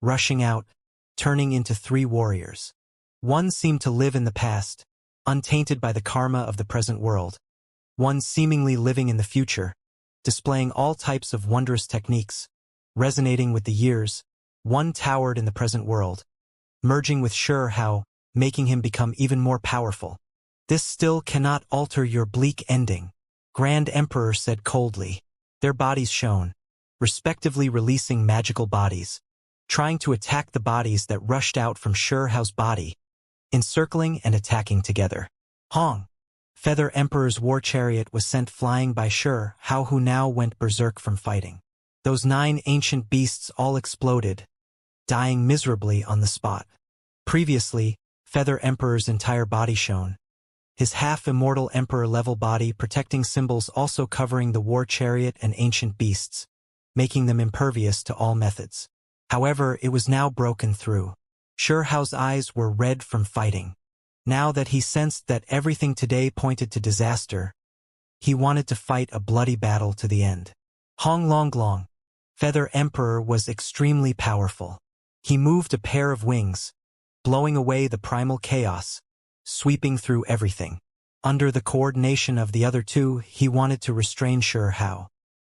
rushing out, turning into 3 warriors. One seemed to live in the past, untainted by the karma of the present world. One seemingly living in the future, displaying all types of wondrous techniques, resonating with the years. One towered in the present world, merging with Xianxia, making him become even more powerful. This still cannot alter your bleak ending, Grand Emperor said coldly. Their bodies shone, respectively releasing magical bodies, trying to attack the bodies that rushed out from Xiaoxiao's body, encircling and attacking together. Hong. Feather Emperor's war chariot was sent flying by Xiaoxiao, who now went berserk from fighting. Those 9 ancient beasts all exploded, dying miserably on the spot. Previously, Feather Emperor's entire body shone, his half-immortal emperor-level body protecting symbols also covering the war chariot and ancient beasts, making them impervious to all methods. However, it was now broken through. Xiaoxiao's eyes were red from fighting. Now that he sensed that everything today pointed to disaster, he wanted to fight a bloody battle to the end. Hong Longlong. Feather Emperor was extremely powerful. He moved a pair of wings, blowing away the primal chaos, sweeping through everything. Under the coordination of the other 2, he wanted to restrain Xiaoxiao.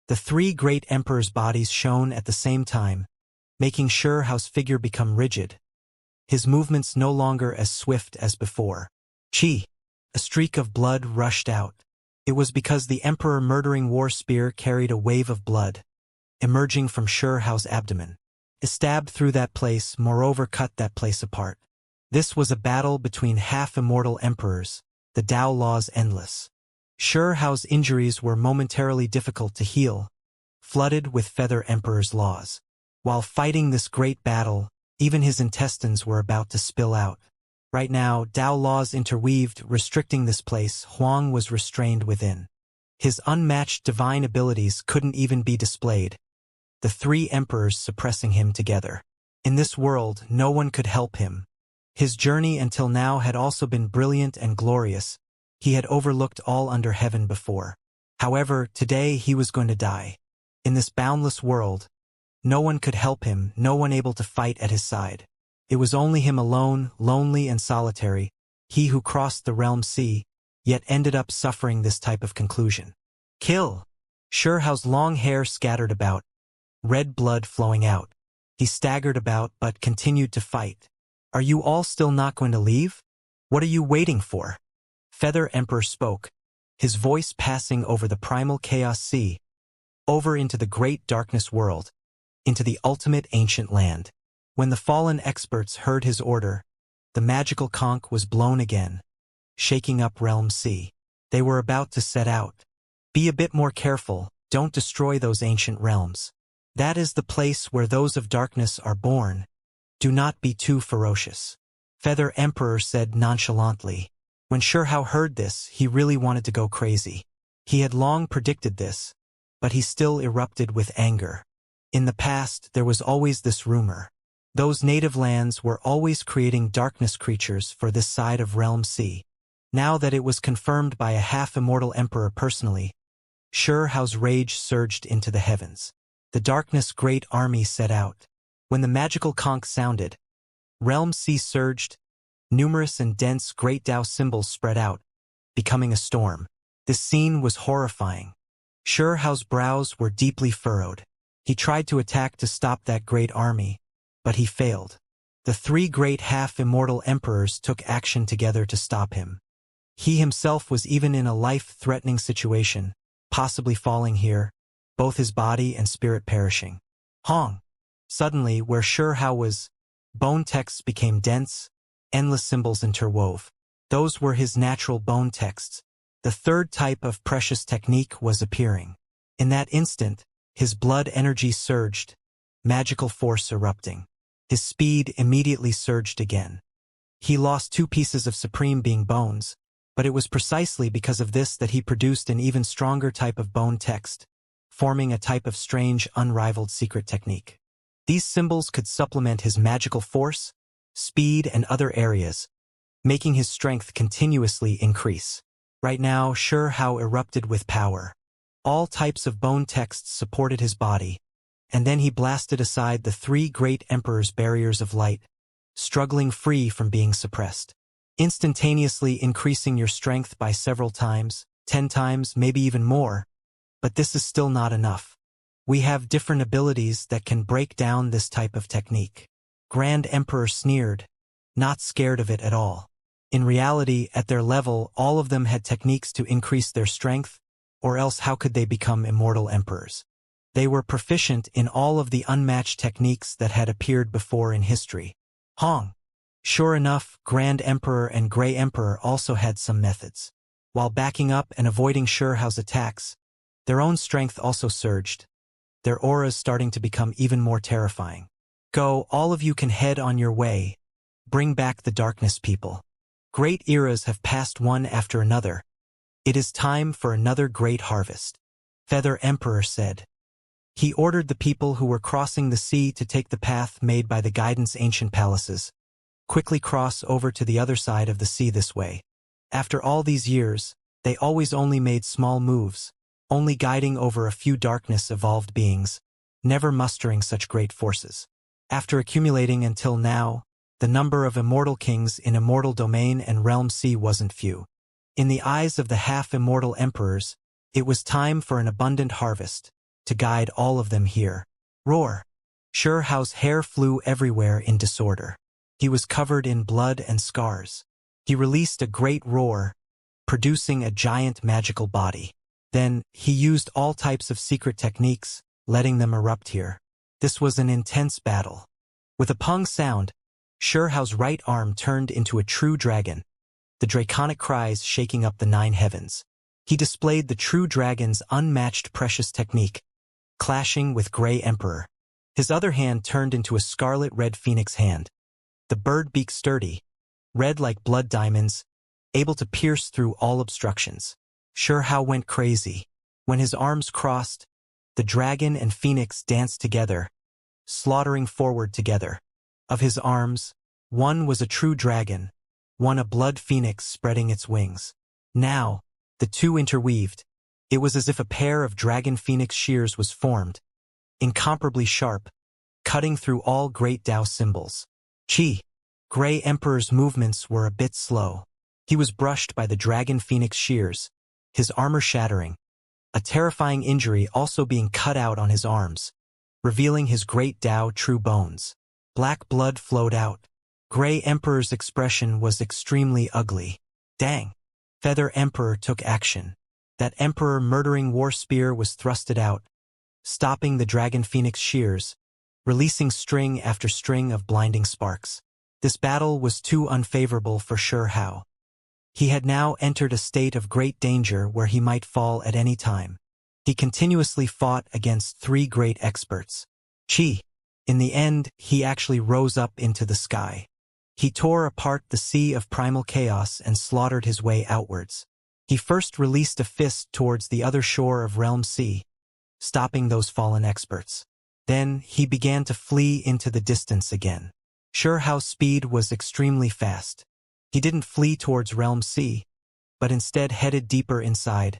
The 3 great emperors' bodies shone at the same time, making Xiaoxiao's figure become rigid, his movements no longer as swift as before. Qi. A streak of blood rushed out. It was because the emperor murdering war spear carried a wave of blood, emerging from Xiaoxiao's abdomen. It stabbed through that place, moreover cut that place apart. This was a battle between half-immortal emperors, the Tao laws endless. Xiaoxiao's injuries were momentarily difficult to heal, flooded with Feather Emperor's laws. While fighting this great battle, even his intestines were about to spill out. Right now, Tao laws interweaved, restricting this place. Huang was restrained within. His unmatched divine abilities couldn't even be displayed. the three emperors suppressing him together. In this world, no one could help him. His journey until now had also been brilliant and glorious. He had overlooked all under heaven before. However, today he was going to die. In this boundless world, no one could help him, no one able to fight at his side. It was only him alone, lonely and solitary, he who crossed the realm sea, yet ended up suffering this type of conclusion. Kill! Xiao's long hair scattered about, red blood flowing out. He staggered about but continued to fight. Are you all still not going to leave? What are you waiting for? Feather Emperor spoke, his voice passing over the primal chaos sea, over into the great darkness world, into the ultimate ancient land. When the fallen experts heard his order, the magical conch was blown again, shaking up realm sea. They were about to set out. Be a bit more careful, don't destroy those ancient realms. That is the place where those of darkness are born. Do not be too ferocious. Feather Emperor said nonchalantly. When Xiao heard this, he really wanted to go crazy. He had long predicted this, but he still erupted with anger. In the past, there was always this rumor. Those native lands were always creating darkness creatures for this side of realm sea. Now that it was confirmed by a half-immortal emperor personally, Xiao's rage surged into the heavens. The darkness great army set out. When the magical conch sounded, realm sea surged, numerous and dense great Tao symbols spread out, becoming a storm. This scene was horrifying. Xiao's brows were deeply furrowed. He tried to attack to stop that great army, but he failed. The three great half-immortal emperors took action together to stop him. He himself was even in a life-threatening situation, possibly falling here, both his body and spirit perishing. Hong! Suddenly, where Xiao was, bone texts became dense, endless symbols interwove. Those were his natural bone texts. The third type of precious technique was appearing. In that instant, his blood energy surged, magical force erupting. His speed immediately surged again. He lost 2 pieces of supreme being bones, but it was precisely because of this that he produced an even stronger type of bone text, forming a type of strange, unrivaled secret technique. These symbols could supplement his magical force, speed, and other areas, making his strength continuously increase. Right now, Xiao erupted with power. All types of bone texts supported his body, and then he blasted aside the 3 great emperors' barriers of light, struggling free from being suppressed, instantaneously increasing your strength by several times, 10 times, maybe even more. But this is still not enough. We have different abilities that can break down this type of technique. Grand Emperor sneered, not scared of it at all. In reality, at their level, all of them had techniques to increase their strength, or else how could they become immortal emperors? They were proficient in all of the unmatched techniques that had appeared before in history. Hong! Sure enough, Grand Emperor and Grey Emperor also had some methods. While backing up and avoiding Xiao's attacks, their own strength also surged, their auras starting to become even more terrifying. Go, all of you can head on your way. Bring back the darkness people. Great eras have passed one after another. It is time for another great harvest. Feather Emperor said. He ordered the people who were crossing the sea to take the path made by the guidance ancient palaces. Quickly cross over to the other side of the sea this way. After all these years, they always only made small moves, only guiding over a few darkness-evolved beings, never mustering such great forces. After accumulating until now, the number of immortal kings in immortal domain and realm sea wasn't few. In the eyes of the half-immortal emperors, it was time for an abundant harvest, to guide all of them here. Roar! Xiao's hair flew everywhere in disorder. He was covered in blood and scars. He released a great roar, producing a giant magical body. Then, he used all types of secret techniques, letting them erupt here. This was an intense battle. With a pung sound, Xiao's right arm turned into a true dragon, the draconic cries shaking up the 9 heavens. He displayed the true dragon's unmatched precious technique, clashing with Grey Emperor. His other hand turned into a scarlet-red phoenix hand, the bird beak sturdy, red like blood diamonds, able to pierce through all obstructions. Xiao went crazy. When his arms crossed, The dragon and phoenix danced together, slaughtering forward together. Of his arms, one was a true dragon, one a blood phoenix spreading its wings. Now, the two interweaved. It was as if a pair of dragon phoenix shears was formed, incomparably sharp, cutting through all great Tao symbols. Qi. Gray Emperor's movements were a bit slow. He was brushed by the dragon phoenix shears, his armor shattering, a terrifying injury also being cut out on his arms, revealing his great Tao true bones. Black blood flowed out. Gray Emperor's expression was extremely ugly. Dang. Feather Emperor took action. That Emperor murdering war spear was thrusted out, stopping the dragon phoenix shears, releasing string after string of blinding sparks. This battle was too unfavorable for Xianxia. He had now entered a state of great danger where he might fall at any time. He continuously fought against three great experts. Qi. In the end, he actually rose up into the sky. He tore apart the sea of primal chaos and slaughtered his way outwards. He first released a fist towards the other shore of Realm Sea, stopping those fallen experts. Then he began to flee into the distance again. Xianxia's speed was extremely fast. He didn't flee towards Realm Sea, but instead headed deeper inside,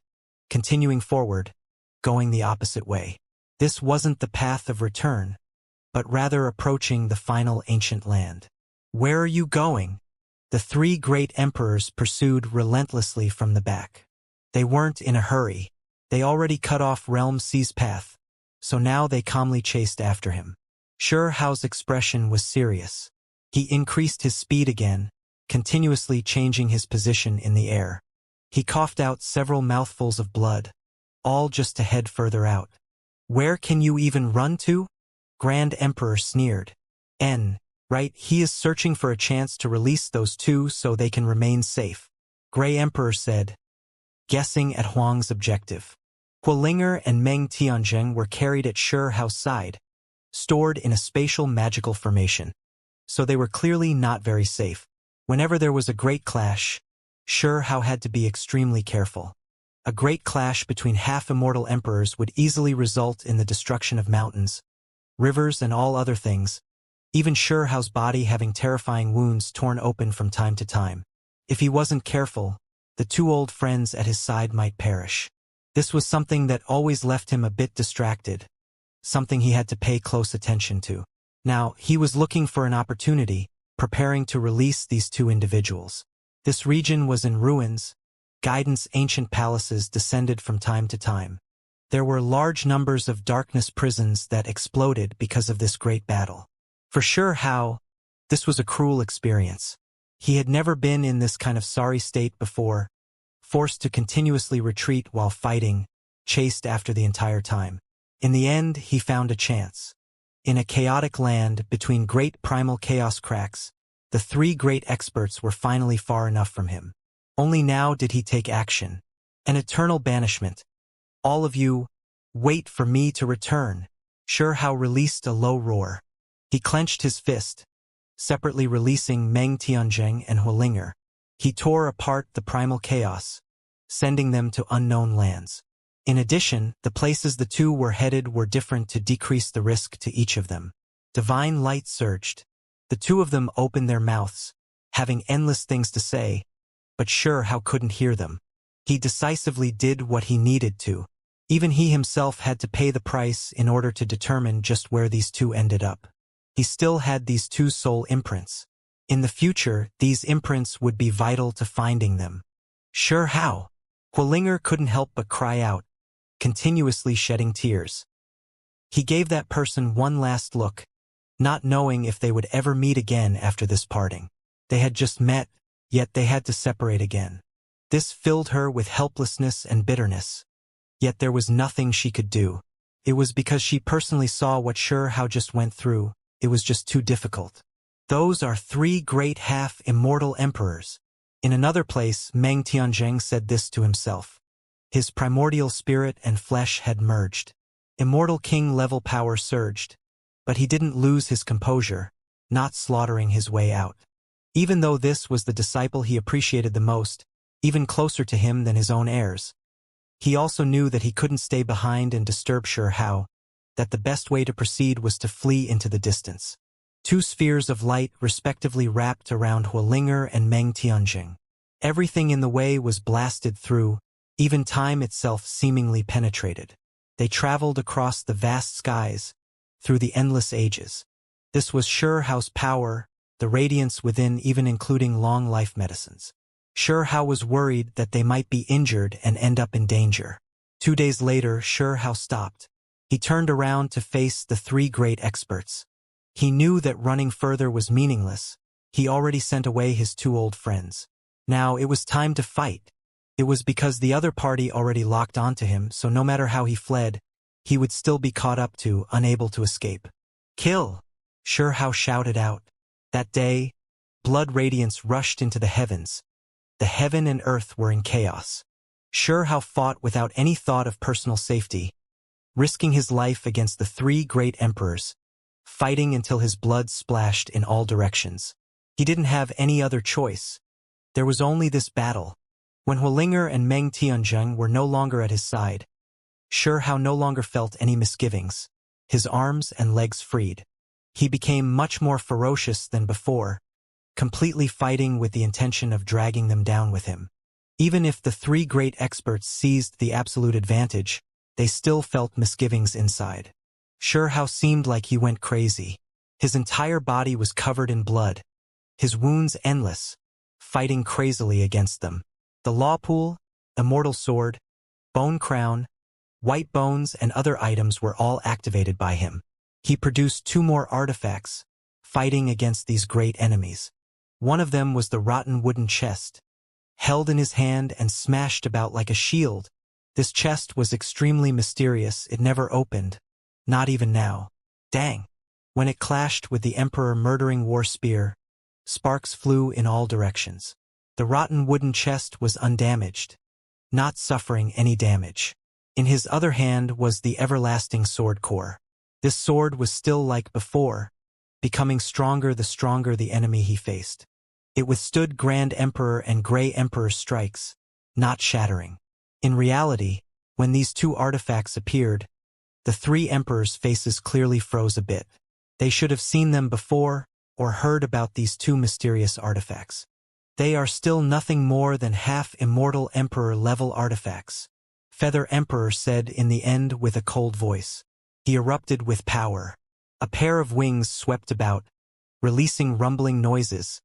continuing forward, going the opposite way. This wasn't the path of return, but rather approaching the final ancient land. Where are you going? The three great emperors pursued relentlessly from the back. They weren't in a hurry. They already cut off Realm Sea's path, so now they calmly chased after him. Xianxia's expression was serious. He increased his speed again, continuously changing his position in the air. He coughed out several mouthfuls of blood, all just to head further out. Where can you even run to? Grand Emperor sneered. Right, he is searching for a chance to release those two so they can remain safe. Gray Emperor said, guessing at Huang's objective. Huolinger and Meng Tianzheng were carried at Xianxia's side, stored in a spatial magical formation. So they were clearly not very safe. Whenever there was a great clash, Xianxia had to be extremely careful. A great clash between half-immortal emperors would easily result in the destruction of mountains, rivers and all other things, even Xianxia's body having terrifying wounds torn open from time to time. If he wasn't careful, the two old friends at his side might perish. This was something that always left him a bit distracted, something he had to pay close attention to. Now, he was looking for an opportunity, preparing to release these two individuals. This region was in ruins, guidance ancient palaces descended from time to time. There were large numbers of darkness prisons that exploded because of this great battle. For Xianxia, this was a cruel experience. He had never been in this kind of sorry state before, forced to continuously retreat while fighting, chased after the entire time. In the end, he found a chance. In a chaotic land between great primal chaos cracks, the three great experts were finally far enough from him. Only now did he take action. An eternal banishment. All of you, wait for me to return. Xianxia released a low roar. He clenched his fist, separately releasing Meng Tianzheng and Huolinger. He tore apart the primal chaos, sending them to unknown lands. In addition, the places the two were headed were different to decrease the risk to each of them. Divine light surged. The two of them opened their mouths, having endless things to say, but Xianxia couldn't hear them. He decisively did what he needed to. Even he himself had to pay the price in order to determine just where these two ended up. He still had these two soul imprints. In the future, these imprints would be vital to finding them. Xianxia. Huolinger couldn't help but cry out, continuously shedding tears. He gave that person one last look, not knowing if they would ever meet again after this parting. They had just met, yet they had to separate again. This filled her with helplessness and bitterness. Yet there was nothing she could do. It was because she personally saw what Xianxia just went through. It was just too difficult. Those are three great half-immortal emperors. In another place, Meng Tianzheng said this to himself. His primordial spirit and flesh had merged. Immortal king-level power surged, but he didn't lose his composure, not slaughtering his way out. Even though this was the disciple he appreciated the most, even closer to him than his own heirs, He also knew that he couldn't stay behind and disturb Hao, that the best way to proceed was to flee into the distance. Two spheres of light respectively wrapped around Huolinger and Meng Tianjing. Everything in the way was blasted through, even time itself seemingly penetrated. They traveled across the vast skies, through the endless ages. This was Hao's power, the radiance within even including long life medicines. Hao was worried that they might be injured and end up in danger. 2 days later, Hao stopped. He turned around to face the three great experts. He knew that running further was meaningless. He already sent away his two old friends. Now it was time to fight. It was because the other party already locked onto him, so no matter how he fled, he would still be caught up to, unable to escape. Kill! Hao shouted out. That day, blood radiance rushed into the heavens. The heaven and earth were in chaos. Hao fought without any thought of personal safety, risking his life against the three great emperors, fighting until his blood splashed in all directions. He didn't have any other choice. There was only this battle. When Huolinger and Meng Tianjing were no longer at his side, Hao no longer felt any misgivings. His arms and legs freed. He became much more ferocious than before, completely fighting with the intention of dragging them down with him. Even if the three great experts seized the absolute advantage, they still felt misgivings inside. Hao seemed like he went crazy. His entire body was covered in blood, his wounds endless, fighting crazily against them. The law pool, immortal sword, bone crown, white bones and other items were all activated by him. He produced 2 more artifacts, fighting against these great enemies. One of them was the rotten wooden chest. Held in his hand and smashed about like a shield, this chest was extremely mysterious. It never opened, not even now. Dang! When it clashed with the Emperor murdering war spear, sparks flew in all directions. The rotten wooden chest was undamaged, not suffering any damage. In his other hand was the everlasting sword core. This sword was still like before, becoming stronger the enemy he faced. It withstood Grand Emperor and Grey Emperor's strikes, not shattering. In reality, when these 2 artifacts appeared, the 3 emperors' faces clearly froze a bit. They should have seen them before, or heard about these 2 mysterious artifacts. They are still nothing more than half-immortal emperor-level artifacts, Feather Emperor said in the end with a cold voice. He erupted with power. A pair of wings swept about, releasing rumbling noises.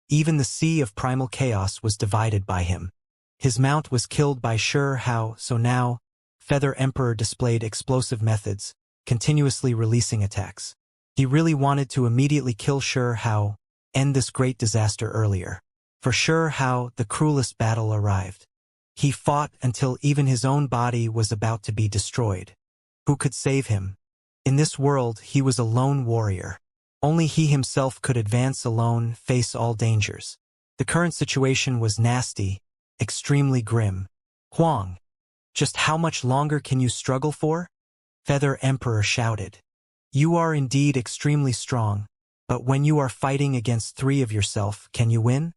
Even the sea of primal chaos was divided by him. His mount was killed by Hao, so now, Feather Emperor displayed explosive methods, continuously releasing attacks. He really wanted to immediately kill Hao, end this great disaster earlier. For Hao, the cruelest battle arrived. He fought until even his own body was about to be destroyed. Who could save him? In this world, he was a lone warrior. Only he himself could advance alone, face all dangers. The current situation was nasty, extremely grim. Huang, just how much longer can you struggle for? Feather Emperor shouted. You are indeed extremely strong, but when you are fighting against 3 of yourself, can you win?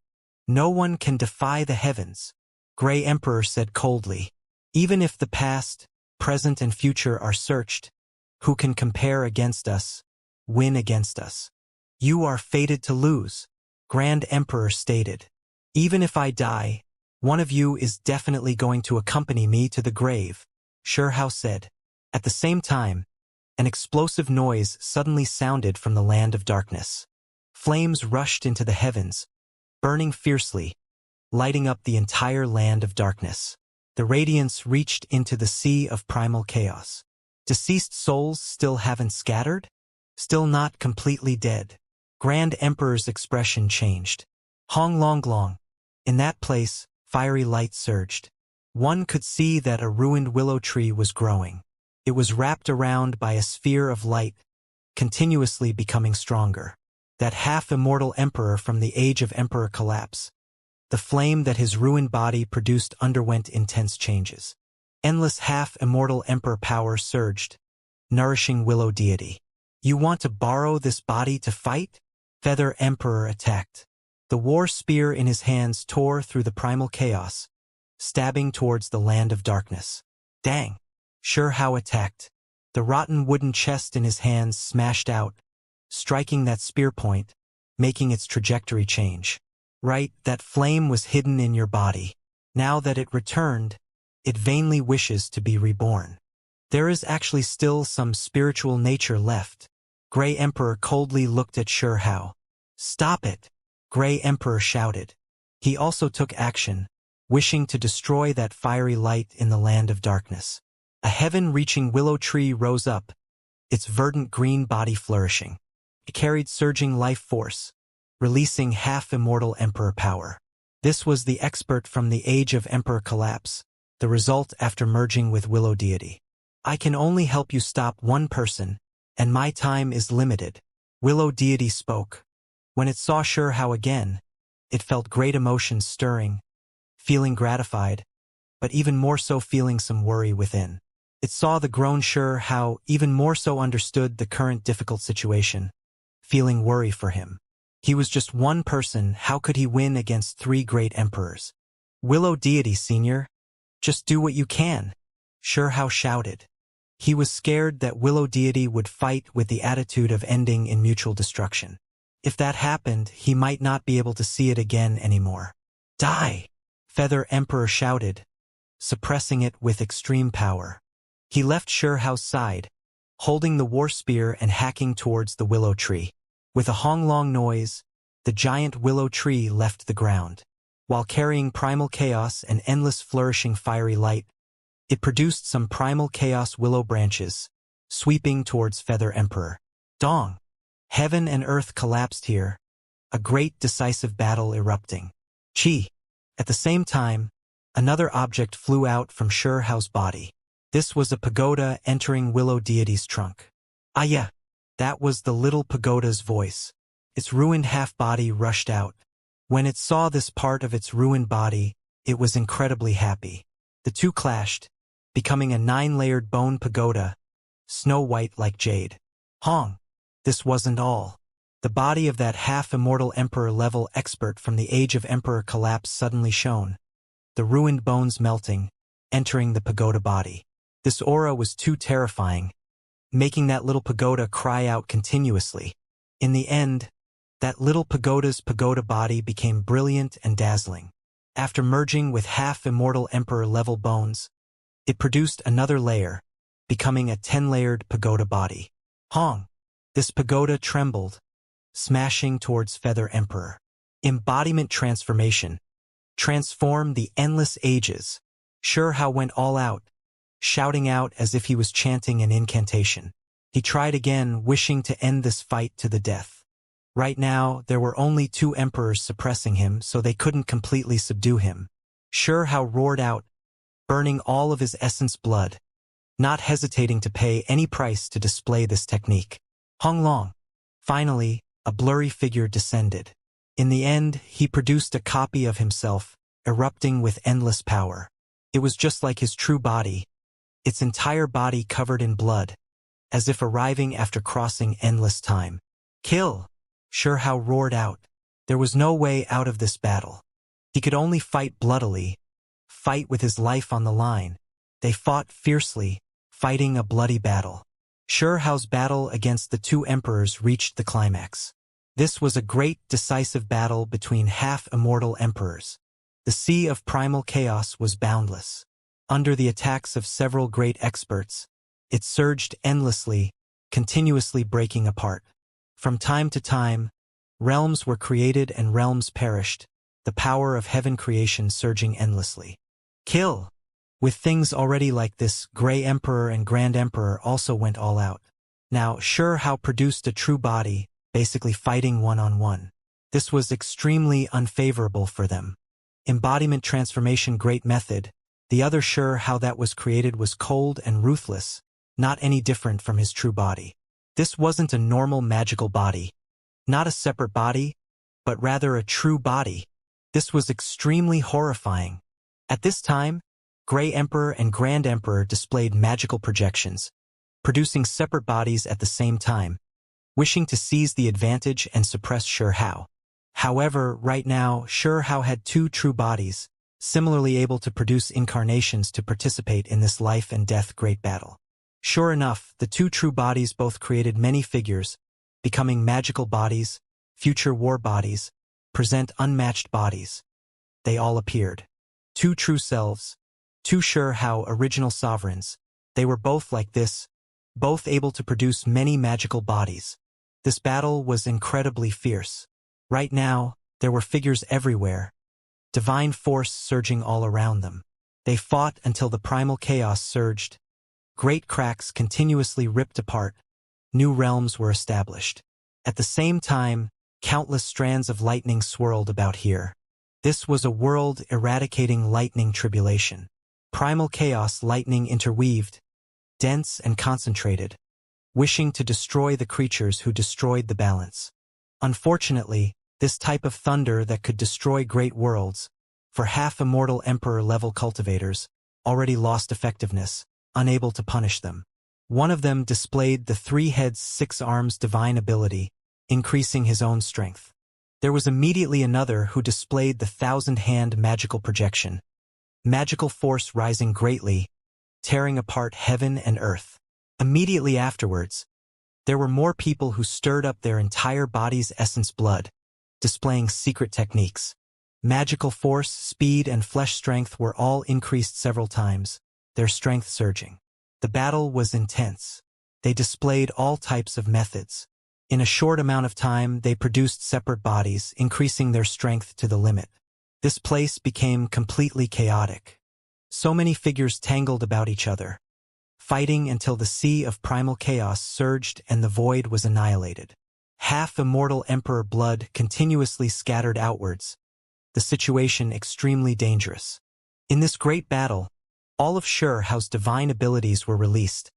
No one can defy the heavens, Grey Emperor said coldly. Even if the past, present and future are searched, who can compare against us, win against us? You are fated to lose, Grand Emperor stated. Even if I die, one of you is definitely going to accompany me to the grave, Hao said. At the same time, an explosive noise suddenly sounded from the land of darkness. Flames rushed into the heavens, burning fiercely, lighting up the entire land of darkness. The radiance reached into the sea of primal chaos. Deceased souls still haven't scattered? Still not completely dead. Grand Emperor's expression changed. Hong Long Long. In that place, fiery light surged. One could see that a ruined willow tree was growing. It was wrapped around by a sphere of light, continuously becoming stronger. That half-immortal emperor from the age of emperor collapse. The flame that his ruined body produced underwent intense changes. Endless half-immortal emperor power surged, nourishing willow deity. You want to borrow this body to fight? Feather Emperor attacked. The war spear in his hands tore through the primal chaos, stabbing towards the land of darkness. Dang! Hao attacked. The rotten wooden chest in his hands smashed out, striking that spear point, making its trajectory change. Right, that flame was hidden in your body. Now that it returned, it vainly wishes to be reborn. There is actually still some spiritual nature left. Grey Emperor coldly looked at Hao. Stop it! Grey Emperor shouted. He also took action, wishing to destroy that fiery light in the land of darkness. A heaven-reaching willow tree rose up, its verdant green body flourishing. It carried surging life force, releasing half-immortal emperor power. This was the expert from the age of emperor collapse, the result after merging with willow deity. I can only help you stop one person, and my time is limited. Willow deity spoke. When it saw Hao again, it felt great emotions stirring, feeling gratified, but even more so feeling some worry within. It saw the grown Hao even more so understood the current difficult situation, feeling worry for him. He was just one person, how could he win against three great emperors? Willow deity, senior. Just do what you can. Hao shouted. He was scared that Willow deity would fight with the attitude of ending in mutual destruction. If that happened, he might not be able to see it again anymore. Die! Feather Emperor shouted, suppressing it with extreme power. He left Hao's side, holding the war spear and hacking towards the willow tree. With a honglong noise, the giant willow tree left the ground. While carrying primal chaos and endless flourishing fiery light, it produced some primal chaos willow branches, sweeping towards Feather Emperor. Dong! Heaven and earth collapsed here, a great decisive battle erupting. Chi! At the same time, another object flew out from Hao's body. This was a pagoda entering Willow Deity's trunk. Ah yeah, that was the little pagoda's voice. Its ruined half-body rushed out. When it saw this part of its ruined body, it was incredibly happy. The two clashed, becoming a 9-layered bone pagoda, snow-white like jade. Hong! This wasn't all. The body of that half-immortal emperor-level expert from the age of emperor collapse suddenly shone, the ruined bones melting, entering the pagoda body. This aura was too terrifying, making that little pagoda cry out continuously. In the end, that little pagoda's pagoda body became brilliant and dazzling. After merging with half-immortal emperor-level bones, it produced another layer, becoming a 10-layered pagoda body. Hong! This pagoda trembled, smashing towards Feather Emperor. Embodiment transformation. Transform the endless ages. Hao went all out, shouting out as if he was chanting an incantation. He tried again, wishing to end this fight to the death. Right now, there were only 2 emperors suppressing him, so they couldn't completely subdue him. Hao roared out, burning all of his essence blood, not hesitating to pay any price to display this technique. Hong Long. Finally, a blurry figure descended. In the end, he produced a copy of himself, erupting with endless power. It was just like his true body, its entire body covered in blood, as if arriving after crossing endless time. Kill! Hao roared out. There was no way out of this battle. He could only fight bloodily, fight with his life on the line. They fought fiercely, fighting a bloody battle. Hao's battle against the 2 emperors reached the climax. This was a great, decisive battle between half-immortal emperors. The sea of primal chaos was boundless. Under the attacks of several great experts, it surged endlessly, continuously breaking apart. From time to time, realms were created and realms perished, the power of heaven creation surging endlessly. Kill! With things already like this, Grey Emperor and Grand Emperor also went all out. Now, Hao produced a true body, basically fighting one-on-one. This was extremely unfavorable for them. Embodiment transformation great method. The other Hao that was created was cold and ruthless, not any different from his true body. This wasn't a normal magical body, not a separate body, but rather a true body. This was extremely horrifying. At this time, Grey Emperor and Grand Emperor displayed magical projections, producing separate bodies at the same time, wishing to seize the advantage and suppress Hao. However, right now, Hao had 2 true bodies, similarly able to produce incarnations to participate in this life and death great battle. Sure enough, the two true bodies both created many figures, becoming magical bodies, future war bodies, present unmatched bodies. They all appeared. Two true selves, two sure how original sovereigns. They were both like this, both able to produce many magical bodies. This battle was incredibly fierce. Right now, there were figures everywhere, divine force surging all around them. They fought until the primal chaos surged. Great cracks continuously ripped apart. New realms were established. At the same time, countless strands of lightning swirled about here. This was a world eradicating lightning tribulation. Primal chaos lightning interweaved, dense and concentrated, wishing to destroy the creatures who destroyed the balance. Unfortunately, this type of thunder that could destroy great worlds, for half-immortal emperor-level cultivators, already lost effectiveness, unable to punish them. One of them displayed the 3 heads 6 arms divine ability, increasing his own strength. There was immediately another who displayed the 1,000-hand magical projection, magical force rising greatly, tearing apart heaven and earth. Immediately afterwards, there were more people who stirred up their entire body's essence blood, displaying secret techniques. Magical force, speed, and flesh strength were all increased several times, their strength surging. The battle was intense. They displayed all types of methods. In a short amount of time, they produced separate bodies, increasing their strength to the limit. This place became completely chaotic. So many figures tangled about each other, fighting until the sea of primal chaos surged and the void was annihilated. Half-immortal emperor blood continuously scattered outwards, the situation extremely dangerous. In this great battle, all of Sure-Hao's divine abilities were released,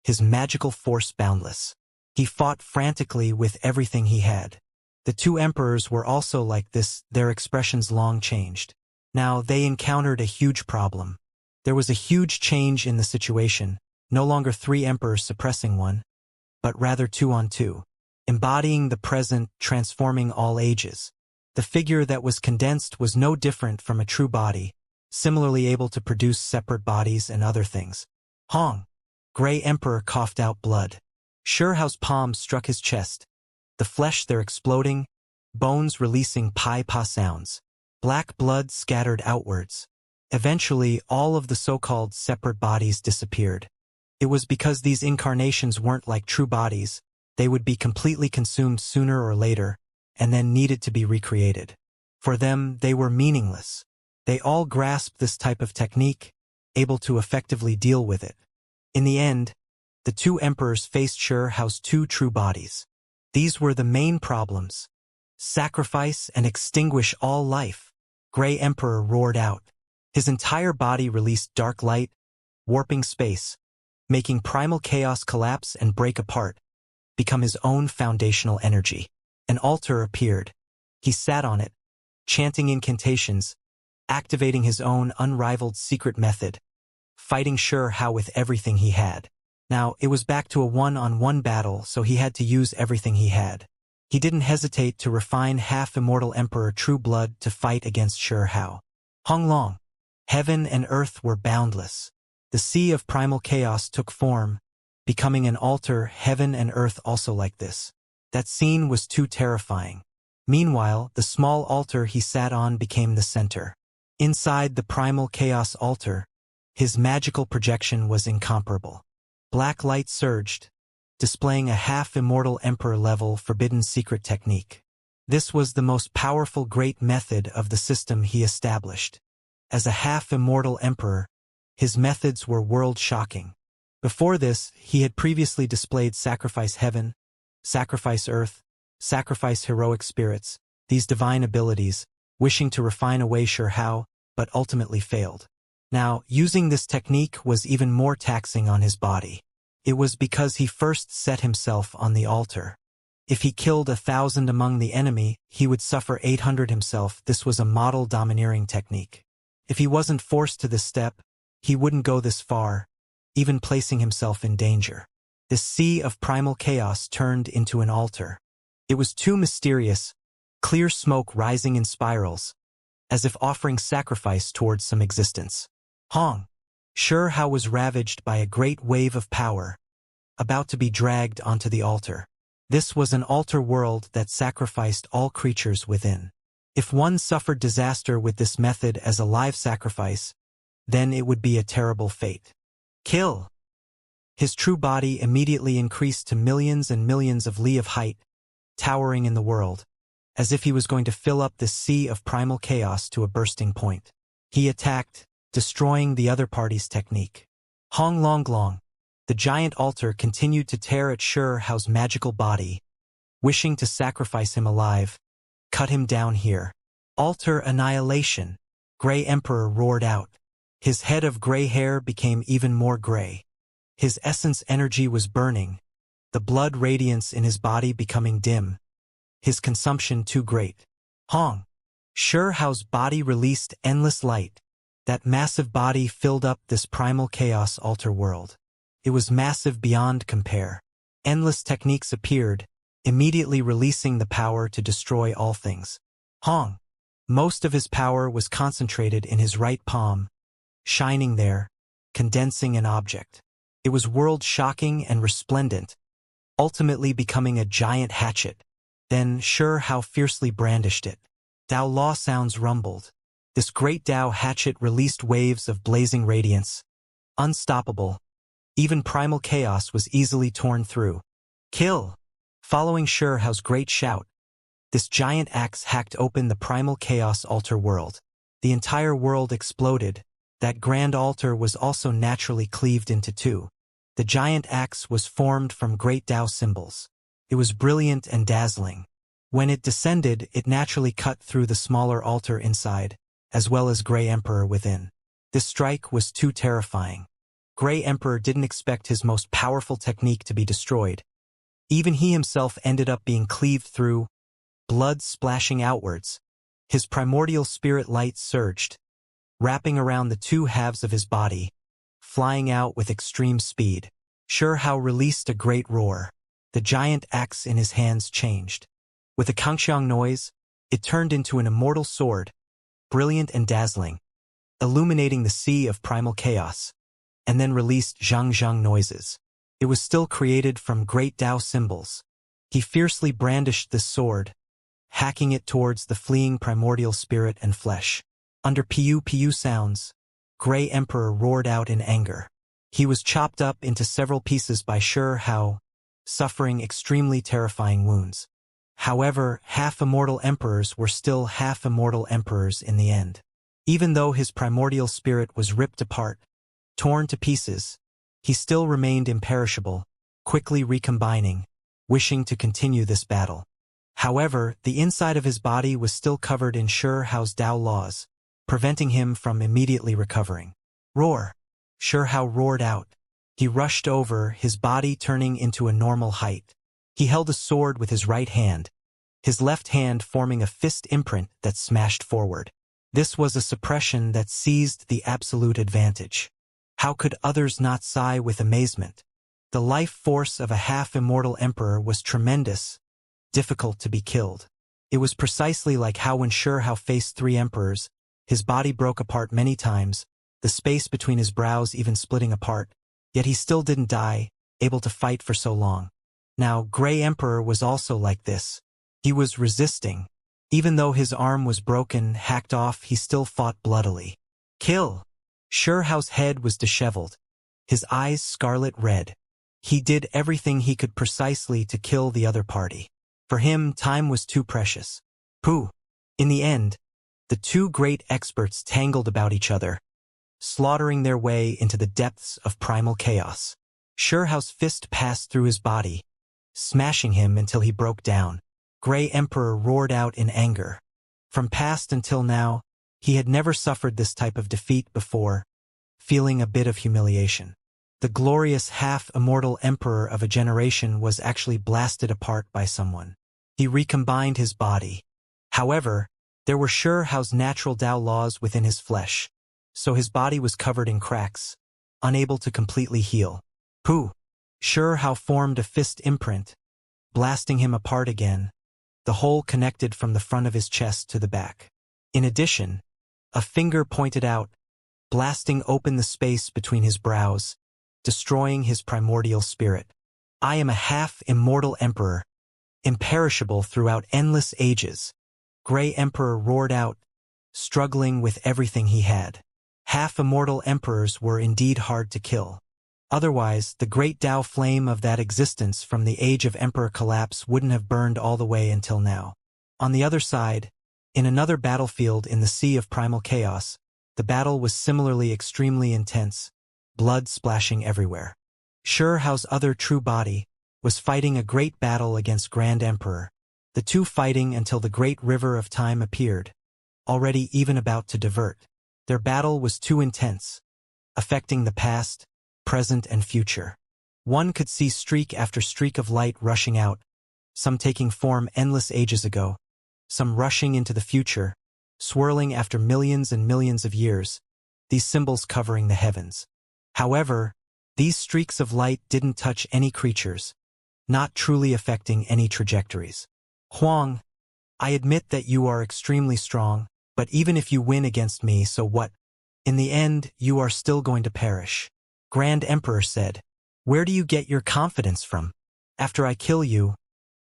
his magical force boundless. He fought frantically with everything he had. The two emperors were also like this, their expressions long changed. Now they encountered a huge problem. There was a huge change in the situation, no longer 3 emperors suppressing one, but rather 2 on 2, embodying the present, transforming all ages. The figure that was condensed was no different from a true body, similarly able to produce separate bodies and other things. Hong! Gray Emperor coughed out blood. Sure-Hao's palm struck his chest. The flesh there exploding, bones releasing pi-pa sounds. Black blood scattered outwards. Eventually, all of the so-called separate bodies disappeared. It was because these incarnations weren't like true bodies, they would be completely consumed sooner or later, and then needed to be recreated. For them, they were meaningless. They all grasped this type of technique, able to effectively deal with it. In the end, the 2 emperors faced Sure-Hao's 2 true bodies. These were the main problems. Sacrifice and extinguish all life. Gray Emperor roared out. His entire body released dark light, warping space, making primal chaos collapse and break apart, become his own foundational energy. An altar appeared. He sat on it, chanting incantations, activating his own unrivaled secret method, fighting Sure-Hao with everything he had. Now, it was back to a one-on-one battle, so he had to use everything he had. He didn't hesitate to refine half-immortal Emperor True Blood to fight against Sure-Hao. Hong Long. Heaven and earth were boundless. The sea of primal chaos took form, becoming an altar, heaven and earth also like this. That scene was too terrifying. Meanwhile, the small altar he sat on became the center. Inside the primal chaos altar, his magical projection was incomparable. Black light surged, displaying a half-immortal emperor-level forbidden secret technique. This was the most powerful great method of the system he established. As a half-immortal emperor, his methods were world-shocking. Before this, he had previously displayed sacrifice heaven, sacrifice earth, sacrifice heroic spirits, these divine abilities, wishing to refine away Sure-Hao, but ultimately failed. Now, using this technique was even more taxing on his body. It was because he first set himself on the altar. If he killed 1,000 among the enemy, he would suffer 800 himself. This was a model domineering technique. If he wasn't forced to this step, he wouldn't go this far, even placing himself in danger. This sea of primal chaos turned into an altar. It was too mysterious, clear smoke rising in spirals, as if offering sacrifice towards some existence. Hong. Hao was ravaged by a great wave of power, about to be dragged onto the altar. This was an altar world that sacrificed all creatures within. If one suffered disaster with this method as a live sacrifice, then it would be a terrible fate. Kill! His true body immediately increased to millions and millions of li of height, towering in the world, as if he was going to fill up this sea of primal chaos to a bursting point. He attacked, destroying the other party's technique. Hong Long Long. The giant altar continued to tear at Hao's magical body, wishing to sacrifice him alive. Cut him down here. Altar annihilation. Gray Emperor roared out. His head of gray hair became even more gray. His essence energy was burning, the blood radiance in his body becoming dim, his consumption too great. Hong. Hao's body released endless light. That massive body filled up this primal chaos altar world. It was massive beyond compare. Endless techniques appeared, immediately releasing the power to destroy all things. Hong. Most of his power was concentrated in his right palm, shining there, condensing an object. It was world-shocking and resplendent, ultimately becoming a giant hatchet. Then Hao fiercely brandished it. Dao Law sounds rumbled. This great Dao hatchet released waves of blazing radiance. Unstoppable. Even primal chaos was easily torn through. Kill! Following Hao's great shout, this giant axe hacked open the primal chaos altar world. The entire world exploded. That grand altar was also naturally cleaved into two. The giant axe was formed from great Dao symbols. It was brilliant and dazzling. When it descended, it naturally cut through the smaller altar inside, as well as Gray Emperor within. This strike was too terrifying. Gray Emperor didn't expect his most powerful technique to be destroyed. Even he himself ended up being cleaved through, blood splashing outwards. His primordial spirit light surged, wrapping around the two halves of his body, flying out with extreme speed. Hao released a great roar. The giant axe in his hands changed. With a kangxiang noise, it turned into an immortal sword, brilliant and dazzling, illuminating the sea of primal chaos, and then released zhang noises. It was still created from great Dao symbols. He fiercely brandished this sword, hacking it towards the fleeing primordial spirit and flesh. Under piu sounds, Gray Emperor roared out in anger. He was chopped up into several pieces by Hao, suffering extremely terrifying wounds. However, half-immortal emperors were still half-immortal emperors in the end. Even though his primordial spirit was ripped apart, torn to pieces, he still remained imperishable, quickly recombining, wishing to continue this battle. However, the inside of his body was still covered in Hao's Dao laws, preventing him from immediately recovering. Roar! Hao roared out. He rushed over, his body turning into a normal height. He held a sword with his right hand, his left hand forming a fist imprint that smashed forward. This was a suppression that seized the absolute advantage. How could others not sigh with amazement? The life force of a half-immortal emperor was tremendous, difficult to be killed. It was precisely like how when Hao faced three emperors, his body broke apart many times, the space between his brows even splitting apart, yet he still didn't die, able to fight for so long. Now, Gray Emperor was also like this. He was resisting. Even though his arm was broken, hacked off, he still fought bloodily. Kill! Hao's head was disheveled, his eyes scarlet red. He did everything he could precisely to kill the other party. For him, time was too precious. Pooh! In the end, the two great experts tangled about each other, slaughtering their way into the depths of primal chaos. Hao's fist passed through his body, smashing him until he broke down. Gray Emperor roared out in anger. From past until now, he had never suffered this type of defeat before, feeling a bit of humiliation. The glorious half-immortal emperor of a generation was actually blasted apart by someone. He recombined his body. However, there were Hao's natural Dao laws within his flesh, so his body was covered in cracks, unable to completely heal. Pooh! Hao formed a fist imprint, blasting him apart again, the hole connected from the front of his chest to the back. In addition, a finger pointed out, blasting open the space between his brows, destroying his primordial spirit. I am a half-immortal emperor, imperishable throughout endless ages. Gray Emperor roared out, struggling with everything he had. Half-immortal emperors were indeed hard to kill. Otherwise, the great Tao flame of that existence from the age of Emperor collapse wouldn't have burned all the way until now. On the other side, in another battlefield in the sea of primal chaos, the battle was similarly extremely intense, blood splashing everywhere. Hao's other true body was fighting a great battle against Grand Emperor, the two fighting until the great river of time appeared, already even about to divert. Their battle was too intense, affecting the past, present and future. One could see streak after streak of light rushing out, some taking form endless ages ago, some rushing into the future, swirling after millions and millions of years, these symbols covering the heavens. However, these streaks of light didn't touch any creatures, not truly affecting any trajectories. Huang, I admit that you are extremely strong, but even if you win against me, so what? In the end, you are still going to perish. Grand Emperor said, where do you get your confidence from? After I kill you,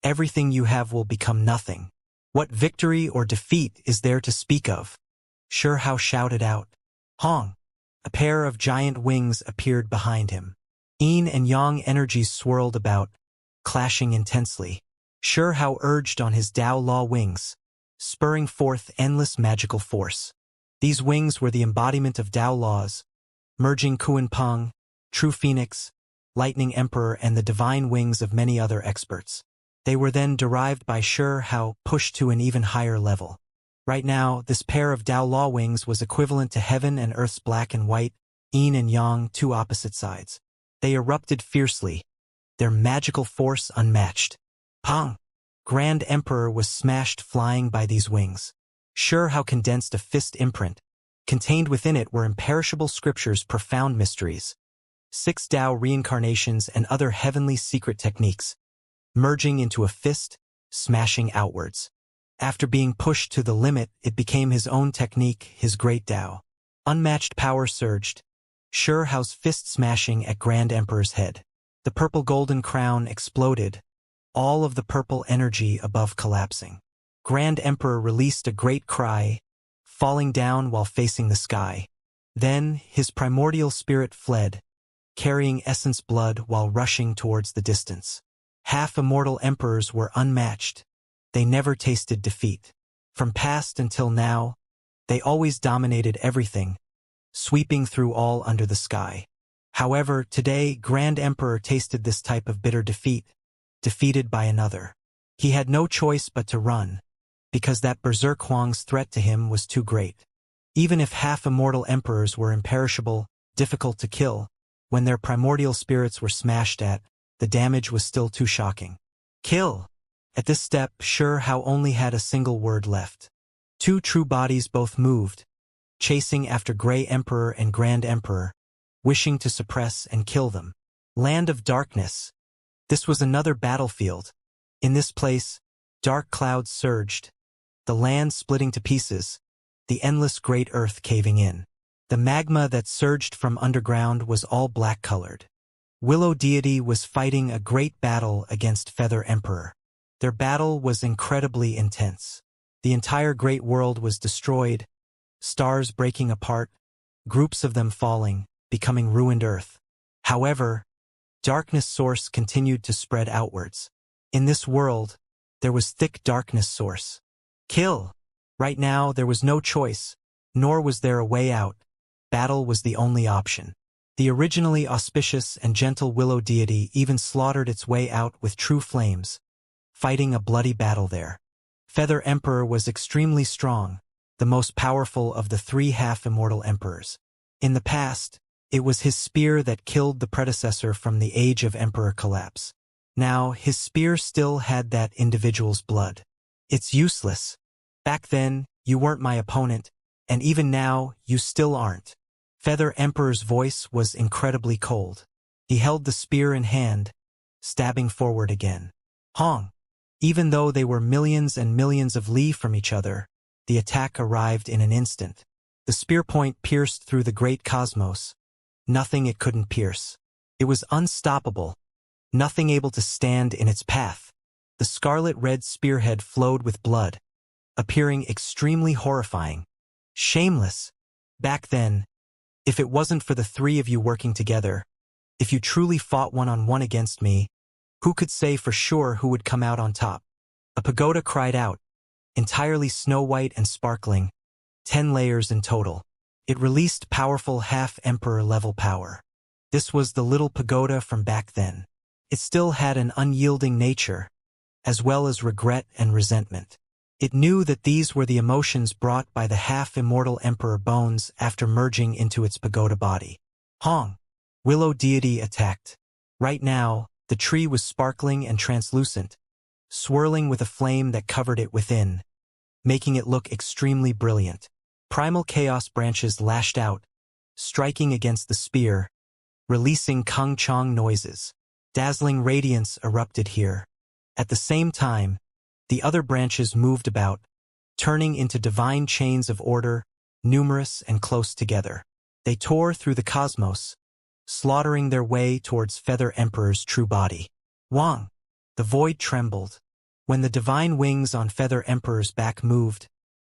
everything you have will become nothing. What victory or defeat is there to speak of? Hao shouted out. Hong! A pair of giant wings appeared behind him. Yin and Yang energies swirled about, clashing intensely. Hao urged on his Dao Law wings, spurring forth endless magical force. These wings were the embodiment of Dao laws, merging Kuan Peng, True Phoenix, Lightning Emperor and the divine wings of many other experts. They were then derived by Hao, pushed to an even higher level. Right now, this pair of Dao Law wings was equivalent to heaven and earth's black and white, yin and yang, two opposite sides. They erupted fiercely, their magical force unmatched. Pang! Grand Emperor was smashed flying by these wings. Hao condensed a fist imprint. Contained within it were imperishable scriptures, profound mysteries, 6 Dao reincarnations and other heavenly secret techniques, merging into a fist, smashing outwards. After being pushed to the limit, it became his own technique, his great Dao. Unmatched power surged, Hao's fist smashing at Grand Emperor's head. The purple golden crown exploded, all of the purple energy above collapsing. Grand Emperor released a great cry, falling down while facing the sky. Then his primordial spirit fled, carrying essence blood while rushing towards the distance. Half-immortal emperors were unmatched. They never tasted defeat. From past until now, they always dominated everything, sweeping through all under the sky. However, today Grand Emperor tasted this type of bitter defeat, defeated by another. He had no choice but to run, because that Berserk Huang's threat to him was too great. Even if half-immortal emperors were imperishable, difficult to kill, when their primordial spirits were smashed at, the damage was still too shocking. Kill! At this step, Hao only had a single word left. Two true bodies both moved, chasing after Grey Emperor and Grand Emperor, wishing to suppress and kill them. Land of Darkness. This was another battlefield. In this place, dark clouds surged, the land splitting to pieces, the endless great earth caving in. The magma that surged from underground was all black-colored. Willow Deity was fighting a great battle against Feather Emperor. Their battle was incredibly intense. The entire great world was destroyed, stars breaking apart, groups of them falling, becoming ruined earth. However, darkness source continued to spread outwards. In this world, there was thick darkness source. Kill! Right now, there was no choice, nor was there a way out. Battle was the only option. The originally auspicious and gentle Willow Deity even slaughtered its way out with true flames, fighting a bloody battle there. Feather Emperor was extremely strong, the most powerful of the 3 half-immortal emperors. In the past, it was his spear that killed the predecessor from the age of Emperor collapse. Now, his spear still had that individual's blood. It's useless. Back then, you weren't my opponent, and even now, you still aren't. Feather Emperor's voice was incredibly cold. He held the spear in hand, stabbing forward again. Hong! Even though they were millions and millions of li from each other, The attack arrived in an instant. The spear point pierced through the great cosmos. Nothing it couldn't pierce. It was unstoppable, nothing able to stand in its path. The scarlet-red spearhead flowed with blood, appearing extremely horrifying. Shameless. Back then, if it wasn't for the three of you working together, if you truly fought one-on-one against me, who could say for sure who would come out on top? A pagoda cried out, entirely snow-white and sparkling, 10 layers in total. It released powerful half-emperor level power. This was the little pagoda from back then. It still had an unyielding nature, as well as regret and resentment. It knew that these were the emotions brought by the half-immortal emperor bones after merging into its pagoda body. Hong! Willow deity attacked. Right now, the tree was sparkling and translucent, swirling with a flame that covered it within, making it look extremely brilliant. Primal chaos branches lashed out, striking against the spear, releasing kung-chong noises. Dazzling radiance erupted here. At the same time, the other branches moved about, turning into divine chains of order, numerous and close together. They tore through the cosmos, slaughtering their way towards Feather Emperor's true body. Wang! The void trembled. When the divine wings on Feather Emperor's back moved,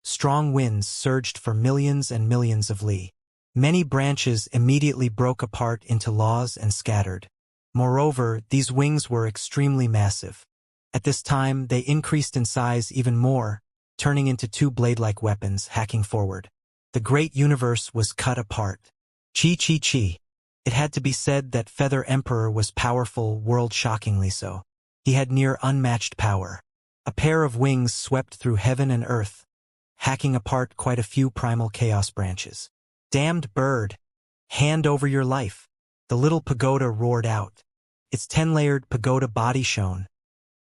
strong winds surged for millions and millions of li. Many branches immediately broke apart into laws and scattered. Moreover, these wings were extremely massive. At this time, they increased in size even more, turning into two blade-like weapons, hacking forward. The great universe was cut apart. Chi. It had to be said that Feather Emperor was powerful, world-shockingly so. He had near unmatched power. A pair of wings swept through heaven and earth, hacking apart quite a few primal chaos branches. Damned bird! Hand over your life! The little pagoda roared out. Its 10-layered pagoda body shone,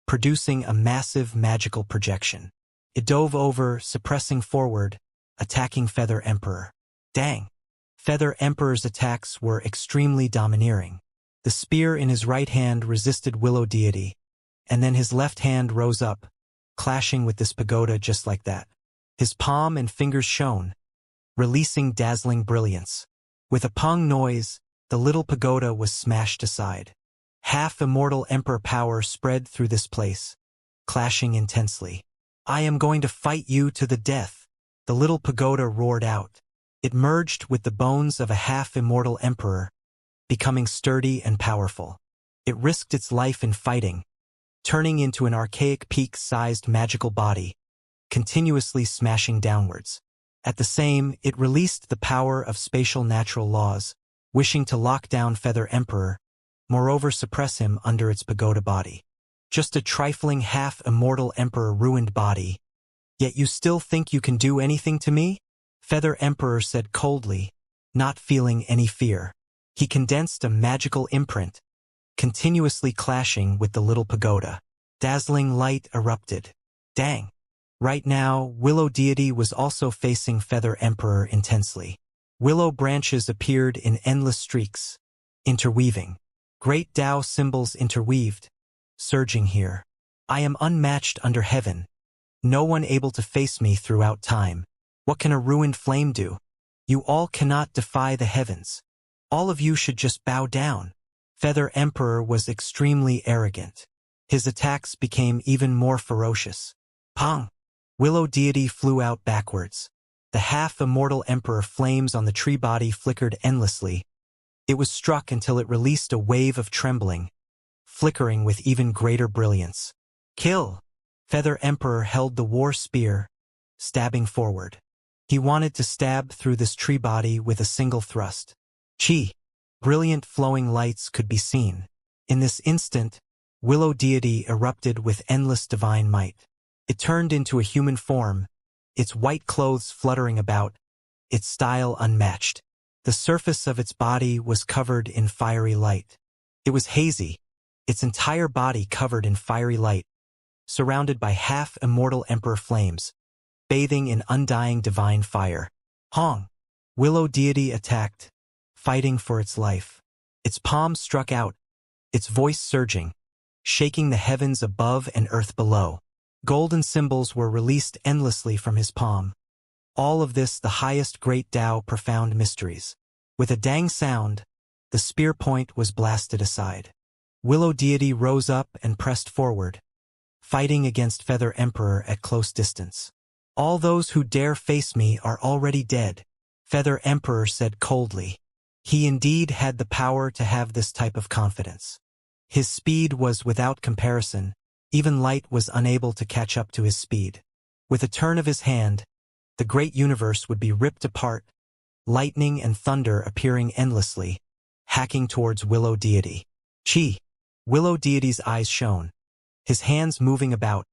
producing a massive magical projection. It dove over, suppressing forward, attacking Feather Emperor. Dang! Feather Emperor's attacks were extremely domineering. The spear in his right hand resisted Willow Deity, and then his left hand rose up, clashing with this pagoda just like that. His palm and fingers shone, releasing dazzling brilliance. With a pong noise, the little pagoda was smashed aside. Half-immortal emperor power spread through this place, clashing intensely. I am going to fight you to the death, the little pagoda roared out. It merged with the bones of a half-immortal emperor, becoming sturdy and powerful. It risked its life in fighting, turning into an archaic peak-sized magical body, continuously smashing downwards. At the same, it released the power of spatial natural laws, wishing to lock down Feather Emperor, moreover suppress him under its pagoda body. Just a trifling half-immortal emperor ruined body. Yet you still think you can do anything to me? Feather Emperor said coldly, not feeling any fear. He condensed a magical imprint, continuously clashing with the little pagoda. Dazzling light erupted. Dang! Right now, Willow Deity was also facing Feather Emperor intensely. Willow branches appeared in endless streaks, interweaving. Great Tao symbols interweaved, surging here. I am unmatched under heaven. No one able to face me throughout time. What can a ruined flame do? You all cannot defy the heavens. All of you should just bow down. Feather Emperor was extremely arrogant. His attacks became even more ferocious. Pong! Willow Deity flew out backwards. The half-immortal emperor flames on the tree body flickered endlessly. It was struck until it released a wave of trembling, flickering with even greater brilliance. Kill! Feather Emperor held the war spear, stabbing forward. He wanted to stab through this tree body with a single thrust. Chi! Brilliant flowing lights could be seen. In this instant, Willow Deity erupted with endless divine might. It turned into a human form, its white clothes fluttering about, its style unmatched. The surface of its body was covered in fiery light. It was hazy, its entire body covered in fiery light, surrounded by half-immortal emperor flames, bathing in undying divine fire. Hong! Willow Deity attacked, fighting for its life. Its palm struck out, its voice surging, shaking the heavens above and earth below. Golden symbols were released endlessly from his palm. All of this the highest great Tao profound mysteries. With a dang sound, the spear point was blasted aside. Willow Deity rose up and pressed forward, fighting against Feather Emperor at close distance. All those who dare face me are already dead, Feather Emperor said coldly. He indeed had the power to have this type of confidence. His speed was without comparison. Even light was unable to catch up to his speed. With a turn of his hand, the great universe would be ripped apart, lightning and thunder appearing endlessly, hacking towards Willow Deity. Chi! Willow Deity's eyes shone, his hands moving about,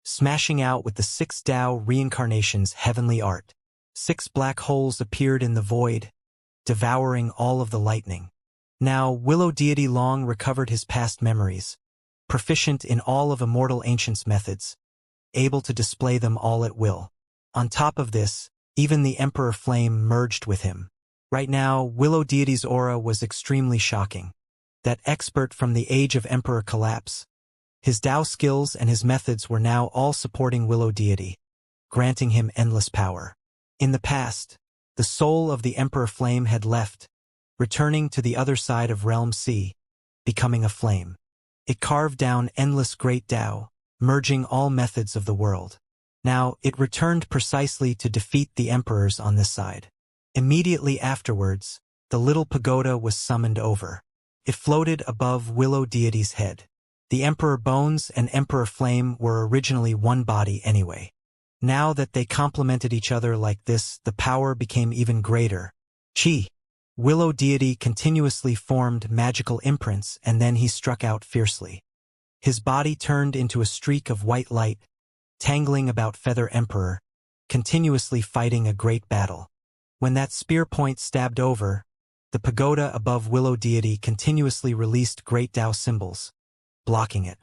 smashing out with the 6 Tao Reincarnation's heavenly art. 6 black holes appeared in the void, devouring all of the lightning. Now Willow Deity long recovered his past memories, proficient in all of Immortal Ancient's methods, able to display them all at will. On top of this, even the Emperor Flame merged with him. Right now, Willow Deity's aura was extremely shocking. That expert from the Age of Emperor Collapse. His Tao skills and his methods were now all supporting Willow Deity, granting him endless power. In the past, the soul of the Emperor Flame had left, returning to the other side of Realm C, becoming a flame. It carved down endless great Tao, merging all methods of the world. Now, it returned precisely to defeat the emperors on this side. Immediately afterwards, the little pagoda was summoned over. It floated above Willow Deity's head. The Emperor Bones and Emperor Flame were originally one body anyway. Now that they complemented each other like this, the power became even greater. Chi! Willow Deity continuously formed magical imprints, and then he struck out fiercely. His body turned into a streak of white light, tangling about Feather Emperor, continuously fighting a great battle. When that spear point stabbed over, the pagoda above Willow Deity continuously released great Tao symbols, blocking it.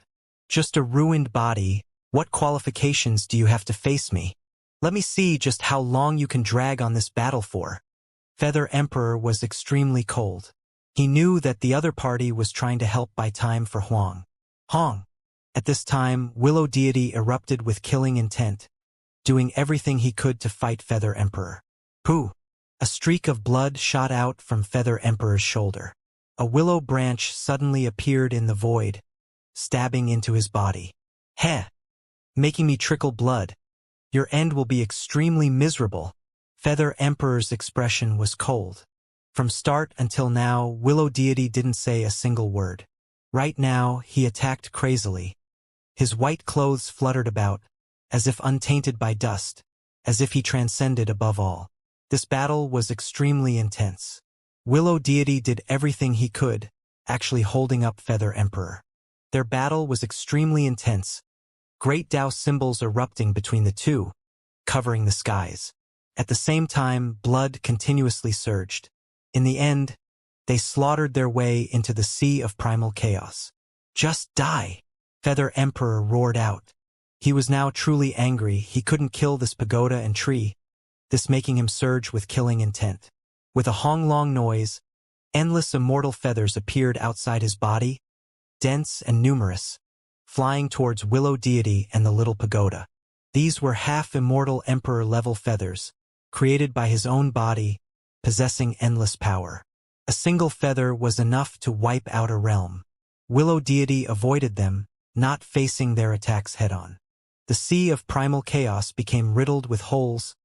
Just a ruined body, what qualifications do you have to face me? Let me see just how long you can drag on this battle for. Feather Emperor was extremely cold. He knew that the other party was trying to help buy time for Huang. Hong! At this time, Willow Deity erupted with killing intent, doing everything he could to fight Feather Emperor. Pooh! A streak of blood shot out from Feather Emperor's shoulder. A willow branch suddenly appeared in the void, stabbing into his body. Heh! Making me trickle blood. Your end will be extremely miserable. Feather Emperor's expression was cold. From start until now, Willow Deity didn't say a single word. Right now, he attacked crazily. His white clothes fluttered about, as if untainted by dust, as if he transcended above all. This battle was extremely intense. Willow Deity did everything he could, actually holding up Feather Emperor. Their battle was extremely intense, great Tao symbols erupting between the two, covering the skies. At the same time, blood continuously surged. In the end, they slaughtered their way into the sea of primal chaos. Just die! Feather Emperor roared out. He was now truly angry. He couldn't kill this pagoda and tree, this making him surge with killing intent. With a honglong noise, endless immortal feathers appeared outside his body, dense and numerous, flying towards Willow Deity and the little pagoda. These were half-immortal emperor-level feathers, created by his own body, possessing endless power. A single feather was enough to wipe out a realm. Willow Deity avoided them, not facing their attacks head-on. The sea of primal chaos became riddled with holes,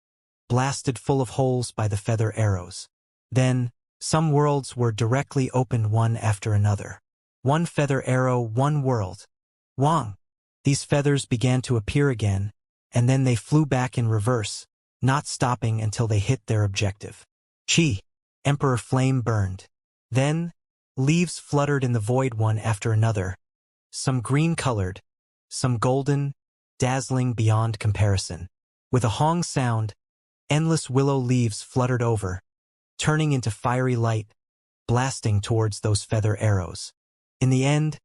blasted full of holes by the feather arrows. Then, some worlds were directly opened one after another. One feather arrow, one world. Wang! These feathers began to appear again, and then they flew back in reverse, not stopping until they hit their objective. Chi! Emperor Flame burned. Then, leaves fluttered in the void one after another, some green-colored, some golden, dazzling beyond comparison. With a hong sound, endless willow leaves fluttered over, turning into fiery light, blasting towards those feather arrows. In the end,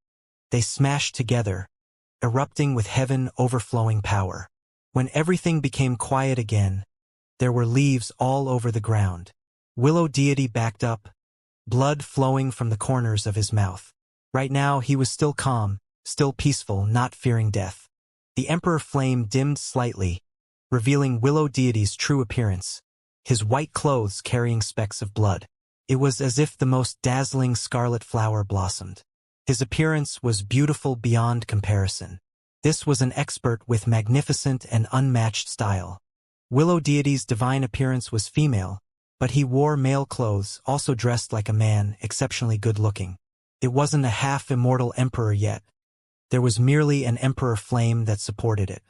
they smashed together, erupting with heaven overflowing power. When everything became quiet again, there were leaves all over the ground. Willow Deity backed up, blood flowing from the corners of his mouth. Right now he was still calm, still peaceful, not fearing death. The Emperor Flame dimmed slightly, revealing Willow Deity's true appearance, his white clothes carrying specks of blood. It was as if the most dazzling scarlet flower blossomed. His appearance was beautiful beyond comparison. This was an expert with magnificent and unmatched style. Willow Deity's divine appearance was female, but he wore male clothes, also dressed like a man, exceptionally good-looking. It wasn't a half-immortal emperor yet. There was merely an Emperor Flame that supported it.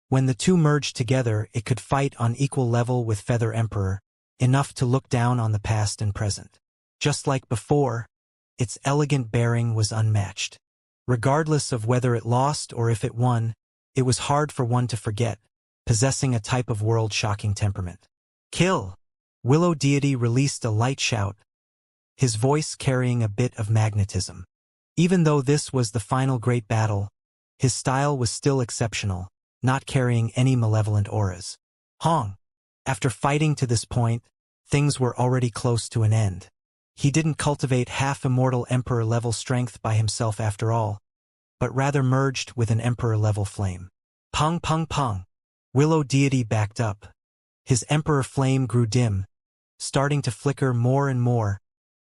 When the two merged together, it could fight on equal level with Feather Emperor, enough to look down on the past and present. Just like before, its elegant bearing was unmatched. Regardless of whether it lost or if it won, it was hard for one to forget, possessing a type of world-shocking temperament. Kill! Willow Deity released a light shout, his voice carrying a bit of magnetism. Even though this was the final great battle, his style was still exceptional, not carrying any malevolent auras. Hong! After fighting to this point, things were already close to an end. He didn't cultivate half-immortal Emperor-level strength by himself after all, but rather merged with an Emperor-level flame. Pong pong pong! Willow Deity backed up. His Emperor Flame grew dim, starting to flicker more and more,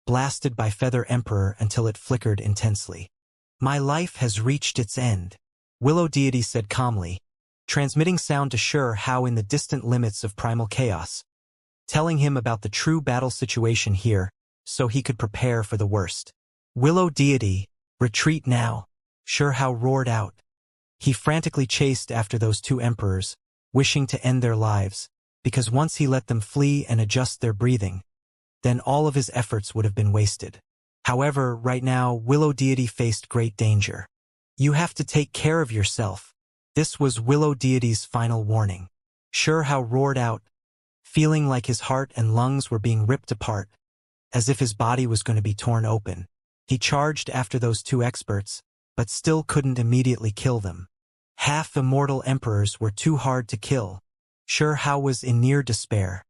blasted by Feather Emperor until it flickered intensely. My life has reached its end, Willow Deity said calmly, transmitting sound to Xianxia in the distant limits of primal chaos, telling him about the true battle situation here, so he could prepare for the worst. Willow Deity, retreat now, Xianxia roared out. He frantically chased after those two emperors, wishing to end their lives, because once he let them flee and adjust their breathing, then all of his efforts would have been wasted. However, right now, Willow Deity faced great danger. You have to take care of yourself. This was Willow Deity's final warning. Xianxia roared out, feeling like his heart and lungs were being ripped apart, as if his body was going to be torn open. He charged after those two experts, but still couldn't immediately kill them. Half-immortal emperors were too hard to kill. Xianxia was in near despair.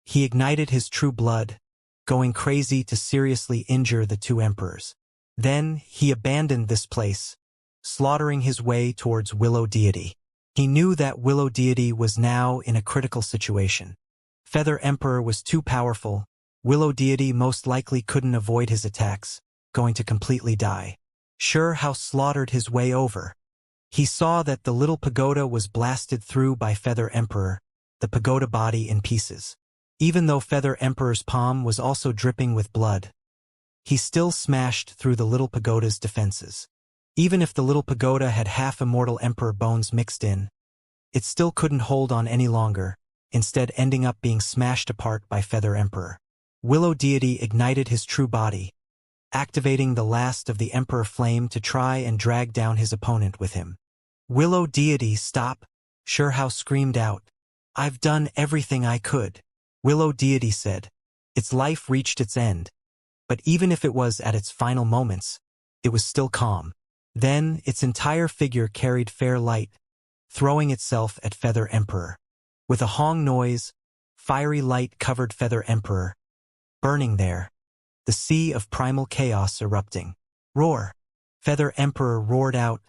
He ignited his true blood, going crazy to seriously injure the two emperors. Then he abandoned this place, slaughtering his way towards Willow Deity. He knew that Willow Deity was now in a critical situation. Feather Emperor was too powerful. Willow Deity most likely couldn't avoid his attacks, going to completely die. Xianxia slaughtered his way over. He saw that the little pagoda was blasted through by Feather Emperor, the pagoda body in pieces. Even though Feather Emperor's palm was also dripping with blood, he still smashed through the little pagoda's defenses. Even if the little pagoda had half-immortal Emperor bones mixed in, it still couldn't hold on any longer, instead ending up being smashed apart by Feather Emperor. Willow Deity ignited his true body, activating the last of the Emperor Flame to try and drag down his opponent with him. Willow Deity, stop! Xianxia screamed out. I've done everything I could. Willow Deity said. Its life reached its end, but even if it was at its final moments, it was still calm. Then its entire figure carried fair light, throwing itself at Feather Emperor. With a Hong noise, fiery light covered Feather Emperor, burning there, the sea of primal chaos erupting. Roar! Feather Emperor roared out,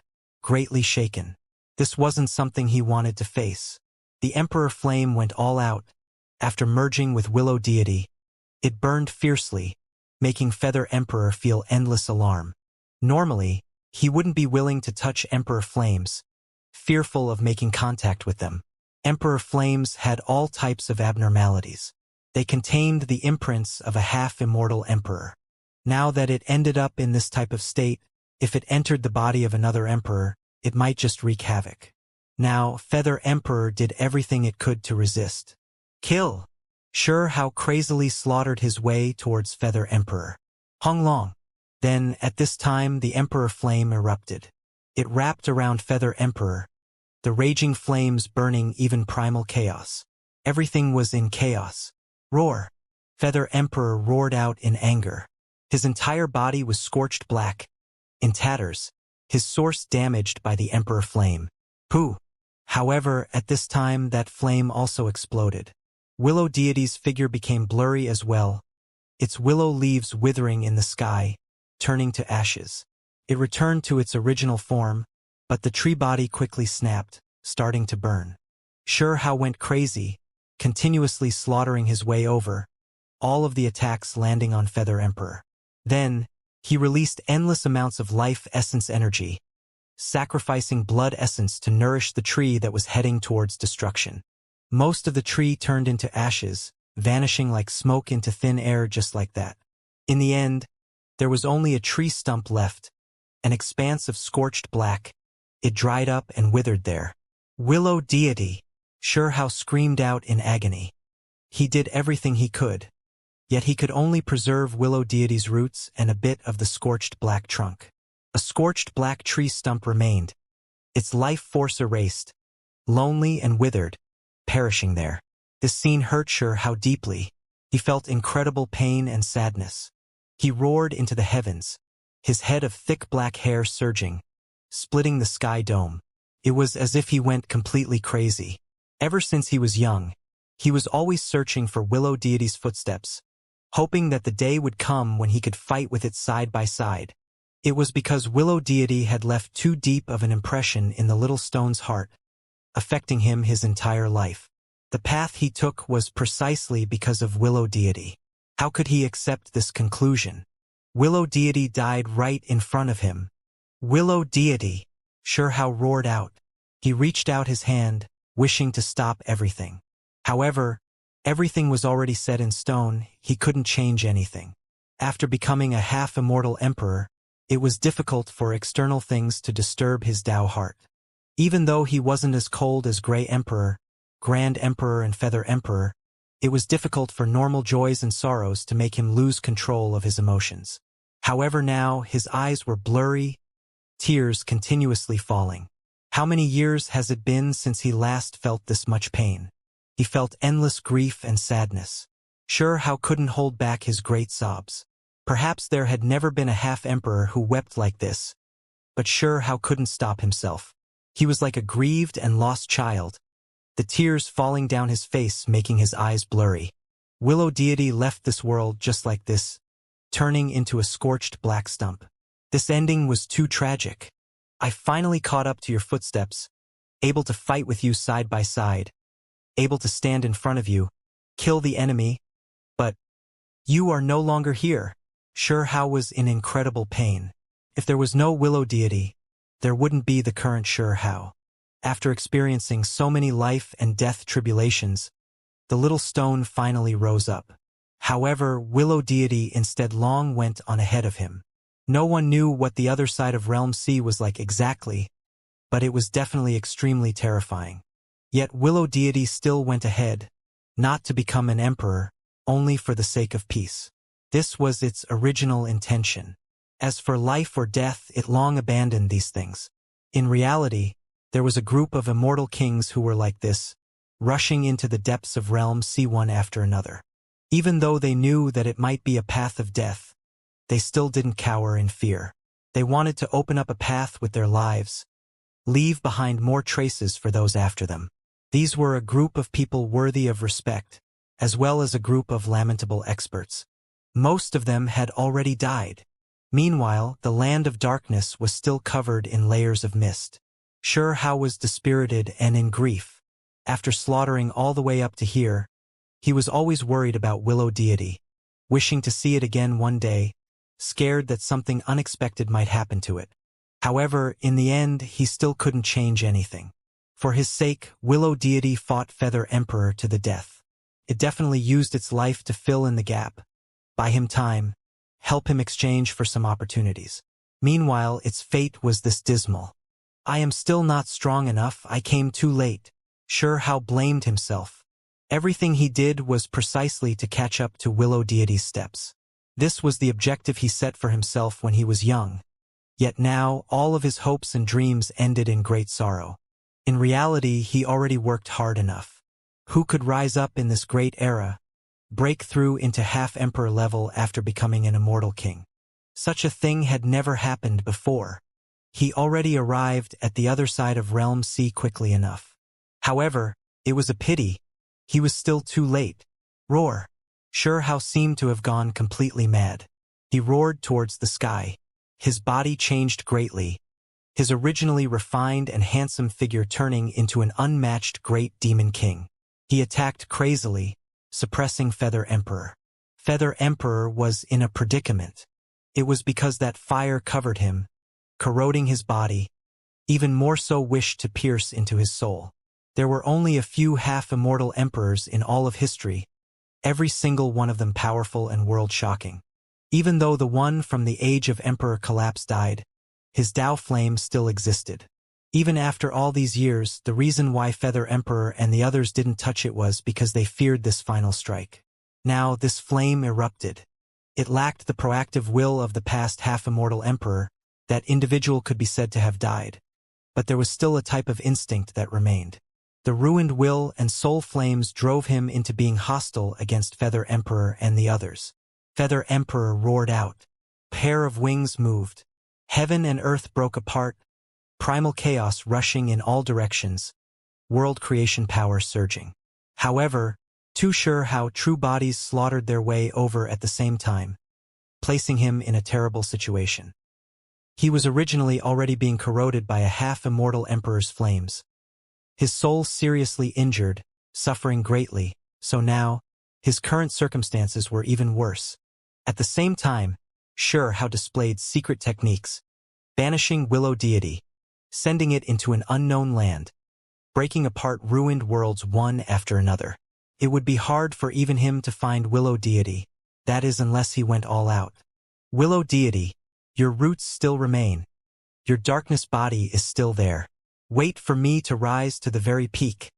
greatly shaken. This wasn't something he wanted to face. The Emperor Flame went all out. After merging with Willow Deity, it burned fiercely, making Feather Emperor feel endless alarm. Normally, he wouldn't be willing to touch Emperor Flames, fearful of making contact with them. Emperor Flames had all types of abnormalities. They contained the imprints of a half-immortal emperor. Now that it ended up in this type of state, if it entered the body of another emperor, it might just wreak havoc. Now, Feather Emperor did everything it could to resist. Kill! Xianxia crazily slaughtered his way towards Feather Emperor. Hong Long! Then, at this time, the Emperor Flame erupted. It wrapped around Feather Emperor, the raging flames burning even primal chaos. Everything was in chaos. Roar! Feather Emperor roared out in anger. His entire body was scorched black, in tatters, his source damaged by the Emperor Flame. Pooh! However, at this time that flame also exploded. Willow Deity's figure became blurry as well, its willow leaves withering in the sky, turning to ashes. It returned to its original form, But the tree body quickly snapped, starting to burn. Hao went crazy, continuously slaughtering his way over, all of the attacks landing on Feather Emperor. Then, he released endless amounts of life essence energy, sacrificing blood essence to nourish the tree that was heading towards destruction. Most of the tree turned into ashes, vanishing like smoke into thin air just like that. In the end, there was only a tree stump left, an expanse of scorched black. It dried up and withered there. Willow deity! Hao screamed out in agony. He did everything he could, yet he could only preserve Willow deity's roots and a bit of the scorched black trunk. A scorched black tree stump remained, its life force erased, lonely and withered, perishing there. This scene hurt Hao deeply. He felt incredible pain and sadness. He roared into the heavens, his head of thick black hair surging, splitting the sky dome. It was as if he went completely crazy. Ever since he was young, he was always searching for Willow deity's footsteps, hoping that the day would come when he could fight with it side by side. It was because Willow deity had left too deep of an impression in the little stone's heart, affecting him his entire life. The path he took was precisely because of Willow deity. How could he accept this conclusion? Willow deity died right in front of him. Willow deity! Hao roared out. He reached out his hand, wishing to stop everything. However, everything was already set in stone. He couldn't change anything. After becoming a half-immortal emperor, it was difficult for external things to disturb his Dao heart. Even though he wasn't as cold as Grey Emperor, Grand Emperor and Feather Emperor, it was difficult for normal joys and sorrows to make him lose control of his emotions. However, now his eyes were blurry, tears continuously falling. How many years has it been since he last felt this much pain? He felt endless grief and sadness. Hao couldn't hold back his great sobs. Perhaps there had never been a half-emperor who wept like this. But Hao couldn't stop himself. He was like a grieved and lost child, the tears falling down his face making his eyes blurry. Willow deity left this world just like this, turning into a scorched black stump. This ending was too tragic. I finally caught up to your footsteps, able to fight with you side by side, able to stand in front of you, kill the enemy, but you are no longer here. Hao was in incredible pain. If there was no Willow deity, there wouldn't be the current Hao. After experiencing so many life and death tribulations, the little stone finally rose up. However, Willow deity instead long went on ahead of him. No one knew what the other side of Realm C was like exactly, but it was definitely extremely terrifying. Yet Willow deity still went ahead, not to become an emperor, only for the sake of peace. This was its original intention. As for life or death, it long abandoned these things. In reality, there was a group of immortal kings who were like this, rushing into the depths of Realm C one after another. Even though they knew that it might be a path of death, they still didn't cower in fear. They wanted to open up a path with their lives, leave behind more traces for those after them. These were a group of people worthy of respect, as well as a group of lamentable experts. Most of them had already died. Meanwhile, the land of darkness was still covered in layers of mist. Hao was dispirited and in grief. After slaughtering all the way up to here, he was always worried about Willow deity, wishing to see it again one day, scared that something unexpected might happen to it. However, in the end, he still couldn't change anything. For his sake, Willow deity fought Feather Emperor to the death. It definitely used its life to fill in the gap, buy him time, help him exchange for some opportunities. Meanwhile, its fate was this dismal. I am still not strong enough, I came too late. Hao blamed himself. Everything he did was precisely to catch up to Willow deity's steps. This was the objective he set for himself when he was young. Yet now, all of his hopes and dreams ended in great sorrow. In reality, he already worked hard enough. Who could rise up in this great era, break through into half-emperor level after becoming an immortal king? Such a thing had never happened before. He already arrived at the other side of Realm C quickly enough. However, it was a pity. He was still too late. Roar! Hao seemed to have gone completely mad. He roared towards the sky. His body changed greatly. his originally refined and handsome figure turning into an unmatched great demon king. He attacked crazily, suppressing Feather Emperor. Feather Emperor was in a predicament. It was because that fire covered him, corroding his body, even more so wished to pierce into his soul. There were only a few half-immortal emperors in all of history, every single one of them powerful and world-shocking. Even though the one from the age of Emperor Collapse died, his Tao flame still existed. Even after all these years, the reason why Feather Emperor and the others didn't touch it was because they feared this final strike. Now, this flame erupted. It lacked the proactive will of the past half-immortal emperor. That individual could be said to have died. But there was still a type of instinct that remained. The ruined will and soul flames drove him into being hostile against Feather Emperor and the others. Feather Emperor roared out. A pair of wings moved. Heaven and earth broke apart, primal chaos rushing in all directions, world creation power surging. However, too sure how true bodies slaughtered their way over at the same time, placing him in a terrible situation. He was originally already being corroded by a half-immortal emperor's flames. His soul seriously injured, suffering greatly, so now, his current circumstances were even worse. At the same time, sure how displayed secret techniques, banishing Willow deity, sending it into an unknown land, breaking apart ruined worlds one after another. It would be hard for even him to find Willow deity, that is unless he went all out. Willow deity, your roots still remain. Your darkness body is still there. Wait for me to rise to the very peak.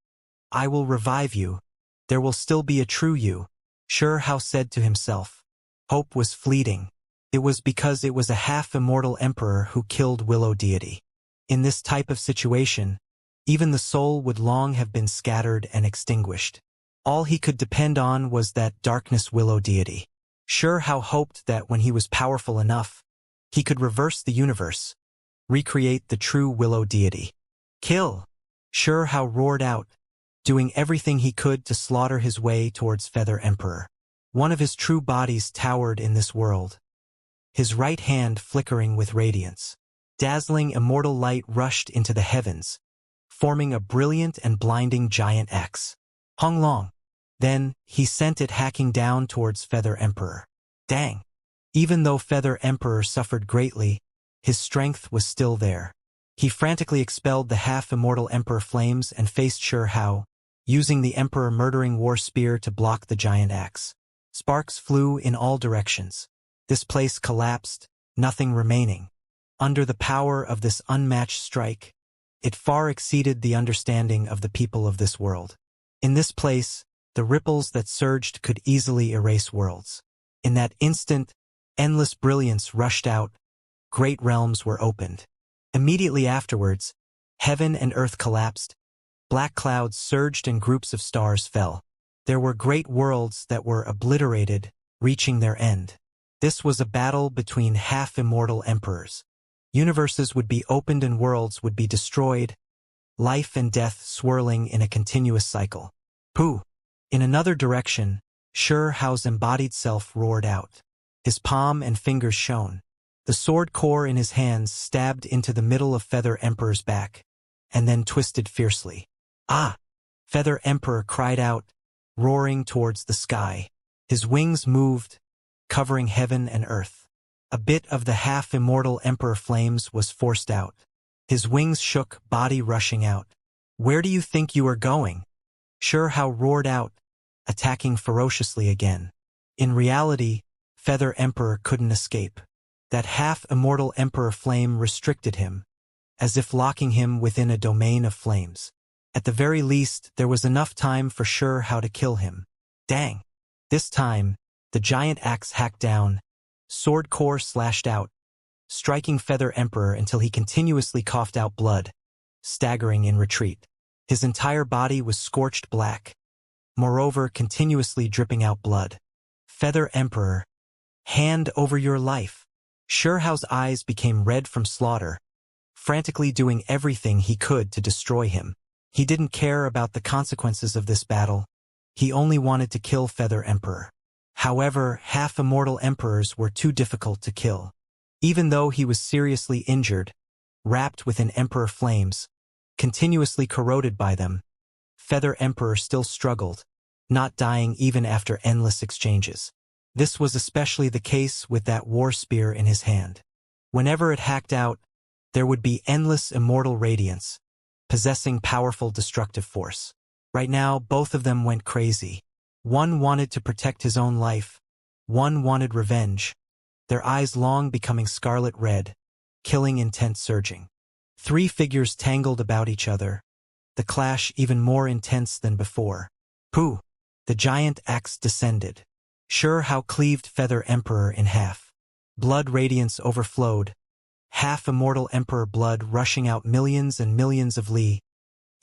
I will revive you. There will still be a true you. Sure how said to himself. Hope was fleeting. It was because it was a half-immortal emperor who killed Willow deity. In this type of situation, even the soul would long have been scattered and extinguished. All he could depend on was that darkness Willow deity. Sure how hoped that when he was powerful enough, he could reverse the universe, recreate the true Willow deity. Kill! Sure how roared out, doing everything he could to slaughter his way towards Feather Emperor. One of his true bodies towered in this world, his right hand flickering with radiance. Dazzling immortal light rushed into the heavens, forming a brilliant and blinding giant axe. Hung long. Then, he sent it hacking down towards Feather Emperor. Dang! Even though Feather Emperor suffered greatly, his strength was still there. He frantically expelled the half-immortal Emperor flames and faced Sure How, using the Emperor murdering war spear to block the giant axe. Sparks flew in all directions. This place collapsed, nothing remaining. Under the power of this unmatched strike, it far exceeded the understanding of the people of this world. In this place, the ripples that surged could easily erase worlds. In that instant, endless brilliance rushed out, great realms were opened. Immediately afterwards, heaven and earth collapsed, black clouds surged and groups of stars fell. There were great worlds that were obliterated, reaching their end. This was a battle between half-immortal emperors. Universes would be opened and worlds would be destroyed, life and death swirling in a continuous cycle. Pooh! In another direction, Sure Hao's embodied self roared out. His palm and fingers shone. The sword core in his hands stabbed into the middle of Feather Emperor's back, and then twisted fiercely. Ah! Feather Emperor cried out, roaring towards the sky. His wings moved, covering heaven and earth. A bit of the half-immortal Emperor flames was forced out. His wings shook, body rushing out. Where do you think you are going? Sure Hao roared out, attacking ferociously again. In reality, Feather Emperor couldn't escape. That half-immortal Emperor flame restricted him, as if locking him within a domain of flames. At the very least, there was enough time for Sure Hao to kill him. Dang! This time, the giant axe hacked down, sword core slashed out, striking Feather Emperor until he continuously coughed out blood, staggering in retreat. His entire body was scorched black, moreover continuously dripping out blood. Feather Emperor, hand over your life. Sure Hao's eyes became red from slaughter, frantically doing everything he could to destroy him. He didn't care about the consequences of this battle. He only wanted to kill Feather Emperor. However, half-immortal emperors were too difficult to kill. Even though he was seriously injured, wrapped within Emperor flames, continuously corroded by them. Feather Emperor still struggled, not dying even after endless exchanges. This was especially the case with that war spear in his hand. Whenever it hacked out, there would be endless immortal radiance, possessing powerful destructive force. Right now, both of them went crazy. One wanted to protect his own life, one wanted revenge, their eyes long becoming scarlet red, killing intent surging. Three figures tangled about each other, the clash even more intense than before. Pooh! The giant axe descended. Sure how cleaved Feather Emperor in half. Blood radiance overflowed, half immortal Emperor blood rushing out millions and millions of li.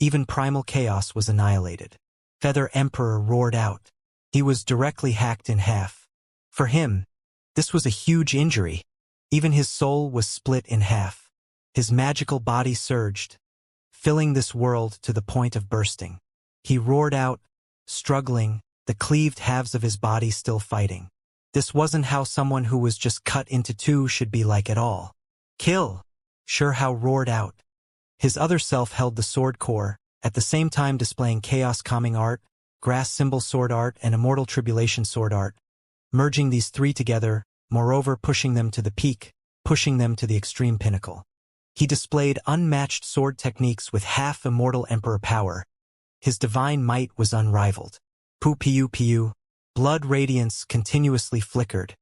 Even primal chaos was annihilated. Feather Emperor roared out. He was directly hacked in half. For him, this was a huge injury. Even his soul was split in half. His magical body surged, filling this world to the point of bursting. He roared out, struggling, the cleaved halves of his body still fighting. This wasn't how someone who was just cut into two should be like at all. Kill! Sure how roared out. His other self held the sword core, at the same time displaying chaos calming art, grass symbol sword art, and immortal tribulation sword art, merging these three together, moreover pushing them to the peak, pushing them to the extreme pinnacle. He displayed unmatched sword techniques with half immortal emperor power. His divine might was unrivaled. Pu. Blood radiance continuously flickered.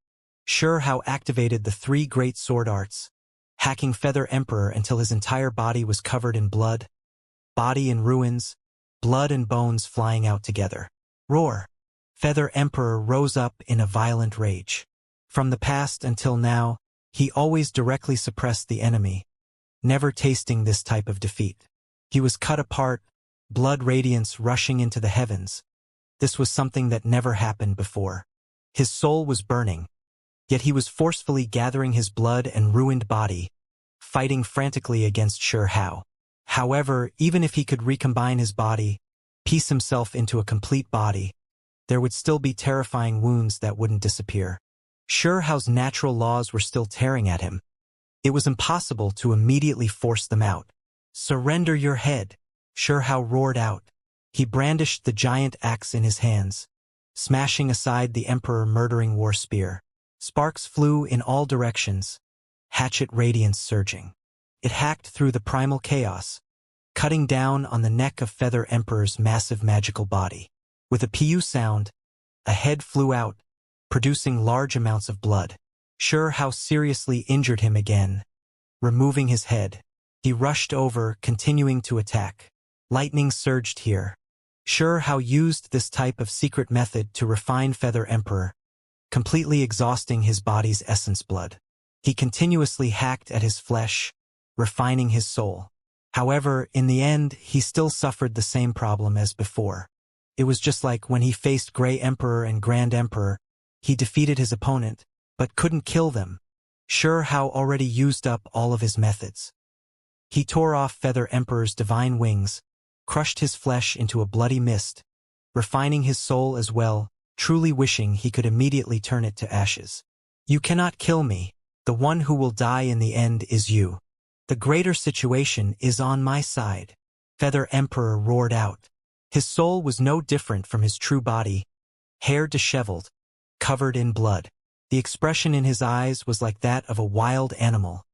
Sure how activated the three great sword arts, hacking Feather Emperor until his entire body was covered in blood, body in ruins, blood and bones flying out together. Roar! Feather Emperor rose up in a violent rage. From the past until now, he always directly suppressed the enemy, never tasting this type of defeat. He was cut apart, blood radiance rushing into the heavens. This was something that never happened before. His soul was burning, yet he was forcefully gathering his blood and ruined body, fighting frantically against Sure How. However, even if he could recombine his body, piece himself into a complete body, there would still be terrifying wounds that wouldn't disappear. Sure How's natural laws were still tearing at him. It was impossible to immediately force them out. Surrender your head, Sure How roared out. He brandished the giant axe in his hands, smashing aside the Emperor murdering war spear. Sparks flew in all directions, hatchet radiance surging. It hacked through the primal chaos, cutting down on the neck of Feather Emperor's massive magical body. With a pu sound, a head flew out, producing large amounts of blood. Sure How seriously injured him again. Removing his head, he rushed over, continuing to attack. Lightning surged here. Sure How used this type of secret method to refine Feather Emperor, completely exhausting his body's essence blood. He continuously hacked at his flesh, refining his soul. However, in the end, he still suffered the same problem as before. It was just like when he faced Grey Emperor and Grand Emperor, he defeated his opponent, but couldn't kill them. Sure How already used up all of his methods. He tore off Feather Emperor's divine wings, crushed his flesh into a bloody mist, refining his soul as well, truly wishing he could immediately turn it to ashes. You cannot kill me. The one who will die in the end is you. The greater situation is on my side. Feather Emperor roared out. His soul was no different from his true body, hair disheveled, covered in blood. The expression in his eyes was like that of a wild animal,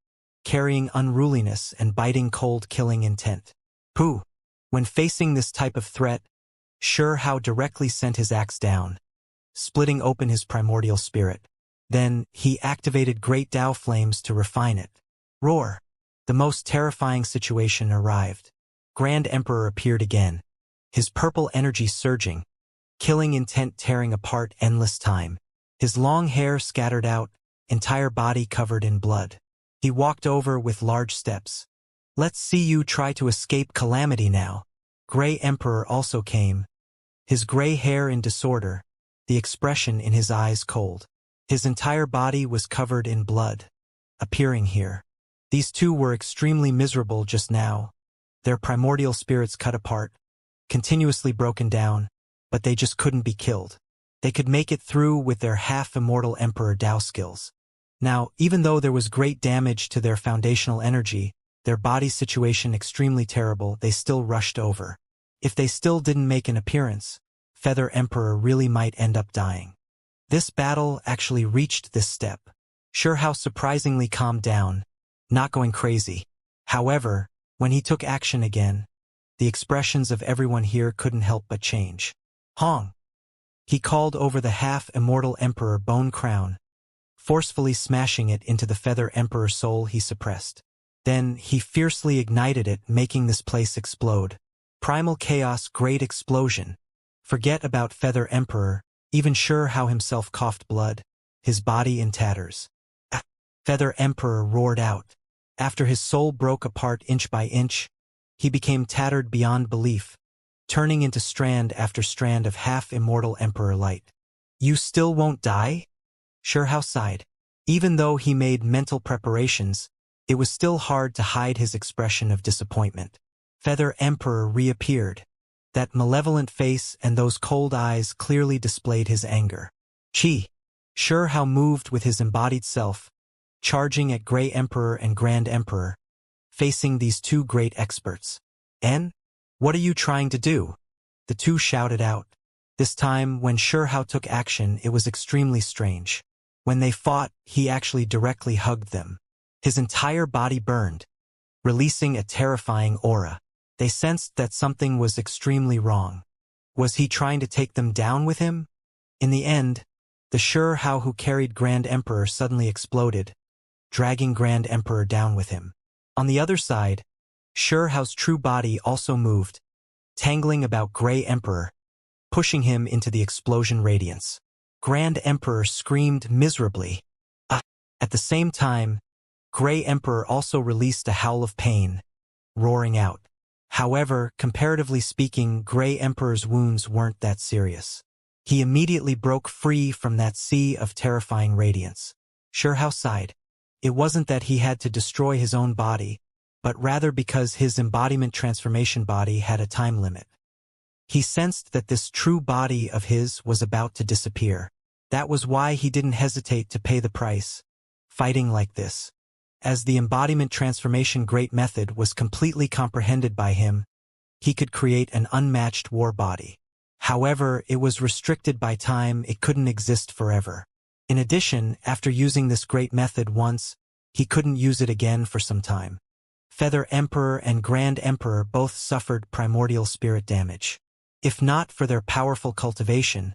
carrying unruliness and biting cold killing intent. Pooh! When facing this type of threat, Sure How directly sent his axe down, splitting open his primordial spirit. Then, he activated great Tao flames to refine it. Roar! The most terrifying situation arrived. Grand Emperor appeared again, his purple energy surging, killing intent tearing apart endless time. His long hair scattered out, entire body covered in blood. He walked over with large steps. Let's see you try to escape calamity now. Grey Emperor also came, his gray hair in disorder, the expression in his eyes cold. His entire body was covered in blood, appearing here. These two were extremely miserable just now, their primordial spirits cut apart, continuously broken down, but they just couldn't be killed. They could make it through with their half-immortal Emperor Tao skills. Now, even though there was great damage to their foundational energy, their body situation extremely terrible, they still rushed over. If they still didn't make an appearance, Feather Emperor really might end up dying. This battle actually reached this step. Xianxia surprisingly calmed down, not going crazy. However, when he took action again, the expressions of everyone here couldn't help but change. Hong! He called over the half-immortal Emperor Bone Crown, forcefully smashing it into the Feather Emperor soul he suppressed. Then he fiercely ignited it, making this place explode. Primal chaos, great explosion. Forget about Feather Emperor, even Xianxia himself coughed blood, his body in tatters. Feather Emperor roared out. After his soul broke apart inch by inch, he became tattered beyond belief, turning into strand after strand of half-immortal Emperor light. You still won't die? Xianxia sighed. Even though he made mental preparations, it was still hard to hide his expression of disappointment. Feather Emperor reappeared. That malevolent face and those cold eyes clearly displayed his anger. Chi! Xianxia moved with his embodied self, charging at Grey Emperor and Grand Emperor, facing these two great experts. En? What are you trying to do? The two shouted out. This time, when Xianxia took action, it was extremely strange. When they fought, he actually directly hugged them. His entire body burned, releasing a terrifying aura. They sensed that something was extremely wrong. Was he trying to take them down with him? In the end, the Xianxia who carried Grand Emperor suddenly exploded, dragging Grand Emperor down with him. On the other side, Xianxia's true body also moved, tangling about Grey Emperor, pushing him into the explosion radiance. Grand Emperor screamed miserably. At the same time, Grey Emperor also released a howl of pain, roaring out. However, comparatively speaking, Grey Emperor's wounds weren't that serious. He immediately broke free from that sea of terrifying radiance. Xianxia sighed. It wasn't that he had to destroy his own body, but rather because his embodiment transformation body had a time limit. He sensed that this true body of his was about to disappear. That was why he didn't hesitate to pay the price, fighting like this. As the embodiment transformation great method was completely comprehended by him, he could create an unmatched war body. However, it was restricted by time, it couldn't exist forever. In addition, after using this great method once, he couldn't use it again for some time. Feather Emperor and Grand Emperor both suffered primordial spirit damage. If not for their powerful cultivation,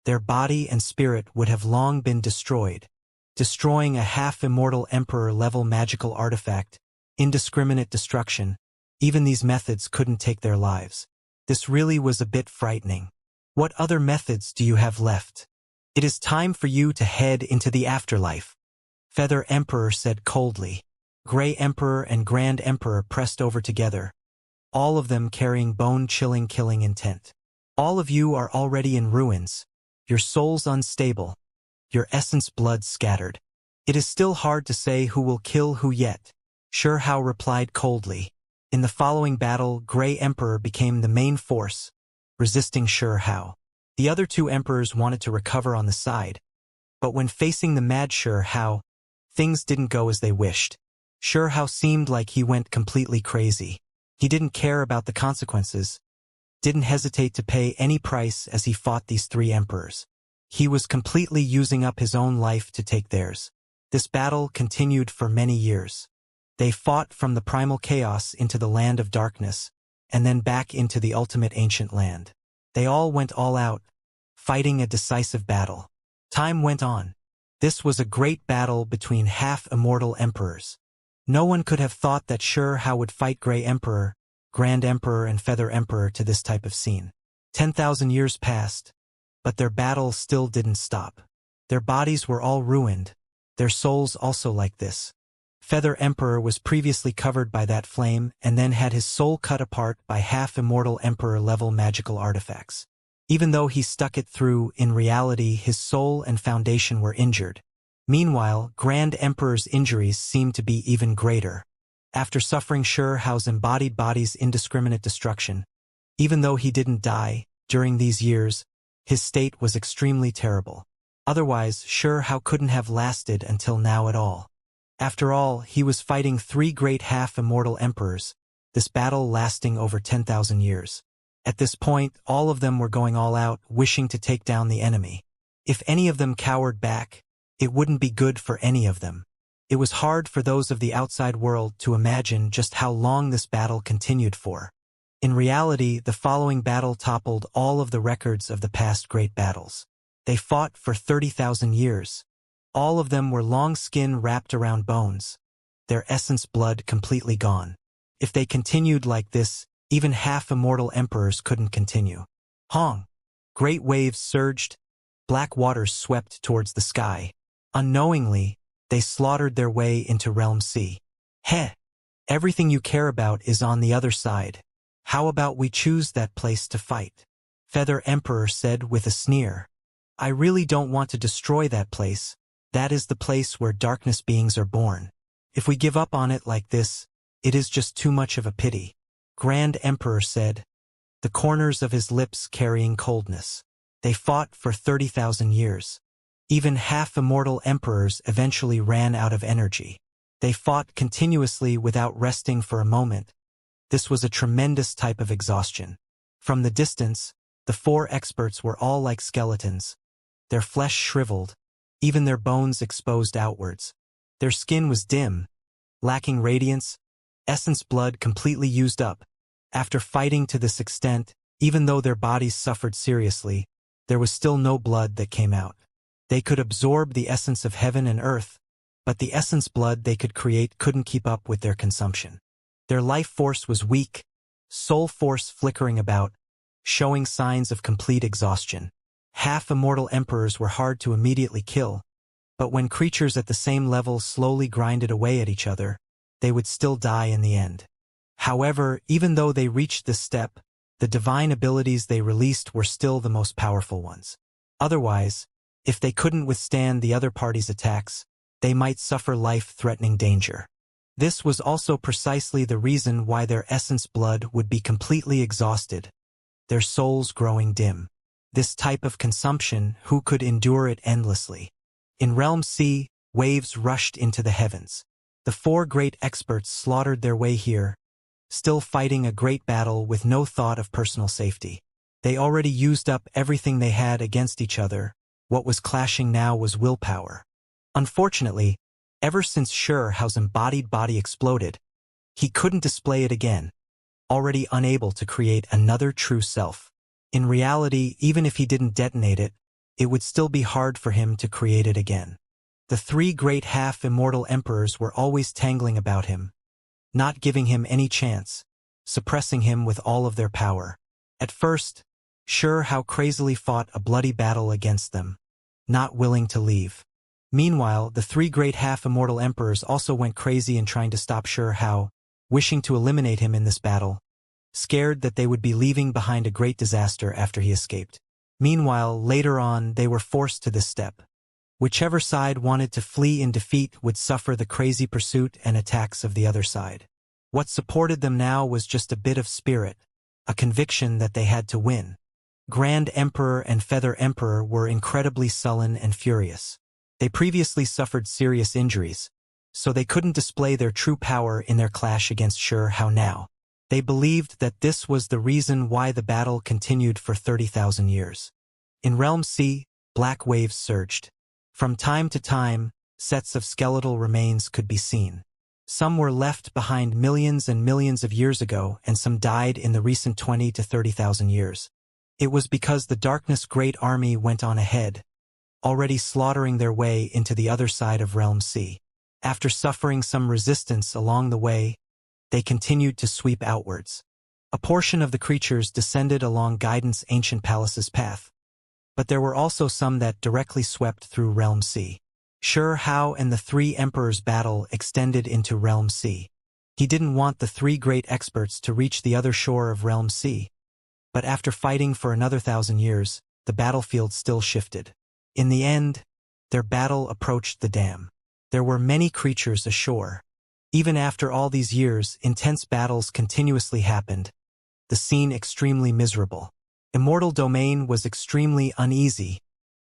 their body and spirit would have long been destroyed. Destroying a half-immortal Emperor-level magical artifact, indiscriminate destruction, even these methods couldn't take their lives. This really was a bit frightening. What other methods do you have left? It is time for you to head into the afterlife, Feather Emperor said coldly. Grey Emperor and Grand Emperor pressed over together, all of them carrying bone-chilling killing intent. All of you are already in ruins, your souls unstable, your essence blood scattered. It is still hard to say who will kill who yet, Xianxia replied coldly. In the following battle, Grey Emperor became the main force, resisting Xianxia. The other two emperors wanted to recover on the side, but when facing the mad Xianxia, things didn't go as they wished. Xianxia seemed like he went completely crazy. He didn't care about the consequences, didn't hesitate to pay any price as he fought these three emperors. He was completely using up his own life to take theirs. This battle continued for many years. They fought from the primal chaos into the land of darkness, and then back into the ultimate ancient land. They all went all out, fighting a decisive battle. Time went on. This was a great battle between half-immortal emperors. No one could have thought that Xianxia would fight Grey Emperor, Grand Emperor and Feather Emperor to this type of scene. 10,000 years passed, but their battle still didn't stop. Their bodies were all ruined, their souls also like this. Feather Emperor was previously covered by that flame and then had his soul cut apart by half-immortal Emperor-level magical artifacts. Even though he stuck it through, in reality his soul and foundation were injured. Meanwhile, Grand Emperor's injuries seemed to be even greater. After suffering Xianxia's embodied body's indiscriminate destruction, even though he didn't die, during these years, his state was extremely terrible. Otherwise, Xianxia couldn't have lasted until now at all. After all, he was fighting 3 great half-immortal emperors, this battle lasting over 10,000 years. At this point, all of them were going all out, wishing to take down the enemy. If any of them cowered back, it wouldn't be good for any of them. It was hard for those of the outside world to imagine just how long this battle continued for. In reality, the following battle toppled all of the records of the past great battles. They fought for 30,000 years. All of them were long skin wrapped around bones, their essence blood completely gone. If they continued like this, even half-immortal emperors couldn't continue. Hong! Great waves surged, black waters swept towards the sky. Unknowingly, they slaughtered their way into Realm C. Heh! Everything you care about is on the other side. How about we choose that place to fight? Feather Emperor said with a sneer. I really don't want to destroy that place. That is the place where darkness beings are born. If we give up on it like this, it is just too much of a pity. Grand Emperor said, the corners of his lips carrying coldness. They fought for 30,000 years. Even half-immortal emperors eventually ran out of energy. They fought continuously without resting for a moment. This was a tremendous type of exhaustion. From the distance, the 4 experts were all like skeletons. Their flesh shriveled, even their bones exposed outwards. Their skin was dim, lacking radiance, essence blood completely used up. After fighting to this extent, even though their bodies suffered seriously, there was still no blood that came out. They could absorb the essence of heaven and earth, but the essence blood they could create couldn't keep up with their consumption. Their life force was weak, soul force flickering about, showing signs of complete exhaustion. Half-immortal emperors were hard to immediately kill, but when creatures at the same level slowly grinded away at each other, they would still die in the end. However, even though they reached this step, the divine abilities they released were still the most powerful ones. Otherwise, if they couldn't withstand the other party's attacks, they might suffer life-threatening danger. This was also precisely the reason why their essence blood would be completely exhausted, their souls growing dim. This type of consumption, who could endure it endlessly? In Realm C, waves rushed into the heavens. The 4 great experts slaughtered their way here, still fighting a great battle with no thought of personal safety. They already used up everything they had against each other. What was clashing now was willpower. Unfortunately, ever since Xianxia's embodied body exploded, he couldn't display it again, already unable to create another true self. In reality, even if he didn't detonate it, it would still be hard for him to create it again. The 3 great half-immortal emperors were always tangling about him, not giving him any chance, suppressing him with all of their power. At first, Xianxia crazily fought a bloody battle against them, not willing to leave. Meanwhile, the 3 great half-immortal emperors also went crazy in trying to stop Xianxia, wishing to eliminate him in this battle, scared that they would be leaving behind a great disaster after he escaped. Meanwhile, later on, they were forced to this step. Whichever side wanted to flee in defeat would suffer the crazy pursuit and attacks of the other side. What supported them now was just a bit of spirit, a conviction that they had to win. Grand Emperor and Feather Emperor were incredibly sullen and furious. They previously suffered serious injuries, so they couldn't display their true power in their clash against Xianxia now. They believed that this was the reason why the battle continued for 30,000 years. In Realm C, black waves surged. From time to time, sets of skeletal remains could be seen. Some were left behind millions and millions of years ago, and some died in the recent 20 to 30,000 years. It was because the Darkness Great Army went on ahead, already slaughtering their way into the other side of Realm C. After suffering some resistance along the way, they continued to sweep outwards. A portion of the creatures descended along Guidance Ancient Palace's path, but there were also some that directly swept through Realm C. Xianxia and the 3 emperors' battle extended into Realm C. He didn't want the 3 great experts to reach the other shore of Realm C, but after fighting for another 1,000 years, the battlefield still shifted. In the end, their battle approached the dam. There were many creatures ashore. Even after all these years, intense battles continuously happened, the scene extremely miserable. Immortal Domain was extremely uneasy.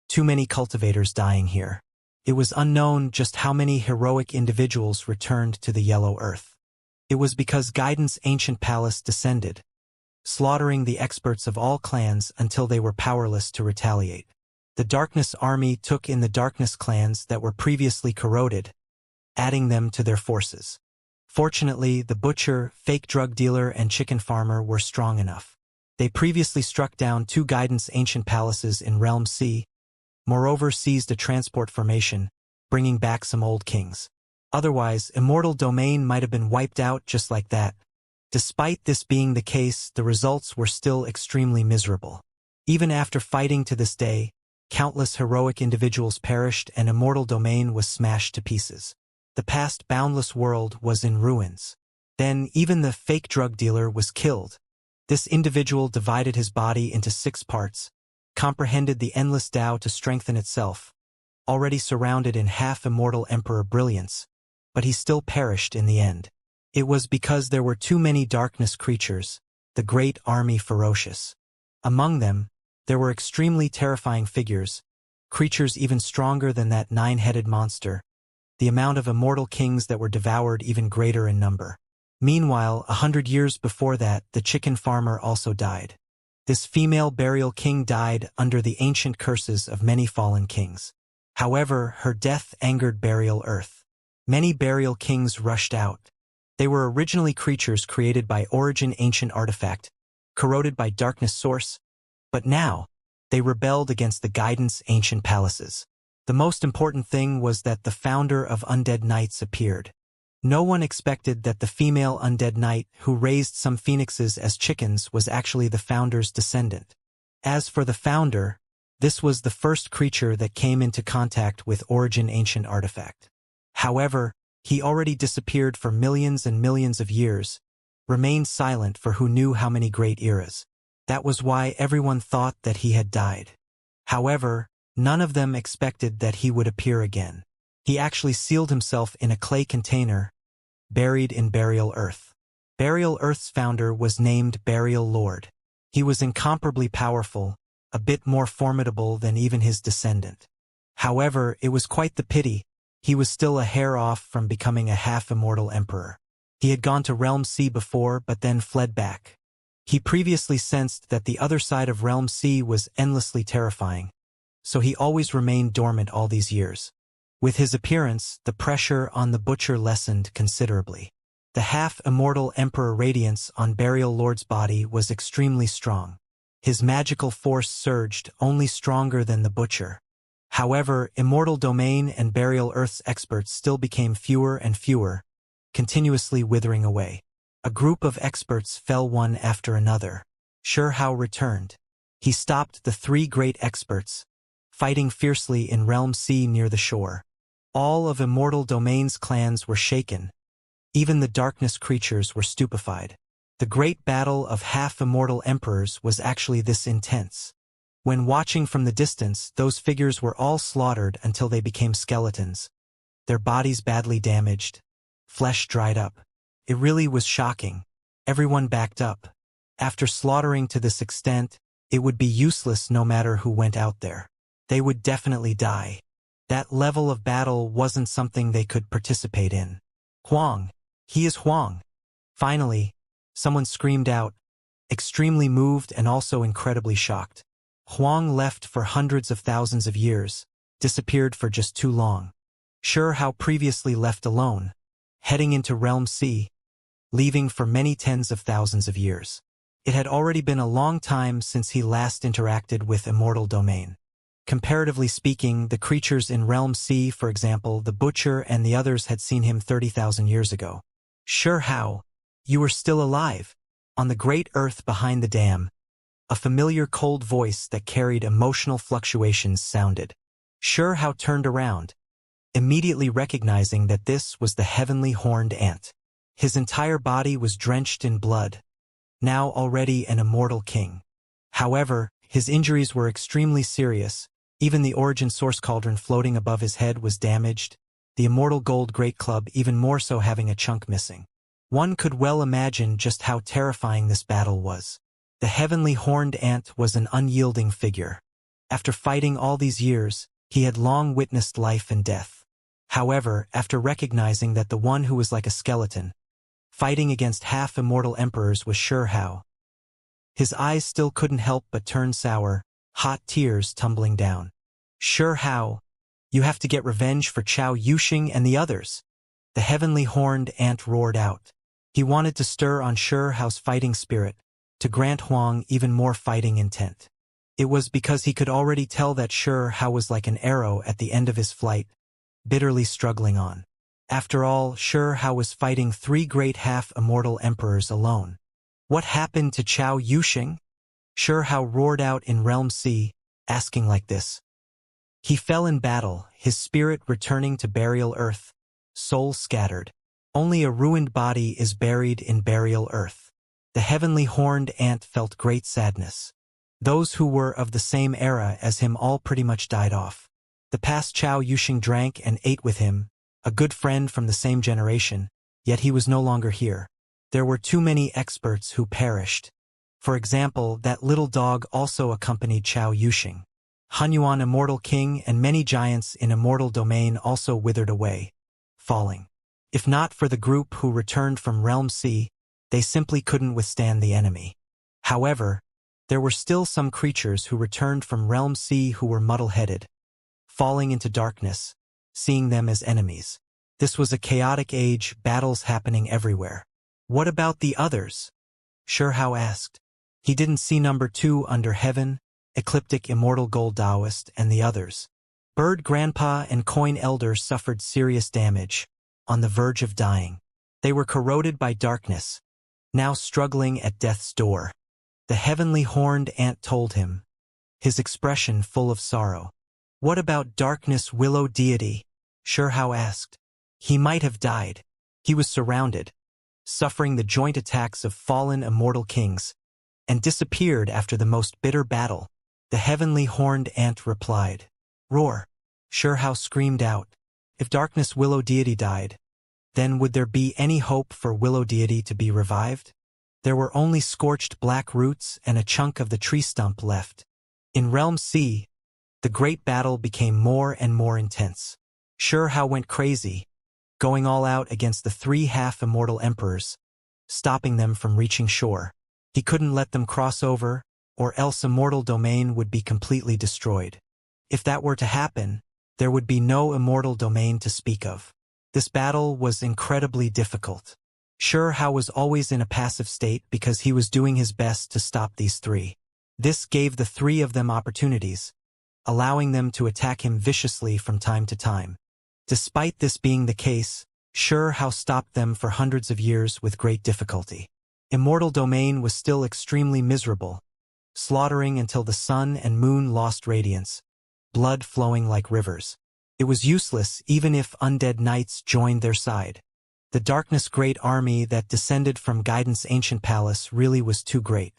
Too many cultivators dying here. It was unknown just how many heroic individuals returned to the Yellow Earth. It was because Guidance' ancient palace descended, slaughtering the experts of all clans until they were powerless to retaliate. The Darkness Army took in the Darkness clans that were previously corroded, adding them to their forces. Fortunately, the butcher, fake drug dealer, and chicken farmer were strong enough. They previously struck down 2 Guidance ancient palaces in Realm C, moreover seized a transport formation, bringing back some old kings. Otherwise, Immortal Domain might have been wiped out just like that. Despite this being the case, the results were still extremely miserable. Even after fighting to this day, countless heroic individuals perished and Immortal Domain was smashed to pieces. The past boundless world was in ruins. Then even the fake drug dealer was killed. This individual divided his body into 6 parts, comprehended the endless Tao to strengthen itself, already surrounded in half-immortal Emperor brilliance, but he still perished in the end. It was because there were too many darkness creatures, the great army ferocious. Among them, there were extremely terrifying figures, creatures even stronger than that 9-headed monster, the amount of immortal kings that were devoured even greater in number. Meanwhile, 100 years before that, the chicken farmer also died. This female burial king died under the ancient curses of many fallen kings. However, her death angered Burial Earth. Many burial kings rushed out. They were originally creatures created by Origin Ancient Artifact, corroded by Darkness Source, but now, they rebelled against the Guidance Ancient Palaces. The most important thing was that the founder of Undead Knights appeared. No one expected that the female undead knight who raised some phoenixes as chickens was actually the founder's descendant. As for the founder, this was the first creature that came into contact with Origin Ancient Artifact. However, he already disappeared for millions and millions of years, remained silent for who knew how many great eras. That was why everyone thought that he had died. However, none of them expected that he would appear again. He actually sealed himself in a clay container, buried in Burial Earth. Burial Earth's founder was named Burial Lord. He was incomparably powerful, a bit more formidable than even his descendant. However, it was quite the pity. He was still a hair off from becoming a half-immortal emperor. He had gone to Realm C before but then fled back. He previously sensed that the other side of Realm C was endlessly terrifying, so he always remained dormant all these years. With his appearance, the pressure on the butcher lessened considerably. The half-immortal Emperor radiance on Burial Lord's body was extremely strong. His magical force surged, only stronger than the butcher. However, Immortal Domain and Burial Earth's experts still became fewer and fewer, continuously withering away. A group of experts fell one after another. Xianxia returned. He stopped the 3 great experts, fighting fiercely in Realm C near the shore. All of Immortal Domain's clans were shaken. Even the darkness creatures were stupefied. The great battle of half-immortal emperors was actually this intense. When watching from the distance, those figures were all slaughtered until they became skeletons, their bodies badly damaged, flesh dried up. It really was shocking. Everyone backed up. After slaughtering to this extent, it would be useless no matter who went out there. They would definitely die. That level of battle wasn't something they could participate in. Huang! He is Huang! Finally, someone screamed out, extremely moved and also incredibly shocked. Huang left for hundreds of thousands of years, disappeared for just too long. Xianxia previously left alone, heading into Realm C, leaving for many tens of thousands of years. It had already been a long time since he last interacted with Immortal Domain. Comparatively speaking, the creatures in Realm C, for example, the Butcher and the others had seen him 30,000 years ago. Xianxia, you are still alive. On the great earth behind the dam, a familiar cold voice that carried emotional fluctuations sounded. Xianxia turned around, immediately recognizing that this was the heavenly horned ant. His entire body was drenched in blood, now already an immortal king. However, his injuries were extremely serious. Even the Origin Source Cauldron floating above his head was damaged, the Immortal Gold Great Club even more so having a chunk missing. One could well imagine just how terrifying this battle was. The heavenly horned ant was an unyielding figure. After fighting all these years, He had long witnessed life and death. However, after recognizing that the one who was like a skeleton, fighting against half-immortal emperors was Shi Hao, his eyes still couldn't help but turn sour, hot tears tumbling down. Shi Hao, you have to get revenge for Chao Yuxing and the others. The heavenly horned ant roared out. He wanted to stir on Shi Hao's fighting spirit, to grant Huang even more fighting intent. It was because he could already tell that Shi Hao was like an arrow at the end of his flight, bitterly struggling on. After all, Shi Hao was fighting 3 great half-immortal emperors alone. What happened to Chao Yuxing? Shi Hao roared out in Realm C, asking like this. He fell in battle, his spirit returning to burial earth, soul scattered. Only a ruined body is buried in burial earth. The heavenly horned ant felt great sadness. Those who were of the same era as him all pretty much died off. The past Chao Yuxing drank and ate with him, a good friend from the same generation, yet he was no longer here. There were too many experts who perished. For example, that little dog also accompanied Chao Yuxing. Hunyuan Immortal King and many giants in Immortal Domain also withered away, falling. If not for the group who returned from Realm C, they simply couldn't withstand the enemy. However, there were still some creatures who returned from Realm C who were muddle-headed, falling into darkness, seeing them as enemies. This was a chaotic age, battles happening everywhere. What about the others? Shi Hao asked. He didn't see number 2 under heaven, Ecliptic Immortal Gold Taoist, and the others. Bird Grandpa and Coin Elder suffered serious damage, on the verge of dying. They were corroded by darkness, now struggling at death's door. The heavenly horned ant told him, his expression full of sorrow. What about Darkness Willow Deity? Shi Hao asked. He might have died. He was surrounded, suffering the joint attacks of fallen immortal kings, and disappeared after the most bitter battle. The heavenly horned ant replied. Roar! Shi Hao screamed out. If Darkness Willow Deity died, then would there be any hope for Willow Deity to be revived? There were only scorched black roots and a chunk of the tree stump left. In Realm C, the great battle became more and more intense. Shi Hao went crazy, going all out against the 3 half-immortal emperors, stopping them from reaching shore. He couldn't let them cross over, or else Immortal Domain would be completely destroyed. If that were to happen, there would be no Immortal Domain to speak of. This battle was incredibly difficult. Shi Hao was always in a passive state because he was doing his best to stop these 3. This gave the 3 of them opportunities, allowing them to attack him viciously from time to time. Despite this being the case, Shi Hao stopped them for hundreds of years with great difficulty. Immortal Domain was still extremely miserable, slaughtering until the sun and moon lost radiance, blood flowing like rivers. It was useless even if undead knights joined their side. The Darkness Great Army that descended from Guidance Ancient Palace really was too great.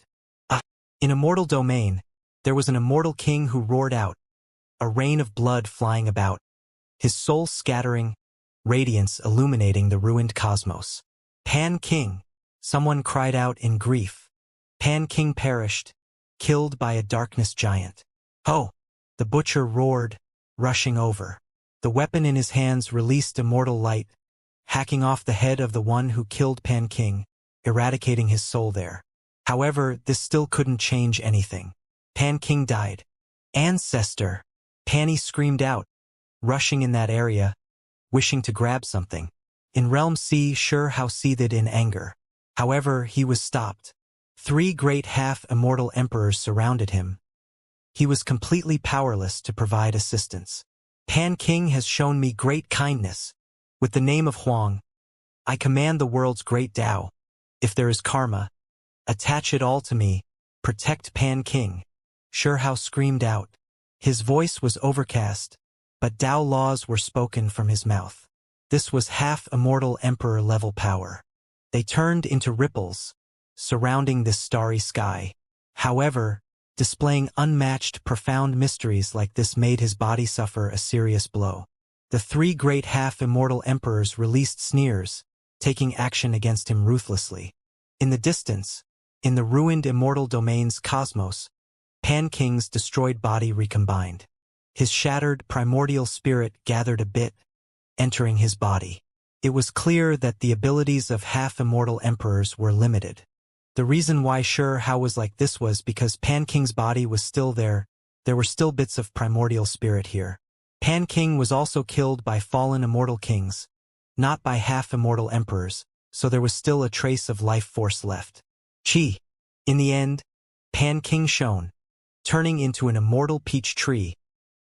In Immortal Domain, there was an immortal king who roared out, a rain of blood flying about, his soul scattering, radiance illuminating the ruined cosmos. Pan King, someone cried out in grief. Pan King perished, killed by a darkness giant. Ho! The butcher roared, rushing over. The weapon in his hands released immortal light, hacking off the head of the one who killed Pan King, eradicating his soul there. However, this still couldn't change anything. Pan King died. Ancestor! Panny screamed out, rushing in that area, wishing to grab something. In Realm C, Shi Hao seethed in anger. However, he was stopped. 3 great half-immortal emperors surrounded him. He was completely powerless to provide assistance. Pan King has shown me great kindness. With the name of Huang, I command the world's great Tao. If there is karma, attach it all to me. Protect Pan King. Shi Hao screamed out. His voice was overcast, but Tao laws were spoken from his mouth. This was half-immortal emperor-level power. They turned into ripples, surrounding this starry sky. However, displaying unmatched profound mysteries like this made his body suffer a serious blow. The 3 great half-immortal emperors released sneers, taking action against him ruthlessly. In the distance, in the ruined Immortal Domain's cosmos, Pan King's destroyed body recombined. His shattered, primordial spirit gathered a bit, entering his body. It was clear that the abilities of half-immortal emperors were limited. The reason why Sure Hao was like this was because Pan King's body was still there. There were still bits of primordial spirit here. Pan King was also killed by fallen immortal kings, not by half-immortal emperors, so there was still a trace of life force left. Chi. In the end, Pan King shone, turning into an immortal peach tree,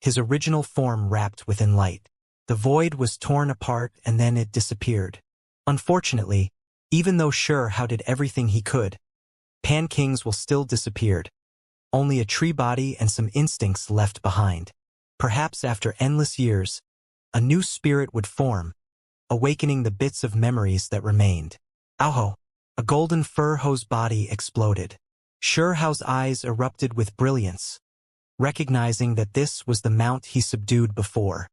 his original form wrapped within light. The void was torn apart and then it disappeared. Unfortunately, even though Sure Hao did everything he could, Pan King's will still disappeared. Only a tree body and some instincts left behind. Perhaps after endless years, a new spirit would form, awakening the bits of memories that remained. Ow! A golden fur hose body exploded. Sure Hao's eyes erupted with brilliance, recognizing that this was the mount he subdued before.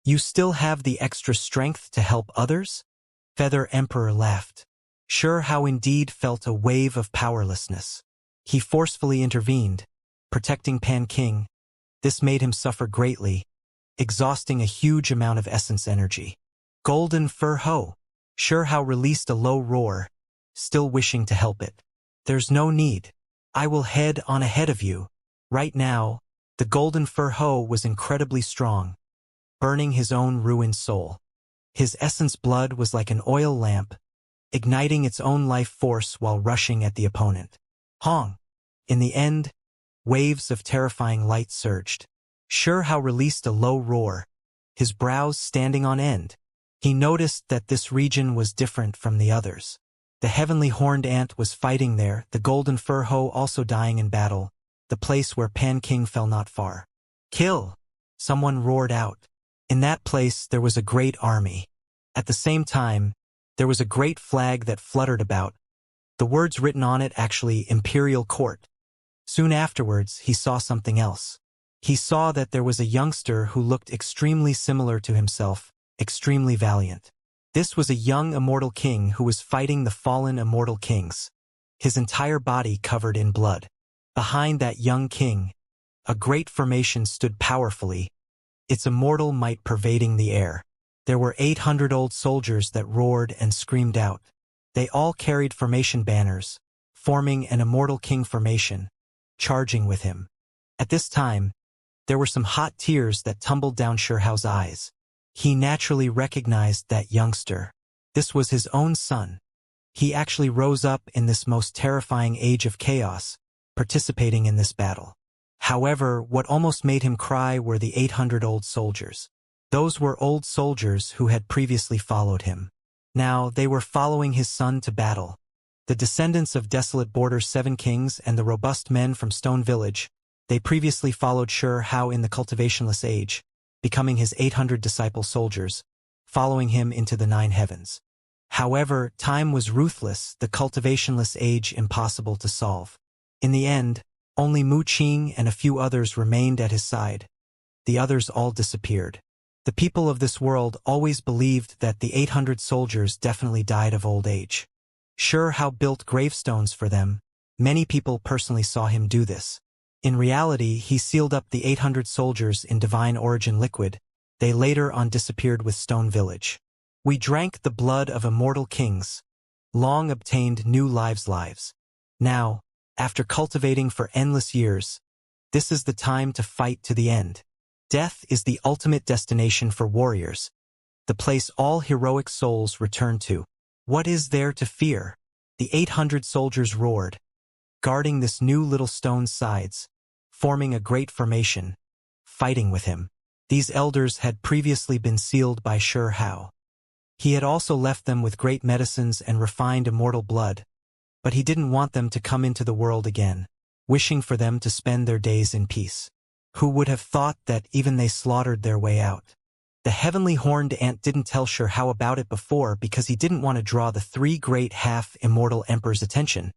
You still have the extra strength to help others? Feather Emperor laughed. Sure Hao indeed felt a wave of powerlessness. He forcefully intervened, protecting Pan King. This made him suffer greatly, exhausting a huge amount of essence energy. Golden Fur Ho! Sure Hao released a low roar, still wishing to help it. There's no need. I will head on ahead of you. Right now, the Golden Fur Ho was incredibly strong, burning his own ruined soul. His essence blood was like an oil lamp, igniting its own life force while rushing at the opponent. Hong! In the end, waves of terrifying light surged. Sure Hao released a low roar, his brows standing on end. He noticed that this region was different from the others. The heavenly horned ant was fighting there, the golden fur ho also dying in battle, the place where Pan King fell not far. Kill! Someone roared out. In that place there was a great army. At the same time, there was a great flag that fluttered about. The words written on it actually Imperial Court. Soon afterwards, he saw something else. He saw that there was a youngster who looked extremely similar to himself, extremely valiant. This was a young immortal king who was fighting the fallen immortal kings, his entire body covered in blood. Behind that young king, a great formation stood powerfully, its immortal might pervading the air. There were 800 old soldiers that roared and screamed out. They all carried formation banners, forming an immortal king formation, charging with him. At this time, there were some hot tears that tumbled down Sure Hao's eyes. He naturally recognized that youngster. This was his own son. He actually rose up in this most terrifying age of chaos, participating in this battle. However, what almost made him cry were the 800 old soldiers. Those were old soldiers who had previously followed him. Now they were following his son to battle. The descendants of Desolate Border's 7 kings and the robust men from Stone Village, they previously followed Sure Hao in the cultivationless age, becoming his 800 disciple soldiers, following him into the 9 heavens. However, time was ruthless, the cultivationless age impossible to solve. In the end, only Mu Qing and a few others remained at his side. The others all disappeared. The people of this world always believed that the 800 soldiers definitely died of old age. Sure Hao built gravestones for them. Many people personally saw him do this. In reality, he sealed up the 800 soldiers in divine origin liquid. They later on disappeared with Stone Village. We drank the blood of immortal kings, long obtained new lives. Now, after cultivating for endless years, this is the time to fight to the end. Death is the ultimate destination for warriors, the place all heroic souls return to. What is there to fear? The 800 soldiers roared, guarding this new little stone's sides, forming a great formation, fighting with him. These elders had previously been sealed by Sure Hao. He had also left them with great medicines and refined immortal blood, but he didn't want them to come into the world again, wishing for them to spend their days in peace. Who would have thought that even they slaughtered their way out? The heavenly horned ant didn't tell Sure Hao about it before because he didn't want to draw the 3 great half-immortal emperors' attention,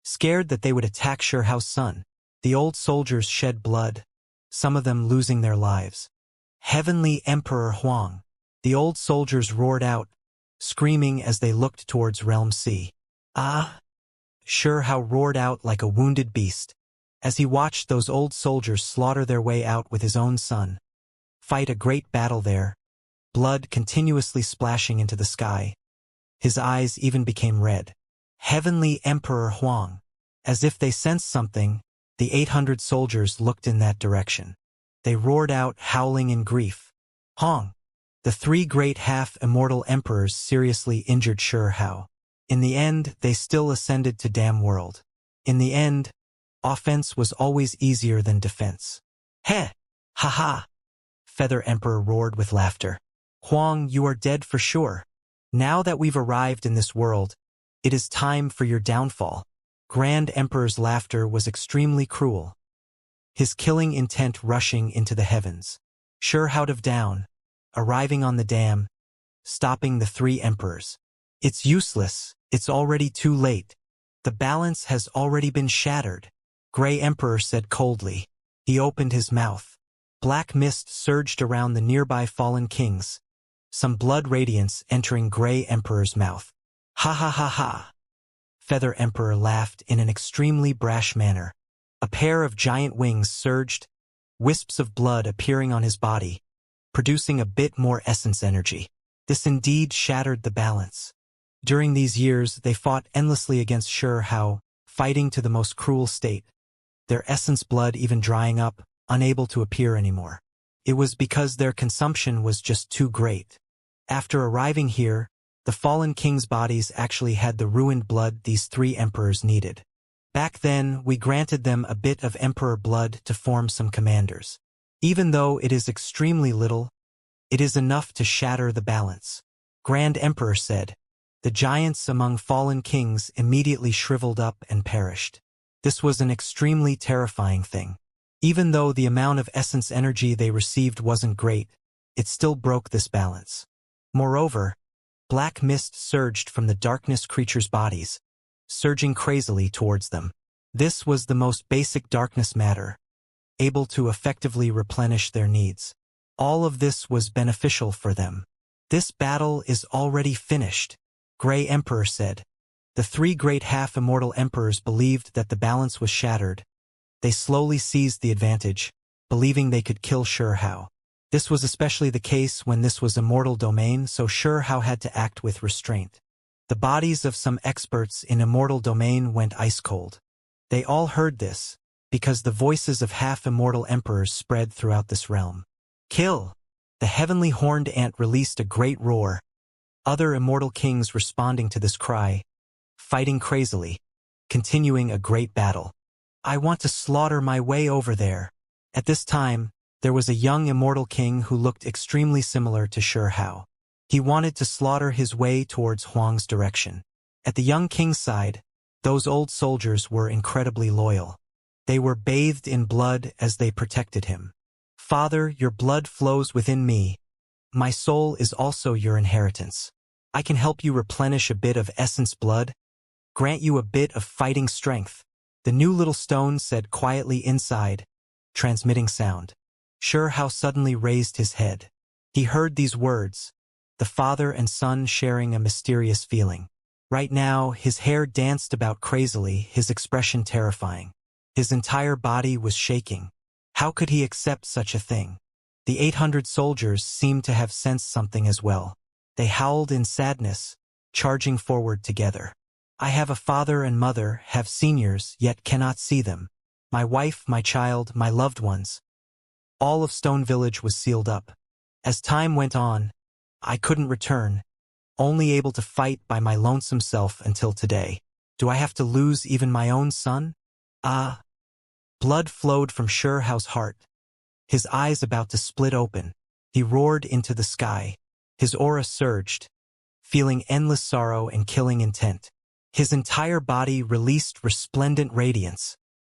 scared that they would attack Sure Hao's son. The old soldiers shed blood, some of them losing their lives. Heavenly Emperor Huang. The old soldiers roared out, screaming as they looked towards Realm C. Ah! Sure Hao roared out like a wounded beast, as he watched those old soldiers slaughter their way out with his own son. fight a great battle there, blood continuously splashing into the sky. His eyes even became red. Heavenly Emperor Huang. As if they sensed something, the 800 soldiers looked in that direction. They roared out, howling in grief. Huang! The three great half-immortal emperors seriously injured Shi Hao. In the end, they still ascended to Damn World. In the end, offense was always easier than defense. Heh! Ha ha! Feather Emperor roared with laughter. Huang, you are dead for sure. Now that we've arrived in this world, it is time for your downfall. Grand Emperor's laughter was extremely cruel, his killing intent rushing into the heavens. Sure out of down, arriving on the dam, stopping the three emperors. It's useless, it's already too late. The balance has already been shattered, Grey Emperor said coldly. He opened his mouth. Black mist surged around the nearby fallen kings, some blood radiance entering Grey Emperor's mouth. Ha ha ha ha! Feather Emperor laughed in an extremely brash manner. A pair of giant wings surged, wisps of blood appearing on his body, producing a bit more essence energy. This indeed shattered the balance. During these years, they fought endlessly against Shi Hao, fighting to the most cruel state, their essence blood even drying up, unable to appear anymore. It was because their consumption was just too great. After arriving here, the fallen kings' bodies actually had the ruined blood these three emperors needed. Back then, we granted them a bit of emperor blood to form some commanders. Even though it is extremely little, it is enough to shatter the balance. Grand Emperor said. The giants among fallen kings immediately shriveled up and perished. This was an extremely terrifying thing. Even though the amount of essence energy they received wasn't great, it still broke this balance. Moreover, black mist surged from the darkness creatures' bodies, surging crazily towards them. This was the most basic darkness matter, able to effectively replenish their needs. All of this was beneficial for them. This battle is already finished, Grey Emperor said. The three great half-immortal emperors believed that the balance was shattered. They slowly seized the advantage, believing they could kill Shi Hao. This was especially the case when this was immortal domain, so Shi Hao had to act with restraint. The bodies of some experts in immortal domain went ice-cold. They all heard this, because the voices of half-immortal emperors spread throughout this realm. Kill! The heavenly horned ant released a great roar, other immortal kings responding to this cry, fighting crazily, continuing a great battle. I want to slaughter my way over there. At this time, there was a young immortal king who looked extremely similar to Shi Hao. He wanted to slaughter his way towards Huang's direction. At the young king's side, those old soldiers were incredibly loyal. They were bathed in blood as they protected him. Father, your blood flows within me. My soul is also your inheritance. I can help you replenish a bit of essence blood, grant you a bit of fighting strength. The new little stone said quietly inside, transmitting sound. Shi Hao suddenly raised his head. He heard these words, the father and son sharing a mysterious feeling. Right now, his hair danced about crazily, his expression terrifying. His entire body was shaking. How could he accept such a thing? The 800 soldiers seemed to have sensed something as well. They howled in sadness, charging forward together. I have a father and mother, have seniors, yet cannot see them. My wife, my child, my loved ones. All of Stone Village was sealed up. As time went on, I couldn't return, only able to fight by my lonesome self until today. Do I have to lose even my own son? Ah! Blood flowed from Shi Hao's heart, his eyes about to split open. He roared into the sky. His aura surged, feeling endless sorrow and killing intent. His entire body released resplendent radiance.